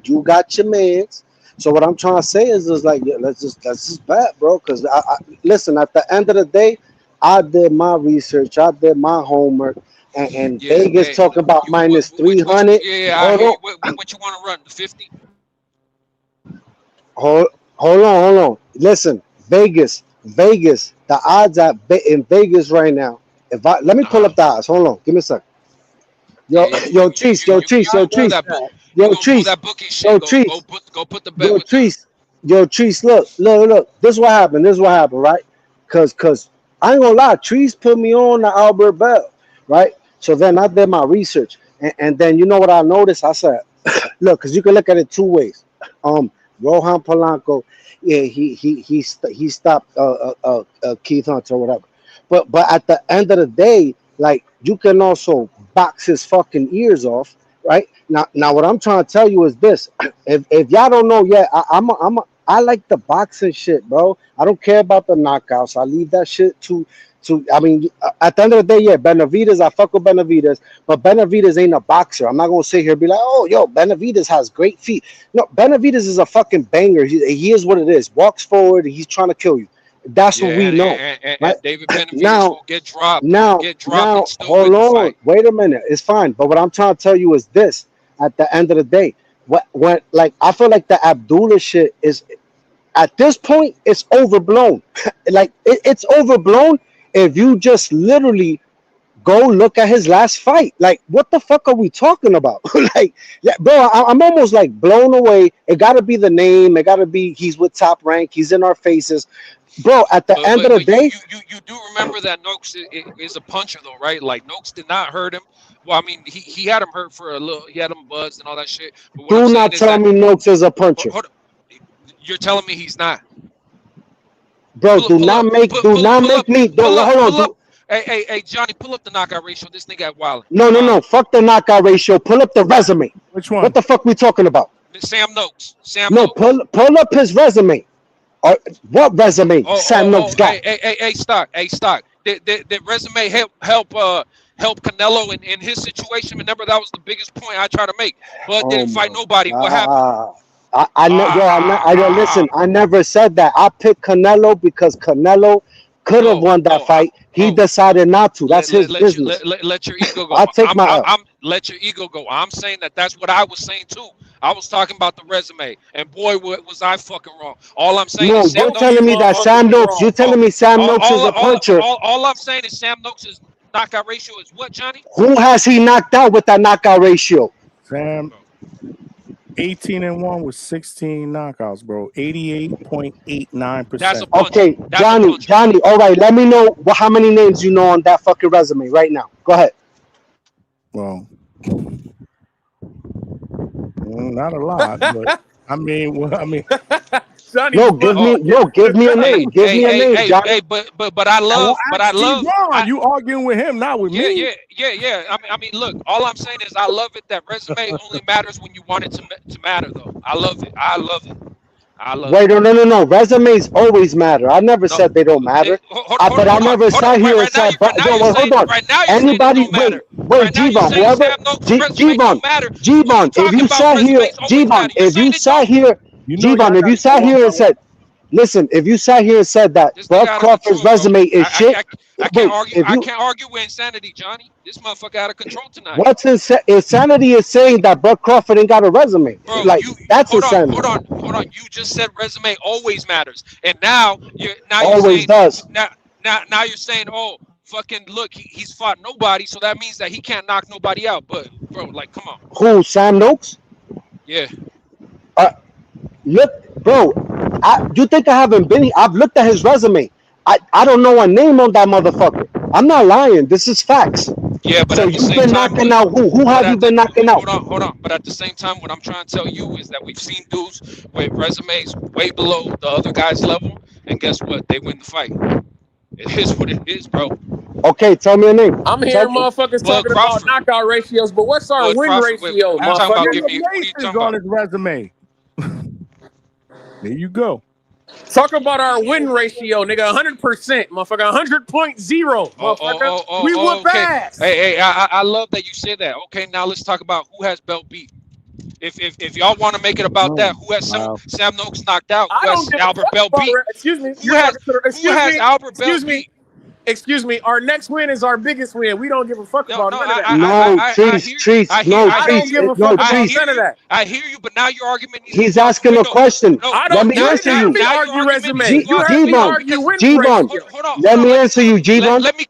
your mans. So what I'm trying to say is like, yeah, let's just bet, bro. Because I listen. At the end of the day, I did my research. I did my homework. And Vegas talking about minus 300. Yeah, I hear what you want to run, the 50. Hold on. Listen, Vegas. The odds in Vegas right now. Let me pull up the odds. Hold on. Give me a second. Yo, Trees. Go put the bet. Yo, Trees. Look. This is what happened. Right? Cause I ain't gonna lie. Trees put me on the Albert Bell. Right? So then I did my research, and then you know what I noticed? I said, look, cause you can look at it two ways. Rohan Polanco, yeah, he stopped Keith Hunter or whatever. But at the end of the day, like, you can also box his fucking ears off, right? Now what I'm trying to tell you is this: if y'all don't know yet, I like the boxing shit, bro. I don't care about the knockouts. I leave that shit to. I mean, at the end of the day, yeah, Benavidez, I fuck with Benavidez, but Benavidez ain't a boxer. I'm not gonna sit here and be like, oh, yo, Benavidez has great feet. No, Benavidez is a fucking banger. He is what it is. Walks forward, he's trying to kill you. That's what we know. And David Benavidez will get dropped. Now, hold on. Wait a minute. It's fine. But what I'm trying to tell you is this: at the end of the day, when like I feel like the Abdullah shit is at this point it's overblown. Like it's overblown if you just literally go look at his last fight. Like, what the fuck are we talking about? Like, yeah, bro, I'm almost like blown away. It got to be the name. It got to be he's with Top Rank. He's in our faces, bro. At the end of the day, you do remember that Noakes is a puncher though, right? Like Noakes did not hurt him. Well, I mean, he had him hurt for a little. He had him buzzed and all that shit. But what do I'm saying not is tell that me Noakes is a puncher, you're telling me he's not. bro. Do not make me. Hold on. Hey, Johnny, pull up the knockout ratio. This nigga at Wilder. No. Fuck the knockout ratio. Pull up the resume. Which one? What the fuck we talking about? Sam Noakes. No, pull up his resume. Or what resume? Sam Noakes got. Hey, stock. Did resume help Canelo in his situation? Remember, that was the biggest point I tried to make. But didn't fight nobody. What happened? Listen. I never said that. I picked Canelo because Canelo could have won that fight. He decided not to. That's his business. Let your ego go. I'll take my L. Let your ego go. I'm saying that's what I was saying too. I was talking about the resume, and boy, was I fucking wrong. All I'm saying is you're telling me that Sam Noakes. You're telling me Sam Noakes is a puncher. All I'm saying is Sam Noakes' knockout ratio is what, Johnny? Who has he knocked out with that knockout ratio? Sam, 18-1 with 16 knockouts, bro. 88.89%. Okay, Johnny. All right, let me know how many names you know on that fucking resume right now. Go ahead. Well, not a lot, but I mean, Johnny, give me a name. Give me a name, Johnny. Hey, but I love. You arguing with him, not with me. Yeah. I mean, look. All I'm saying is I love it that resume only matters when you want it to matter, though. I love it. Wait, no. Resumes always matter. I never said they don't matter. But I never sat here and said, hold on. Anybody, wait, G-Bon, whoever, G-Bon, if you sat here, G-Bon, if you sat here and said, listen, if you sat here and said that Bud Crawford's resume is shit, I can't argue with insanity, Johnny. This motherfucker out of control tonight. What's insanity is saying that Bud Crawford ain't got a resume. Bro, that's insanity. Hold on. You just said resume always matters, and now you're always saying, does. Now you're saying, oh, fucking look, he's fought nobody, so that means that he can't knock nobody out. But bro, like, come on. Who? Sam Noakes? Yeah. Look, bro. You think I haven't been here? I've looked at his resume. I don't know a name on that motherfucker. I'm not lying. This is facts. Yeah, but so you've been knocking out who? Who have you been knocking out? Hold on. But at the same time, what I'm trying to tell you is that we've seen dudes with resumes way below the other guy's level, and guess what? They win the fight. It is what it is, bro. Okay, tell me a name. I'm hearing motherfuckers talking about knockout ratios, but what's our win ratio, motherfucker? Mason's on his resume. There you go. Talk about our win ratio, nigga. 100%, motherfucker. 100.0, motherfucker. We whoop ass. Hey, I love that you said that. Okay, now let's talk about who has belt beat. If y'all want to make it about that, who has Sam Noakes knocked out? Who has Albert Bell beat? Excuse me. Who has Albert Bell beat? Excuse me. Our next win is our biggest win. We don't give a fuck about none of that. I don't give a fuck about none of that. I hear you, but now your argument. He's asking a question. Let me answer you. G-Bon, let me answer you, G-Bon. Let me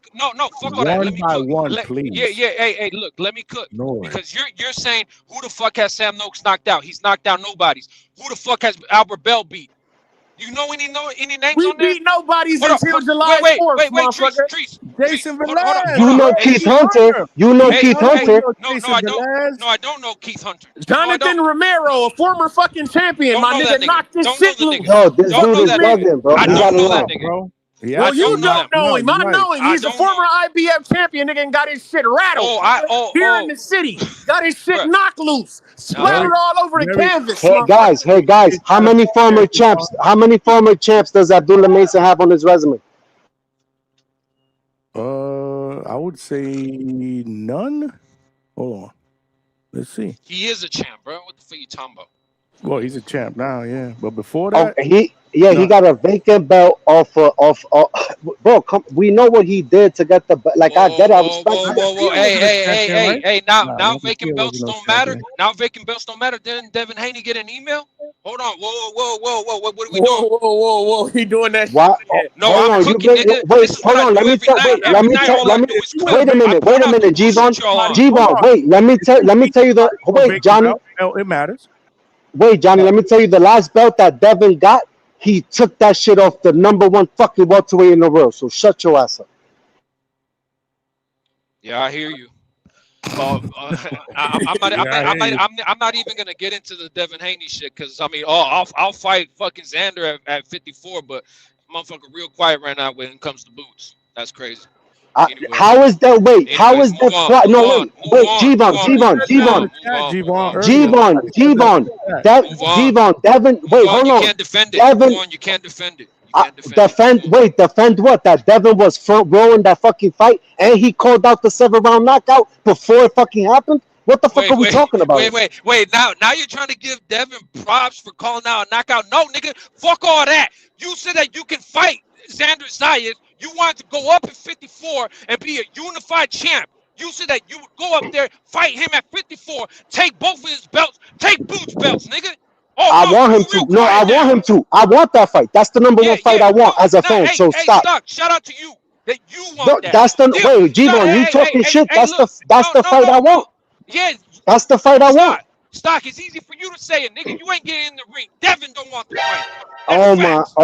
fuck all that. Let me cook. One, please. Yeah. Hey, look, let me cook. Because you're saying who the fuck has Sam Noakes knocked out? He's knocked out nobody's. Who the fuck has Albert Bell beat? You know any names on there? We beat nobody's until July 4th, motherfucker. Jason Velez. You know Keith Hunter. Keith Hunter. No, I don't. No, I don't know Keith Hunter. Jonathan Romero, a former fucking champion. My nigga knocked this shit loose. Yo, this dude is bugging, bro. I don't know that nigga. Yeah, well, you don't know him. I know him. He's a former IBF champion, nigga, and got his shit rattled. Here in the city. Got his shit knocked loose. Splattered all over the canvas. Hey guys, how many former champs does Abdullah Mason have on his resume? I would say none. Hold on. Let's see. He is a champ, bro. What the fuck are you talking about? Well, he's a champ now, yeah. But before Oh, that, he no. got a vacant belt off bro. We know what he did to get the like. I get it. I respect it. Whoa. Hey, wasn't a hey, hey, champion, hey, right? hey. Now, Nah, now Marcus vacant Spear wasn't belts no don't matter. champion. Now vacant belts don't matter. Didn't Devin Haney get an email? Hold on. Whoa. What are we doing? Whoa. He doing that shit Why? again. No, Hold I'm on. You cooking, bring nigga. wait. This is what Hold I on. Let do me every tell. night. Wait. Let Every me night, tell. all I Let me do is cook. wait a I minute. Wait point a out the minute, G-Von. bullshit y'all on. G-Von. Wait. Let me tell you the. A Wait, vacant Johnny. belt, it matters. Wait, Johnny. Let me tell you the last belt that Devin got. He took that shit off the number one fucking welterweight in the world. So shut your ass up. Yeah, I hear you. Well, I'm not. Yeah, I hear you. I'm not even gonna get into the Devin Haney shit because I mean, I'll fight fucking Xander at 54, but motherfucker real quiet right now when it comes to boots. That's crazy. How is that? Wait. How Anyways, is move that on, quiet? move No, on, wait. move Wait. on, move G-Von. on, He G-Von. said move that in on, the G-Von. move chat, on, move G-Von, on, move earlier. on, G-Von. He said that in G-Von. the chat. move on, G-Von. Devin. move Wait. on. Hold You on. can't defend it. Move Devin. on. You can't defend it. You can't defend it. Defend. Wait. Defend what? That Devin was front row in that fucking fight, and he called out the 7-round knockout before it fucking happened. What the fuck are Wait, we talking about? Now you're trying to give Devin props for calling out a knockout. No, nigga, fuck all that. You said that you can fight Xander Zayas. You wanted to go up at 54 and be a unified champ. You said that you would go up there, fight him at 54, take both of his belts, take Boots belts, nigga. Oh I no, want him you to. real No, I quiet want now. him to. I want that fight. That's the number one fight I No, want as a no, fan. So hey, stop. Stock, shout out to you that you want No, that. that's the Still, wait, shout, G-Von. You talking shit? hey, look, That's the fight I want. yeah, That's the fight I want. Stock, it's easy for you to say it, nigga. You ain't getting in the ring. Devin don't want the fight. That's Oh my. facts.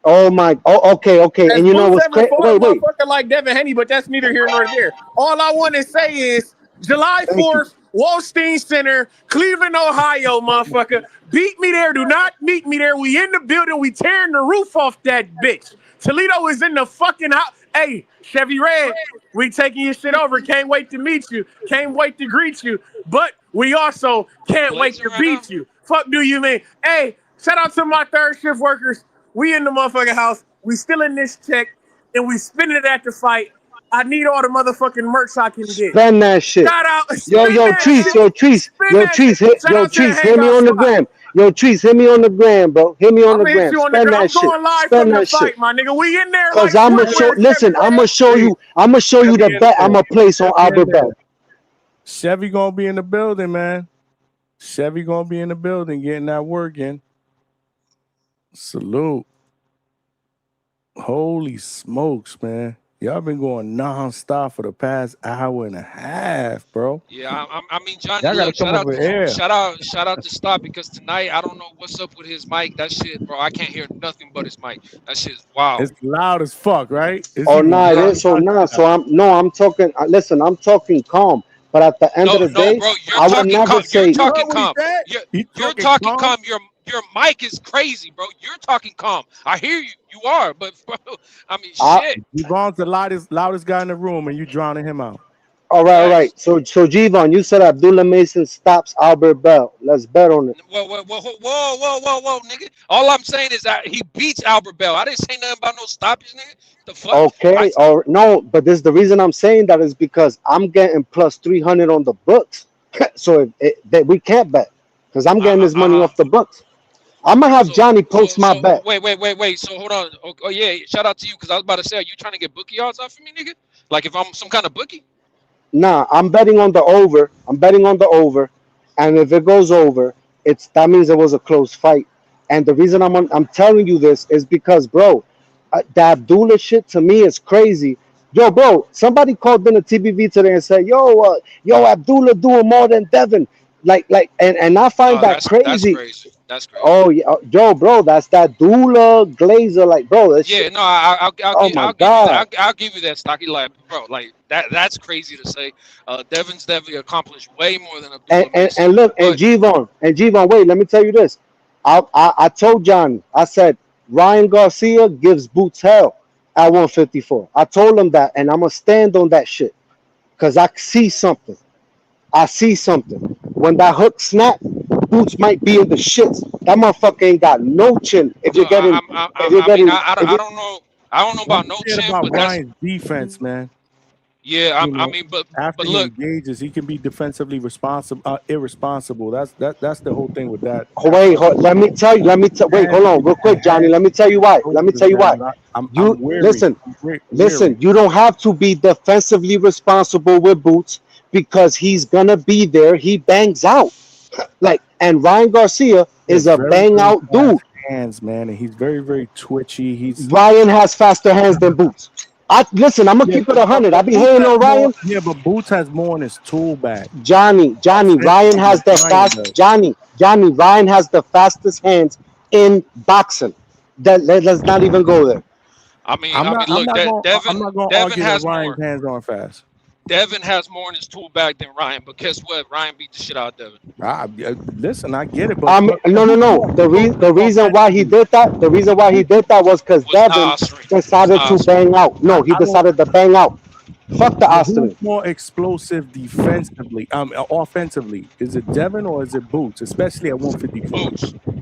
Oh my. Oh, okay. As And you know Boots what's ever crazy? fought a Wait. motherfucker like Devin Haney, but that's neither here nor there. All I want to say is July Thank you. 4th, Wallstein Center, Cleveland, Ohio, motherfucker. Beat me there. Do not meet me there. We in the building. We tearing the roof off that bitch. Toledo is in the fucking house. Hey, Chevy Red, we taking your shit over. Can't wait to meet you. Can't wait to greet you. But we also can't wait to beat you. Fuck do you mean? Hey, shout out to my third shift workers. We in the motherfucking house. We still in this check, and we spending it at the fight. I need all the motherfucking merch I can get. Spend that shit. Shout out, Yo, spend that shit. Spend that shit. Shout out to the Trees, hit me Hangout on the spot. gram. Yo, Trees, hit me on the gram, bro. Hit me on I'm the gonna hit gram. you on the Spend ground. that I'm shit. going live Spend from the that shit. fight, my nigga. We in there Cause like I'ma show. footwear. Listen, I'ma show you Chevy the in bet there. I'ma place on Chevy in Albert there. Bell. Chevy gonna be in the building, man. Chevy gonna be in the building getting that work in. Salute. Holy smokes, man. Y'all been going non-stop for the past hour and a half, bro. Yeah, I mean, Johnny, Y'all gotta look, come over here. shout out to Stop because tonight I don't know what's up with his mic. That shit, bro, I can't hear nothing but his mic. That shit's wild. It's loud as fuck, right? It's Oh even nah, it loud. is. So nah. So I'm talking. Listen, I'm talking calm. But at the end of the day, Bro, you're I would talking never calm. say. You're talking what he calm. said? You're talking calm. Your mic is crazy, bro. You're talking calm. I hear you. You are, but bro, I mean, shit. Devon's the loudest guy in the room, and you drowning him out. All right. So G-Von, you said Abdullah Mason stops Albert Bell. Let's bet on it. Whoa, nigga. All I'm saying is that he beats Albert Bell. I didn't say nothing about no stoppage, nigga. The fuck? Okay, or no, but this the reason I'm saying that is because I'm getting plus 300 on the books. So that we can't bet because I'm getting this money off the books. I'm gonna have Johnny post my bet. Wait. So hold on. Oh yeah, shout out to you because I was about to say, are you trying to get bookie odds off of me, nigga? Like if I'm some kind of bookie? Nah, I'm betting on the over. And if it goes over, that means it was a close fight. And the reason I'm telling you this is because, bro, the Abdullah shit to me is crazy. Yo, bro, somebody called in a TBV today and said, yo, Abdullah doing more than Devin. And I find that crazy. That's crazy. Oh yeah, yo, bro, that's that Dula Glazer, like, bro. That Yeah, shit. no, I'll give you that, Stocky. Like, bro, like that's crazy to say. Devin's definitely accomplished way more than Abdullah Mason. And look, and G-Von, wait, let me tell you this. I told Johnny, I said Ryan Garcia gives Boots hell at 154. I told him that, and I'm gonna stand on that shit because I see something. When that hook snap, Boots might be in the shits. That motherfucker ain't got no chin. If you're getting, I don't know about no chin, about but that's Ryan's defense, man. Yeah, You I know, mean, but after he look, engages, he can be defensively irresponsible. That's the whole thing with that. Wait, let me tell you. Wait, hold on, real quick, Johnny. Let me tell you why. Let me tell you why. I'm You weary. listen, I'm weary. listen. You don't have to be defensively responsible with Boots because he's gonna be there. He bangs out like, and Ryan Garcia He has is a very, bang very out fast dude. hands, man, and he's very, very twitchy. He's Ryan has faster hands than Boots. Listen. I'm gonna yeah, keep it 100. I but be Boots hating has on more. Ryan. Yeah, but Boots has more in his tool bag. Johnny. Ryan Offensively has than the Ryan fast. does. Johnny. Ryan has the fastest hands in boxing. Let's not even go there. I mean, I'm look, not going. I'm Devin, not going to Devin argue that has Ryan's more. hands aren't fast. Devin has more in his tool bag than Ryan. But guess what? Ryan beat the shit out of Devin. Listen, I get it, but No. who's more The reason why he offensively? did that, was because Was Devin not Osprey. decided to bang out. No, he I don't. decided to bang out. Fuck the Well, who's Osterman. more explosive defensively? Offensively, is it Devin or is it Boots? Especially at 154.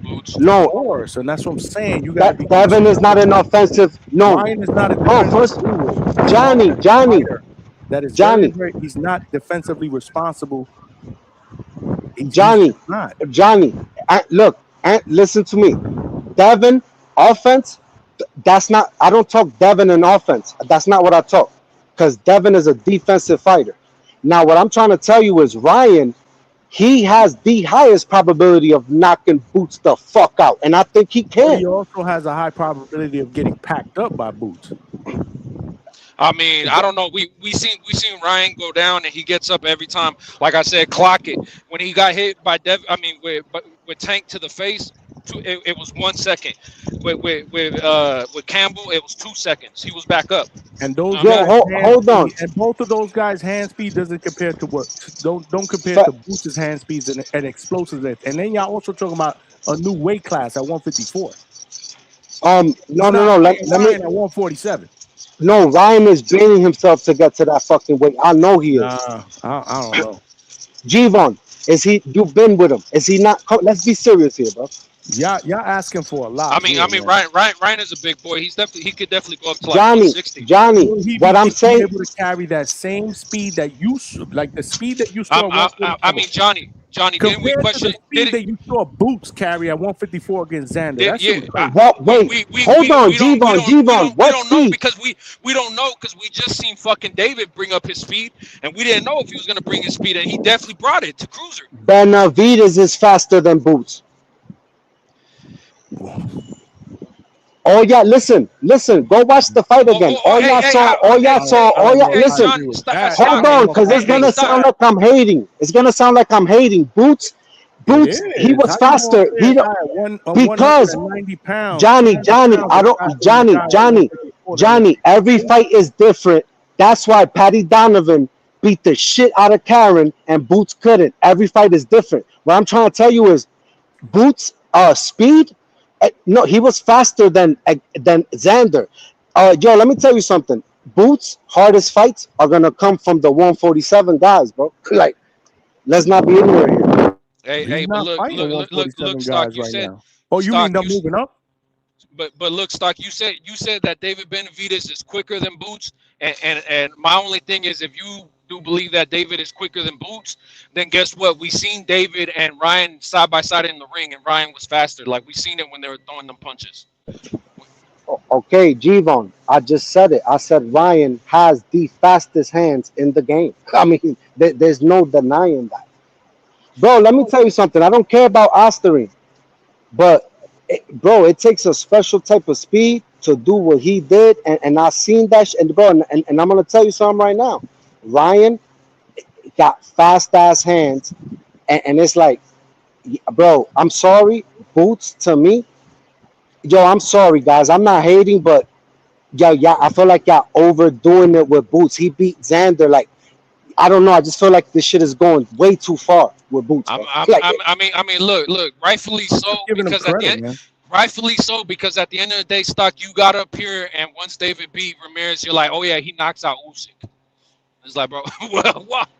Boots. Of No, course, and that's what I'm saying. You got to that be Devin is not competitive. an offensive. No. Ryan is not a Oh, defensive first, guru. He's an Johnny, offensive Johnny, fighter. That is very, Johnny, very. He's not defensively responsible. He's Johnny, just not. Johnny. Look, listen to me. Devin, offense. That's not. I don't talk Devin in offense. That's not what I talk. Because Devin is a defensive fighter. Now, what I'm trying to tell you is Ryan. He has the highest probability of knocking Boots the fuck out, and I think he But can. he also has a high probability of getting packed up by Boots. I mean, I don't know. We seen Ryan go down and he gets up every time. Like I said, clock it. When he got hit by with Tank to the face, it was 1 second. With Campbell, it was 2 seconds. He was back up. And those Yo, guys' hand hold on. speed, and both of those guys' hand speed doesn't compare to what don't compare to Boots' hand speeds and explosiveness. And then y'all also talking about a new weight class at 154. No. He's not Let fighting me. Ryan at 147. No, Ryan is draining himself to get to that fucking weight. I know he is. Nah, I don't know. Gvon, is he? You've been with him. Is he not? Let's be serious here, bro. Y'all asking for a lot. I mean, man. Ryan is a big boy. He could definitely go up to like Johnny, 160. Johnny, Will he what I'm be saying. able to carry that same speed that you like the speed that you saw at 154? I mean, Johnny, didn't we Compared to question? the speed that you saw Boots carry at 154 against Xander. That shit was crazy. Hold on, Gvon. What don't know speed? because we don't know because we just seen fucking David bring up his speed and we didn't know if he was gonna bring his speed and he definitely brought it to Cruiser. Benavides is faster than Boots. Oh yeah, listen. Go watch the fight again. All y'all saw. Listen, hold on, because it's gonna sound like I'm hating. It's gonna sound like I'm hating. Boots, he was faster. He don't because 190 pounds. Johnny, I don't. Johnny. Every fight is different. That's why Patty Donovan beat the shit out of Karen and Boots couldn't. Every fight is different. What I'm trying to tell you is Boots' speed. No, he was faster than Xander. Yo, let me tell you something. Boots' hardest fights are gonna come from the 147 guys, bro. Like, let's not be ignorant here. Hey, but look, Stock, you said. Oh, you mean them moving up? But look, Stock, you said that David Benavides is quicker than Boots, and my only thing is if you do believe that David is quicker than Boots, then guess what? We seen David and Ryan side by side in the ring, and Ryan was faster. Like we seen it when they were throwing them punches. Okay, Gvon, I just said it. I said Ryan has the fastest hands in the game. I mean, there's no denying that. Bro, let me tell you something. I don't care about Osterine, but bro, it takes a special type of speed to do what he did, and I seen that. And bro, and I'm gonna tell you something right now. Ryan got fast ass hands, and it's like, bro, I'm sorry, Boots to me. Yo, I'm sorry, guys. I'm not hating, but yeah, I feel like y'all overdoing it with Boots. He beat Xander. Like, I don't know. I just feel like this shit is going way too far with Boots. I mean, look, rightfully so because at the end of the day, Stock, you got up here, and once David beat Ramirez, you're like, oh yeah, he knocks out Usyk. It's like, bro, what?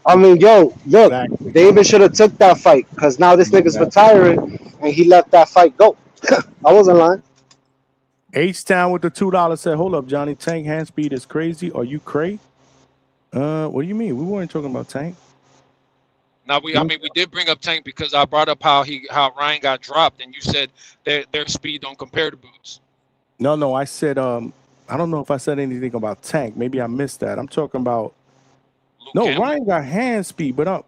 I mean, yo, look, David should have took that fight because now this nigga's retiring and he let that fight go. I wasn't lying. H-Town with the $2 said, hold up, Johnny. Tank hand speed is crazy. Are you cray? What do you mean? We weren't talking about Tank. Now we did bring up Tank because I brought up how Ryan got dropped, and you said their speed don't compare to Boots. No, I said I don't know if I said anything about Tank. Maybe I missed that. I'm talking about Campbell. Ryan got hand speed, but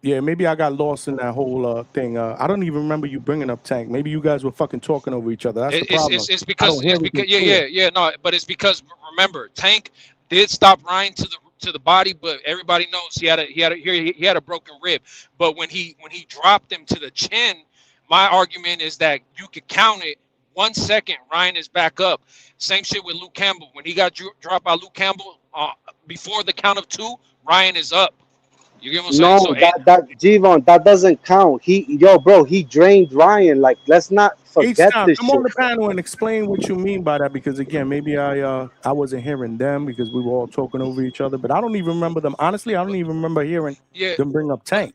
yeah, maybe I got lost in that whole thing. I don't even remember you bringing up Tank. Maybe you guys were fucking talking over each other. That's the problem. It's because it's because remember, Tank did stop Ryan to the body, but everybody knows he had a broken rib. But when he dropped him to the chin, my argument is that you could count it 1 second, Ryan is back up. Same shit with Luke Campbell. When he got dropped by Luke Campbell, before the count of 2, Ryan is up. You get what I'm saying? No, that G-Von, that doesn't count. He drained Ryan. Like, let's not forget this come shit. on the panel and explain what you mean by that, because again, maybe I wasn't hearing them because we were all talking over each other, but I don't even remember them. Honestly, I don't even remember hearing them bring up Tank.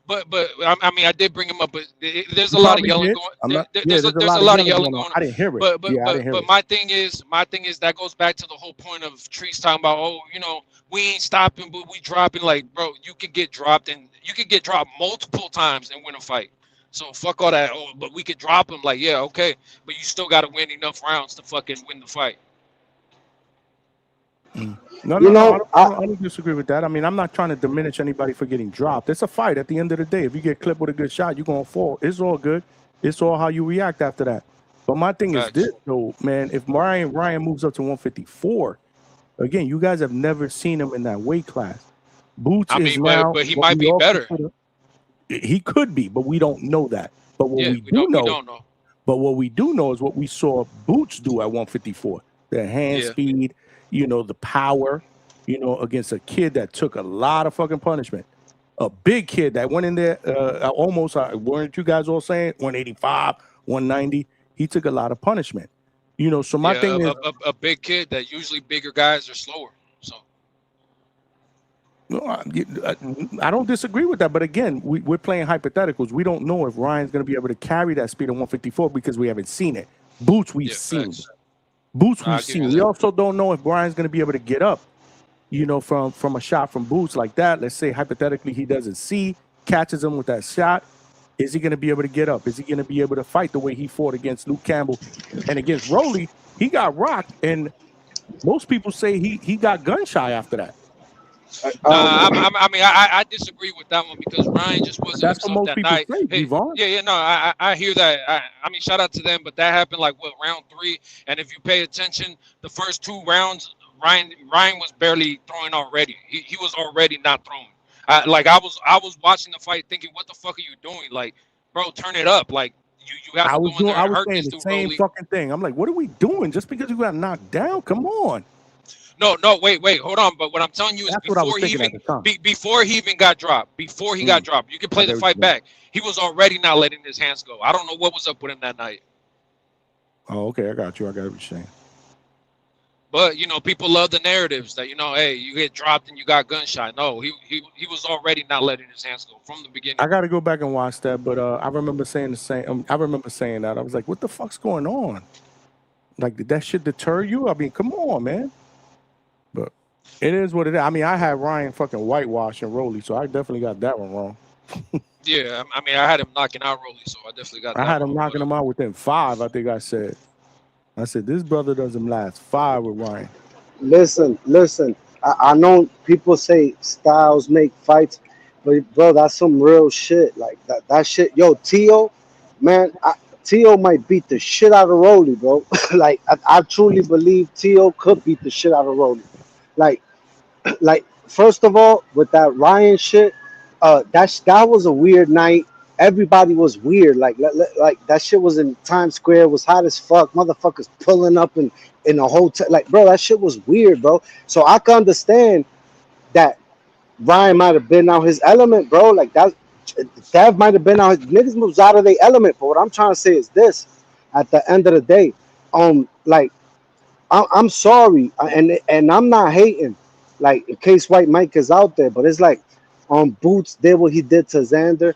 But I mean, I did bring him up, but there's a lot of yelling going. There's a lot of yelling going on. I didn't hear it. But my thing is that goes back to the whole point of Trees talking about, we ain't stopping, but we dropping. Like, bro, you could get dropped, and you could get dropped multiple times and win a fight. So fuck all that. Oh, but we could drop him. Like, yeah, okay, but you still got to win enough rounds to fucking win the fight. No, I don't disagree with that. I mean, I'm not trying to diminish anybody for getting dropped. It's a fight. At the end of the day, if you get clipped with a good shot, you're gonna fall. It's all good. It's all how you react after that. But my thing is this, though, man. If Ryan moves up to 154, again, you guys have never seen him in that weight class. Boots is now, but he might be better. He could be, but we don't know that. But what we don't know. But what we do know is what we saw Boots do at 154. The hand speed. The power, against a kid that took a lot of fucking punishment. A big kid that went in there almost, weren't you guys all saying, 185, 190? He took a lot of punishment. So my thing is... A big kid that usually bigger guys are slower. So. No, I don't disagree with that. But again, we're playing hypotheticals. We don't know if Ryan's going to be able to carry that speed of 154 because we haven't seen it. Boots, we've seen. Boots we've seen. We also don't know if Brian's going to be able to get up, from a shot from Boots like that. Let's say hypothetically he doesn't see, catches him with that shot. Is he going to be able to get up? Is he going to be able to fight the way he fought against Luke Campbell and against Rolly? He got rocked, and most people say he got gun shy after that. I disagree with that one because Ryan just wasn't himself that night. I hear that. I mean, shout out to them, but that happened like round 3, and if you pay attention, the first 2 rounds, Ryan was barely throwing already. He was already not throwing. I was watching the fight thinking, what the fuck are you doing? Like, bro, turn it up. Like you have to go in there and hurt this dude. I was saying the same fucking thing. I'm like, what are we doing? Just because you got knocked down? Come on. No, wait, hold on. But what I'm telling you is before he even got dropped, you can play the fight back. He was already not letting his hands go. I don't know what was up with him that night. Oh, okay, I got you. I got what you're saying. But people love the narratives that hey, you get dropped and you got gunshot. No, he was already not letting his hands go from the beginning. I got to go back and watch that, but I remember saying the same. I remember saying that. I was like, what the fuck's going on? Like, did that shit deter you? I mean, come on, man. But it is what it is. I mean, I had Ryan fucking whitewashing Rolly, so I definitely got that one wrong. Yeah, I mean, I had him knocking out Rolly, so I definitely got that. I had him knocking him out within 5, I think I said. This brother doesn't last 5 with Ryan. Listen. I know people say styles make fights, but bro, that's some real shit. Like that shit. Yo, Tio, man, Tio might beat the shit out of Rolly, bro. Like I truly believe Tio could beat the shit out of Rolly. Like first of all, with that Ryan shit, that was a weird night. Everybody was weird. Like that shit was in Times Square. It was hot as fuck. Motherfuckers pulling up in a hotel. Like, bro, that shit was weird, bro. So I can understand that Ryan might have been out his element, bro. Like that might have been out. Niggas moves out of their element. But what I'm trying to say is this: at the end of the day, like I'm sorry, and I'm not hating. Like, in case White Mike is out there, but it's like Boots did what he did to Xander.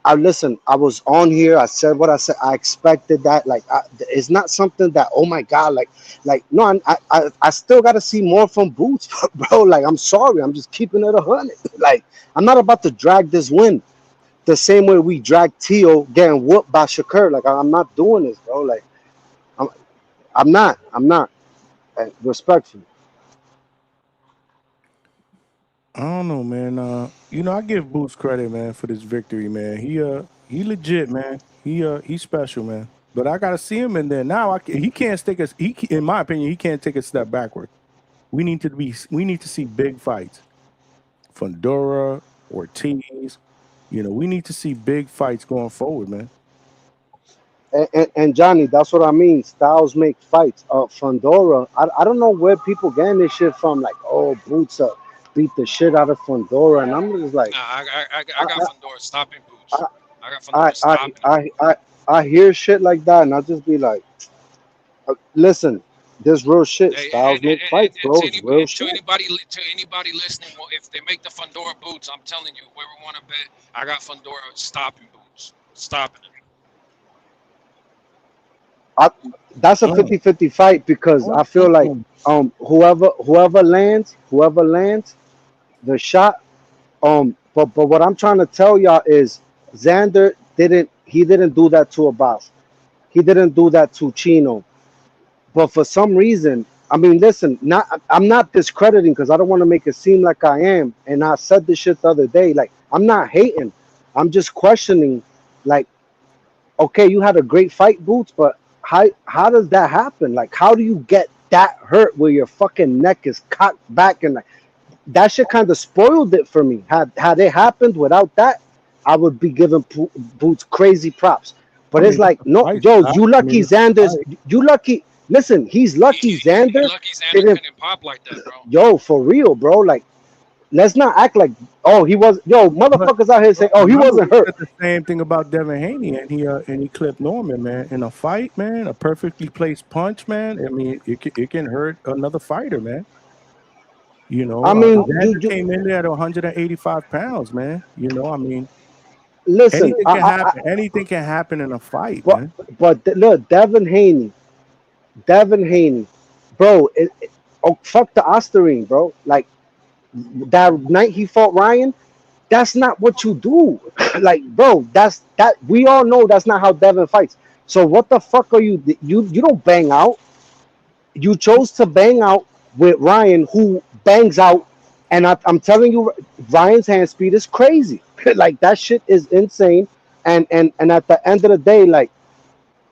I listen. I was on here. I said what I said. I expected that. Like, it's not something that. Oh my god. Like no. I still got to see more from Boots, bro. Like, I'm sorry. I'm just keeping it 100. Like, I'm not about to drag this win the same way we dragged Tio getting whooped by Shakur. Like, I'm not doing this, bro. Like, I'm. I'm not. Respectfully. I don't know, man. I give Boots credit, man, for this victory, man. He legit, man. He's special, man. But I gotta see him in there now. He can't take us. In my opinion, he can't take a step backward. We need to see big fights. Fundora, Ortiz. We need to see big fights going forward, man. And Johnny, that's what I mean. Styles make fights. Fundora, I don't know where people getting this shit from. Like, oh, Boots beat the shit out of Fundora, and I'm just like, Nah, I got Fundora stopping Boots. I got Fundora stopping. I hear shit like that, and I just be like, listen, this real shit. Styles make fights, bro. It's real shit. To anybody listening, well, if they make the Fundora Boots, I'm telling you, whoever want to bet, I got Fundora stopping Boots, stopping it. That's a 50-50 fight because I feel like whoever lands the shot. But what I'm trying to tell y'all is Xander didn't do that to Abbas. He didn't do that to Chino. But for some reason, I mean, listen, I'm not discrediting because I don't want to make it seem like I am. And I said this shit the other day. Like, I'm not hating. I'm just questioning. Like, okay, you had a great fight, Boots, but how does that happen? Like, how do you get that hurt where your fucking neck is cocked back and like that shit kind of spoiled it for me. Had it happened without that, I would be giving Boots crazy props. But it's like, no, yo, you lucky Xander's, you lucky. Listen, he's lucky Xander. Lucky Xander couldn't pop like that, bro. Yo, for real, bro. Like, let's not act like, oh, he was. Yo, motherfuckers out here say, oh, he wasn't hurt. The same thing about Devin Haney, and he clipped Norman, man, in a fight, man. A perfectly placed punch, man. I mean, it can hurt another fighter, man. I mean, Xander came in there at 185 pounds, man. I mean, listen, anything can happen in a fight, man. But look, Devin Haney, bro. Fuck the Osterine, bro. Like, that night he fought Ryan, that's not what you do. Like, bro, that we all know that's not how Devin fights. So what the fuck are you don't bang out. You chose to bang out with Ryan, who bangs out, and I'm telling you, Ryan's hand speed is crazy. Like, that shit is insane. And at the end of the day, like,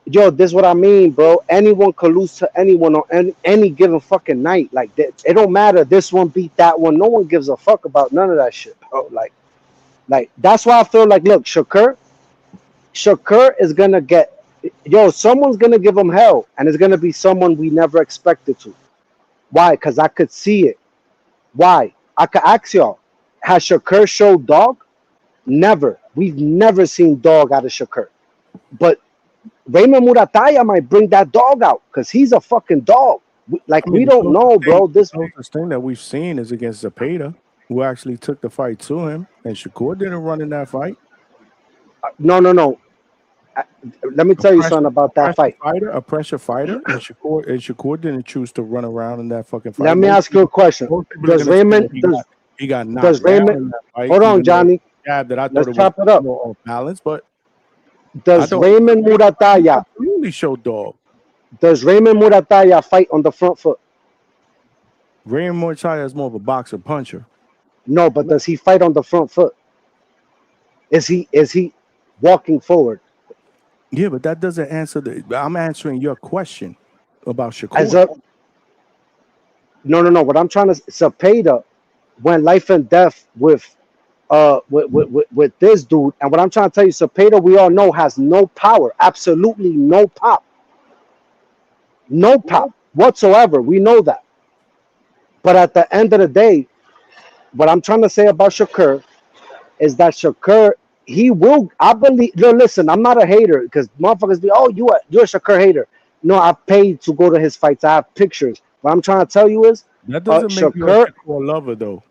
yo, this is what I mean, bro. Anyone could lose to anyone on any given fucking night. Like, it don't matter. This one beat that one. No one gives a fuck about none of that shit, bro. Like that's why I feel like, look, Shakur is gonna get, someone's gonna give him hell, and it's gonna be someone we never expected to. Why? Because I could see it. Why? I could ask y'all, has Shakur showed dog? Never. We've never seen dog out of Shakur. But Raymond Murataya might bring that dog out because he's a fucking dog. We don't know, bro. The closest thing that we've seen is against Zapata, who actually took the fight to him, and Shakur didn't run in that fight. No. Let me tell you something about that fight. A pressure fighter, and Shakur didn't choose to run around in that fucking fight. Let me ask you a question. Does Raymond? He got knocked down in that fight. Hold on, Johnny. Yeah, that I thought Let's chop it up. More off balance, but does Raymond Murataya really show dog? Does Raymond Murataya fight on the front foot? Raymond Murataya is more of a boxer puncher. No, but does he fight on the front foot? Is he walking forward? Yeah, but that doesn't answer I'm answering your question about Shakur. No. What I'm trying to Zapata went life and death with this dude, and what I'm trying to tell you, Zapata, we all know, has no power, absolutely no pop whatsoever. We know that. But at the end of the day, what I'm trying to say about Shakur is that Shakur, he will, I believe, listen, I'm not a hater because motherfuckers be, oh, you're a Shakur hater. No, I paid to go to his fights. I have pictures. What I'm trying to tell you is that doesn't make you a Shakur lover, though.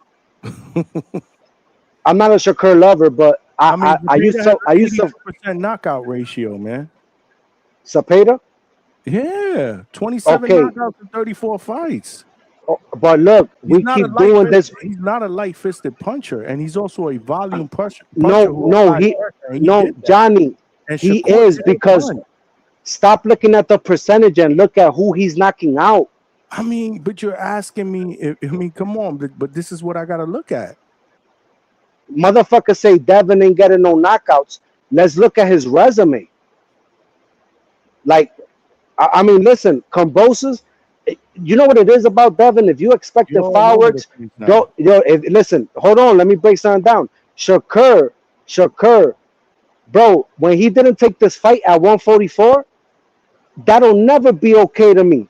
I'm not a Shakur lover, but I used to 82% knockout ratio, man. Zapata. Yeah, 27 Okay, knockouts in 34 fights. but look, He's we not a keep doing this. He's not a light-fisted puncher, and he's also a volume puncher No, who no, applies he, pressure, and he no, did that. Johnny, And he Shakur is did because one. stop looking at the percentage and look at who he's knocking out. I mean, but you're asking me. I mean, come on, but this is what I got to look at. Motherfuckers say Devin ain't getting no knockouts. Let's look at his resume. Like, I mean, listen, Combosas, you know what it is about Devin? If you expect the You're all over the fireworks, place now. listen, hold on, let me break something down. Shakur, bro, when he didn't take this fight at 144, that'll never be okay to me.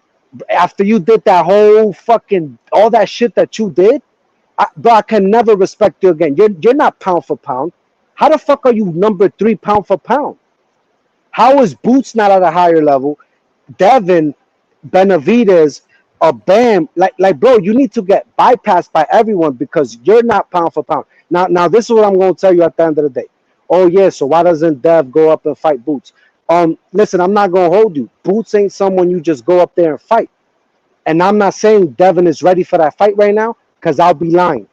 After you did that whole fucking, all that shit that you did, bro, I can never respect you again. You're not pound for pound. How the fuck are you number 3 pound for pound? How is Boots not at a higher level? Devin, Benavidez, Bam, like, bro, you need to get bypassed by everyone because you're not pound for pound. Now, this is what I'm going to tell you at the end of the day. Oh yeah, so why doesn't Dev go up and fight Boots? Listen, I'm not going to hold you. Boots ain't someone you just go up there and fight. And I'm not saying Devin is ready for that fight right now because I'll be lying.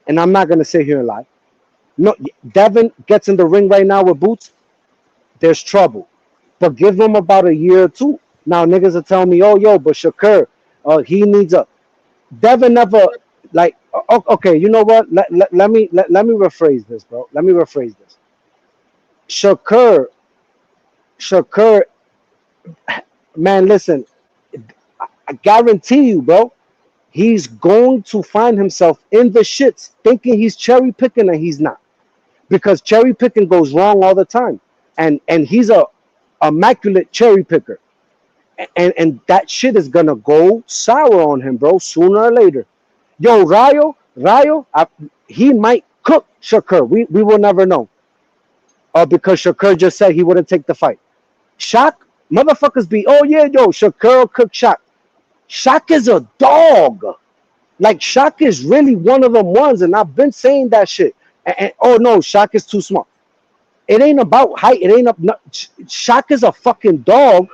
And I'm not going to sit here and lie. No, Devin gets in the ring right now with Boots, there's trouble. But give him about a year or two. Now niggas are telling me, oh yo, but Shakur, he needs a Devin never like okay, you know what? Let me rephrase this, bro. Let me rephrase this. Shakur, man, listen, I guarantee you, bro, he's going to find himself in the shits thinking he's cherry picking and he's not. Because cherry picking goes wrong all the time. And he's a immaculate cherry picker. And that shit is gonna go sour on him, bro, sooner or later. Yo, Rayo, he might cook Shakur. We will never know. Because Shakur just said he wouldn't take the fight. Shaq, motherfuckers be, oh yeah, yo, Shakur will cook Shaq. Shaq is a dog. Like, Shaq is really one of them ones, and I've been saying that shit. And oh no, Shaq is too small. It ain't about height. It ain't up. No, Shaq is a fucking dog,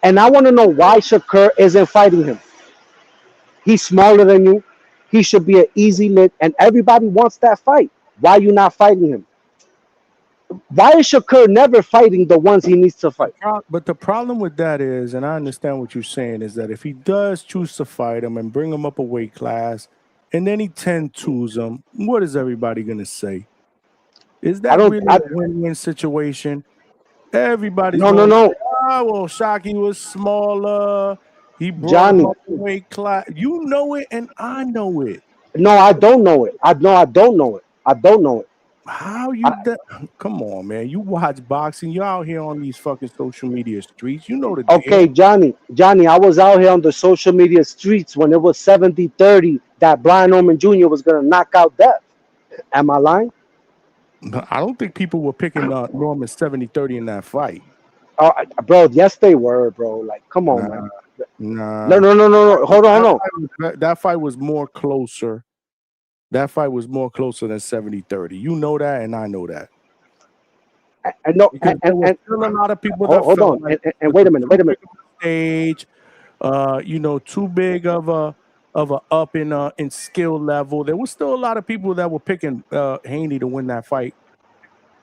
and I want to know why Shakur isn't fighting him. He's smaller than you. He should be an easy lick, and everybody wants that fight. Why you not fighting him? Why is Shakur never fighting the ones he needs to fight? But the problem with that is, and I understand what you're saying, is that if he does choose to fight him and bring him up a weight class, and then he 10-2s him, what is everybody gonna say? Is that really a win-win situation? Everybody's no. Oh, well, Shockey was smaller. He brought him up a weight class. You know it, and I know it. No, I don't know it. I don't know it. I don't know it. How you? Come on, man. You watch boxing. You're out here on these fucking social media streets. You know the deal. Okay, Johnny, I was out here on the social media streets when it was 70-30 that Brian Norman Jr. was gonna knock out Dev. Am I lying? I don't think people were picking Norman 70-30 in that fight. Bro, yes they were, bro. Like, come on, man. Nah. No. Hold on. That fight was more closer. That fight was more closer than 70-30. You know that, and I know that. I know, and still a lot of people that hold on, like and wait a minute. Stage, too big of a up in skill level. There was still a lot of people that were picking Haney to win that fight.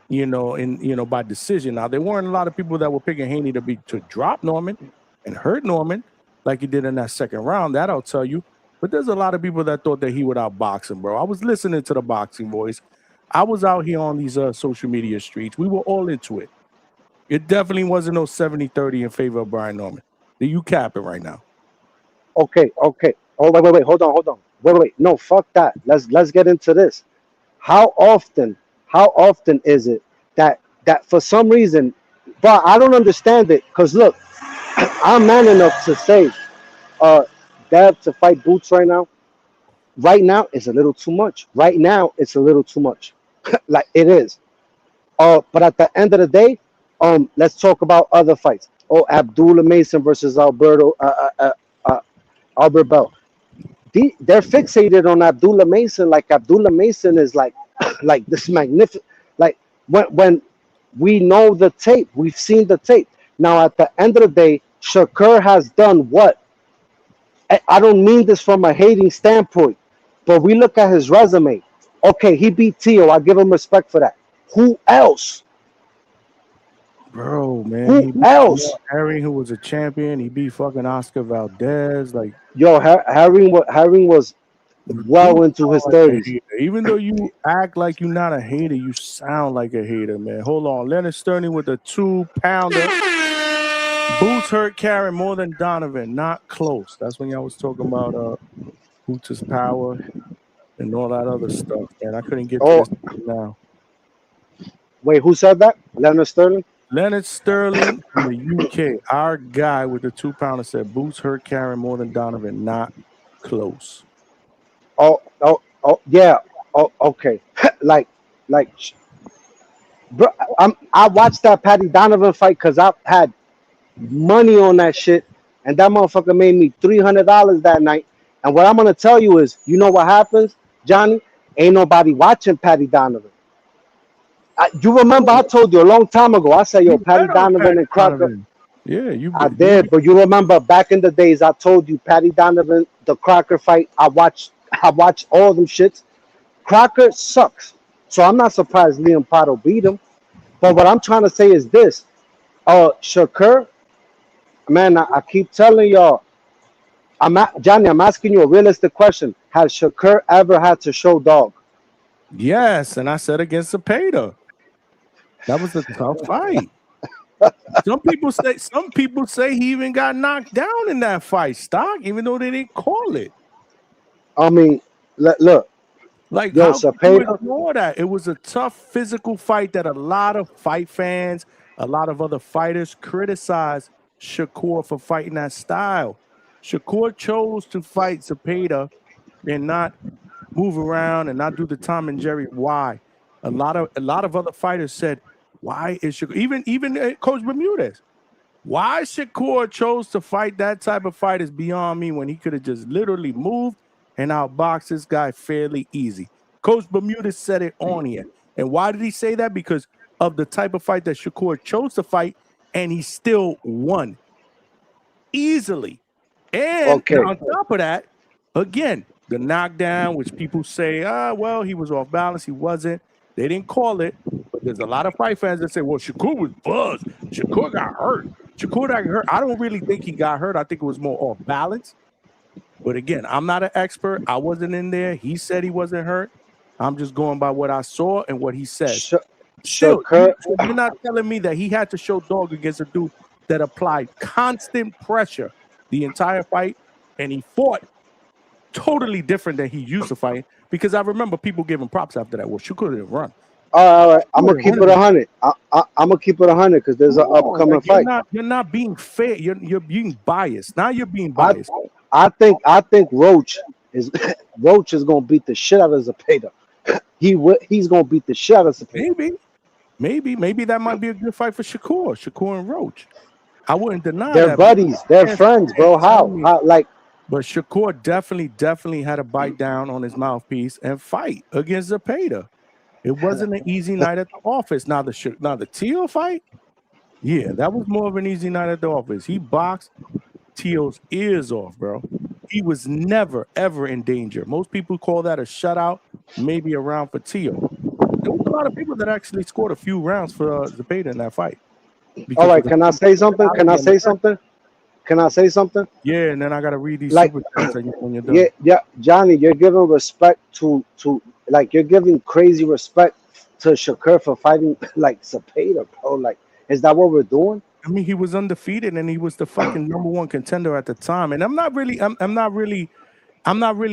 By decision. Now there weren't a lot of people that were picking Haney to drop Norman and hurt Norman like he did in that second round. That I'll tell you. But there's a lot of people that thought that he would outbox him, bro. I was listening to the boxing voice. I was out here on these social media streets. We were all into it. It definitely wasn't no 70-30 in favor of Brian Norman. You capping right now. Okay. Oh, wait. Hold on. Wait. No, fuck that. Let's get into this. How often is it that for some reason, but I don't understand it, because look, I'm man enough to say Dev to fight Boots right now it's a little too much. Right now it's a little too much. Like, it is. But at the end of the day, let's talk about other fights. Abdullah Mason versus Albert Bell. They're fixated on Abdullah Mason, like Abdullah Mason is like like this magnificent, like when we know the tape, we've seen the tape. Now, at the end of the day, Shakur has done what? I don't mean this from a hating standpoint, but we look at his resume. Okay, he beat Tio. I give him respect for that. Who else? Bro, man, Who he beat else? Herring, who was a champion. He beat fucking Oscar Valdez. Like, Yo, Herring was you well do into his sound like a 30s. hater. Even though you act like you're not a hater, you sound like a hater, man. Hold on. Leonard Sterling with a 2-pounder. Boots hurt Karen more than Donovan. Not close. That's when y'all was talking about Boots' power and all that other stuff, man. I couldn't get to Oh, this now. wait, who said that? Leonard Sterling? Leonard Sterling from the UK, our guy with the 2-pounder, said Boots hurt Karen more than Donovan. Not close. Oh, yeah. Oh, okay. like, bro, I watched that Patty Donovan fight because I had money on that shit, and that motherfucker made me $300 that night. And what I'm gonna tell you is, you know what happens, Johnny? Ain't nobody watching Patty Donovan. You remember I told you a long time ago. I said, yo, Patty Donovan and Crocker. Yeah, I did, but you remember back in the days, I told you Patty Donovan, the Crocker fight. I watched all them shits. Crocker sucks, so I'm not surprised Liam Pato beat him. But what I'm trying to say is this: Shakur, man, I keep telling y'all. Johnny, I'm asking you a realistic question. Has Shakur ever had to show dog? Yes, and I said against Zepeda. That was a tough fight. Some people say he even got knocked down in that fight, Stock, even though they didn't call it. I mean, look. Like, yo, how could you ignore that? It was a tough physical fight that a lot of fight fans, a lot of other fighters criticized Shakur for fighting that style. Shakur chose to fight Zepeda and not move around and not do the Tom and Jerry. Why? A lot of other fighters said, why is Shakur, even Coach Bermudez, why Shakur chose to fight that type of fight is beyond me when he could have just literally moved and outboxed this guy fairly easy. Coach Bermudez said it on here. And why did he say that? Because of the type of fight that Shakur chose to fight, and he still won easily. And on top of that, again, the knockdown, which people say, well, he was off balance. He wasn't. They didn't call it. But there's a lot of fight fans that say, well, Shakur was buzzed. Shakur got hurt. Shakur got hurt. I don't really think he got hurt. I think it was more off balance. But again, I'm not an expert. I wasn't in there. He said he wasn't hurt. I'm just going by what I saw and what he said. Still, you're not telling me that he had to show dog against a dude that applied constant pressure the entire fight, and he fought totally different than he used to fight. Because I remember people giving props after that. Well, Shakur didn't run. All right. I'm gonna keep it 100. I'm gonna keep it 100 because there's an upcoming fight. You're not being fair. You're being biased. Now you're being biased. I think Roach is gonna beat the shit out of Zepeda. He's gonna beat the shit out of Zepeda. Maybe that might be a good fight for Shakur and Roach. I wouldn't deny they're that. buddies. They're friends, bro. How like? But Shakur definitely had to bite down on his mouthpiece and fight against Zepeda. It wasn't an easy night at the office. Now the Tio fight, yeah, that was more of an easy night at the office. He boxed Tio's ears off, bro. He was never, ever in danger. Most people call that a shutout, maybe a round for Tio. There was a lot of people that actually scored a few rounds for Zepeda in that fight. All right, can I say something? Can I say something? Yeah, and then I gotta read these super chats when you're done. Yeah, Johnny, you're giving respect to like you're giving crazy respect to Shakur for fighting like Zepeda, bro. Like, is that what we're doing? I mean, he was undefeated and he was the fucking #1 contender at the time. And I'm not really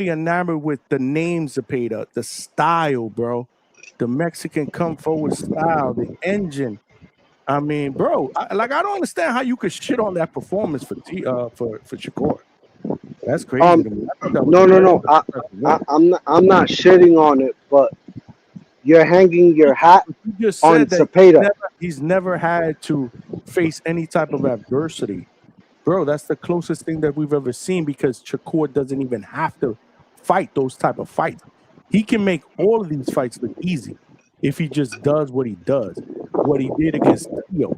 enamored with the name Zepeda, the style, bro. The Mexican come forward style, the engine. I mean, bro, I don't understand how you could shit on that performance for Shakur. That's crazy to me. No. I'm not shitting on it, but you're hanging your hat you just on said Zepeda. He's never had to face any type of adversity. Bro, that's the closest thing that we've ever seen because Shakur doesn't even have to fight those type of fights. He can make all of these fights look easy. if he just does what he does. What he did against Theo,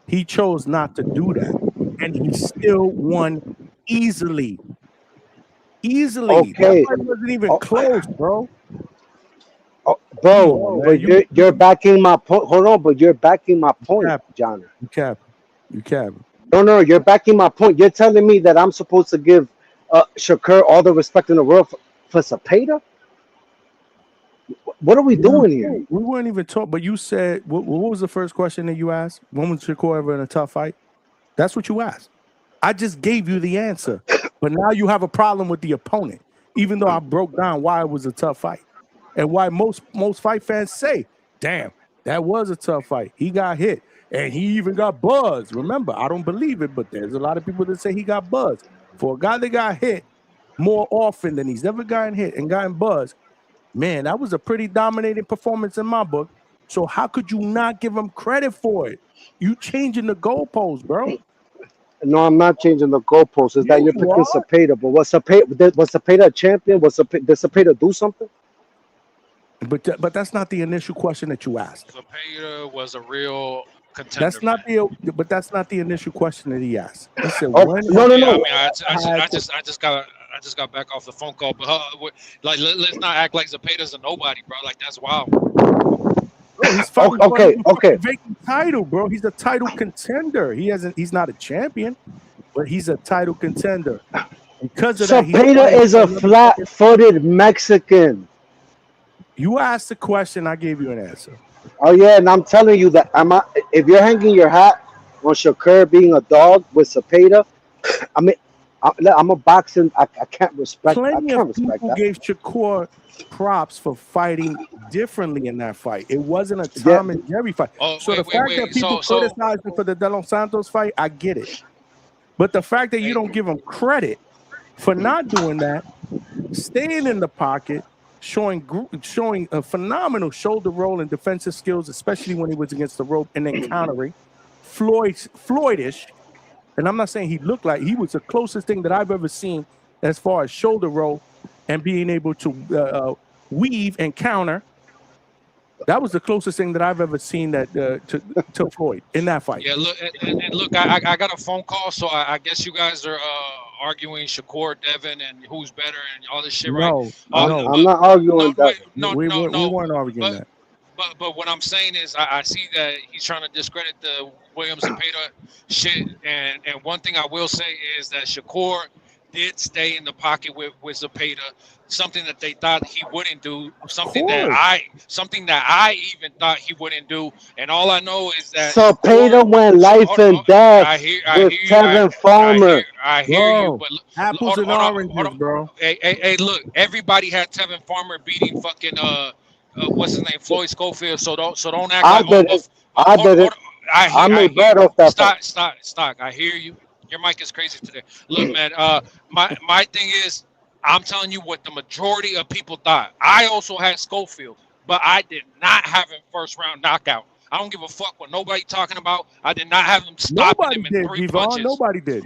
he chose not to do that, and he still won easily. Easily. That Okay. fight wasn't even close, bro. Bro, but you're backing my point. Hold on, but you're backing my point, Johnny. You cap. No, you're backing my point. You're telling me that I'm supposed to give Shakur all the respect in the world for Cepeda? What are we doing here? We weren't even talking, but you said, what was the first question that you asked? When was Shakur ever in a tough fight? That's what you asked. I just gave you the answer, but now you have a problem with the opponent, even though I broke down why it was a tough fight and why most fight fans say, damn, that was a tough fight. He got hit and he even got buzzed. Remember, I don't believe it, but there's a lot of people that say he got buzzed. For a guy that got hit more often than he's ever gotten hit and gotten buzzed, man, that was a pretty dominating performance in my book. So how could you not give him credit for it? You changing the goalposts, bro. No, I'm not changing the goalposts. Is that you're picking Cepeda? But was Cepeda a champion? Did Cepeda do something? But that's not the initial question that you asked. Cepeda was a real contender. That's not the initial question that he asked. He said, no. I mean, I just got back off the phone call, but like let's not act like Zepeda's a nobody, bro. Like that's wild. Bro, he's fighting for okay. a vacant title, bro. He's a title contender. He's not a champion, but he's a title contender. Because of that, Cepeda is a flat-footed Mexican. You asked the question, I gave you an answer. Oh yeah, and I'm telling you that if you're hanging your hat on Shakur being a dog with Cepeda, I mean, I'm a boxing. I can't respect. Plenty I can't of respect people that. gave Shakur props for fighting differently in that fight. It wasn't a Tom and Jerry fight. So the fact that people criticize him for the De Los Santos fight, I get it. But the fact that you don't give him credit for not doing that, staying in the pocket, showing a phenomenal shoulder roll and defensive skills, especially when he was against the rope, and then countering Floydish. And I'm not saying he looked like he was the closest thing that I've ever seen as far as shoulder roll and being able to weave and counter. That was the closest thing that I've ever seen that to Floyd in that fight. Yeah, look, and look, I got a phone call, so I guess you guys are arguing Shakur, Devin, and who's better and all this shit, right? No, I'm not arguing that. We weren't arguing that. But what I'm saying is, I see that he's trying to discredit the Williams and Cepeda shit, and one thing I will say is that Shakur did stay in the pocket with Cepeda, something that they thought he wouldn't do, something that I even thought he wouldn't do, and all I know is that Cepeda went life and death with Kevin Farmer. I hear you, but apples and oranges, bro. Hey, look, everybody had Tevin Farmer beating fucking what's his name, Floyd Schofield. So don't act I like did it. I made bread off that. Stop. I hear you. Your mic is crazy today. Look, man. My thing is, I'm telling you what the majority of people thought. I also had Schofield, but I did not have him first round knockout. I don't give a fuck what nobody talking about. I did not have him stopping him in 3 punches. Nobody did.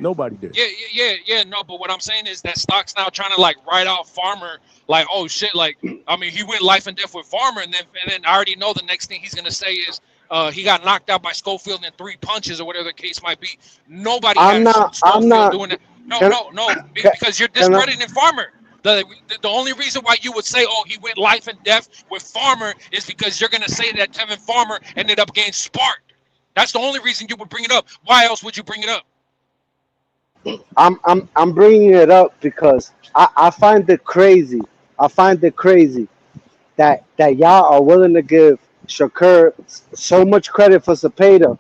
Yeah. No, but what I'm saying is that Stock's now trying to like write off Farmer. Like, oh shit, like I mean, he went life and death with Farmer, and then I already know the next thing he's gonna say is he got knocked out by Schofield in 3 punches or whatever the case might be. Nobody I'm not doing that. No, because you're discrediting Farmer. The only reason why you would say, oh, he went life and death with Farmer is because you're gonna say that Tevin Farmer ended up getting sparked. That's the only reason you would bring it up. Why else would you bring it up? I'm bringing it up because I find it crazy. That y'all are willing to give Shakur so much credit for Cepeda,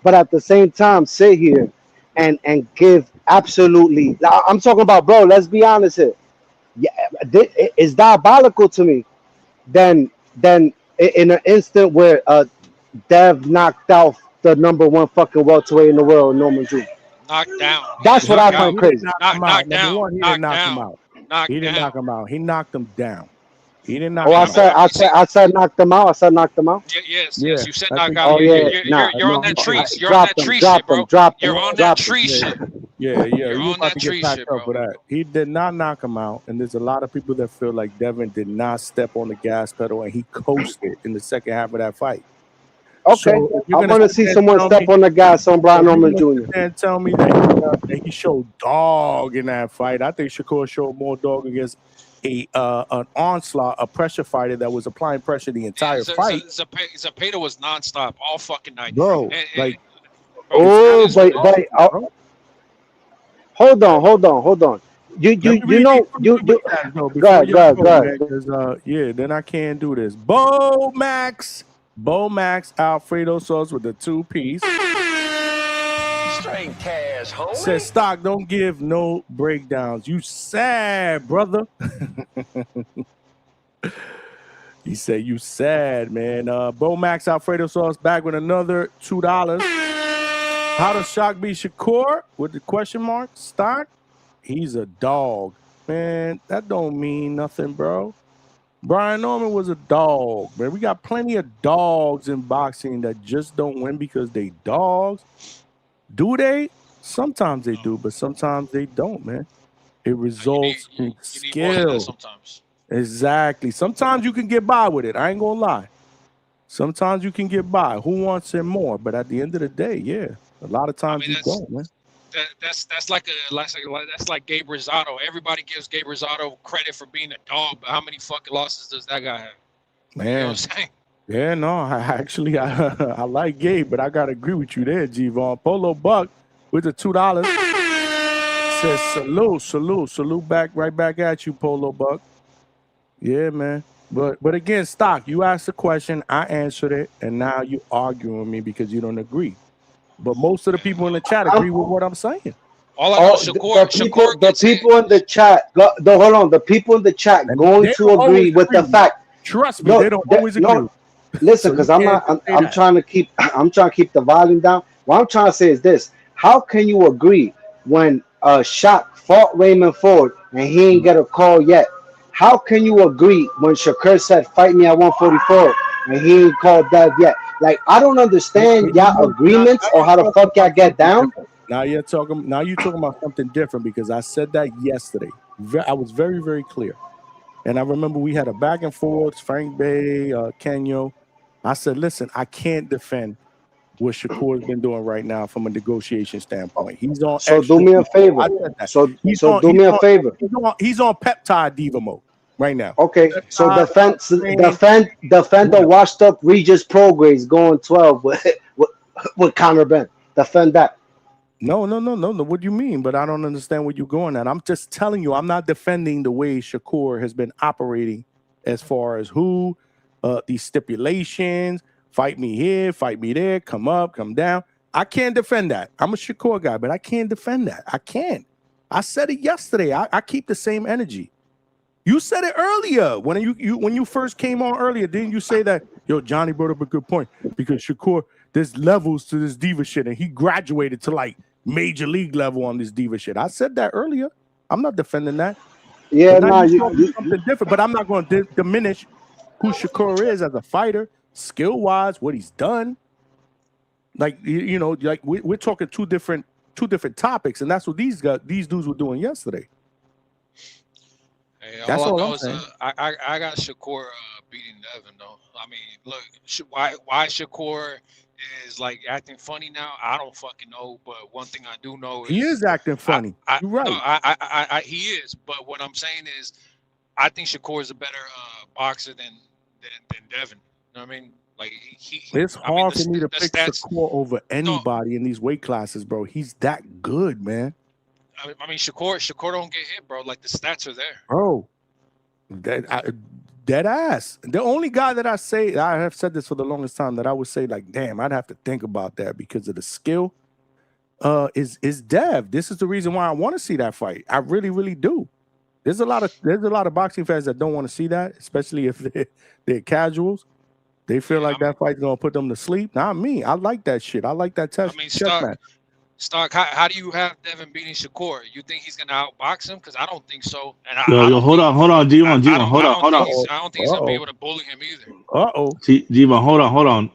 but at the same time sit here and give absolutely. I'm talking about, bro. Let's be honest here. Yeah, it's diabolical to me. Then in an instant where Dev knocked out the #1 fucking welterweight in the world, Norman Jr. Knocked down. That's what I find crazy. Knocked down. He didn't knock him out. He knocked him down. He didn't knock Oh, him out. I said knocked them out. I said knocked them out. Yes, Yeah, yes. You said I knock think out. Oh yeah, You're nah. on that tree. You're on Dropped that them, tree dropped shit, bro. them, dropped them, You're on that dropped them. tree shit. Yeah, You're you on about that to get tree packed shit, up bro. for that. He did not knock him out, and there's a lot of people that feel like Devin did not step on the gas pedal and he coasted in the second half of that fight. Okay, So if you're I gonna want to sit see there and someone tell step me, on the gas on Brian if you're Norman gonna sit Jr. there and tell me that he showed dog in that fight, I think Shakur showed more dog against an onslaught, a pressure fighter that was applying pressure the entire fight, Zapata was nonstop all fucking night. bro. And, Like, bro, Oh, it is what but it is. hold on. You let me you read these know you super you. chats though Go before ahead, go y'all ahead, go, go man. ahead. Because then I can't do this. Bo Max Alfredo sauce with the 2-piece. Straight cash, homie. Says stock, don't give no breakdowns. You sad, brother. He said you sad, man. Bo Max Alfredo sauce back with another $2. How does Shock be Shakur? With the question mark. Stock. He's a dog. Man, that don't mean nothing, bro. Brian Norman was a dog, man. We got plenty of dogs in boxing that just don't win because they dogs. Do they? Sometimes they do, but sometimes they don't, man. It results in You need more than that skill. sometimes. Exactly. Sometimes you can get by with it. I ain't gonna lie. Sometimes you can get by. Who wants it more? But at the end of the day, yeah, a lot of times you don't, man. That's like Gabe Rosado. Everybody gives Gabe Rosado credit for being a dog, but how many fucking losses does that guy have? Man. You know what I'm saying? Yeah, no, I like Gabe, but I gotta agree with you there, G-Von. Polo Buck with the $2 says salute right back at you, Polo Buck. Yeah, man. But again, Stock, you asked the question, I answered it, and now you arguing with me because you don't agree. But most of the people in the chat agree with what I'm saying. All I know is The people in the chat. Hold on. The people in the chat going they to don't agree always with the agree. fact. Trust me, they don't always agree. Listen, So because you I'm can't not. say I'm that. trying to keep. I'm trying to keep the volume down. What I'm trying to say is this: how can you agree when Shaq fought Raymond Ford and he ain't get a call yet? How can you agree when Shakur said fight me at 144 and he ain't called Dev yet? Like I don't understand y'all agreements or how the fuck y'all get down. Now you're talking about something different because I said that yesterday. I was very, very clear. And I remember we had a back and forth, Frank Bay, Kenyo. I said, listen, I can't defend what Shakur's been doing right now from a negotiation standpoint. He's on So extra. do me a favor. I said that. So do me a favor. He's on peptide diva mode right now. Okay, so Peptide, defend the washed up Regis Prograis going 12 with Conor Ben. Defend that. No. What do you mean? But I don't understand what you're going at. I'm just telling you, I'm not defending the way Shakur has been operating as far as these stipulations, fight me here, fight me there, come up, come down. I can't defend that. I'm a Shakur guy, but I can't defend that. I can't. I said it yesterday. I keep the same energy. You said it earlier when you first came on earlier. Didn't you say that? Yo, Johnny brought up a good point because Shakur, there's levels to this diva shit, and he graduated to like major league level on this diva shit. I said that earlier. I'm not defending that. Yeah, no, you something different. But I'm not going to diminish who Shakur is as a fighter, skill wise, what he's done. Like like we're talking two different topics, and that's what these dudes were doing yesterday. Hey, That's all I all know I'm is saying. I got Shakur beating Devin though. I mean, look, why Shakur is like acting funny now? I don't fucking know. But one thing I do know He is acting funny. You're right. No, he is. But what I'm saying is, I think Shakur is a better boxer than Devin. You know what I mean? Like It's hard for me to pick stats. Shakur over anybody in these weight classes, bro. He's that good, man. I mean, Shakur don't get hit, bro. Like the stats are there. Bro, dead ass. The only guy that I have said this for the longest time that I would say like, damn, I'd have to think about that because of the skill. Is Dev. This is the reason why I want to see that fight. I really, really do. There's a lot of boxing fans that don't want to see that, especially if they're casuals. They feel like that fight's gonna put them to sleep. Not me. I like that shit. I like that test. I mean, chess match. Stock, how do you have Devin beating Shakur? You think he's gonna outbox him? Because I don't think so. And I Yo, don't hold think, on, G1, hold on. I don't think he's gonna be able to bully him either. G1, hold on.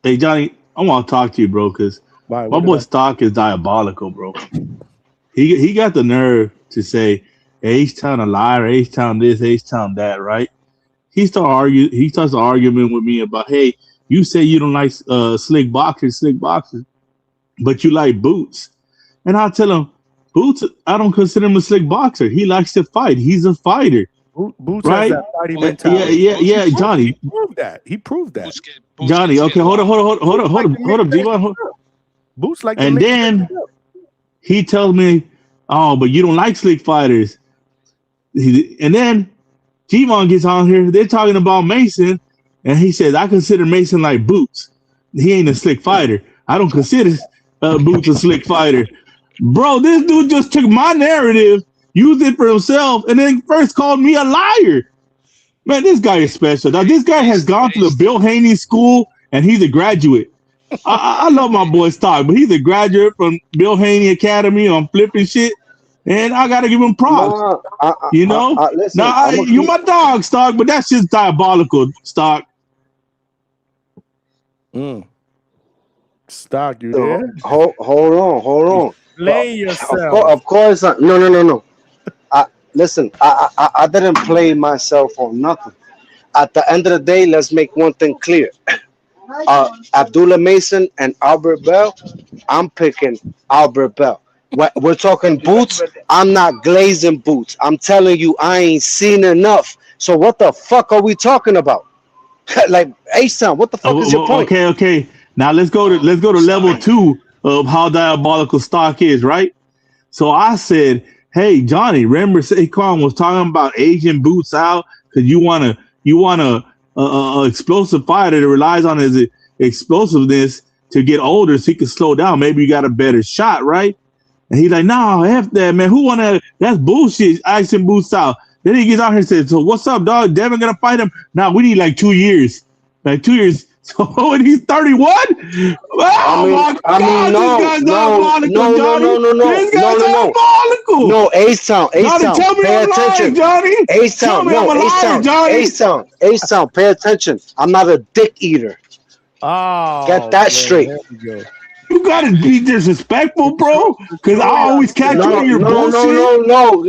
Hey, Johnny, I want to talk to you, bro, because my boy Stock is diabolical, bro. He got the nerve to say H-Town a liar, H-Town this, H-Town that, right? He starts an argument with me about, hey, you say you don't like slick boxers, but you like Boots. And I'll tell him, Boots, I don't consider him a slick boxer. He likes to fight. He's a fighter. Boots right? has that fighting mentality. Yeah, Johnny. He proved that. Johnny, okay, hold up, Devon. Boots like. And then he tells me, "Oh, but you don't like slick fighters." And then Devon gets on here. They're talking about Mason, and he says, "I consider Mason like Boots. He ain't a slick fighter. I don't consider Boots a slick fighter." Bro, this dude just took my narrative, used it for himself, and then first called me a liar. Man, this guy is special. Now, this guy has gone to the Bill Haney school, and he's a graduate. I love my boy Stock, but he's a graduate from Bill Haney Academy on flipping shit, and I got to give him props. Listen, you my dog, Stock, but that's just diabolical, Stock. Stock, you there? Hold on. Play yourself. Of course, no. Listen, I didn't play myself on nothing. At the end of the day, let's make one thing clear. Abdullah Mason and Albert Bell, I'm picking Albert Bell. We're talking Boots. I'm not glazing Boots. I'm telling you, I ain't seen enough. So what the fuck are we talking about? Like H-Town, what the fuck is your point? Okay. Now let's go to level 2 of how diabolical Stock is, right? So I said, hey, Johnny, remember Saquon was talking about Asian Boots out because you want a explosive fighter that relies on his explosiveness to get older so he can slow down. Maybe you got a better shot, right? And he's like, no, F that, man. Who want that? That's bullshit. Asian Boots out. Then he gets out here and says, so what's up, dog? Devin gonna fight him? Nah, we need like 2 years. Like 2 years. So when he's 31? Oh my God, this guy's diabolical, Johnny. No, H-Town, pay attention. Johnny. H-Town, pay attention. I'm not a dick eater. Oh, get that straight. You gotta be disrespectful, bro. Because I always catch you on your bullshit. No.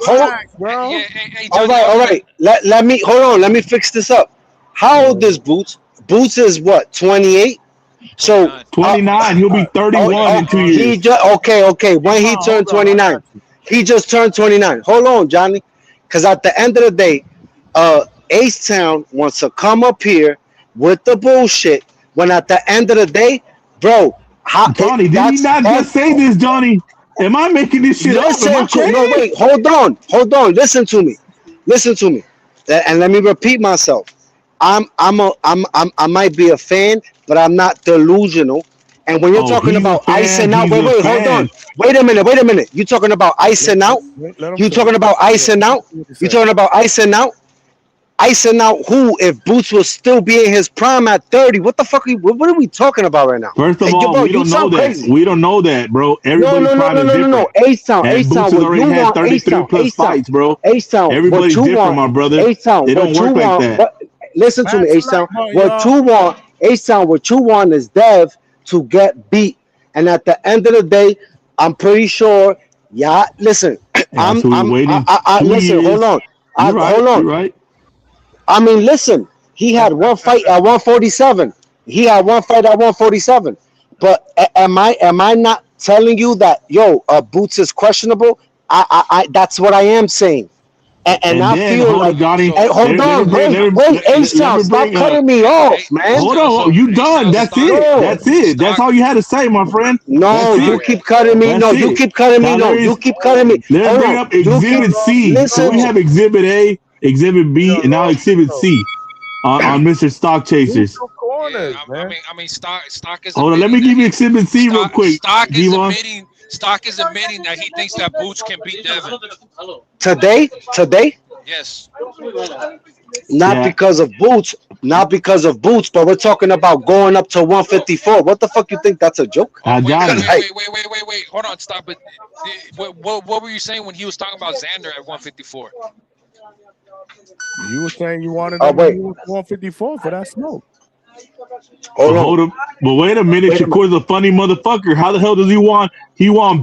All right. Let me fix this up. How old is Boots? Boots is what, 28? So 29. He'll be 31 in 2 years. Okay. When he turned 29, he just turned 29. Hold on, Johnny, because at the end of the day, H-Town wants to come up here with the bullshit. When at the end of the day, bro, Johnny, did he not just say this, Johnny? Am I making this shit up? No, wait, hold on. Listen to me, and let me repeat myself. I might be a fan, but I'm not delusional. And when you're talking about icing out, hold on. Wait a minute. You talking about icing out? Icing out who? If Boots was still be in his prime at 30, what the fuck? What are we talking about right now? First of all, we don't know that. Crazy. We don't know that, bro. Everybody's prime is different. No. H-Town, Boots has already had 33 plus fights, bro. H-Town, everybody's different, my brother. H-Town, they don't work like that. Listen to me, H-Town. What you want is Dev to get beat. And at the end of the day, I'm pretty sure. Yeah, listen. Listen. Hold on. Hold on. Right. I mean, listen. He had one fight at 147. But am I not telling you that Boots is questionable? I that's what I am saying. And I feel like Johnny. Hold on, wait, H-Town, stop cutting me off, man. Hold on, you done? That's it. That's all you had to say, my friend. No, you keep cutting me. You keep cutting me. Let's bring up Exhibit C. So we have Exhibit A, Exhibit B, and now Exhibit C on Mr. Stock Chasers. I mean, Stock is. Hold on, let me give you Exhibit C real quick. Stock is admitting that he thinks that Boots can beat Devin. Today? Yes. Not because of boots, but we're talking about going up to 154. What the fuck you think that's a joke? Oh, wait, Like, wait. Hold on, stop it. What were you saying when he was talking about Xander at 154? You were saying you wanted oh him wait, to move 154 for that smoke. Hold up. But wait a minute, Shakur's a funny motherfucker. How the hell does he want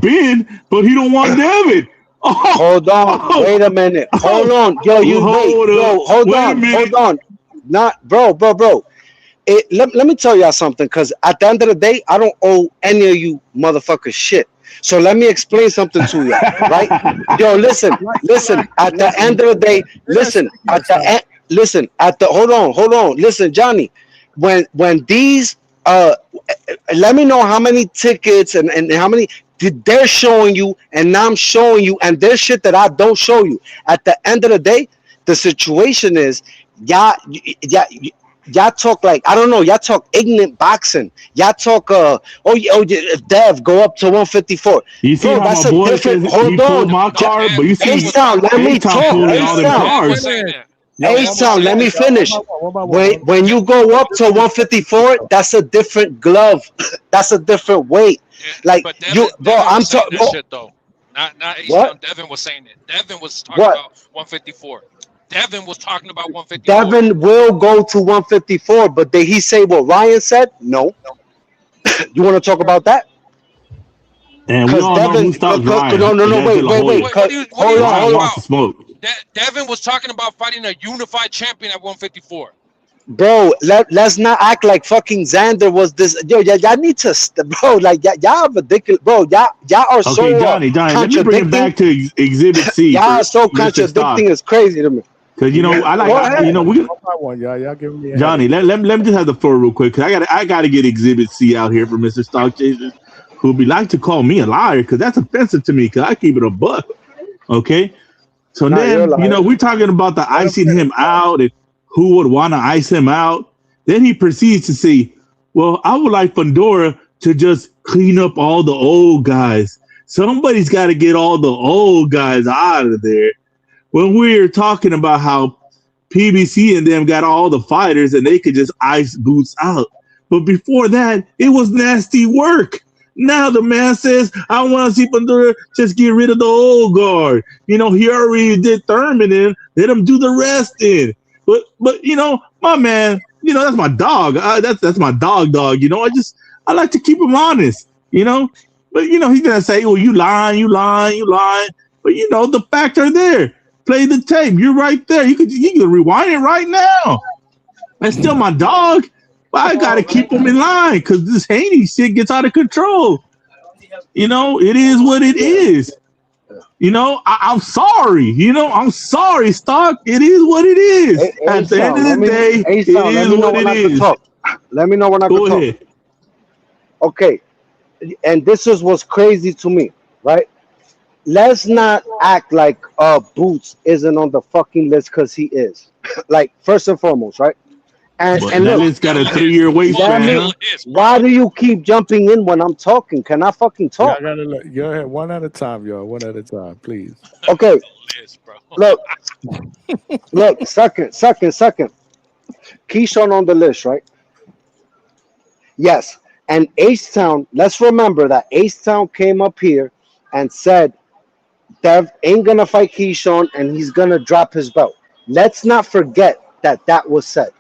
Ben, but he don't want David? Oh, hold on, wait a minute, hold on, yo, hold on, not bro. Let me tell y'all something, because at the end of the day, I don't owe any of you motherfuckers shit. So let me explain something to you, right? Yo, listen. At the end of the day, hold on. Listen, Johnny, when these let me know how many tickets and how many they're showing you, and I'm showing you, and there's shit that I don't show you. At the end of the day, the situation is y'all talk like, I don't know, y'all talk ignorant boxing. Y'all talk if Dev go up to 154. You see Bro, how that's my a boy different, says hold he pulled on. my card, but you see H-Town, let me talk. pulling all them cards. H-Town, let me finish. When you go up to 154, that's a different glove. That's a different weight. Like But Devin I'm was saying talking. that shit though. Not H-Town. What? Devin was saying it. Devin was talking about 154. Devin was talking about 154. Devin will go to 154, but did he say what Ryan said? No. You want to talk about that? And we all know who stops Ryan. No, wait. What are you Hold talking on. about? To smoke. Devin was talking about fighting a unified champion at 154. Bro, let's not act like fucking Xander was this. Yo, y'all need to, bro. Like y'all ridiculous, bro. Y'all are so Johnny, let me bring it back to Exhibit C. Y'all are so Mr. contradicting. It's crazy to me. Because I like we one by one, y'all giving me a Johnny. Let me just have the floor real quick, because I gotta get Exhibit C out here for Mr. Stock Chasers, who would be like to call me a liar, because that's offensive to me, because I keep it a buck. Okay, so then we're talking about the icing him out and who would want to ice him out. Then he proceeds to say, "Well, I would like Fundora to just clean up all the old guys. Somebody's got to get all the old guys out of there." When we're talking about how PBC and them got all the fighters and they could just ice Boots out. But before that, it was nasty work. Now the man says, I want to see Pandora just get rid of the old guard. He already did Thurman in, let him do the rest in. But my man, that's my dog. That's my dog. I like to keep him honest, But he's gonna say, "Oh, you lying." But the facts are there. Play the tape. You're right there. You can rewind it right now. That's still my dog. But I gotta keep him in line, because this Haney shit gets out of control. It is what it is. I'm sorry. I'm sorry, Stock. It is what it is. At the end of the day, it is what it is. Let me know when I can talk. Go ahead. Okay. And this is what's crazy to me, right? Let's not act like Boots isn't on the fucking list, because he is. Like, first and foremost, right? And that look, list got a 3-year wait span. Why do you keep jumping in when I'm talking? Can I fucking talk? Go ahead, one at a time, y'all. One at a time, please. Okay. Look, second. Keyshawn on the list, right? Yes. And H-Town, let's remember that H-Town came up here and said Dev ain't gonna fight Keyshawn and he's gonna drop his belt. Let's not forget that was said.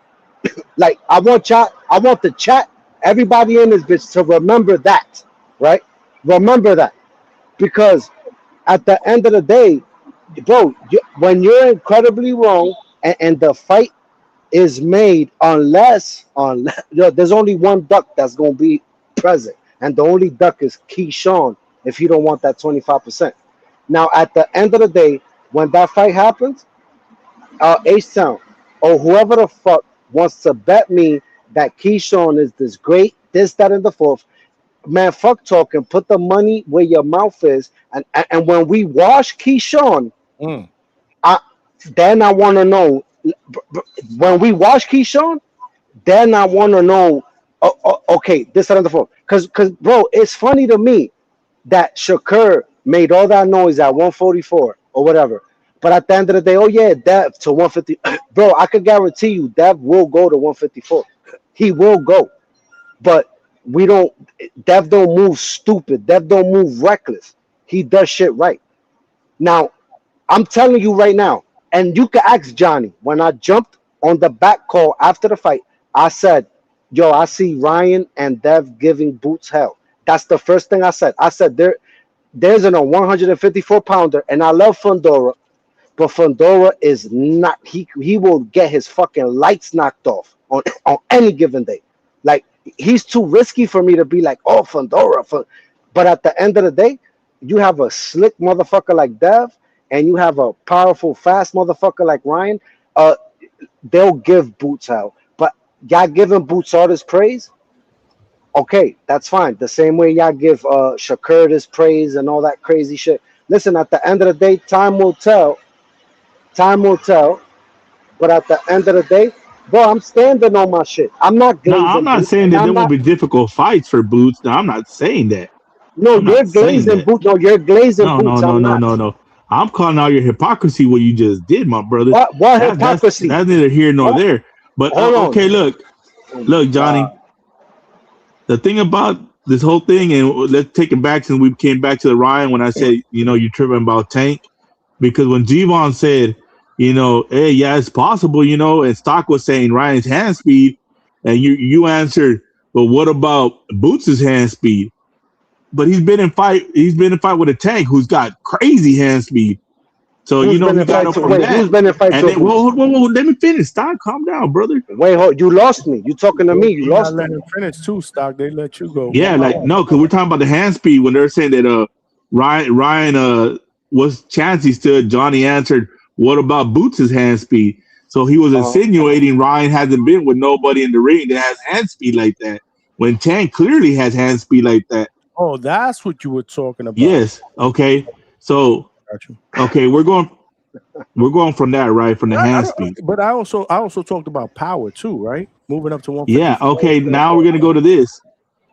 Like, I want the chat, everybody in this bitch, to remember that, right? Remember that. Because at the end of the day, bro, when you're incredibly wrong and the fight is made, unless there's only one duck that's going to be present, and the only duck is Keyshawn if you don't want that 25%. Now, at the end of the day, when that fight happens, H-Town or whoever the fuck wants to bet me that Keyshawn is this great, this, that, and the fourth, man, fuck talking. Put the money where your mouth is, and when we wash Keyshawn, then I want to know. When we wash Keyshawn, then I want to know. Okay, this, that, and the fourth. Because bro, it's funny to me that Shakur made all that noise at 144 or whatever, But at the end of the day, oh yeah, Dev to 150. Bro, I could guarantee you Dev will go to 154. He will go. But we don't Dev don't move stupid. Dev don't move reckless. He does shit right. Now, I'm telling you right now, and you can ask Johnny, when I jumped on the back call after the fight, I said, yo, I see Ryan and Dev giving Boots hell. That's the first thing I said. I said there's a 154 pounder, and I love Fundora, but Fundora is not. He will get his fucking lights knocked off on any given day. Like, he's too risky for me to be like, oh, Fundora. But at the end of the day, you have a slick motherfucker like Dev, and you have a powerful, fast motherfucker like Ryan. They'll give Boots hell. But y'all giving Boots all this praise? Okay, that's fine. The same way y'all give Shakur this praise and all that crazy shit. Listen, at the end of the day, time will tell. Time will tell. But at the end of the day, bro, I'm standing on my shit. I'm not glazing. No, I'm not saying that there won't be difficult fights for Boots. No, I'm not saying that. No, you're glazing Boots. No, you're glazing Boots. No. I'm calling out your hypocrisy. What you just did, my brother. What hypocrisy? That's neither here nor there. But okay, look, Johnny. The thing about this whole thing, and let's take it back since we came back to the Ryan when I said, you're tripping about Tank, because when G-Von said, hey, yeah, it's possible, and Stock was saying Ryan's hand speed, and you answered, but what about Boots' hand speed? But he's been in fight with a Tank who's got crazy hand speed. So he got up from that. Who's been in fight? And then, whoa, let me finish. Stock, calm down, brother. Wait, hold, you lost me. You talking to me? You lost me. Let him finish too, Stock. They let you go. Yeah, because we're talking about the hand speed when they're saying that Ryan was Chancey stood. Johnny answered, what about Boots' hand speed? So he was insinuating Ryan hasn't been with nobody in the ring that has hand speed like that. When Tank clearly has hand speed like that. Oh, that's what you were talking about. Yes. Okay. So. Okay, we're going from that, right? From the hand speed. But I also talked about power too, right? Moving up to 150. Yeah, okay. Now we're gonna go to this.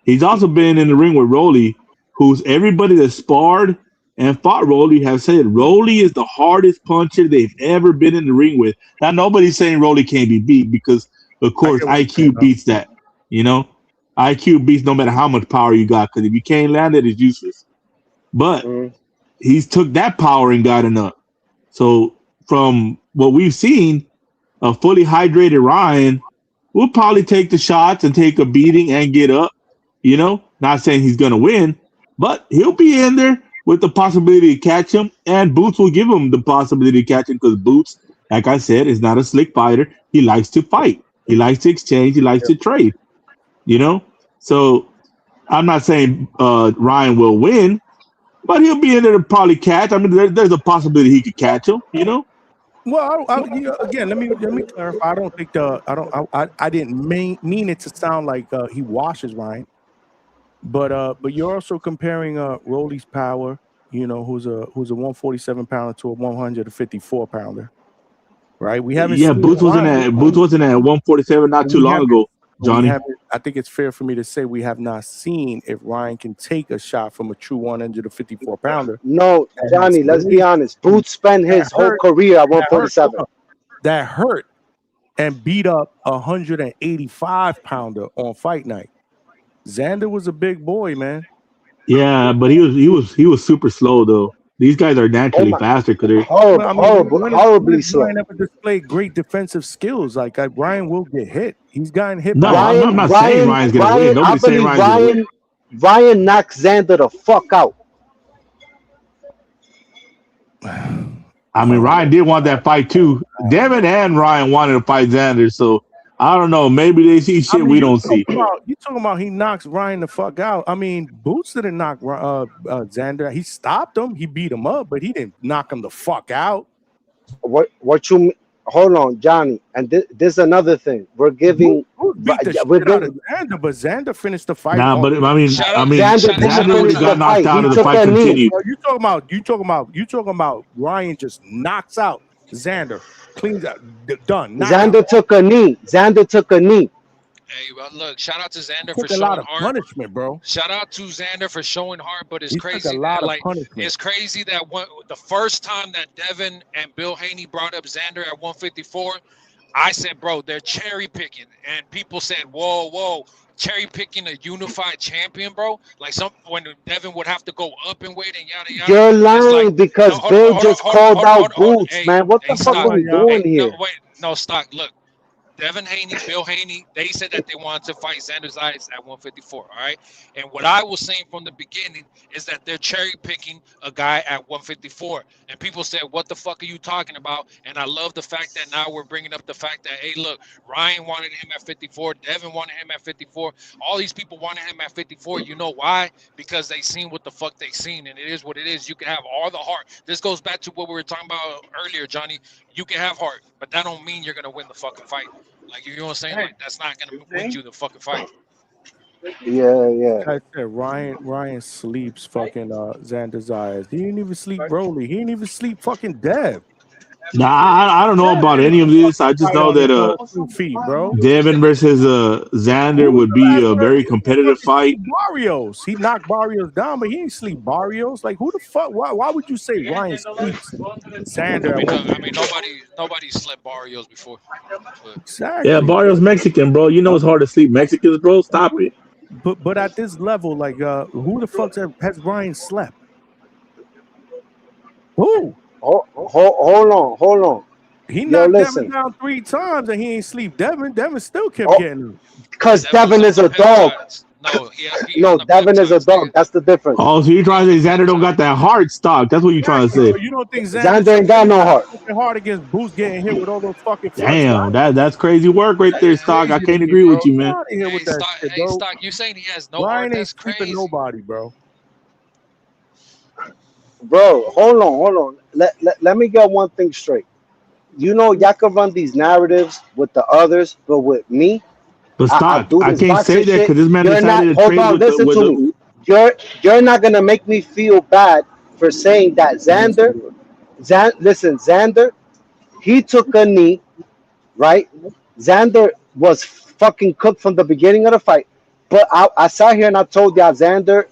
He's also been in the ring with Rolly, who's everybody that sparred and fought Rolly have said Rolly is the hardest puncher they've ever been in the ring with. Now nobody's saying Rolly can't be beat because of course IQ beats that, IQ beats no matter how much power you got, because if you can't land it, it's useless. But he's took that power and gotten up. So from what we've seen, a fully hydrated Ryan will probably take the shots and take a beating and get up. Not saying he's going to win, but he'll be in there with the possibility to catch him, and Boots will give him the possibility to catch him because Boots, like I said, is not a slick fighter. He likes to fight. He likes to exchange. He likes to trade. So I'm not saying Ryan will win, but he'll be in there to probably catch. I mean, there's a possibility he could catch him. Well, again, let me clarify. I don't think I didn't mean it to sound like he washes Ryan, but you're also comparing Rolly's power, who's a 147 pounder to a 154 pounder, right? We haven't. Yeah, Boots wasn't at 147 not too long ago. Johnny, I think it's fair for me to say we have not seen if Ryan can take a shot from a true 154 pounder. No, Johnny, let's be honest. Boots spent his whole career at 147. That hurt and beat up a 185 pounder on fight night. Xander was a big boy, man. Yeah, but he was super slow though. These guys are naturally faster because they're horribly slow. Ryan never displayed great defensive skills. Like Ryan will get hit. He's gotten hit. No, I'm not saying Ryan's gonna win. Nobody's saying Ryan's gonna win. Ryan knocks Xander the fuck out. I mean, Ryan did want that fight too. Devin and Ryan wanted to fight Xander, so I don't know. Maybe they see shit we don't see. You talking about he knocks Ryan the fuck out? I mean, Boots didn't knock Xander. He stopped him. He beat him up, but he didn't knock him the fuck out. What you mean? Hold on, Johnny. And this is another thing. We're giving. Xander, but Xander finished the fight. Nah, but I mean, Xander got knocked out of the fight. Continued. You talking about Ryan just knocks out Xander, cleans out, done. Xander took a knee. Hey, well, look, shout out to Xander for Took a lot showing of heart. punishment, bro. Shout out to Xander for showing heart, but it's He took crazy a lot that of like punishment. it's crazy that the first time that Devin and Bill Haney brought up Xander at 154, I said, bro, they're cherry picking, and people said, whoa, cherry picking a unified champion, bro. Like when Devin would have to go up and weight and yada yada. You're It's lying like because Bill just called out Boots, Hey, man. What the fuck Stock. are we doing here? No, wait, no, Stock. Look. Devin Haney, Bill Haney, they said that they wanted to fight Xander Zayas at 154, all right? And what I was saying from the beginning is that they're cherry picking a guy at 154. And people said, what the fuck are you talking about? And I love the fact that now we're bringing up the fact that, hey, look, Ryan wanted him at 54, Devin wanted him at 54, all these people wanted him at 54. You know why? Because they seen what the fuck they seen, and it is what it is. You can have all the heart. This goes back to what we were talking about earlier, Johnny. You can have heart, but that don't mean you're going to win the fucking fight. Like, you know what I'm saying? Like, that's not gonna win you the fucking fight. Yeah. I said Ryan sleeps fucking Xander Zayas. He didn't even sleep Broly. He didn't even sleep fucking Dev. Nah, I don't know about any of this. I just know that Devin versus Xander would be a very competitive fight. Barrios. He knocked Barrios down, but he didn't sleep Barrios. Like, who the fuck? Why would you say Ryan sleeps Xander? I mean, nobody slept Barrios before. Exactly. Yeah, Barrios Mexican, bro. You know it's hard to sleep Mexicans, bro. Stop it. But at this level, like, who the fuck has Ryan slept? Who? Hold on. He knocked Devin down 3 times and he ain't sleep Devin. Devin still kept getting him. Because Devin is a dog. No, Devin is a dog. That's the difference. Oh, so you're trying to say Xander don't got that heart stock? That's what you're trying to say. You don't think Xander ain't got no heart? Hard against Boots getting hit with all those fucking. Damn, that's crazy work right there, Stock. I can't agree with you, man. Hey, Stock, you saying he has no Ryan heart? ain't sleeping nobody, bro. Bro, hold on. Let me get one thing straight. You know, y'all can run these narratives with the others, but with me, But Stock, I can't say that because this man you're decided not. to Hold on, trade listen with to me. You're not gonna make me feel bad for saying that Xander, he took a knee, right? Xander was fucking cooked from the beginning of the fight. But I sat here and I told y'all Xander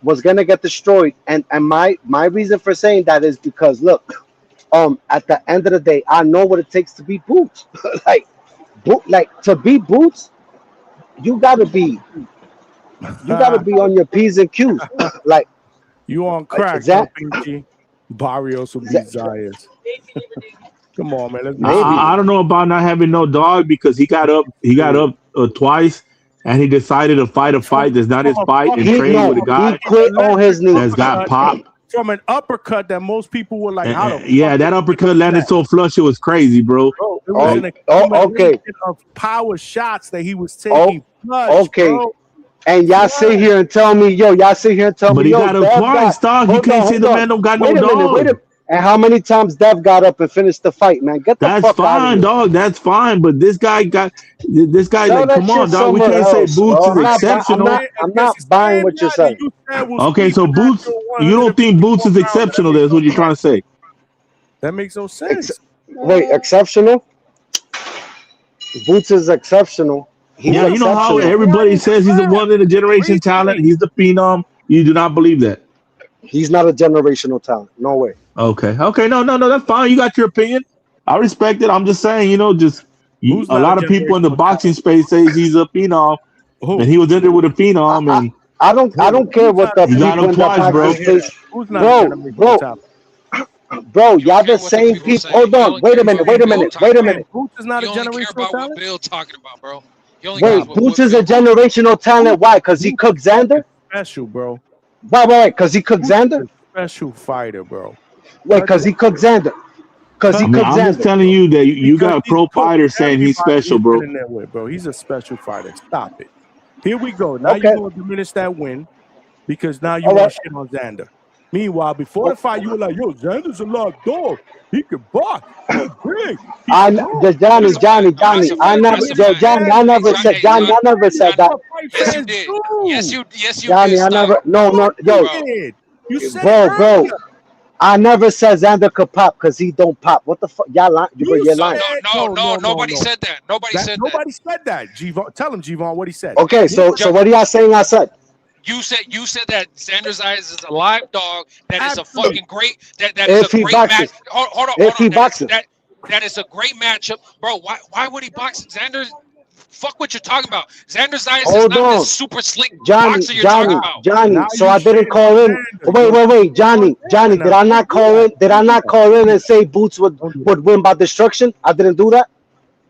was gonna get destroyed, and my reason for saying that is because look, at the end of the day, I know what it takes to be Boots. like to be Boots, you gotta be on your P's and Q's. Like you on crack, Pinky. Barrios will be Zayas. Come on, man. I don't know about not having no dog because he got up twice. And he decided to fight a fight that's not his fight and train with a guy that's got popped. From an uppercut that most people were like, how the yeah, that uppercut landed so flush, it was crazy, bro. It was an accumulation of power shots that he was taking. Bro. And y'all sit here and tell me, but he got up twice, dog. You can't say the man don't got no dog. Wait a minute. And how many times Dev got up and finished the fight, man? Get the fuck out of here. That's fine, dog. That's fine. But this guy, like, come on, dog. We can't say Boots is exceptional. I'm not buying what you're saying. Okay, so Boots, you don't think Boots is exceptional? That's what you're trying to say. That makes no sense. Wait, exceptional? Boots is exceptional. Yeah, you know how everybody says he's a one-in-a-generation talent. He's the phenom. You do not believe that. He's not a generational talent. No way. Okay. No, that's fine. You got your opinion. I respect it. I'm just saying, a lot of people in the boxing space say he's a phenom, and he was in there with a phenom. And I don't care what the you got him twice, bro. Bro, y'all the same people. Hold on. Wait a minute. Boots is not a generational talent. Bill talking about, bro. Wait, Boots is a generational talent. Why? Because he cooked Xander? Special, bro. Why? Because he cooked Xander? Special fighter, bro. Wait, because he cooked Xander. I'm just telling you that you got a pro fighter saying he's special, bro. Bro, he's a special fighter. Stop it. Here we go. Now you're going to diminish that win because now you want shit on Xander. Meanwhile, before the fight, you were like, yo, Xander's a lot of dog. He can box. He's big. Johnny. I never said that. Yes, you did. Yes, you Johnny, did. I never. No, yo. You said bro. I never said Xander could pop because he don't pop. What the fuck? Y'all lying. You're lying. Nobody said that. Nobody said that. Nobody said that. Javon, tell him, Javon, what he said. Okay, so what are y'all saying I said? You said that Xander Zayas is a live dog. That is a fucking great. That is If a he great boxes. match. Hold on. If he boxes. That is a great matchup, bro. Why would he box Xander? Fuck what you're talking about. Xander Zayas is Hold not on. this super slick boxer you're talking about. Johnny. So I didn't call in. Wait, Johnny. Did I not call in? Did I not call in and say Boots would win by destruction? I didn't do that.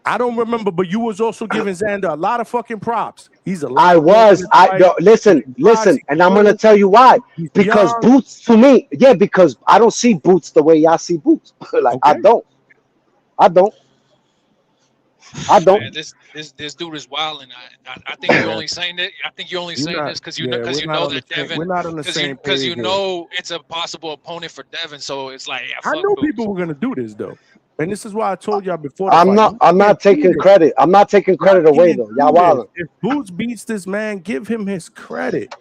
I don't remember, but you was also giving Xander a lot of fucking props. He's a lot. I was. Listen, and I'm gonna tell you why. Because Boots to me, because I don't see Boots the way y'all see Boots. Like I don't. Man, this dude is wild, and I think you're only saying that. I think you're only saying this because you know that Devin. We're not on the same page. Because you know it's a possible opponent for Devin, so it's like I knew people were gonna do this though, and this is why I told y'all before. I'm not taking credit. I'm not taking credit away though. Y'all wildin'. If Boots beats this man, give him his credit.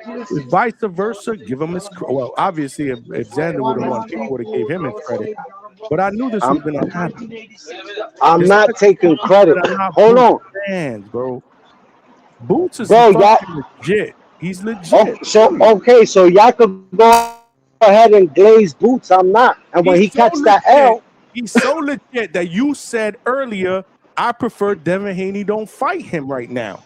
If vice versa, give him his. Well, obviously, if Xander would have won, people would have gave him his credit. But I knew this was gonna happen. I'm not taking credit. Hold on, fans, bro. Boots is legit. He's legit. So y'all could go ahead and glaze Boots. I'm not. And when he catches that L, he's so legit that you said earlier, I prefer Devin Haney don't fight him right now.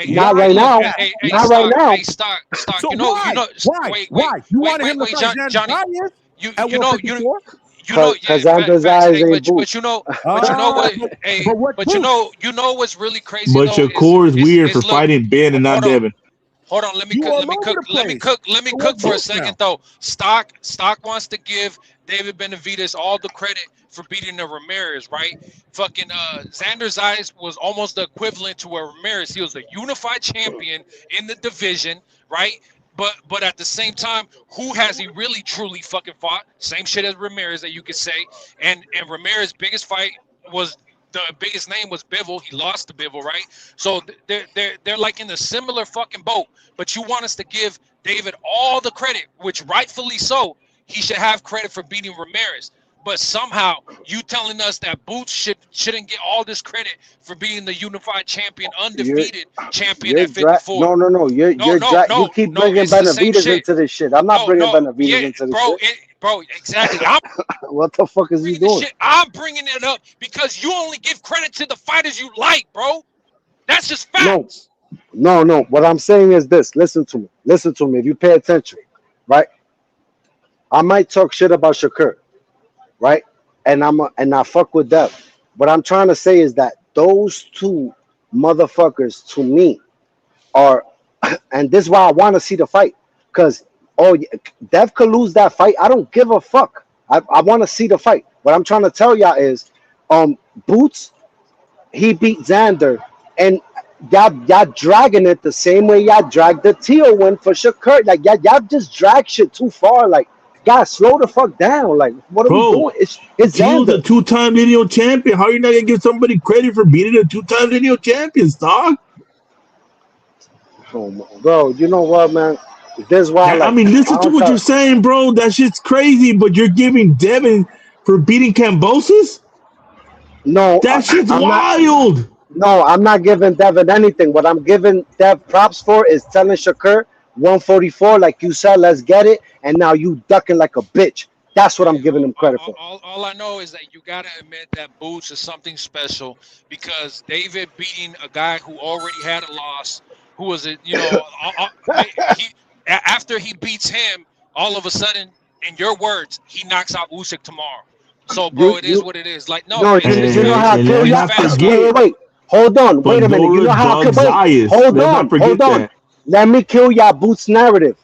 Not right now. Not right now. Hey, Stock. So why? You wanted him to fight Johnny. Because Xander's eyes ain't Boots. But you know what's really crazy. But Shakur is weird for fighting Ben and not Devin. Hold on, let me cook for a second though. Stock wants to give David Benavidez all the credit for beating the Ramirez, right? Fucking Xander Zayas was almost the equivalent to a Ramirez. He was a unified champion in the division, right? But at the same time, who has he really truly fucking fought? Same shit as Ramirez that you could say. And Ramirez's biggest fight was the biggest name was Bivol. He lost to Bivol, right? So they're like in a similar fucking boat. But you want us to give David all the credit, which rightfully so, he should have credit for beating Ramirez. But somehow you telling us that Boots shouldn't get all this credit for being the unified champion, undefeated champion at 54. No. You keep bringing Benavidez into this shit. I'm not bringing Benavidez into this shit. Bro, exactly. What the fuck is he doing? I'm bringing it up because you only give credit to the fighters you like, bro. That's just facts. No. What I'm saying is this. Listen to me. If you pay attention, right? I might talk shit about Shakur, right? And I fuck with Dev. What I'm trying to say is that those two motherfuckers to me are, and this is why I want to see the fight, because Dev could lose that fight. I don't give a fuck. I want to see the fight. What I'm trying to tell y'all is, Boots, he beat Xander, and y'all dragging it the same way y'all dragged the Tio win for Shakur. Like y'all just drag shit too far. Like, guys, slow the fuck down. Like, what are we doing? It's Xander, the two-time lineal champion. How are you not gonna give somebody credit for beating a two-time lineal champion, dog? Oh, bro, you know what, man? This is why. I mean, listen to what you're saying, bro. That shit's crazy. But you're giving Devin for beating Kambosos? No, that shit's wild. No, I'm not giving Devin anything. What I'm giving Dev props for is telling Shakur 144, like you said, let's get it. And now you ducking like a bitch. That's what I'm giving him credit for. All I know is that you got to admit that Boots is something special because David beating a guy who already had a loss, who was after he beats him, all of a sudden, in your words, he knocks out Usyk tomorrow. So, bro, it is what it is. Like, no, you know how wait. Hold on. Wait a minute. You know how I could wait. Hold on. Let me kill y'all Boots narrative.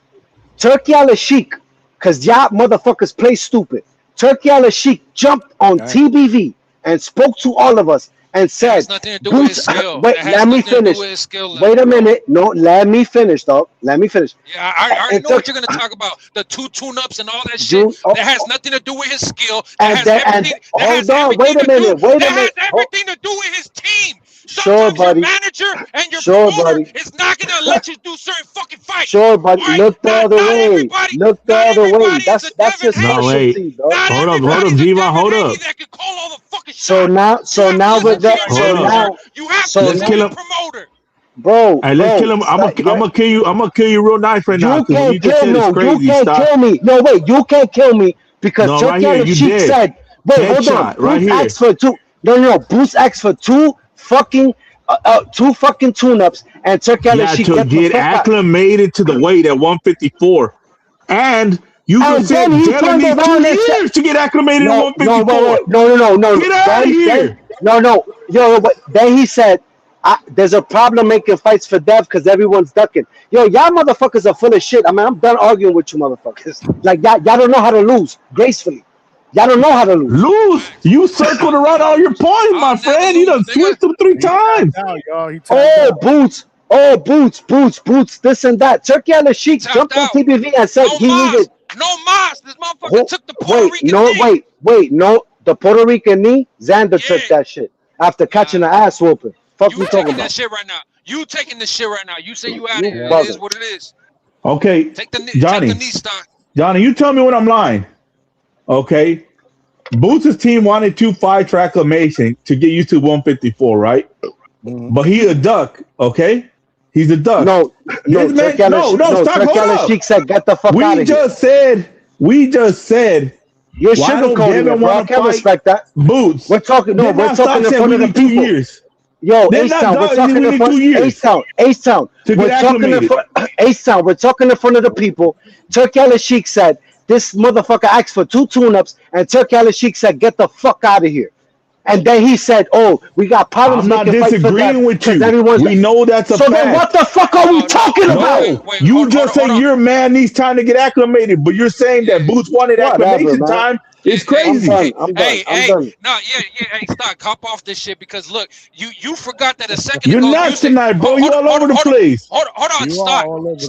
Turkey al-Sheikh, because y'all motherfuckers play stupid. Turkey al-Sheikh jumped on TBV and spoke to all of us and said, Boots, wait, let me finish. Wait a minute. No, let me finish, dog. Let me finish. Yeah, I already know what you're going to talk about. The two tune-ups and all that shit. That has nothing to do with his skill. That has everything to do with his team. Sure, buddy. Your manager and your Sure, promoter buddy. is not gonna let you do certain fucking fights. Sure, buddy. All right? Look the other Not way. everybody. Look the Not other way. everybody is a That's your Devin Haney. No, wait. specialty, dog. Not Hold up, everybody's a G-Von, Devin hold Haney up. that can call all the fucking So shots. now, You so have to now listen with to that, your Hold so up. manager. now, You have to so Let's listen now, to kill your him. promoter. bro, Hey, let's kill him. I'm stop, gonna kill you. I'm gonna kill you real nice right now. you Because what you can't just kill said is no, you crazy. can't Stop. kill me. No, wait, you can't kill me because No, Chuck right here. You Sheik did. said, wait, hold on. Headshot right Boots here. asked for two. No, Boots asked for two fucking tune-ups, and Chuck Yeah, Sheik to get the get fuck out. acclimated to the weight at 154. And you And just then said he Devin turned needs 2 around and said, years to get acclimated at no, 154. wait, no. Get out of Then, here. yo, but then he said, there's a problem making fights for Dev because everyone's ducking. Yo, y'all motherfuckers are full of shit. I mean, I'm done arguing with you motherfuckers. Like, y'all don't know how to lose gracefully. Y'all don't know how to lose. Lose? You circled around all your points, my friend. You done switched them 3 times. Boots, this and that. Turkey Sheik jumped on TBV and said he needed. No mas. This motherfucker took the Puerto Rican Wait, no. The Puerto Rican knee, Xander took that shit after catching the ass whooping. Fuck you talking taking about? that shit right now. You taking this shit right now. You say you out You here. It bugging. is what it is. Okay, Take the Johnny. knee stock. Johnny, you tell me when I'm lying. Okay. Boots' team wanted 2 fights for acclimation to get used to 154, right? But he a duck, okay? He's a duck. No, stop, hold up. Sheik said, "Get the fuck out of here." We just said. You're why don't sugarcoating Devin it, bro. I want to can't fight respect that. Boots? We're talking. No, Then we're now talking Stock in said front we of the need 2 people. years. Yo, Then H-Town, now we're Dog, talking we in need front. 2 years H-Town, to we're get talking in acclimated. front. H-Town, we're talking in front of the people. Turkey Sheik said this motherfucker asked for 2 tune-ups, and Turkey Sheik said, "Get the fuck out of here." And then he said, "Oh, we got problems I'm not making fights for that disagreeing with because you. everyone's." We know that's a So fact. then, what the fuck are we talking about? No, you just say your man needs time to get acclimated, but you're saying that Boots wanted Whatever, acclimation man. time. It's crazy. I'm done. Hey, done. no, hey, stop, hop off this shit because look, you forgot that a second You're ago. nuts tonight, bro. You all over the place. Hold on, You stock. are all over the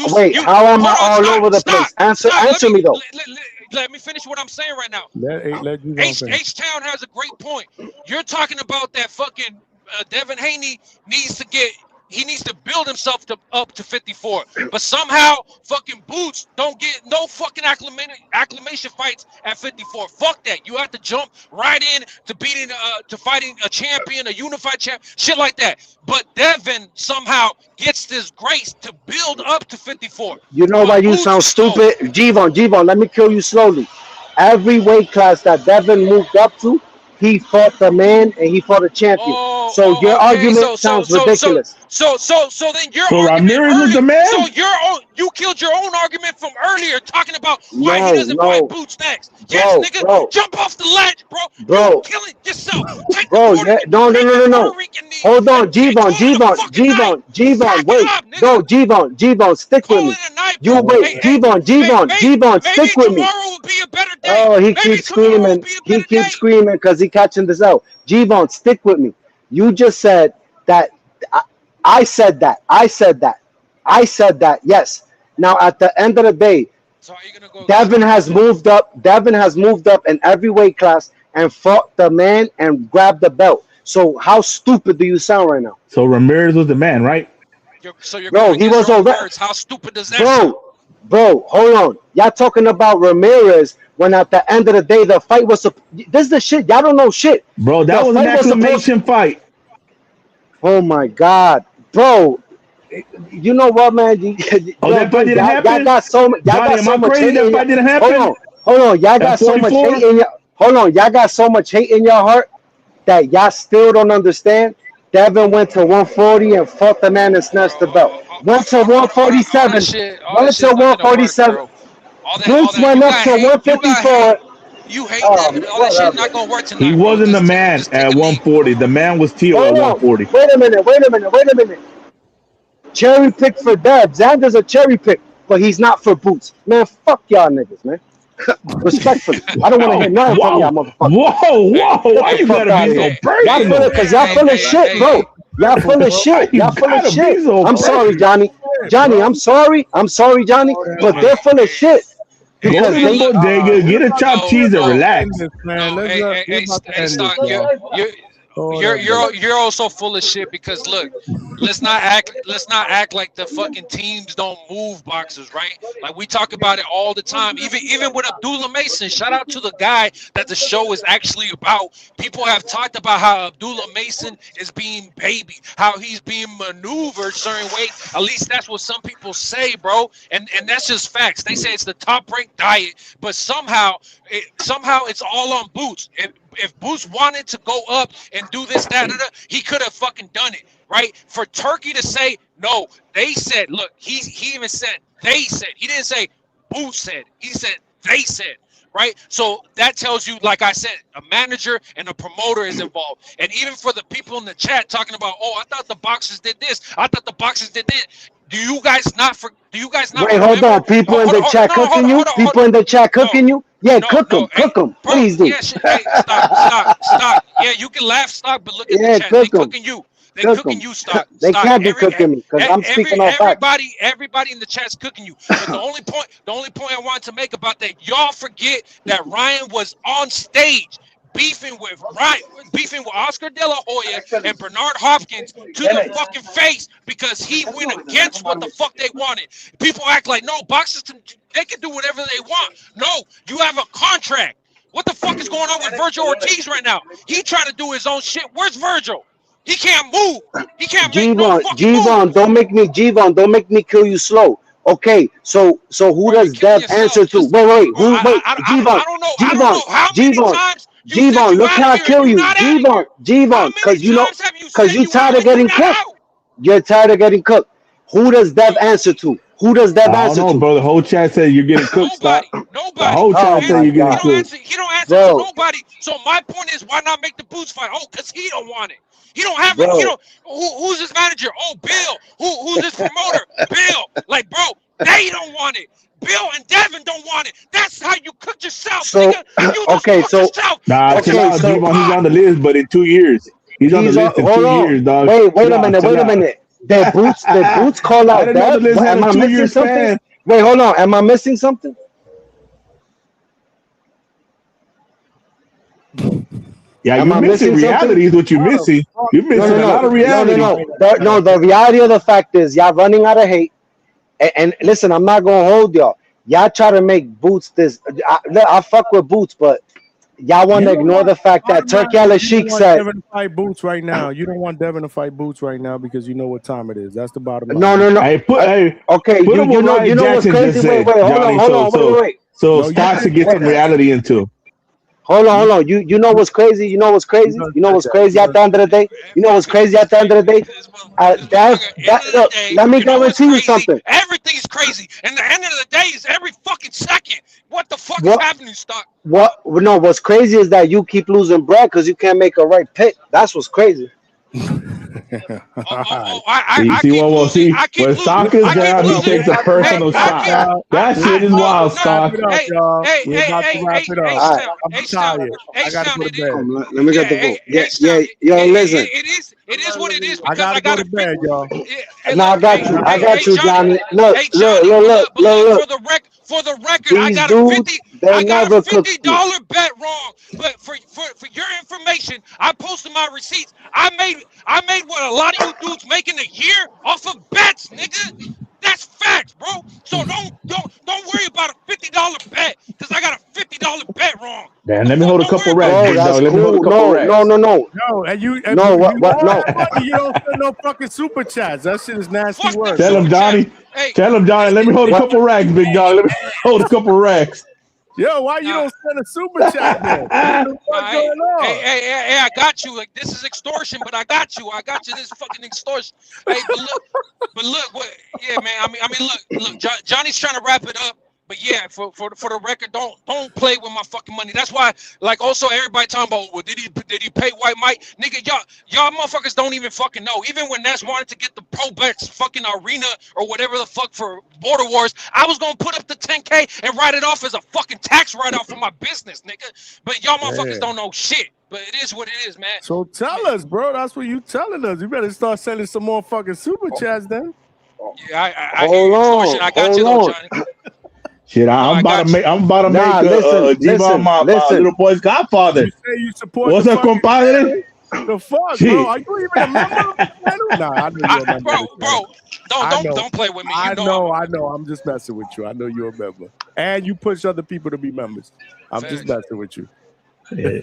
place. How am I all over the place? Answer me though. Let me finish what I'm saying right now. Let you go finish. H-Town has a great point. You're talking about that fucking Devin Haney needs to build himself up to 54. But somehow fucking Boots don't get no fucking acclimation fights at 54. Fuck that. You have to jump right in to fighting a champion, a unified champ, shit like that. But Devin somehow gets this grace to build up to 54. You know why you sound stupid? Jivon, let me kill you slowly. Every weight class that Devin moved up to, he fought the man and he fought a champion. So your argument sounds ridiculous. So then your So argument Ramirez was the man? So you killed your own argument from earlier talking about why he doesn't fight Boots next. Yes, nigga, jump off the ledge, bro. You're killing yourself. Take No. Rican knee. Hold on, Jivon, wait. No, Jivon, stick with me. You wait, Jivon, stick with me. Tomorrow will be a better day. Oh, he keeps screaming. He keeps screaming because he catching this out. Jivon, stick with me. You just said that. I said that. Yes. Now, at the end of the day, Devin has moved up in every weight class and fought the man and grabbed the belt. So how stupid do you sound right now? So Ramirez was the man, right? Bro, he was over. How stupid does that sound? Bro, hold on. Y'all talking about Ramirez when at the end of the day the fight was. This is the shit. Y'all don't know shit. Bro, that was an acclamation fight. Oh my God, bro. You know what, man? That fight didn't happen? Y'all got so much. Johnny, am I crazy? That fight didn't happen? Hold on. Y'all got so much hate in your. Hold on. Y'all got so much hate in your heart that y'all still don't understand. Devin went to 140 and fought the man and snatched the belt. Went to 147. Went to 147. Boots went up to 154. You hate that. All that shit not gonna work tonight. He wasn't the man at 140. The man was Tio at 140. Wait a minute. Cherry pick for Dev. Xander's a cherry pick, but he's not for Boots. Man, fuck y'all niggas, man. Respectfully. I don't want to hear nothing from y'all motherfuckers. Whoa. Why you gotta be so personal? Because y'all full of shit, bro. Y'all full of shit. I'm sorry, Johnny. I'm sorry, Johnny. But they're full of shit. Go to the bodega, get a chopped cheese and relax. Oh, you're also full of shit because look, let's not act like the fucking teams don't move boxers, right? Like we talk about it all the time. Even with Abdullah Mason, shout out to the guy that the show is actually about. People have talked about how Abdullah Mason is being baby, how he's being maneuvered certain way. At least that's what some people say, bro. And that's just facts. They say it's the top ranked diet, but somehow it's all on Boots. If Boots wanted to go up and do this, that, he could have fucking done it, right? For Turkey to say no, they said, look, he even said they said. He didn't say Boots said. He said they said, right? So that tells you, like I said, a manager and a promoter is involved. And even for the people in the chat talking about, oh, I thought the boxers did this, I thought the boxers did this. Do you guys not? Wait, hold on. People in the chat cooking you. People in the chat cooking you. Yeah, cook them. Please do. Yeah, hey, stop. Yeah, you can laugh, stop, but look at the chat. They cooking you. They cooking you. Stop. They can't be cooking me because I'm speaking on facts. Everybody in the chat's cooking you. But the only point I wanted to make about that, y'all forget that Ryan was on stage beefing with Oscar De La Hoya and Bernard Hopkins to the fucking face because he went against what the fuck they wanted. People act like no, boxers they can do whatever they want. No, you have a contract. What the fuck is going on with Virgil Ortiz right now? He trying to do his own shit. Where's Virgil? He can't move. He can't make no fucking move. Don't make me kill you slow. Okay, so who does Dev answer to? Wait, I don't know how many times. G-Von, look how I kill you. G-Von, because you tired of getting cooked. You're tired of getting cooked. Who does Dev answer to? Who does Dev answer to? Bro, the whole chat said you're getting cooked. Nobody. The whole chat said you're getting cooked. He don't answer to nobody. So my point is, why not make the Boots fight? Oh, because he don't want it. He don't have it. Who's his manager? Oh, Bill. Who's his promoter? Bill. Like, bro, they don't want it. Bill and Devin don't want it. That's how you cook yourself. So, Nah, he's on the list, but in 2 years. He's on the list in 2 years, dog. Wait a minute. The Boots call out Dev. Am I missing something? Wait, hold on. Am I missing something? Yeah, you're missing reality is what you're missing. You're missing a lot of reality. No, the reality of the fact is y'all running out of hate. And listen, I'm not gonna hold y'all. Y'all try to make Boots this. I fuck with Boots, but y'all want to ignore the fact that Turkey Al-Sheikh said. Devin to fight Boots right now. You don't want Devin to fight Boots right now because you know what time it is. That's the bottom line. No. Okay, you know what's crazy? Wait, hold on. So Stocks to get some reality into. Hold on. You know what's crazy? You know what's crazy at the end of the day? Look, let me guarantee you something. Everything's crazy. And the end of the day is every fucking second. What the fuck is happening, Stock? What's crazy is that you keep losing bread because you can't make a right pick. That's what's crazy. I keep when Stock is down, he takes a personal shot. That shit is wild, Stock. Hey, I'm tired. I gotta go to bed. Let me get the vote. Yo, listen. It is what it is. I gotta go to bed, y'all. No, I got you, Johnny. Look. For the record, I got a $50 bet wrong. But for your information, I posted my receipts. I made what a lot of you dudes make in a year off of bets, nigga. That's facts, bro. So don't worry about a $50 bet because I got a $50 bet wrong. Man, let me hold a couple racks. No, and you don't send no fucking super chats. That shit is nasty work. Tell him, Johnny. Let me hold a couple racks, big dog. Let me hold a couple racks. Yo, why you don't send a super chat, man? What's going on? Hey, I got you. Like, this is extortion, but I got you. This is fucking extortion. Hey, but look, yeah, man. I mean, look. Johnny's trying to wrap it up. But yeah, for the record, don't play with my fucking money. That's why, like, also everybody talking about, well, did he pay White Mike? Nigga, y'all motherfuckers don't even fucking know. Even when Ness wanted to get the pro bets fucking arena or whatever the fuck for Border Wars, I was gonna put up the 10K and write it off as a fucking tax write-off for my business, nigga. But y'all motherfuckers don't know shit. But it is what it is, man. So tell us, bro. That's what you telling us. You better start sending some more fucking super chats then. Yeah, I hear you, extortion. I got you though, Johnny. Shit, I'm about to make G-Von my little boy's godfather. You say you support What's up, compadre? The fuck, Shit. bro? Are you even a member of the channel? Nah, I know you're a member. Bro, don't play with me. You I know know. I'm just messing with you. I know you're a member, and you push other people to be members. I'm just messing with you. Yeah.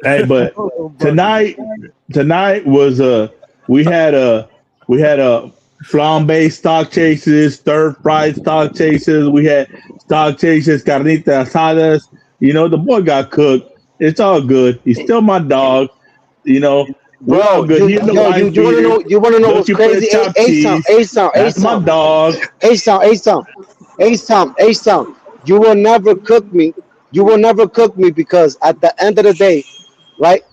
Hey, but Oh, tonight was we had a flambe stock chases, stir fried stock chases. We had stock chases, carnitas asadas. You know, the boy got cooked. It's all good. He's still my dog. You know, we're all good. You want to know what's crazy? That's my dog. A-Sound. You will never cook me. You will never cook me because at the end of the day, right?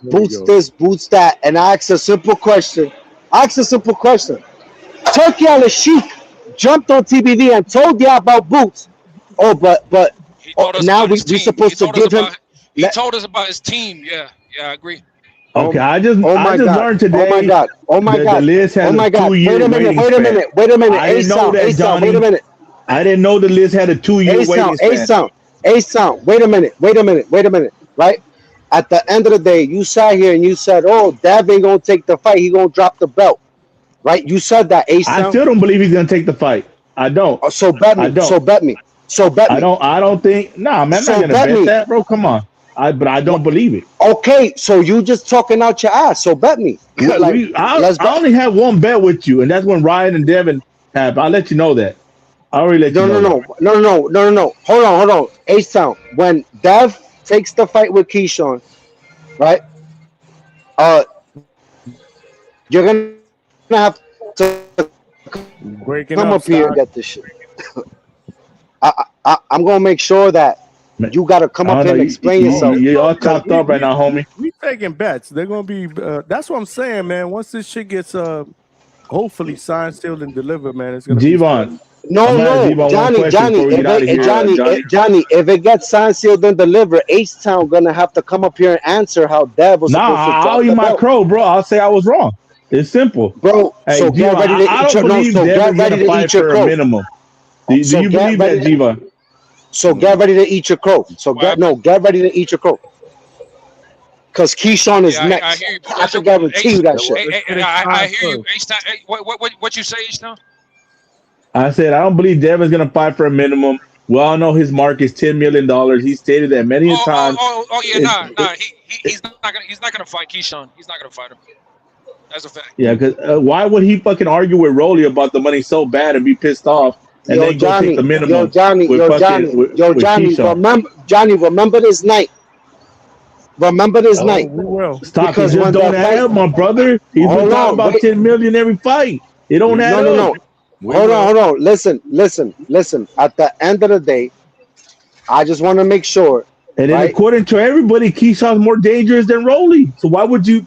Boots this, boots that, and I ask a simple question. Turkey Al Sheik jumped on TBV and told you about Boots. Oh, but now we supposed to give him. He told us about his team. Yeah, I agree. Okay, I just learned today. Oh my God. The list has a 2 year Wait a minute. I didn't know that, Johnny. Wait a minute. I didn't know the list had a 2 year waiting span. A-Sound. Wait a minute. Right? At the end of the day, you sat here and you said, "Oh, Dev ain't gonna take the fight. He gonna drop the belt." Right? You said that. A-Sound. I still don't believe he's gonna take the fight. I don't. So bet me. I don't think. Nah, man, I'm not gonna bet that, bro. Come on. But I don't believe it. Okay, so you just talking out your ass. So bet me. I only have one bet with you, and that's when Ryan and Devin have. I'll let you know that. I already let you know. No. Hold on. A-Sound. When Dev takes the fight with Keyshawn, right? You're gonna have to come up here and get this shit. I'm gonna make sure that you gotta come up here and explain yourself. You're all chopped up right now, homie. We taking bets. They're gonna be. That's what I'm saying, man. Once this shit gets hopefully signed, sealed, and delivered, man, it's gonna G-Von. No, Johnny. If it gets signed, sealed, and delivered, H-Town gonna have to come up here and answer how Dev was supposed to drop I'll eat my crow, bro. I'll say I was wrong. It's simple, bro. Hey, So get ready to eat your crow. So get ready to eat your crow. Minimum. Do you believe that, G-Von? So get ready to eat your crow. Get ready to eat your crow. Because Keyshawn is next. I can guarantee you that shit. I hear you. H-Town. What you say, H-Town? I said I don't believe Devin's gonna fight for a minimum. We all know his mark is $10 million. He stated that many times. He's not gonna fight Keyshawn. He's not gonna fight him. That's a fact. Yeah, because why would he fucking argue with Rolly about the money so bad and be pissed off and then go take the minimum? Johnny, remember this night. Remember this night. Stop. Because just don't add up, my brother. He's been talking about 10 million every fight. It don't add up. No. Hold on. Listen. At the end of the day, I just want to make sure. And then, according to everybody, Keyshawn's more dangerous than Rolly. So why would you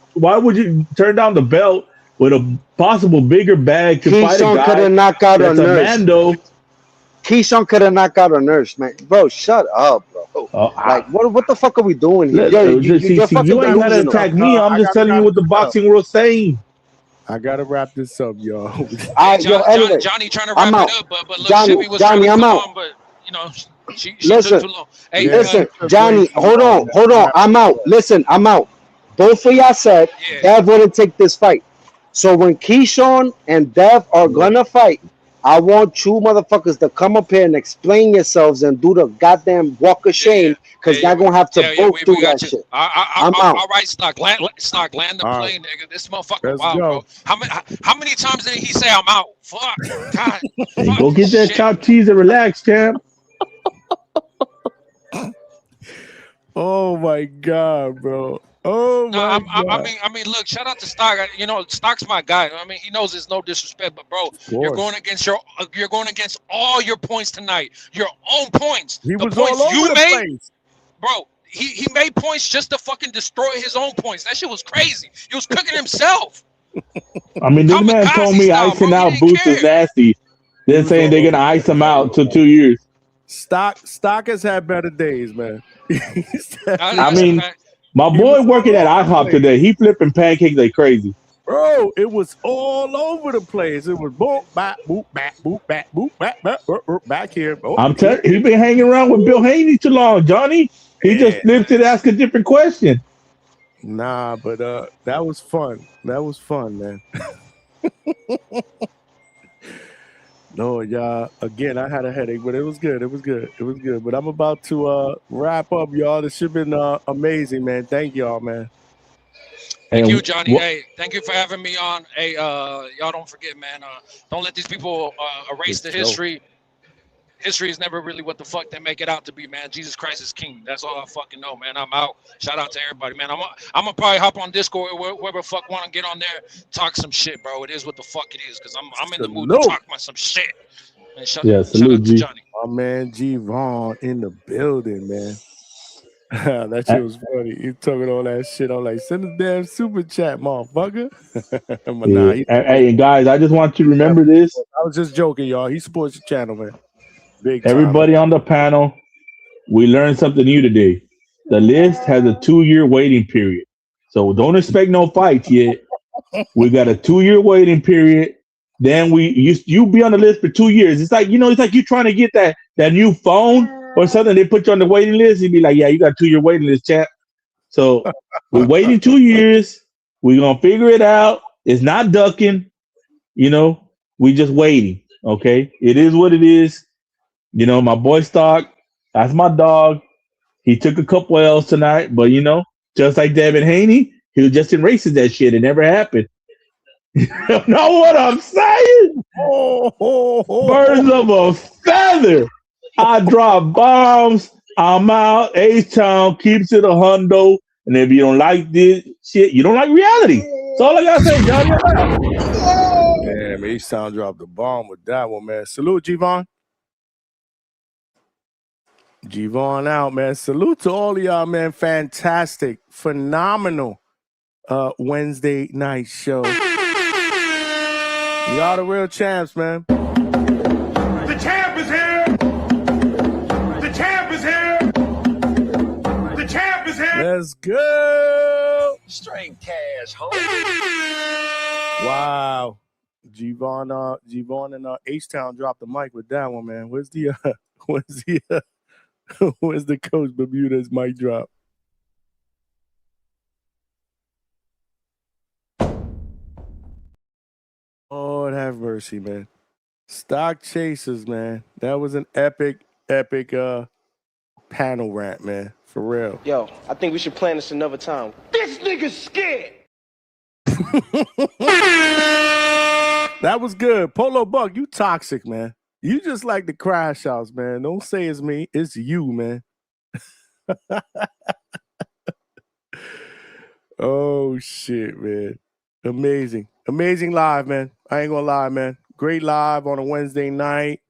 turn down the belt with a possible bigger bag to fight a guy could have knocked out a nurse. Mando? Keyshawn could have knocked out a nurse, man. Bro, shut up, bro. What the fuck are we doing here? You ain't gotta attack me. I'm just telling you what the boxing world's saying. I gotta wrap this up, y'all. Anyway, Johnny trying to wrap it up, but look, Johnny, I'm out. But you know, she listen, took too long. Hey, listen, Johnny, hold on. I'm out. Listen, I'm out. Both of y'all said Dev wouldn't take this fight. So when Keyshawn and Dev are gonna fight, I want you motherfuckers to come up here and explain yourselves and do the goddamn walk of shame, because y'all gonna have to both do that shit. I'm out. All right, Stock, land the plane, nigga. This motherfucker wild, bro. How many times did he say I'm out? Fuck, God. Hey, go get that chopped cheese and relax, champ. Oh my God, bro. Oh my God. I mean, look, shout out to Stock. You know, Stock's my guy. I mean, he knows it's no disrespect, but bro, you're going against all your points tonight. Your own points. He was points all over you the made, place. bro. He made points just to fucking destroy his own points. That shit was crazy. He was cooking himself. I mean, this man told me icing out Boots is nasty. They're saying they're gonna ice him out to 2 years. Stock has had better days, man. I mean, my boy working at IHOP today, he flipping pancakes like crazy. Bro, it was all over the place. It was boop, back, boop, back, boop, back, boop, back here. I'm telling you, he been hanging around with Bill Haney too long, Johnny. He just flipped it, ask a different question. Nah, but that was fun. That was fun, man. No, y'all. Again, I had a headache, but it was good. It was good. It was good. But I'm about to wrap up, y'all. This should have been amazing, man. Thank y'all, man. Thank you, Johnny. Hey, thank you for having me on. Hey, y'all don't forget, man. Don't let these people erase the history. History is never really what the fuck they make it out to be, man. Jesus Christ is king. That's all I fucking know, man. I'm out. Shout out to everybody, man. I'm gonna probably hop on Discord, whoever fuck want to get on there, talk some shit, bro. It is what the fuck it is, because I'm in the mood to talk about some shit. And shout out to Johnny. My man G Vaughn in the building, man. That shit was funny. He talking all that shit. I'm like, send a damn super chat, motherfucker. But nah, Hey, and guys, I just want you to remember this. I was just joking, y'all. He supports the channel, man. Big time. Everybody on the panel, we learned something new today. The list has a 2-year waiting period. So don't expect no fights yet. We got a 2-year waiting period. Then you be on the list for 2 years. It's like, it's like you trying to get that new phone or something. They put you on the waiting list. You'd be like, yeah, you got a 2-year waiting list, chat. So we're waiting 2 years. We're going to figure it out. It's not ducking. We just waiting. Okay. It is what it is. My boy Stock, that's my dog. He took a couple L's tonight, but just like Devin Haney, he was just erasing that shit. It never happened. You know what I'm saying? Birds of a feather. I drop bombs. I'm out. H-Town keeps it a hundo. And if you don't like this shit, you don't like reality. That's all I gotta say, y'all. Damn, H-Town dropped the bomb with that one, man. Salute, G-Von. G-Von out, man. Salute to all of y'all, man. Fantastic, phenomenal Wednesday night show. Y'all the real champs, man. The champ is here. The champ is here. The champ is here. Let's go. Straight cash, ho. Wow. G-Von and H-Town dropped the mic with that one, man. Where's the where's the Coach Bermuda's mic drop? Lord have mercy, man. Stock Chasers, man. That was an epic panel rant, man. For real. Yo, I think we should plan this another time. This nigga's scared. That was good. Polo Buck, you toxic, man. You just like the crash outs, man. Don't say it's me. It's you, man. Oh, shit, man. Amazing. Amazing live, man. I ain't gonna lie, man. Great live on a Wednesday night.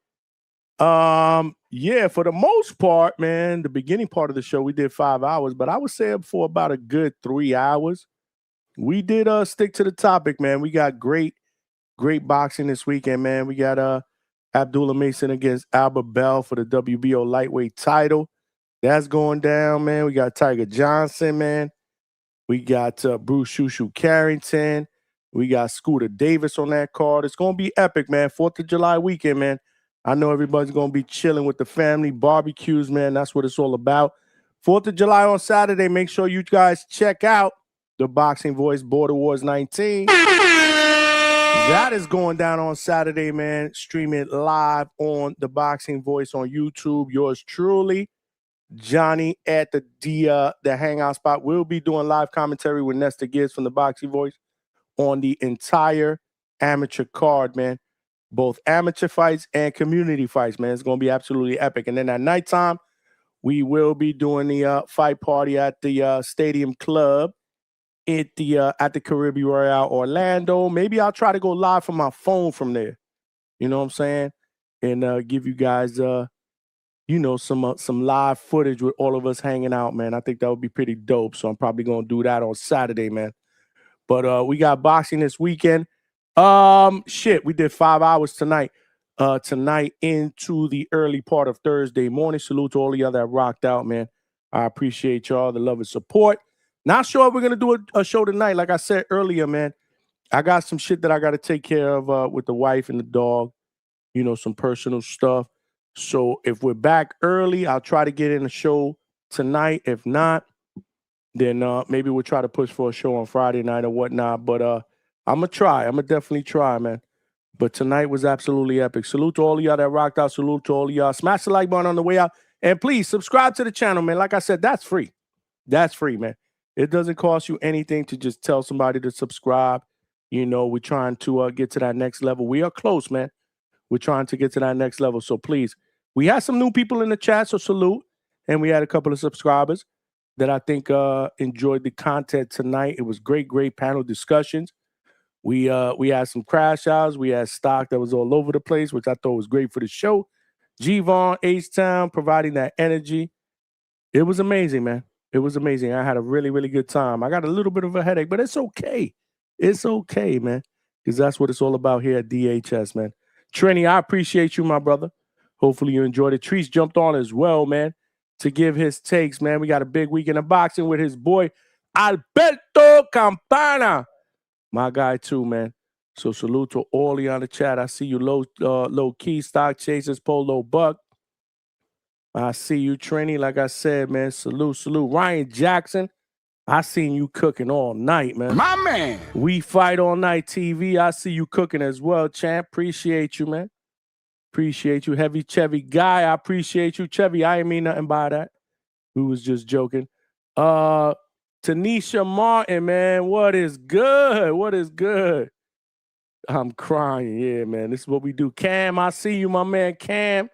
Yeah, for the most part, man, the beginning part of the show, we did 5 hours, but I would say for about a good 3 hours. We did stick to the topic, man. We got great boxing this weekend, man. We got Abdullah Mason against Albert Bell for the WBO lightweight title. That's going down, man. We got Tiger Johnson, man. We got Bruce Shushu Carrington. We got Scooter Davis on that card. It's going to be epic, man. 4th of July weekend, man. I know everybody's going to be chilling with the family. Barbecues, man. That's what it's all about. 4th of July on Saturday. Make sure you guys check out the Boxing Voice Border Wars 19. That is going down on Saturday, man. Stream it live on the Boxing Voice on YouTube. Yours truly, Johnny at the Hangout spot. We'll be doing live commentary with Nestor Gibbs from the Boxing Voice on the entire amateur card, man. Both amateur fights and community fights, man. It's going to be absolutely epic. And then at nighttime, we will be doing the fight party at the Stadium Club at the Caribbean Royale Orlando. Maybe I'll try to go live from my phone from there. You know what I'm saying? And give you guys some live footage with all of us hanging out, man. I think that would be pretty dope. So I'm probably gonna do that on Saturday, man. But we got boxing this weekend. We did 5 hours tonight. Tonight into the early part of Thursday morning. Salute to all of y'all that rocked out, man. I appreciate y'all, the love and support. Not sure if we're gonna do a show tonight. Like I said earlier, man, I got some shit that I got to take care of with the wife and the dog. Some personal stuff. So if we're back early, I'll try to get in the show tonight. If not, then maybe we'll try to push for a show on Friday night or whatnot. But I'm going to try. I'm going to definitely try, man. But tonight was absolutely epic. Salute to all of y'all that rocked out. Salute to all of y'all. Smash the like button on the way out. And please subscribe to the channel, man. Like I said, that's free. That's free, man. It doesn't cost you anything to just tell somebody to subscribe. You know, we're trying to get to that next level. We are close, man. We're trying to get to that next level. So please, we had some new people in the chat, so salute. And we had a couple of subscribers that I think enjoyed the content tonight. It was great panel discussions. We had some crash outs. We had stock that was all over the place, which I thought was great for the show. G-Von, H-Town providing that energy. It was amazing, man. It was amazing. I had a really, really good time. I got a little bit of a headache, but it's okay. It's okay, man, because that's what it's all about here at DHS, man. Trini, I appreciate you, my brother. Hopefully you enjoyed it. Treese jumped on as well, man, to give his takes, man. We got a big weekend of boxing with his boy, Alberto Campana. My guy, too, man. So salute to all of you on the chat. I see you, low key, stock chasers, Polo Buck. I see you, Trini. Like I said, man, salute. Ryan Jackson, I seen you cooking all night, man. My man. We Fight All Night TV. I see you cooking as well, champ. Appreciate you, man. Appreciate you. Heavy Chevy Guy, I appreciate you. Chevy, I ain't mean nothing by that. We was just joking. Tanisha Martin, man, what is good? What is good? I'm crying. Yeah, man, this is what we do. Cam, I see you, my man, Cam.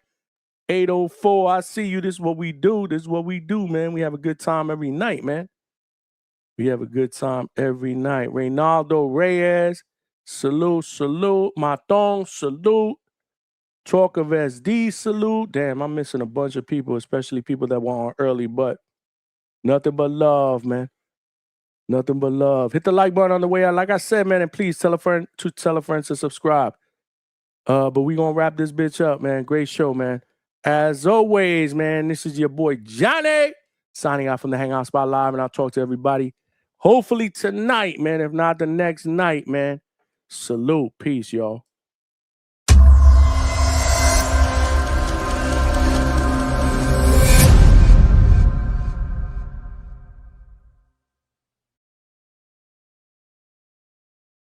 804, I see you. This is what we do. This is what we do, man. We have a good time every night, man. We have a good time every night. Reynaldo Reyes, salute. Maton, salute. Talk of SD, salute. Damn, I'm missing a bunch of people, especially people that were on early, but nothing but love, man. Nothing but love. Hit the like button on the way out. Like I said, man, and please tell a friend to subscribe. But we gonna wrap this bitch up, man. Great show, man. As always, man, this is your boy Johnny signing out from the Hangout Spot Live, and I'll talk to everybody hopefully tonight, man. If not the next night, man. Salute. Peace, y'all.